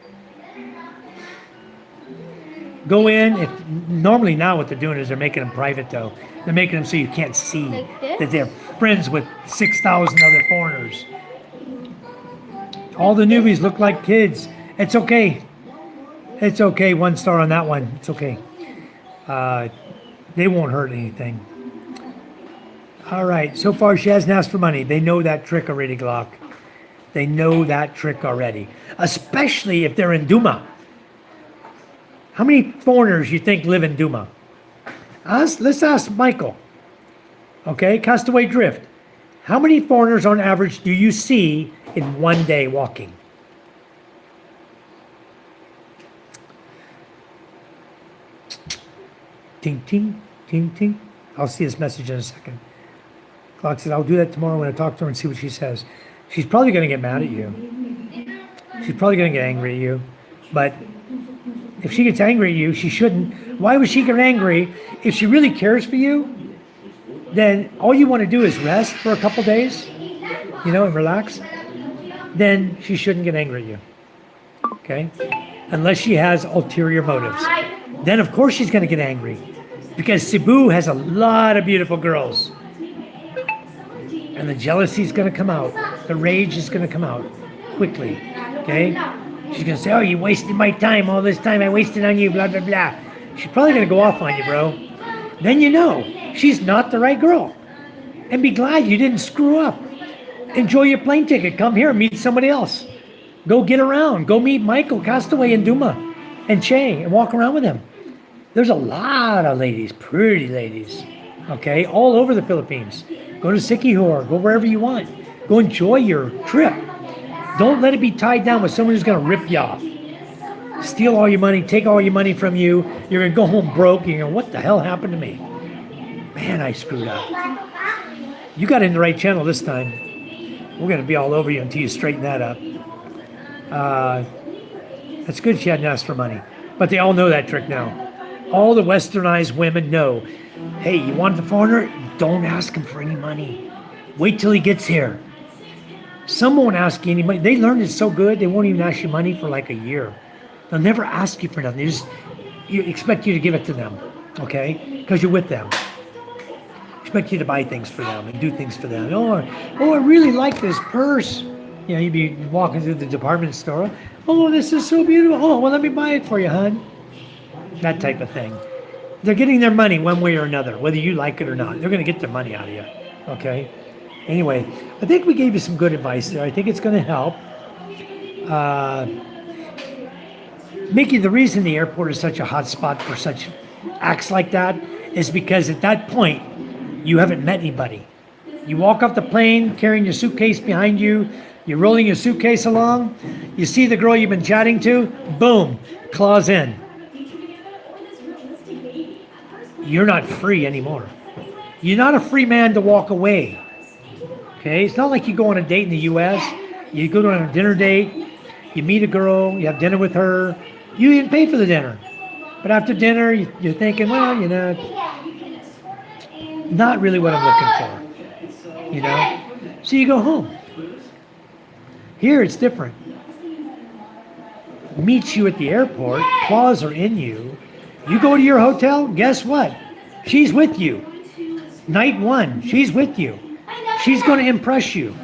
Go in. Normally now what they're doing is they're making them private though. They're making them so you can't see Like this? that they're friends with 6,000 other foreigners. All the newbies look like kids. It's okay. It's okay. 1 star on that one. It's okay. They won't hurt anything. All right. So far, she hasn't asked for money. They know that trick already, Glock. They know that trick already. Especially if they're in Duma. How many foreigners you think live in Duma? Let's ask Michael. Okay, Castaway Drift. How many foreigners on average do you see in one day walking? Ting, ting, ting, ting. I'll see this message in a second. Clark said, I'll do that tomorrow when I talk to her and see what she says. She's probably going to get mad at you. She's probably going to get angry at you. But if she gets angry at you, she shouldn't. Why would she get angry? If she really cares for you, then all you want to do is rest for a couple days, and relax. Then she shouldn't get angry at you. Okay? Unless she has ulterior motives. Then, of course, she's going to get angry. Because Cebu has a lot of beautiful girls. And the jealousy is going to come out. The rage is going to come out quickly. Okay? She's going to say, oh, you wasted my time. All this time I wasted on you, blah, blah, blah. She's probably going to go off on you, bro. Then you know she's not the right girl. And be glad you didn't screw up. Enjoy your plane ticket. Come here and meet somebody else. Go get around. Go meet Michael Castaway and Duma and Che and walk around with them. There's a lot of ladies, pretty ladies, okay, all over the Philippines. Go to Siquijor. Go wherever you want. Go enjoy your trip. Don't let it be tied down with someone who's going to rip you off. Steal all your money, take all your money from you. You're going to go home broke. You're going, what the hell happened to me? Man, I screwed up. You got in the right channel this time. We're going to be all over you until you straighten that up. That's good she hadn't asked for money. But they all know that trick now. All the westernized women know, hey, you want the foreigner? Don't ask him for any money. Wait till he gets here. Some won't ask you any money. They learned it so good, they won't even ask you money for like a year. They'll never ask you for nothing. You expect you to give it to them, okay? Because you're with them. Expect you to buy things for them and do things for them. Oh, I really like this purse. You'd be walking through the department store. Oh, this is so beautiful. Oh, well, let me buy it for you, hon. That type of thing. They're getting their money one way or another, whether you like it or not. They're going to get their money out of you, okay? Anyway, I think we gave you some good advice there. I think it's going to help. Mickey, the reason the airport is such a hot spot for such acts like that is because at that point, you haven't met anybody. You walk off the plane carrying your suitcase behind you, You're rolling your suitcase along. You see the girl you've been chatting to. Boom, claws in. You're not free anymore. You're not a free man to walk away. Okay, it's not like you go on a date in the U.S. You go on a dinner date. You meet a girl. You have dinner with her. You even pay for the dinner. But after dinner, you're thinking, well, you know, not really what I'm looking for. You know, so you go home. Here it's different. Meets you at the airport. Claws are in you. You go to your hotel. Guess what? She's with you. Night 1, she's with you. She's going to impress you.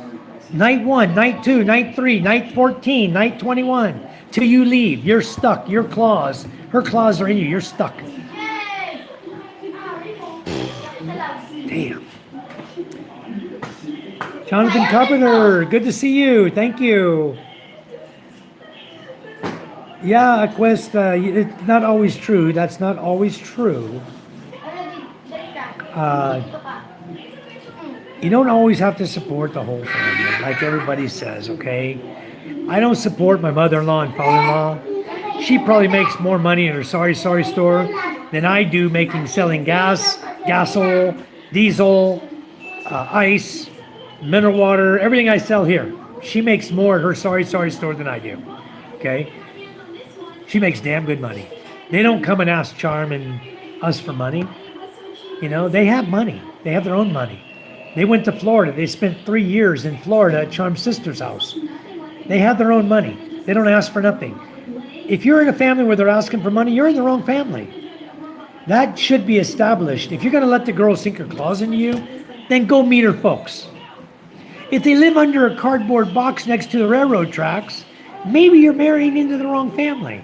Night 1, night 2, night 3, night 14, night 21. Till you leave. You're stuck. Your claws. Her claws are in you. You're stuck. Damn. Jonathan Carpenter, good to see you. Thank you. Yeah, Quest, it's not always true. That's not always true. You don't always have to support the whole family, like everybody says, okay? I don't support my mother-in-law and father-in-law. She probably makes more money in her sorry store than I do selling gas oil, diesel, ice, mineral water, everything I sell here. She makes more at her sorry store than I do, okay? She makes damn good money. They don't come and ask Charm and us for money. You know, they have money. They have their own money. They went to Florida. They spent 3 years in Florida at Charm's sister's house. They have their own money. They don't ask for nothing. If you're in a family where they're asking for money, you're in the wrong family. That should be established. If you're going to let the girl sink her claws into you, then go meet her folks. If they live under a cardboard box next to the railroad tracks, maybe you're marrying into the wrong family.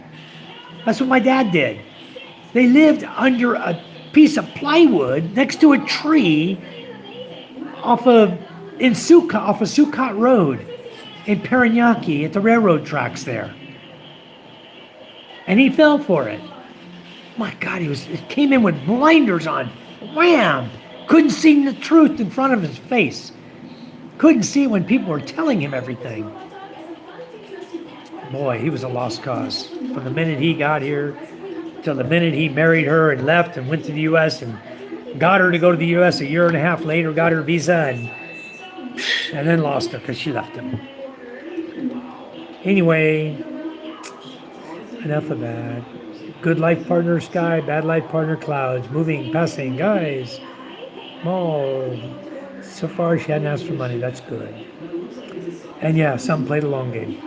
That's what my dad did. They lived under a piece of plywood next to a tree off of Sukkot Road in Parañaki at the railroad tracks there. And he fell for it. My God, it came in with blinders on. Wham! Couldn't see the truth in front of his face. Couldn't see when people were telling him everything. Boy, he was a lost cause. From the minute he got here till the minute he married her and left and went to the U.S. and got her to go to the U.S. a year and a half later, got her visa, and then lost her because she left him. Anyway, enough of that. Good life partner, sky. Bad life partner, clouds. Moving, passing, guys. Oh, so far she hadn't asked for money. That's good. And yeah, some played a long game.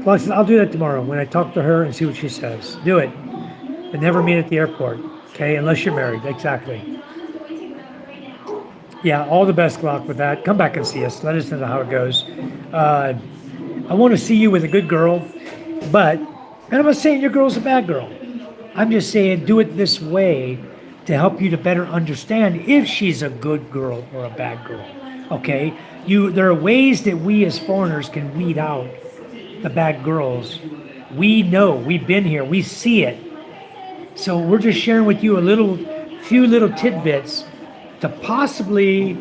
Well, I'll do that tomorrow when I talk to her and see what she says. Do it. But never meet at the airport, okay? Unless you're married, exactly. Yeah, all the best, Glock, with that. Come back and see us. Let us know how it goes. I want to see you with a good girl, but, and I'm not saying your girl's a bad girl. I'm just saying do it this way to help you to better understand if she's a good girl or a bad girl, okay? There are ways that we as foreigners can weed out the bad girls. We know, we've been here, we see it. So we're just sharing with you few little tidbits to possibly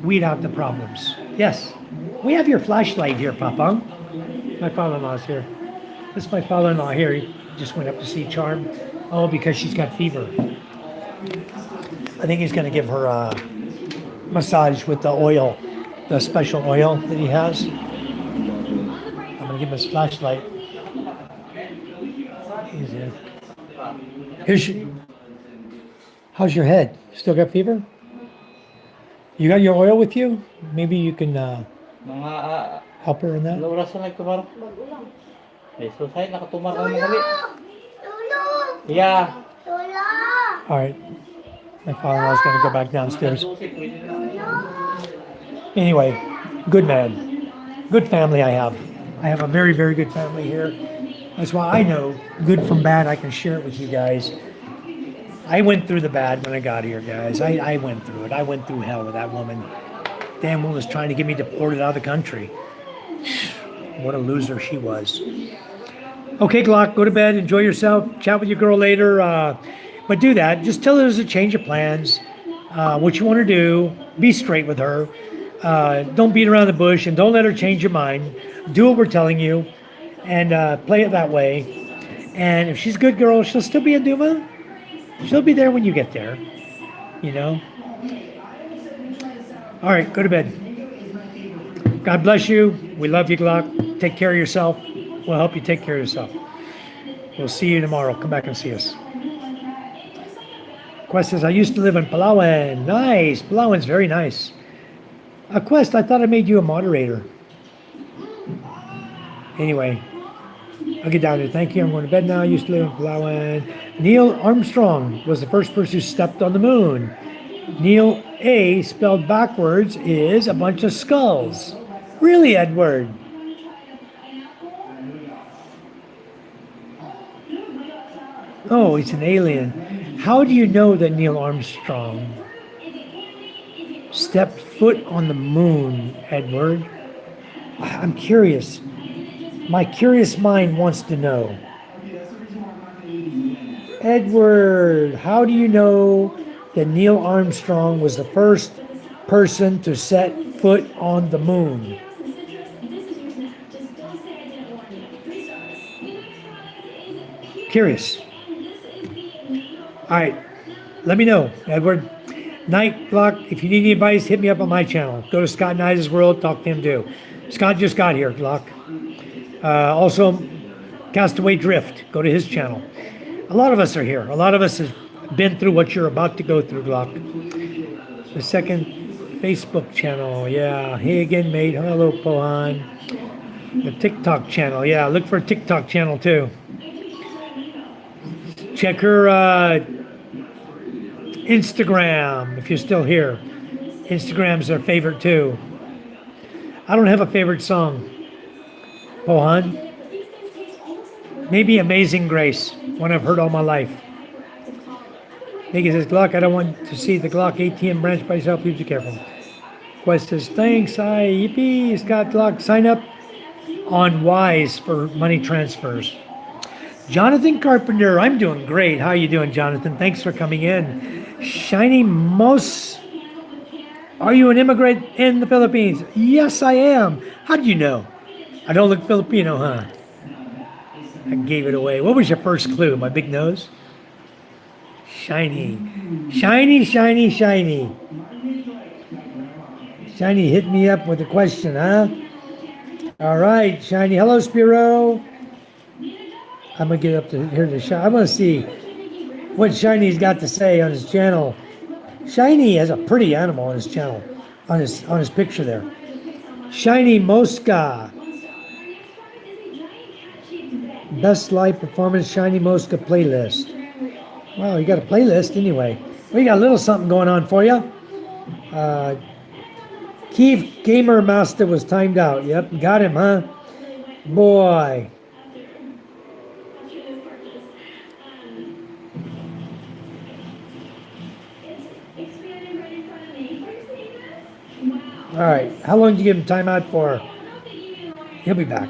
weed out the problems. Yes, we have your flashlight here, Papa. My father-in-law's here. This is my father-in-law here. He just went up to see Charm. Oh, because she's got fever. I think he's going to give her a massage with the oil, the special oil that he has. I'm going to give him his flashlight. How's your head? Still got fever? You got your oil with you? Maybe you can Mga help her in that? oras na nagtumar. Eh, so say nakatumar ka na kami. Yeah. All right. My father-in-law's going to go back downstairs. Anyway, good man. Good family I have. I have a very, very good family here. That's why I know good from bad. I can share it with you guys. I went through the bad when I got here, guys. I went through it. I went through hell with that woman. Damn woman was trying to get me deported out of the country. What a loser she was. Okay, Glock, go to bed. Enjoy yourself. Chat with your girl later. But do that. Just tell her there's a change of plans. What you want to do. Be straight with her. Don't beat around the bush and don't let her change your mind. Do what we're telling you and play it that way. And if she's a good girl, she'll still be a Duma. She'll be there when you get there, you know? All right, go to bed. God bless you. We love you, Glock. Take care of yourself. We'll help you take care of yourself. We'll see you tomorrow. Come back and see us. Quest says, I used to live in Palawan. Nice. Palawan's very nice. Quest, I thought I made you a moderator. Anyway, I'll get down there. Thank you. I'm going to bed now. I used to live in Palawan. Neil Armstrong was the first person who stepped on the moon. Neil A, spelled backwards, is a bunch of skulls. Really, Edward? Oh, he's an alien. How do you know that Neil Armstrong stepped foot on the moon, Edward? I'm curious. My curious mind wants to know. Edward, how do you know that Neil Armstrong was the first person to set foot on the moon? Curious. All right, let me know, Edward. Night Block, if you need any advice, hit me up on my channel. Go to Scott Knights' World, talk to him too. Scott just got here, Glock. Also, Castaway Drift, go to his channel. A lot of us are here. A lot of us have been through what you're about to go through, Glock. The second Facebook channel, yeah. Hey again, mate. Hello, Pohan. The TikTok channel, yeah. Look for a TikTok channel too. Check her Instagram if you're still here. Instagram's her favorite too. I don't have a favorite song. Pohan. Maybe Amazing Grace, one I've heard all my life. Nikki says, Glock, I don't want to see the Glock ATM branch by yourself. Please be careful. Quest says, thanks, yippee. Scott Glock, sign up on Wise for money transfers. Jonathan Carpenter, I'm doing great. How you doing, Jonathan? Thanks for coming in. Shiny Mos, are you an immigrant in the Philippines? Yes, I am. How did you know? I don't look Filipino, huh? I gave it away. What was your first clue? My big nose? Shiny. Shiny, shiny, shiny. Shiny hit me up with a question, huh? All right, Shiny. Hello, Spiro. I'm going to get up to here to Shiny. I want to see what Shiny's got to say on his channel. Shiny has a pretty animal on his channel, on his picture there. Shiny Mosca. Best live performance Shiny Mosca playlist. Well, you got a playlist anyway. We got a little something going on for you. Keith Gamer Master was timed out. Yep, got him, huh? Boy. All right, how long did you give him timeout for? He'll be back.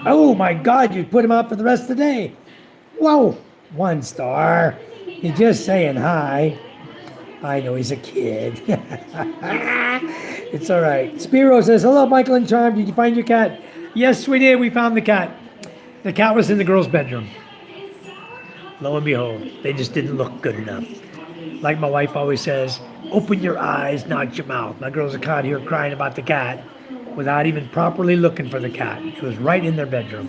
Oh my God, you put him out for the rest of the day. Whoa, 1 star. You're just saying hi. I know he's a kid. It's all right. Spiro says, hello, Michael and Charm. Did you find your cat? Yes, we did. We found the cat. The cat was in the girl's bedroom. Lo and behold, they just didn't look good enough. Like my wife always says, open your eyes, not your mouth. My girls are caught here crying about the cat without even properly looking for the cat. It was right in their bedroom.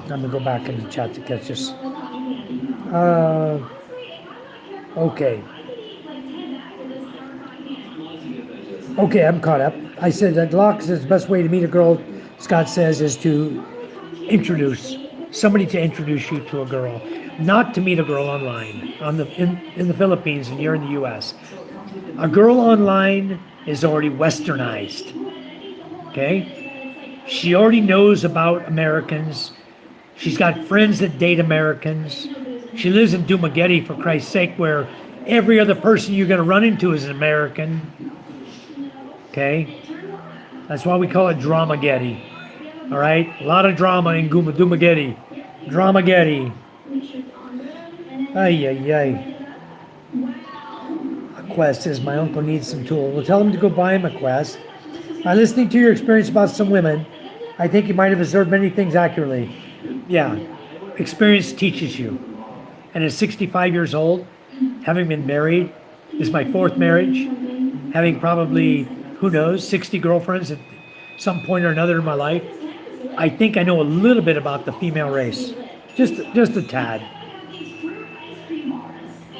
I'm going to go back in the chat to catch this. Okay. Okay, I'm caught up. I said that Glock says the best way to meet a girl, Scott says, is to introduce somebody to introduce you to a girl, not to meet a girl online in the Philippines and you're in the U.S. A girl online is already westernized. Okay? She already knows about Americans. She's got friends that date Americans. She lives in Dumaguete, for Christ's sake, where every other person you're going to run into is an American. Okay? That's why we call it Dramageddon. All right? A lot of drama in Dumaguete. Dramageddon. Ay, ay, ay. A quest says my uncle needs some tools. Well, tell him to go buy him a quest. Listening to your experience about some women, I think you might have observed many things accurately. Yeah, experience teaches you. And at 65 years old, having been married, this is my fourth marriage, having probably, who knows, 60 girlfriends at some point or another in my life, I think I know a little bit about the female race. Just a tad.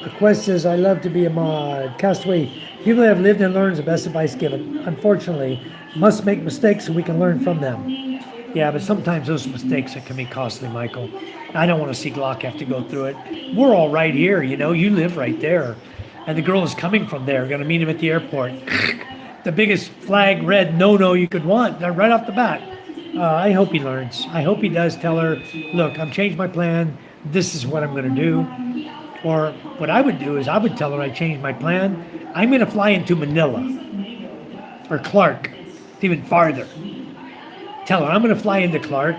The quest says, I love to be a mod. Castaway, people that have lived and learned is the best advice given. Unfortunately, must make mistakes so we can learn from them. Yeah, but sometimes those mistakes can be costly, Michael. I don't want to see Glock have to go through it. We're all right here, you know, you live right there. And the girl is coming from there, going to meet him at the airport. The biggest flag red no-no you could want, right off the bat. I hope he learns. I hope he does tell her, look, I've changed my plan. This is what I'm going to do. Or what I would do is I would tell her I changed my plan. I'm going to fly into Manila or Clark. It's even farther. Tell her I'm going to fly into Clark.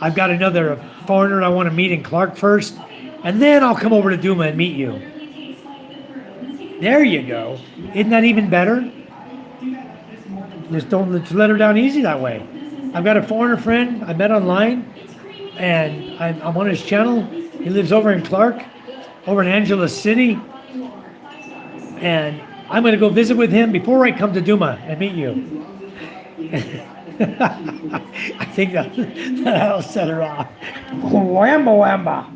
I've got another foreigner I want to meet in Clark first, and then I'll come over to Duma and meet you. There you go. Isn't that even better? Just don't let her down easy that way. I've got a foreigner friend I met online, and I'm on his channel. He lives over in Clark, over in Angeles City, and I'm going to go visit with him before I come to Duma and meet you. I think that'll set her off. Whamba whamba.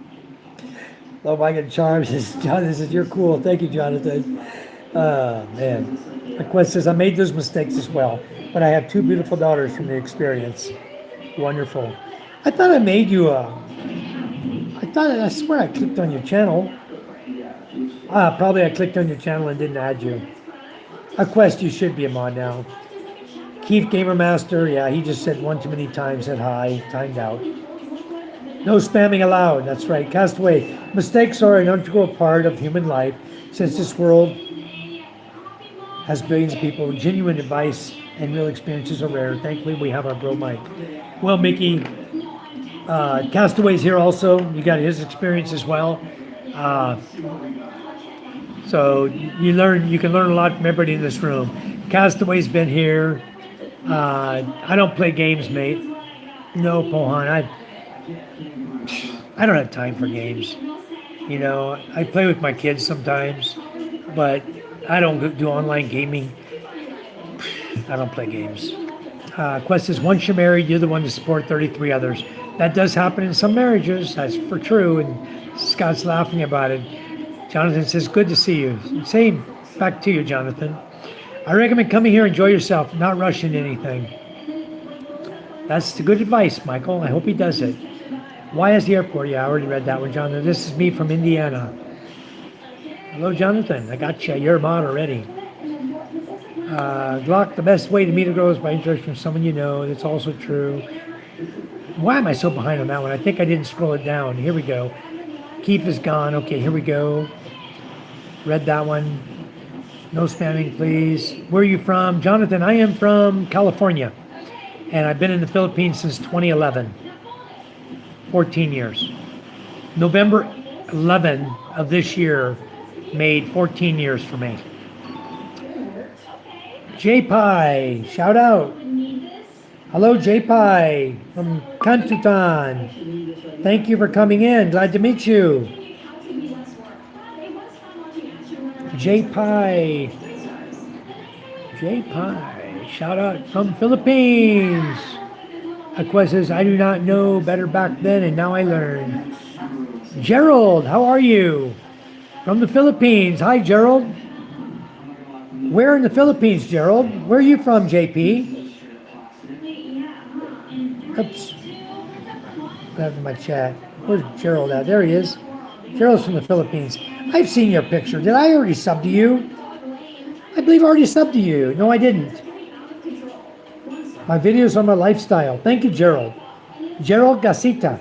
Oh, my God, Charms says, John, this is you're cool. Thank you, Jonathan. Man. The quest says, I made those mistakes as well, but I have two beautiful daughters from the experience. Wonderful. I thought I made you I swear I clicked on your channel. Probably I clicked on your channel and didn't add you. A quest, you should be a mod now. Keith Gamer Master, yeah, he just said one too many times, said hi, timed out. No spamming allowed, that's right. Castaway, mistakes are an integral part of human life. Since this world has billions of people, genuine advice and real experiences are rare. Thankfully, we have our bro Mike. Well, Mickey, Castaway's here also. You got his experience as well. So you can learn a lot from everybody in this room. Castaway's been here. I don't play games, mate. No, Pohan. I don't have time for games. You know, I play with my kids sometimes, but I don't do online gaming. I don't play games. Quest says, once you're married, you're the one to support 33 others. That does happen in some marriages. That's for true. And Scott's laughing about it. Jonathan says, good to see you. Same. Back to you, Jonathan. I recommend coming here, enjoy yourself, not rushing anything. That's the good advice, Michael. I hope he does it. Why is the airport? Yeah, I already read that one, Jonathan. This is me from Indiana. Hello, Jonathan. I got you. You're a mod already. Glock, the best way to meet a girl is by interest from someone you know. That's also true. Why am I so behind on that one? I think I didn't scroll it down. Here we go. Keith is gone. Okay, here we go. Read that one. No spamming, please. Where are you from? Jonathan, I am from California. And I've been in the Philippines since 2011. 14 years. November 11 of this year made 14 years for me. J-Pie, shout out. Hello, J-Pie from Kantutan. Thank you for coming in. Glad to meet you. J-Pie. J-Pie, shout out from Philippines. Aqua says, I do not know better back then, and now I learn. Gerald, how are you? From the Philippines. Hi, Gerald. Where in the Philippines, Gerald? Where are you from, JP? Oops. I have my chat. Where's Gerald at? There he is. Gerald's from the Philippines. I've seen your picture. Did I already sub to you? I believe I already subbed to you. No, I didn't. My videos are my lifestyle. Thank you, Gerald. Gerald Gasita.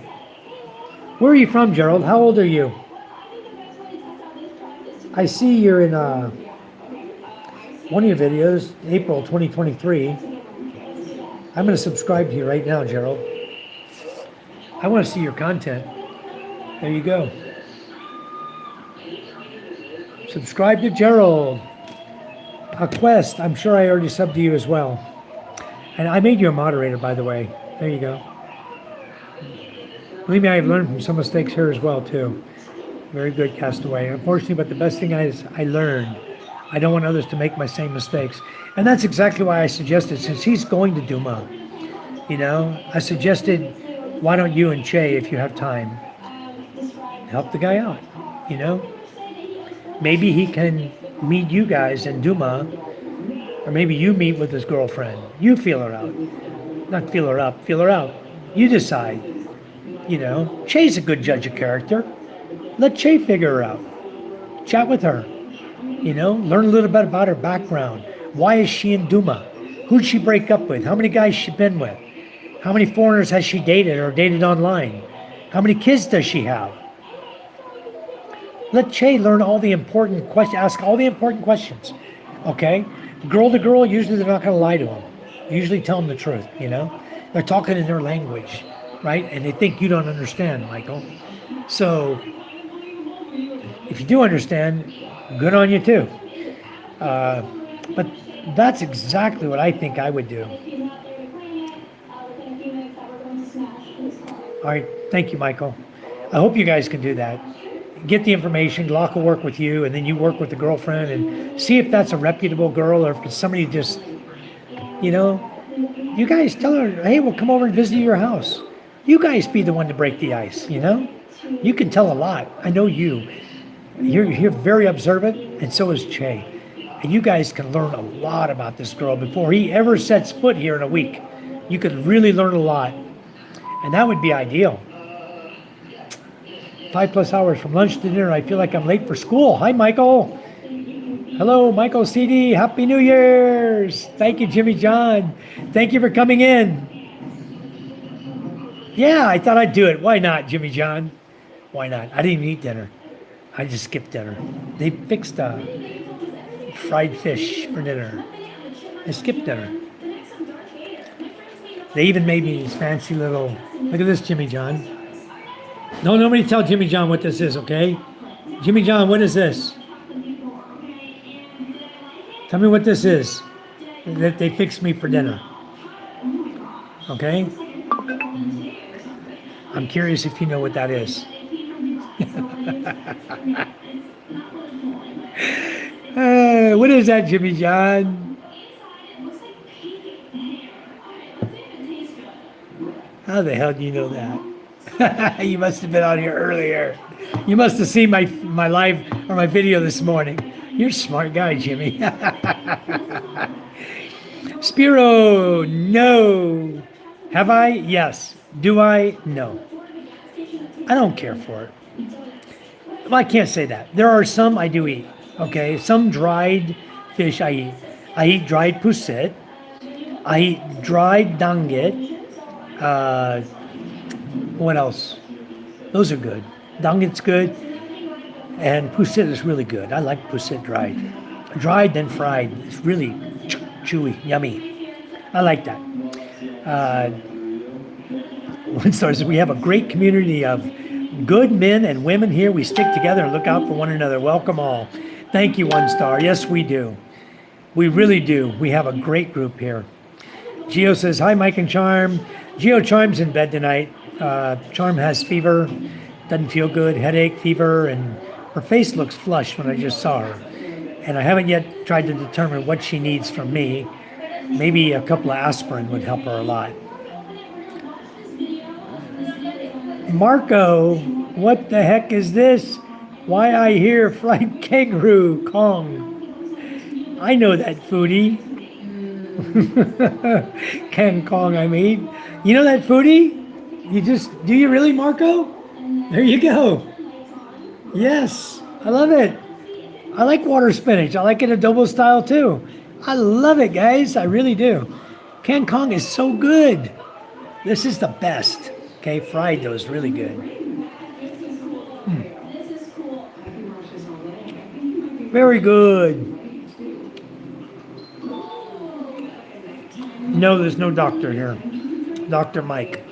Where are you from, Gerald? How old are you? I see you're in one of your videos, April 2023. I'm going to subscribe to you right now, Gerald. I want to see your content. There you go. Subscribe to Gerald. A Quest, I'm sure I already subbed to you as well. And I made you a moderator, by the way. There you go. Believe me, I've learned from some mistakes here as well, too. Very good, Castaway. Unfortunately, but the best thing is I learned. I don't want others to make my same mistakes. And that's exactly why I suggested, since he's going to Duma, I suggested, why don't you and Che, if you have time, help the guy out, Maybe he can meet you guys in Duma, or maybe you meet with his girlfriend. You feel her out. Not feel her up, feel her out. You decide. Che's a good judge of character. Let Che figure her out. Chat with her. Learn a little bit about her background. Why is she in Duma? Who'd she break up with? How many guys she been with? How many foreigners has she dated or dated online? How many kids does she have? Let Che learn all the important questions, ask all the important questions, okay? Girl to girl, usually they're not going to lie to them. Usually tell them the truth, They're talking in their language, right? And they think you don't understand, Michael. So, if you do understand, good on you too. But that's exactly what I think I would do. All right, thank you, Michael. I hope you guys can do that. Get the information, Glock will work with you, and then you work with the girlfriend and see if that's a reputable girl or if it's somebody just, you guys tell her, hey, we'll come over and visit your house. You guys be the one to break the ice, You can tell a lot. I know you. You're very observant, and so is Che. And you guys can learn a lot about this girl before he ever sets foot here in a week. You could really learn a lot. And that would be ideal. 5+ hours from lunch to dinner. I feel like I'm late for school. Hi, Michael. Hello, Michael CD. Happy New Year's. Thank you, Jimmy John. Thank you for coming in. Yeah, I thought I'd do it. Why not, Jimmy John? Why not? I didn't even eat dinner. I just skipped dinner. They fixed fried fish for dinner. I skipped dinner. They even made me these fancy little... Look at this, Jimmy John. Don't nobody tell Jimmy John what this is, okay? Jimmy John, what is this? Tell me what this is that they fixed me for dinner. Okay? I'm curious if you know what that is. What is that, Jimmy John? How the hell do you know that? You must have been on here earlier. You must have seen my live or my video this morning. You're a smart guy, Jimmy. Spiro, no. Have I? Yes. Do I? No. I don't care for it. Well, I can't say that. There are some I do eat. Okay, some dried fish I eat. I eat dried pusset. I eat dried danget. What else? Those are good. Danget's good. And pusset is really good. I like pusset dried. Dried, then fried. It's really chewy, yummy. I like that. One star says, we have a great community of good men and women here. We stick together and look out for one another. Welcome all. Thank you, 1 star. Yes, we do. We really do. We have a great group here. Gio says, hi, Mike and Charm. Gio, Charm's in bed tonight. Charm has fever, doesn't feel good, headache, fever, and her face looks flushed when I just saw her. And I haven't yet tried to determine what she needs from me. Maybe a couple of aspirin would help her a lot. Marco, what the heck is this? Why I hear fried kangaroo Kong. I know that foodie. King Kong, I mean. You know that foodie? Do you really, Marco? There you go. Yes, I love it. I like water spinach. I like it adobo style too. I love it, guys. I really do. King Kong is so good. This is the best. Okay, fried though is really good. Very good. No, there's no doctor here. Dr. Mike.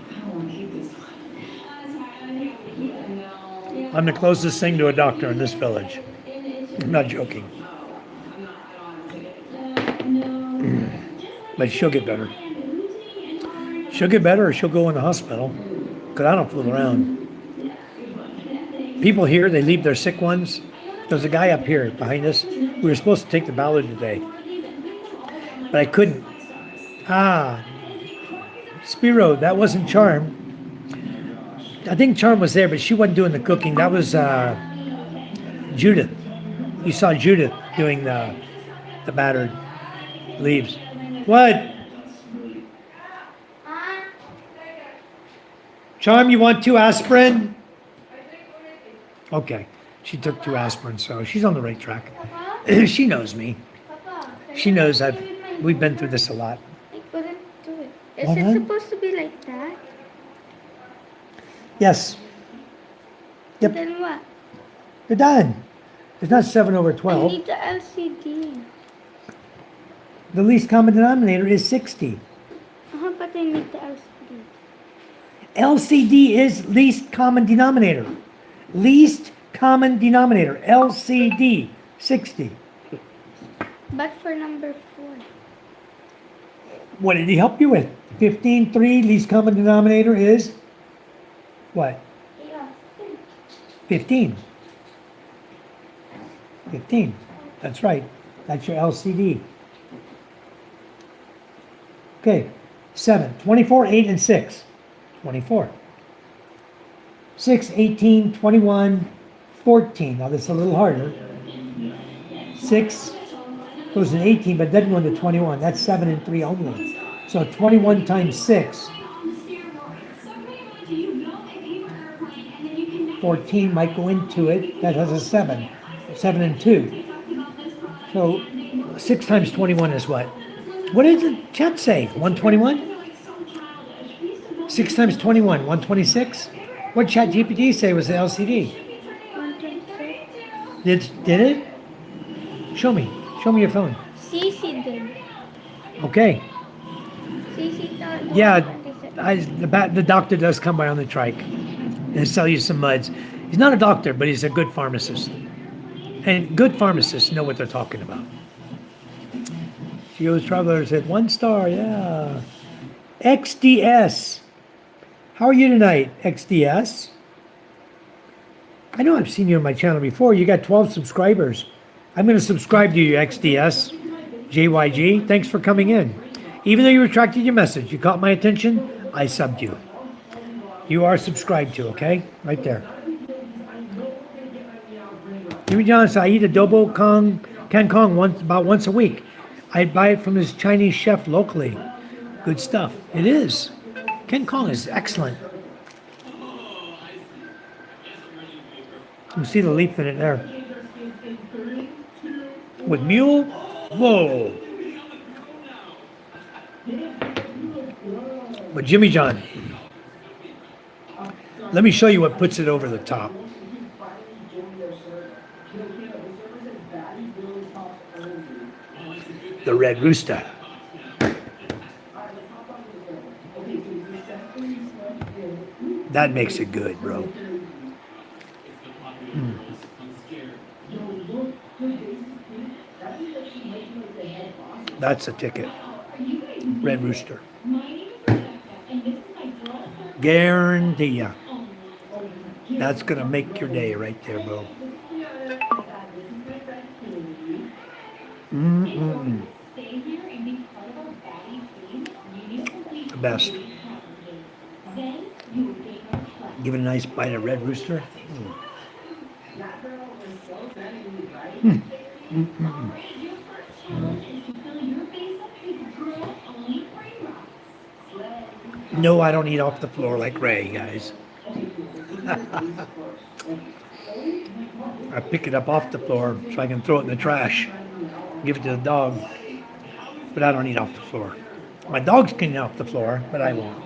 I'm the closest thing to a doctor in this village. I'm not joking. But she'll get better. She'll get better or she'll go in the hospital. Because I don't fool around. People here, they leave their sick ones. There's a guy up here behind us. We were supposed to take the Ballard today. But I couldn't. Spiro, that wasn't Charm. I think Charm was there, but she wasn't doing the cooking. That was Judith. You saw Judith doing the battered leaves. What? Charm, you want 2 aspirin? Okay. She took 2 aspirin, so she's on the right track. She knows me. She knows we've been through this a lot. I couldn't do it. Is Hold it on. supposed to be like that? Yes. Yep. Then what? You're done. It's not 7 over I 12. need the LCD. The least common denominator is 60. But I need the LCD. LCD is least common denominator. Least common denominator. LCD. 60. But for number 4. What did he help you with? 15, 3, least common denominator is what? 15. 15. That's right. That's your LCD. Okay. 7, 24, 8, and 6. 24. 6, 18, 21, 14. Now this is a little harder. 6 goes to 18, but doesn't go into 21. That's 7 and 3 only. So 21 times 6. 14 might go into it. That has a 7. 7 and 2. So 6 times 21 is what? What did the chat say? 121? 6 times 21, 126? What chat GPT say was the LCD? 126. Did it? Show me. Show me your phone. CC did. Okay. CC thought. Yeah, 126. the doctor does come by on the trike and sell you some muds. He's not a doctor, but he's a good pharmacist. And good pharmacists know what they're talking about. Geo's Traveler said 1 star, yeah. XDS. How are you tonight, XDS? I know I've seen you on my channel before. You got 12 subscribers. I'm going to subscribe to you, XDS. JYG, thanks for coming in. Even though you retracted your message, you caught my attention, I subbed you. You are subscribed to, okay? Right there. Jimmy John said, I eat adobo Can Kong about once a week. I buy it from this Chinese chef locally. Good stuff. It is. Ken Kong is excellent. You see the leaf in it there. With mule? Whoa. But Jimmy John, let me show you what puts it over the top. The Red Rooster. That makes it good, bro. That's a ticket. Red Rooster. Guarantee ya. That's gonna make your day right there, bro. The best. Give it a nice bite of Red Rooster. No, I don't eat off the floor like Ray, guys. I pick it up off the floor so I can throw it in the trash. Give it to the dog. But I don't eat off the floor. My dogs can eat off the floor, but I won't.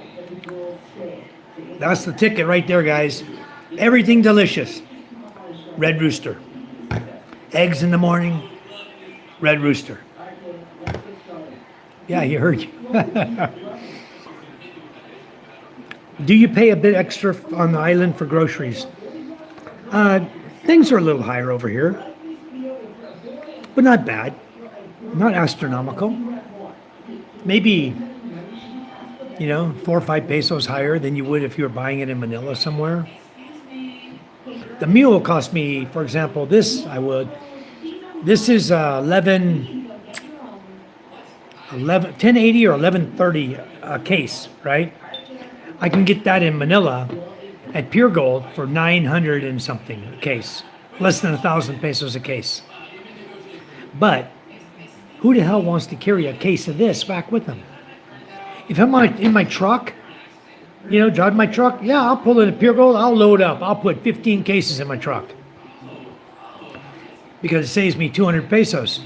That's the ticket right there, guys. Everything delicious. Red Rooster. Eggs in the morning. Red Rooster. Yeah, he heard you. Do you pay a bit extra on the island for groceries? Things are a little higher over here. but not bad, not astronomical. Maybe, 4 or 5 pesos higher than you would if you were buying it in Manila somewhere. The meal will cost me, for example, this is 1080 or 1130 a case, right? I can get that in Manila at Pure Gold for 900 and something a case, less than 1,000 pesos a case. But who the hell wants to carry a case of this back with them? If I'm in my truck, driving my truck, yeah, I'll pull in a Pure Gold, I'll load up, I'll put 15 cases in my truck because it saves me 200 pesos.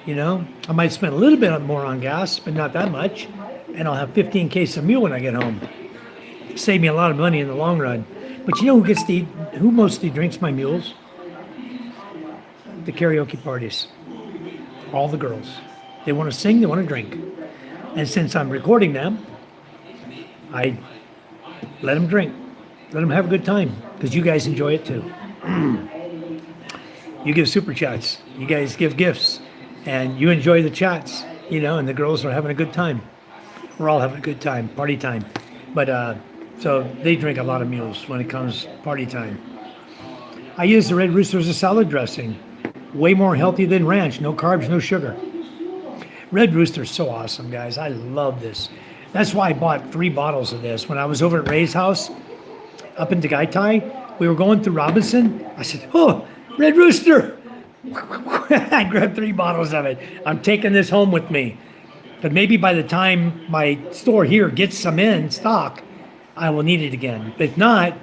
I might spend a little bit more on gas, but not that much, and I'll have 15 cases of mule when I get home. Save me a lot of money in the long run. But who mostly drinks my mules? The karaoke parties. All the girls. They want to sing, they want to drink. And since I'm recording them, I let them drink. Let them have a good time, because you guys enjoy it too. You give super chats. You guys give gifts. And you enjoy the chats, and the girls are having a good time. We're all having a good time, party time. But, so they drink a lot of mules when it comes party time. I use the Red Rooster as a salad dressing. Way more healthy than ranch. No carbs, no sugar. Red Rooster's so awesome, guys. I love this. That's why I bought 3 bottles of this. When I was over at Ray's house, up in Tagaytay, we were going through Robinson. I said, oh, Red Rooster. I grabbed 3 bottles of it. I'm taking this home with me. But maybe by the time my store here gets some in stock, I will need it again. If not,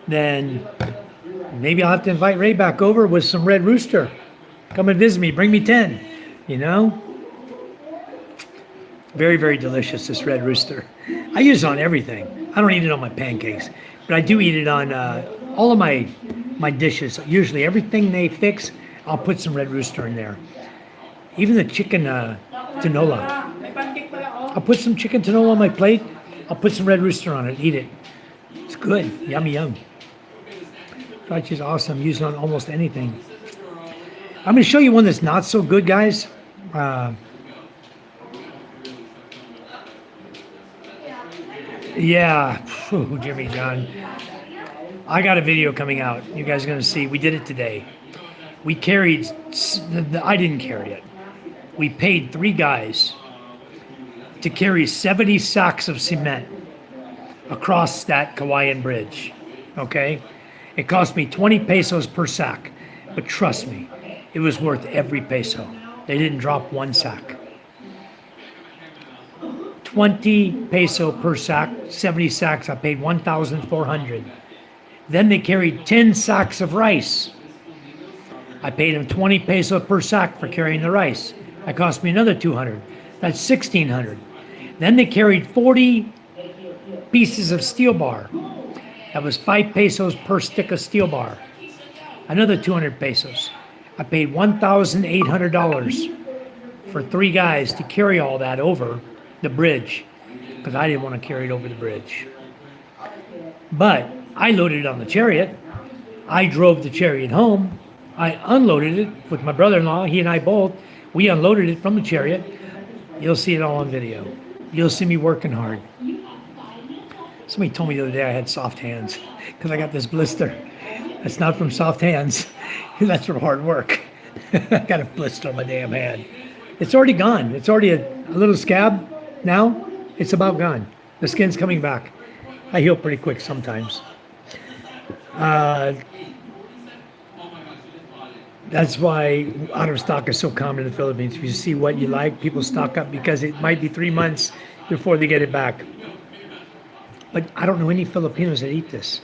then maybe I'll have to invite Ray back over with some Red Rooster. Come and visit me. Bring me 10. Very, very delicious, this Red Rooster. I use it on everything. I don't eat it on my pancakes, but I do eat it on all of my dishes. Usually everything they fix, I'll put some Red Rooster in there. Even the chicken tinola. I'll put some chicken tinola on my plate. I'll put some Red Rooster on it. Eat it. It's good. Yummy, yum. Fried cheese, awesome. Use it on almost anything. I'm going to show you one that's not so good, guys. Yeah. Whew, Jimmy John. I got a video coming out. You guys are going to see. We did it today. We carried, I didn't carry it. We paid 3 guys to carry 70 sacks of cement across that Kawayan Bridge. Okay? It cost me 20 pesos per sack. But trust me, it was worth every peso. They didn't drop 1 sack. 20 peso per sack, 70 sacks. I paid 1,400. Then they carried 10 sacks of rice. I paid them 20 peso per sack for carrying the rice. That cost me another 200. That's 1,600. Then they carried 40 pieces of steel bar. That was 5 pesos per stick of steel bar. Another 200 pesos. I paid $1,800 for 3 guys to carry all that over the bridge, because I didn't want to carry it over the bridge. But I loaded it on the chariot. I drove the chariot home. I unloaded it with my brother-in-law. He and I both. We unloaded it from the chariot. You'll see it all on video. You'll see me working hard. Somebody told me the other day I had soft hands because I got this blister. That's not from soft hands. That's from hard work. I got a blister on my damn hand. It's already gone. It's already a little scab now. It's about gone. The skin's coming back. I heal pretty quick sometimes. That's why out of stock is so common in the Philippines. If you see what you like, people stock up because it might be 3 months before they get it back. But I don't know any Filipinos that eat this.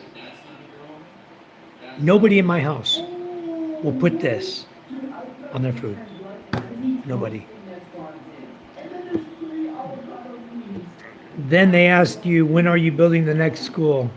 Nobody in my house will put this on their food. Nobody. Then they asked you, when are you building the next school?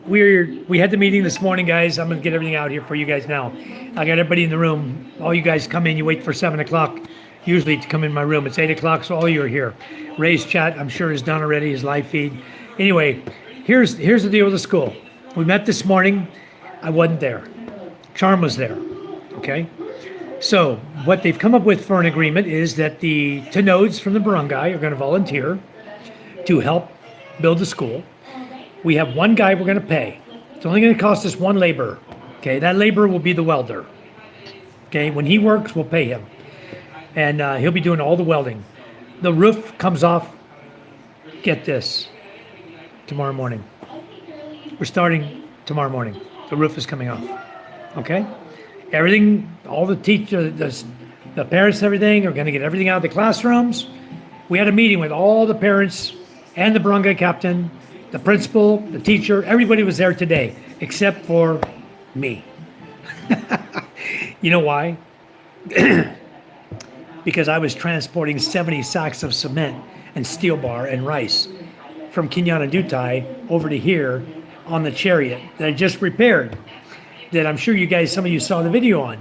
We had the meeting this morning, guys. I'm going to get everything out here for you guys now. I got everybody in the room. All you guys come in. You wait for 7 o'clock usually to come in my room. It's 8 o'clock, so all you are here. Ray's chat, I'm sure, is done already, his live feed. Anyway, here's the deal with the school. We met this morning. I wasn't there. Charm was there. Okay? So what they've come up with for an agreement is that the Tenodes from the barangay are going to volunteer to help build the school. We have one guy we're going to pay. It's only going to cost us one laborer. Okay, that laborer will be the welder. Okay, when he works, we'll pay him. And he'll be doing all the welding. The roof comes off, get this, tomorrow morning. We're starting tomorrow morning. The roof is coming off. Okay? Everything, all the teachers, the parents and everything are going to get everything out of the classrooms. We had a meeting with all the parents and the barangay captain, the principal, the teacher. Everybody was there today, except for me. You know why? Because I was transporting 70 sacks of cement and steel bar and rice from Kinyanadutay over to here on the chariot that I just repaired, that I'm sure you guys, some of you saw the video on.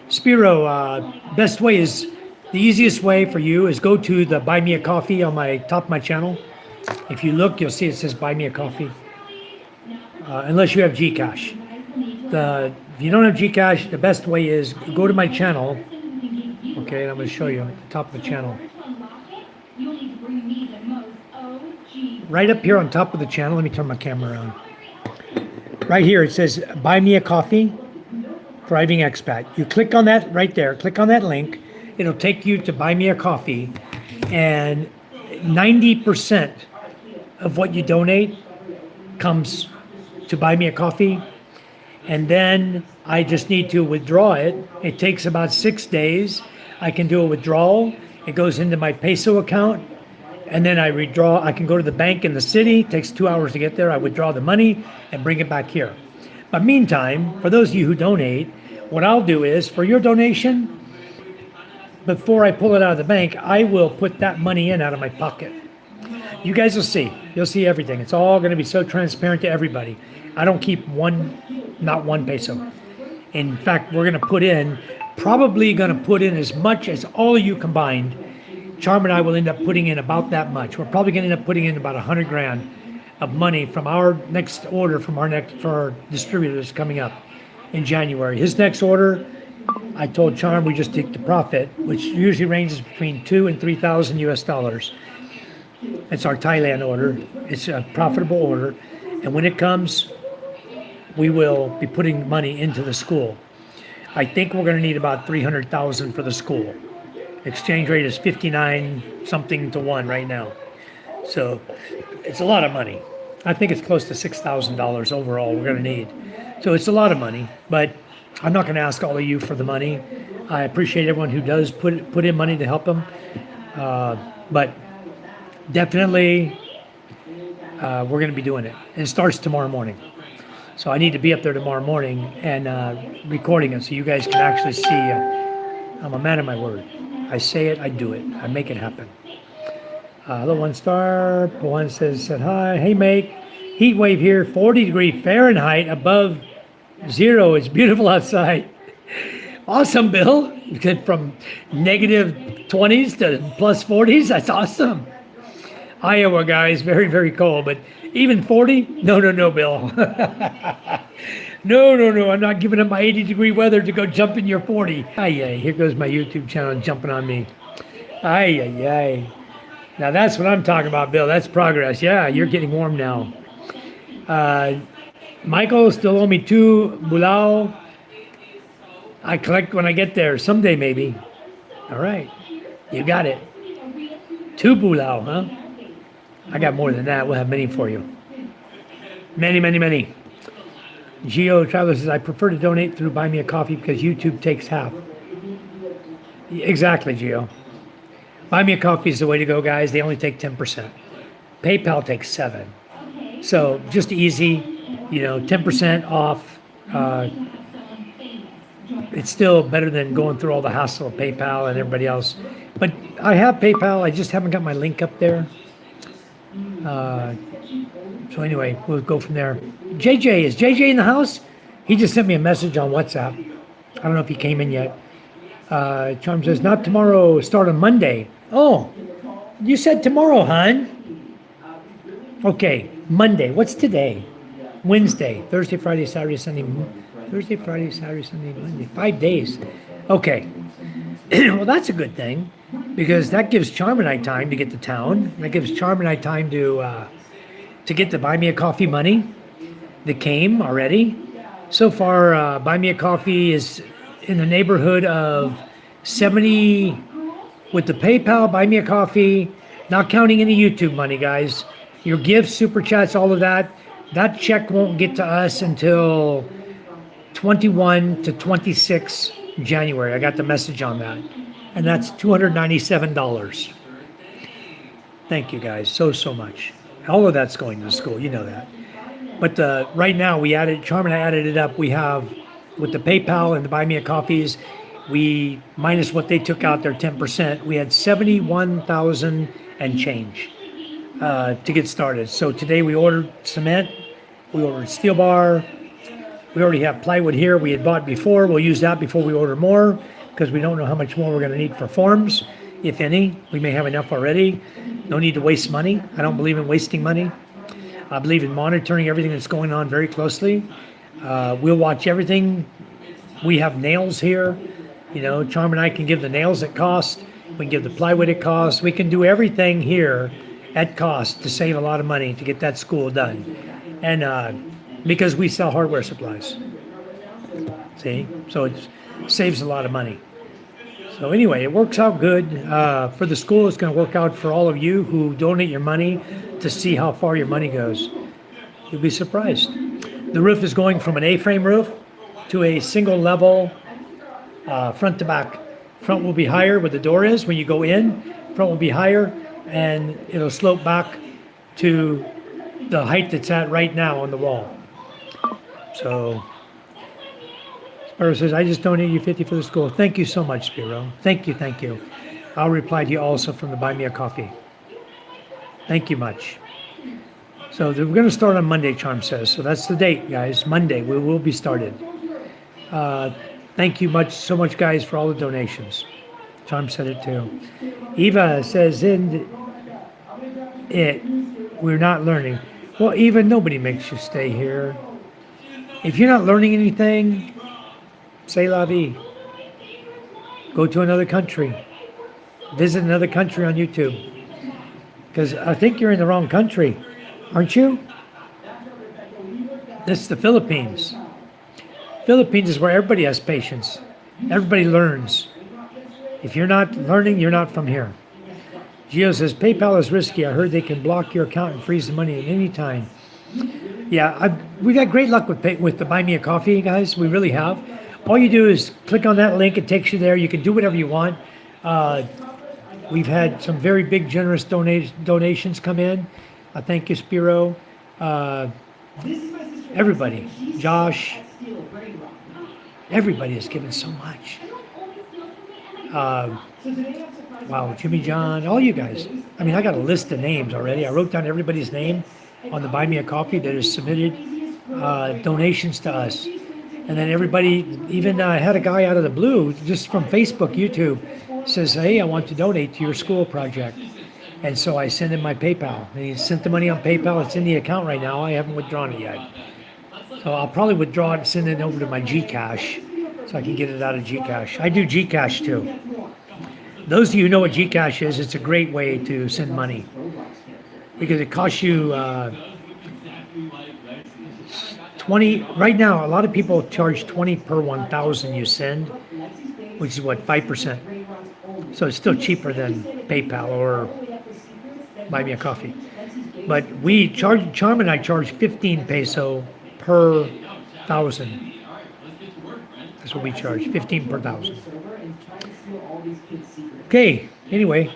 Spiro, best way is, the easiest way for you is go to the Buy Me a Coffee on my top of my channel. If you look, you'll see it says Buy Me a Coffee. Unless you have Gcash. If you don't have Gcash, the best way is go to my channel. Okay, and I'm going to show you at the top of the channel. Right up here on top of the channel, let me turn my camera around. Right here, it says Buy Me a Coffee, Thriving Expat. You click on that right there, click on that link. It'll take you to Buy Me a Coffee. And 90% of what you donate comes to Buy Me a Coffee. And then I just need to withdraw it. It takes about 6 days. I can do a withdrawal. It goes into my peso account. And then I withdraw. I can go to the bank in the city. It takes 2 hours to get there. I withdraw the money and bring it back here. But meantime, for those of you who donate, what I'll do is, for your donation, before I pull it out of the bank, I will put that money in out of my pocket. You guys will see. You'll see everything. It's all going to be so transparent to everybody. I don't keep not one peso. In fact, we're going to put in, probably going to put in as much as all of you combined. Charm and I will end up putting in about that much. We're probably going to end up putting in about 100 grand of money from our next order, for our distributors coming up in January. His next order, I told Charm we just take the profit, which usually ranges between 2,000 and 3,000 US dollars. It's our Thailand order. It's a profitable order. And when it comes, we will be putting money into the school. I think we're going to need about 300,000 for the school. Exchange rate is 59 something to 1 right now. So it's a lot of money. I think it's close to $6,000 overall we're going to need. So it's a lot of money, but I'm not going to ask all of you for the money. I appreciate everyone who does put in money to help them. But definitely we're going to be doing it. And it starts tomorrow morning. So I need to be up there tomorrow morning and recording it so you guys can actually see. I'm a man of my word. I say it, I do it. I make it happen. Hello, 1 star. One said hi. Hey, mate. Heat wave here, 40-degree Fahrenheit above 0. It's beautiful outside. Awesome, Bill. You get from negative 20s to plus 40s. That's awesome. Iowa, guys, very, very cold. But even 40? No, Bill. No. I'm not giving up my 80-degree weather to go jump in your 40. Ay, here goes my YouTube channel jumping on me. Ay. Now that's what I'm talking about, Bill. That's progress. Yeah, you're getting warm now. Michael still owe me 2 bulao. I collect when I get there. Someday, maybe. All right. You got it. 2 bulao, huh? I got more than that. We'll have many for you. Many. Geo Traveler says, I prefer to donate through Buy Me a Coffee because YouTube takes half. Exactly, Geo. Buy Me a Coffee is the way to go, guys. They only take 10%. PayPal takes 7%. So just easy, 10% off. It's still better than going through all the hassle of PayPal and everybody else. But I have PayPal. I just haven't got my link up there. So anyway, we'll go from there. JJ, is JJ in the house? He just sent me a message on WhatsApp. I don't know if he came in yet. Charm says, not tomorrow, start on Monday. Oh, you said tomorrow, hon. Okay, Monday. What's today? Wednesday, Thursday, Friday, Saturday, Sunday. Thursday, Friday, Saturday, Sunday, Monday. 5 days. Okay. Well, that's a good thing because that gives Charm and I time to get to town. That gives Charm and I time to get the buy me a coffee money that came already. So far, buy me a coffee is in the neighborhood of 70 with the PayPal, buy me a coffee, not counting any YouTube money, guys. Your gifts, super chats, all of that. That check won't get to us until 21 to 26 January. I got the message on that. And that's $297. Thank you guys so much. All of that's going to school, you know that. But right now we added, Charm and I added it up. We have with the PayPal and the buy me a coffees, we minus what they took out their 10%, we had 71,000 and change to get started. So today we ordered cement, we ordered steel bar, we already have plywood here we had bought before. We'll use that before we order more because we don't know how much more we're going to need for forms, if any. We may have enough already. No need to waste money. I don't believe in wasting money. I believe in monitoring everything that's going on very closely. We'll watch everything. We have nails here. You know, Charm and I can give the nails at cost. We can give the plywood at cost. We can do everything here at cost to save a lot of money to get that school done. And because we sell hardware supplies. See? So it saves a lot of money. So anyway, it works out good. For the school, it's going to work out for all of you who donate your money to see how far your money goes. You'll be surprised. The roof is going from an A-frame roof to a single level front to back. Front will be higher where the door is when you go in. Front will be higher and it'll slope back to the height that's at right now on the wall. So Spiro says, I just donated you 50 for the school. Thank you so much, Spiro. Thank you. I'll reply to you also from the Buy Me a Coffee. Thank you much. So we're going to start on Monday, Charm says. So that's the date, guys. Monday, we will be started. Thank you so much, guys, for all the donations. Charm said it too. Eva says, we're not learning. Well, Eva, nobody makes you stay here. If you're not learning anything, say la vie. Go to another country. Visit another country on YouTube. Because I think you're in the wrong country, aren't you? This is the Philippines. Philippines is where everybody has patience. Everybody learns. If you're not learning, you're not from here. Gio says, PayPal is risky. I heard they can block your account and freeze the money at any time. Yeah, we've had great luck with the Buy Me a Coffee, guys. We really have. All you do is click on that link. It takes you there. You can do whatever you want. We've had some very big, generous donations come in. Thank you, Spiro. Everybody. Josh. Everybody has given so much. Wow, Jimmy John, all you guys. I mean, I got a list of names already. I wrote down everybody's name on the Buy Me a Coffee that has submitted donations to us. And then everybody, even I had a guy out of the blue, just from Facebook, YouTube, says, hey, I want to donate to your school project. And so I sent him my PayPal. And he sent the money on PayPal. It's in the account right now. I haven't withdrawn it yet. So I'll probably withdraw it and send it over to my Gcash so I can get it out of Gcash. I do Gcash too. Those of you who know what Gcash is, it's a great way to send money because it costs you 20. Right now, a lot of people charge 20 per 1,000 you send, which is what, 5%. So it's still cheaper than PayPal or Buy Me a Coffee. But Charm and I charge 15 peso per 1,000. That's what we charge, 15 per 1,000. Okay, anyway.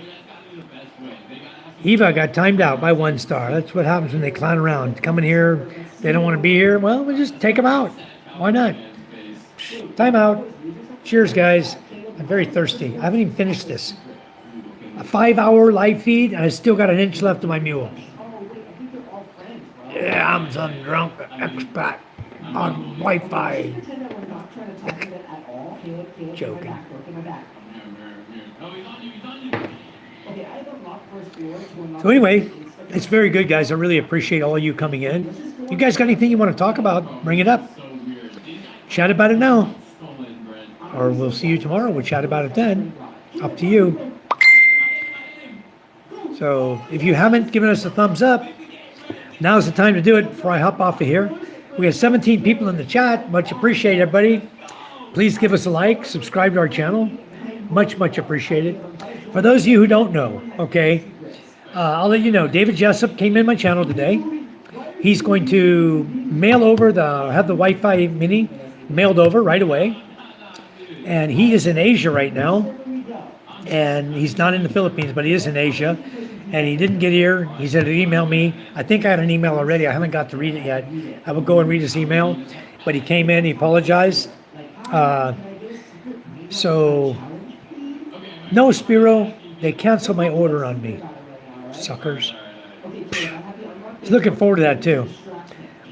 Eva got timed out by 1 star. That's what happens when they clown around. Come in here, they don't want to be here. Well, we'll just take them out. Why not? Time out. Cheers, guys. I'm very thirsty. I haven't even finished this. A 5-hour live feed, and I still got an inch left of my mule. Yeah, I'm some drunk expat on Wi-Fi. Joking. So anyway, it's very good, guys. I really appreciate all of you coming in. You guys got anything you want to talk about? Bring it up. chat about it now. Or we'll see you tomorrow. We'll chat about it then. Up to you. So if you haven't given us a thumbs up, now's the time to do it before I hop off of here. We have 17 people in the chat. Much appreciated, everybody. Please give us a like, subscribe to our channel. Much, much appreciated. For those of you who don't know, okay, I'll let you know. David Jessup came in my channel today. He's going to mail over have the Wi-Fi mini mailed over right away. And he is in Asia right now. And he's not in the Philippines, but he is in Asia. And he didn't get here. He said he'd email me. I think I had an email already. I haven't got to read it yet. I will go and read his email. But he came in, he apologized. So, no, Spiro, they canceled my order on me. Suckers. He's looking forward to that too.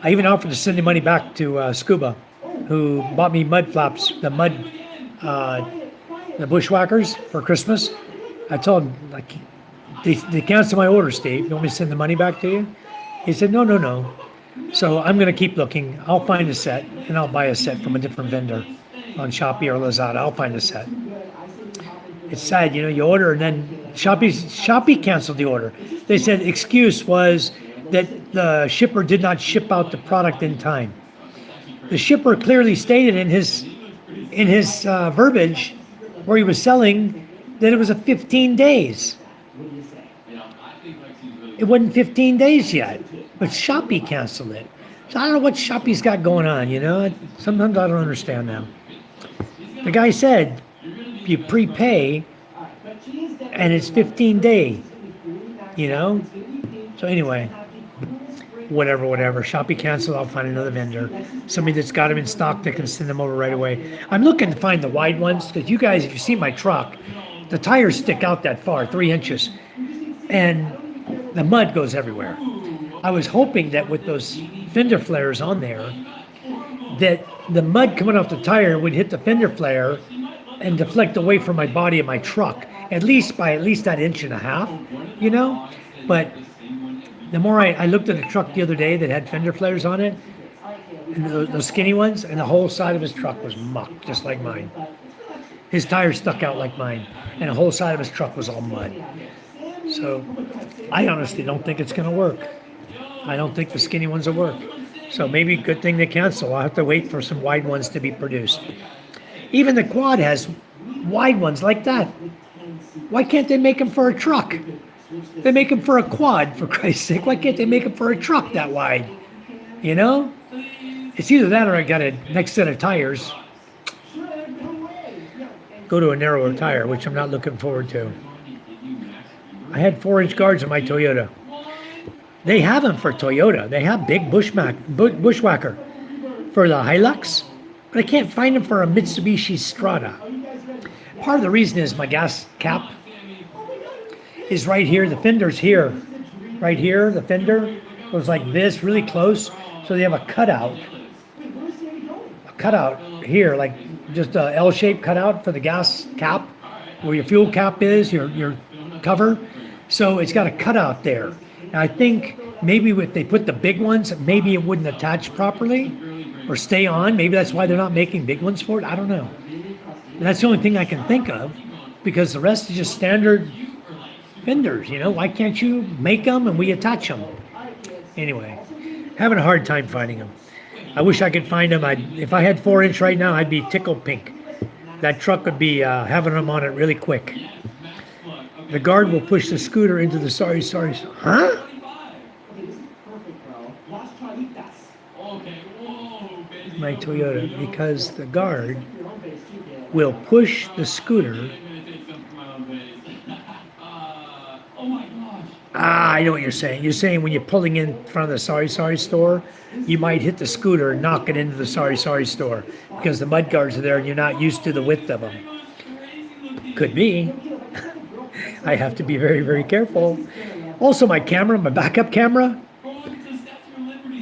I even offered to send the money back to Scuba, who bought me mud flaps, the bushwhackers for Christmas. I told him, like, they canceled my order, Steve. You want me to send the money back to you? He said, no. So I'm going to keep looking. I'll find a set, and I'll buy a set from a different vendor on Shopee or Lazada. I'll find a set. It's sad, you order, and then Shopee canceled the order. They said excuse was that the shipper did not ship out the product in time. The shipper clearly stated in his verbiage where he was selling that it was a 15 days. It wasn't 15 days yet, but Shopee canceled it. So I don't know what Shopee's got going on, Sometimes I don't understand now. The guy said you prepay and it's 15 day, So anyway, whatever. Shopee canceled, I'll find another vendor. Somebody that's got them in stock that can send them over right away. I'm looking to find the wide ones, because you guys, if you see my truck, the tires stick out that far, 3 inches. And the mud goes everywhere. I was hoping that with those fender flares on there, that the mud coming off the tire would hit the fender flare and deflect away from my body of my truck, at least by that inch and a half, But the more I looked at a truck the other day that had fender flares on it, and those skinny ones, and the whole side of his truck was muck, just like mine. His tires stuck out like mine, and the whole side of his truck was all mud. So I honestly don't think it's going to work. I don't think the skinny ones will work. So maybe good thing they cancel. I'll have to wait for some wide ones to be produced. Even the quad has wide ones like that. Why can't they make them for a truck? They make them for a quad, for Christ's sake. Why can't they make them for a truck that wide? It's either that or I got a next set of tires. Go to a narrower tire, which I'm not looking forward to. I had 4-inch guards in my Toyota. They have them for Toyota. They have big bushwhacker for the Hilux, but I can't find them for a Mitsubishi Strada. Part of the reason is my gas cap is right here. The fender's here. Right here, the fender goes like this, really close. So they have a cutout here, like just a L-shaped cutout for the gas cap, where your fuel cap is, your cover. So it's got a cutout there. And I think maybe if they put the big ones, maybe it wouldn't attach properly or stay on. Maybe that's why they're not making big ones for it. I don't know. And that's the only thing I can think of, because the rest is just standard fenders. Why can't you make them and we attach them? Anyway, having a hard time finding them. I wish I could find them. If I had 4-inch right now, I'd be tickled pink. That truck would be having them on it really quick. The guard will push the scooter into the sorry. Huh? My Toyota, because the guard will push the scooter. I know what you're saying. You're saying when you're pulling in front of the sorry store, you might hit the scooter and knock it into the sorry store because the mud guards are there and you're not used to the width of them. Could be. I have to be very, very careful. Also, my backup camera,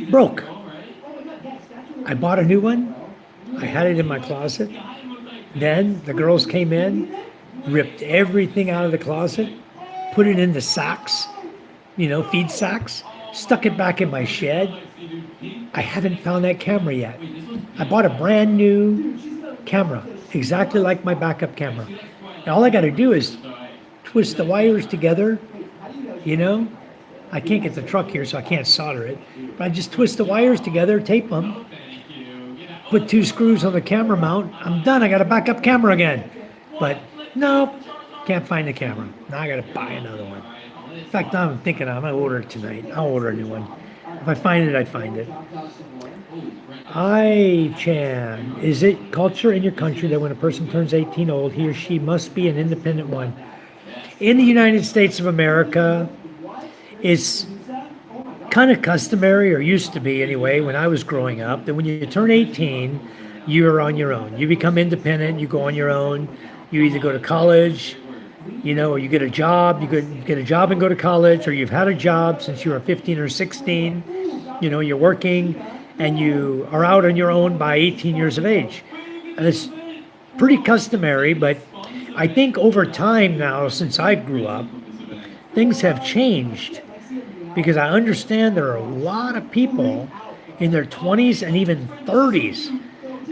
broke. I bought a new one. I had it in my closet. Then the girls came in, ripped everything out of the closet, put it into sacks, feed sacks, stuck it back in my shed. I haven't found that camera yet. I bought a brand new camera, exactly like my backup camera. And all I got to do is twist the wires together, you know. I can't get the truck here, so I can't solder it. But I just twist the wires together, tape them, put 2 screws on the camera mount. I'm done. I got a backup camera again. But no, can't find the camera. Now I got to buy another one. In fact, now I'm thinking I'm going to order it tonight. I'll order a new one. If I find it, I find it. Hi, Chan. Is it culture in your country that when a person turns 18 old, he or she must be an independent one? In the United States of America, it's kind of customary, or used to be anyway, when I was growing up, that when you turn 18, you're on your own. You become independent, you go on your own. You either go to college, you know, or you get a job. You get a job and go to college, or you've had a job since you were 15 or 16. You know, you're working and you are out on your own by 18 years of age. And it's pretty customary, but I think over time now, since I grew up, things have changed, because I understand there are a lot of people in their 20s and even 30s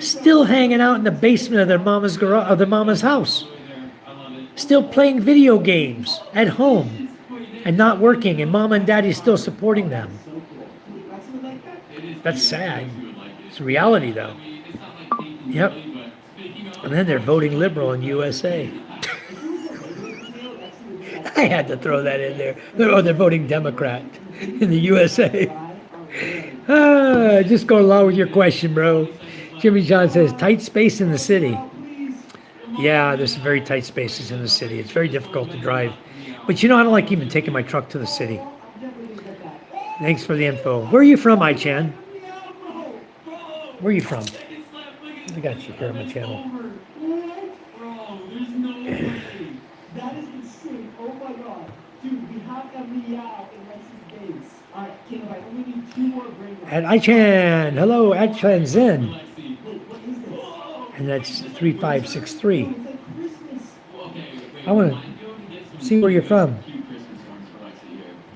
still hanging out in the basement of their mama's garage, of their mama's house, still playing video games at home and not working, and mama and daddy still supporting them. That's sad. It's reality, though. Yep. And then they're voting liberal in USA. I had to throw that in there. They're voting Democrat in the USA. Just go along with your question, bro. Jimmy John says, tight space in the city. Yeah, there's some very tight spaces in the city. It's very difficult to drive. But you know, I don't like even taking my truck to the city. Thanks for the info. Where are you from, I-Chan? Where are you from? I got you here on my channel. And I-Chan, hello, I-Chan Zen. And that's 3563. I want to see where you're from.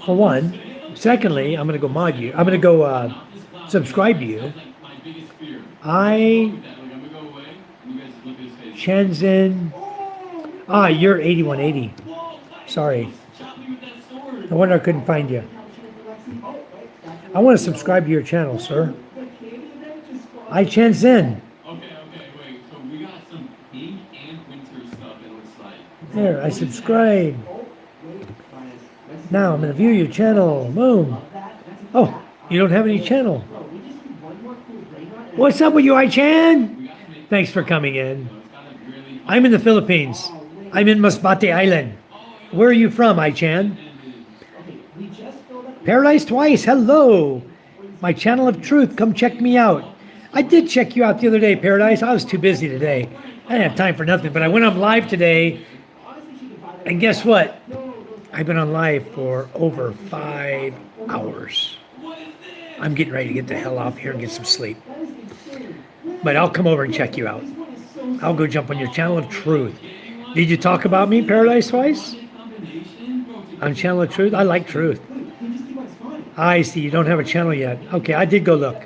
For one. Secondly, I'm going to go mod you. I'm going to go subscribe to you. Shenzhen. You're 8180. Sorry. No wonder I couldn't find you. I want to subscribe to your channel, sir. Shenzhen. There, I subscribe. Now I'm going to view your channel. Boom. Oh, you don't have any channel. What's up with you, I-Chan? Thanks for coming in. I'm in the Philippines. I'm in Masbate Island. Where are you from, I-Chan? Paradise Twice, hello. My channel of truth, come check me out. I did check you out the other day, Paradise. I was too busy today. I didn't have time for nothing, but I went on live today. And guess what? I've been on live for over 5 hours. I'm getting ready to get the hell off here and get some sleep. But I'll come over and check you out. I'll go jump on your channel of truth. Did you talk about me, Paradise Twice? On Channel of Truth? I like truth. I see, you don't have a channel yet. Okay, I did go look.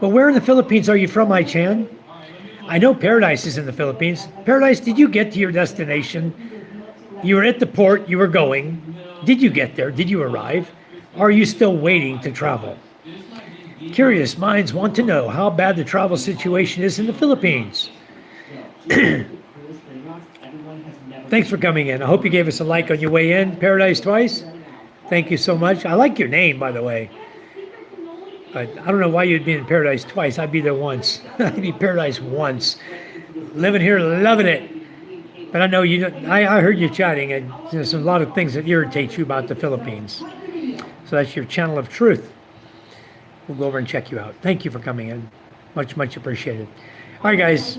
But where in the Philippines are you from, I-Chan? I know Paradise is in the Philippines. Paradise, did you get to your destination? You were at the port, you were going. Did you get there? Did you arrive? Or are you still waiting to travel? Curious minds want to know how bad the travel situation is in the Philippines. Thanks for coming in. I hope you gave us a like on your way in, Paradise Twice. Thank you so much. I like your name, by the way. But I don't know why you'd be in Paradise Twice. I'd be there once. I'd be Paradise once. Living here, loving it. But I know you. I heard you chatting, and there's a lot of things that irritate you about the Philippines. So that's your channel of truth. We'll go over and check you out. Thank you for coming in. Much, much appreciated. All right, guys.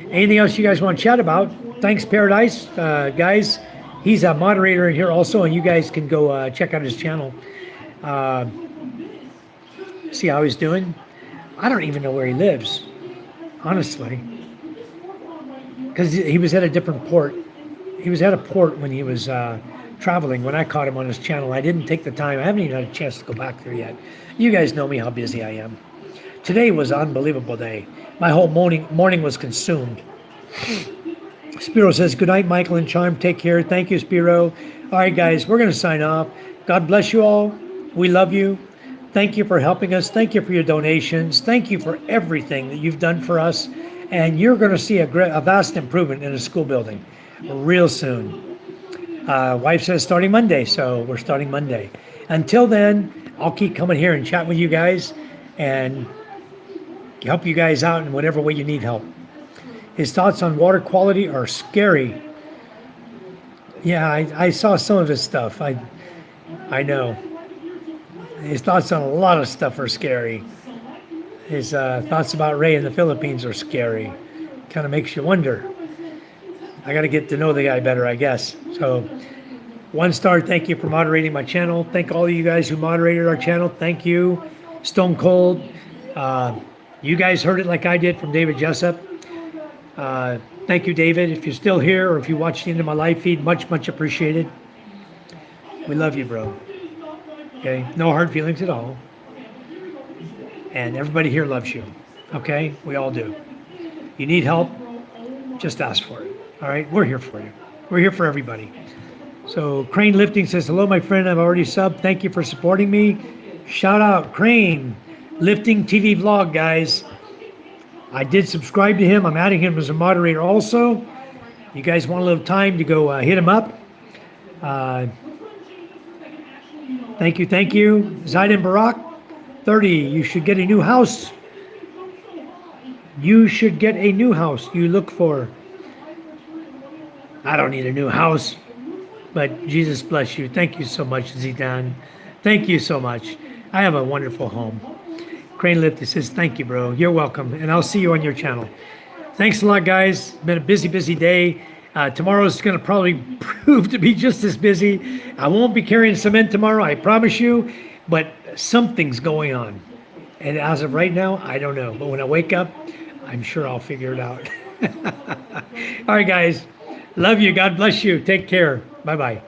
Anything else you guys want to chat about? Thanks, Paradise. Guys, he's a moderator in here also, and you guys can go check out his channel. See how he's doing. I don't even know where he lives, honestly. Because he was at a different port. He was at a port when he was traveling when I caught him on his channel. I didn't take the time. I haven't even had a chance to go back there yet. You guys know me how busy I am. Today was an unbelievable day. My whole morning was consumed. Spiro says, good night, Michael and Charm. Take care. Thank you, Spiro. All right, guys, we're going to sign off. God bless you all. We love you. Thank you for helping us. Thank you for your donations. Thank you for everything that you've done for us. And you're going to see a vast improvement in the school building real soon. Wife says starting Monday, so we're starting Monday. Until then, I'll keep coming here and chat with you guys and help you guys out in whatever way you need help. His thoughts on water quality are scary. Yeah, I saw some of his stuff. I know. His thoughts on a lot of stuff are scary. His thoughts about Ray in the Philippines are scary. Kind of makes you wonder. I got to get to know the guy better, I guess. So, 1 star, thank you for moderating my channel. Thank all of you guys who moderated our channel. Thank you. Stone Cold. You guys heard it like I did from David Jessup. Thank you, David. If you're still here or if you watched the end of my live feed, much, much appreciated. We love you, bro. Okay? No hard feelings at all. And everybody here loves you. Okay? We all do. You need help, just ask for it. All right? We're here for you. We're here for everybody. So Crane Lifting says, hello, my friend. I've already subbed. Thank you for supporting me. Shout out, Crane Lifting TV vlog, guys. I did subscribe to him. I'm adding him as a moderator also. You guys want a little time to go hit him up. Thank you, thank you. Zaidan Barak, 30. You should get a new house. You should get a new house. You look for. I don't need a new house. But Jesus bless you. Thank you so much, Zidane. Thank you so much. I have a wonderful home. Crane Lift says, thank you, bro. You're welcome. And I'll see you on your channel. Thanks a lot, guys. Been a busy, busy day. Tomorrow's going to probably prove to be just as busy. I won't be carrying cement tomorrow, I promise you. But something's going on. And as of right now, I don't know. But when I wake up, I'm sure I'll figure it out. All right, guys. Love you. God bless you. Take care. Bye-bye.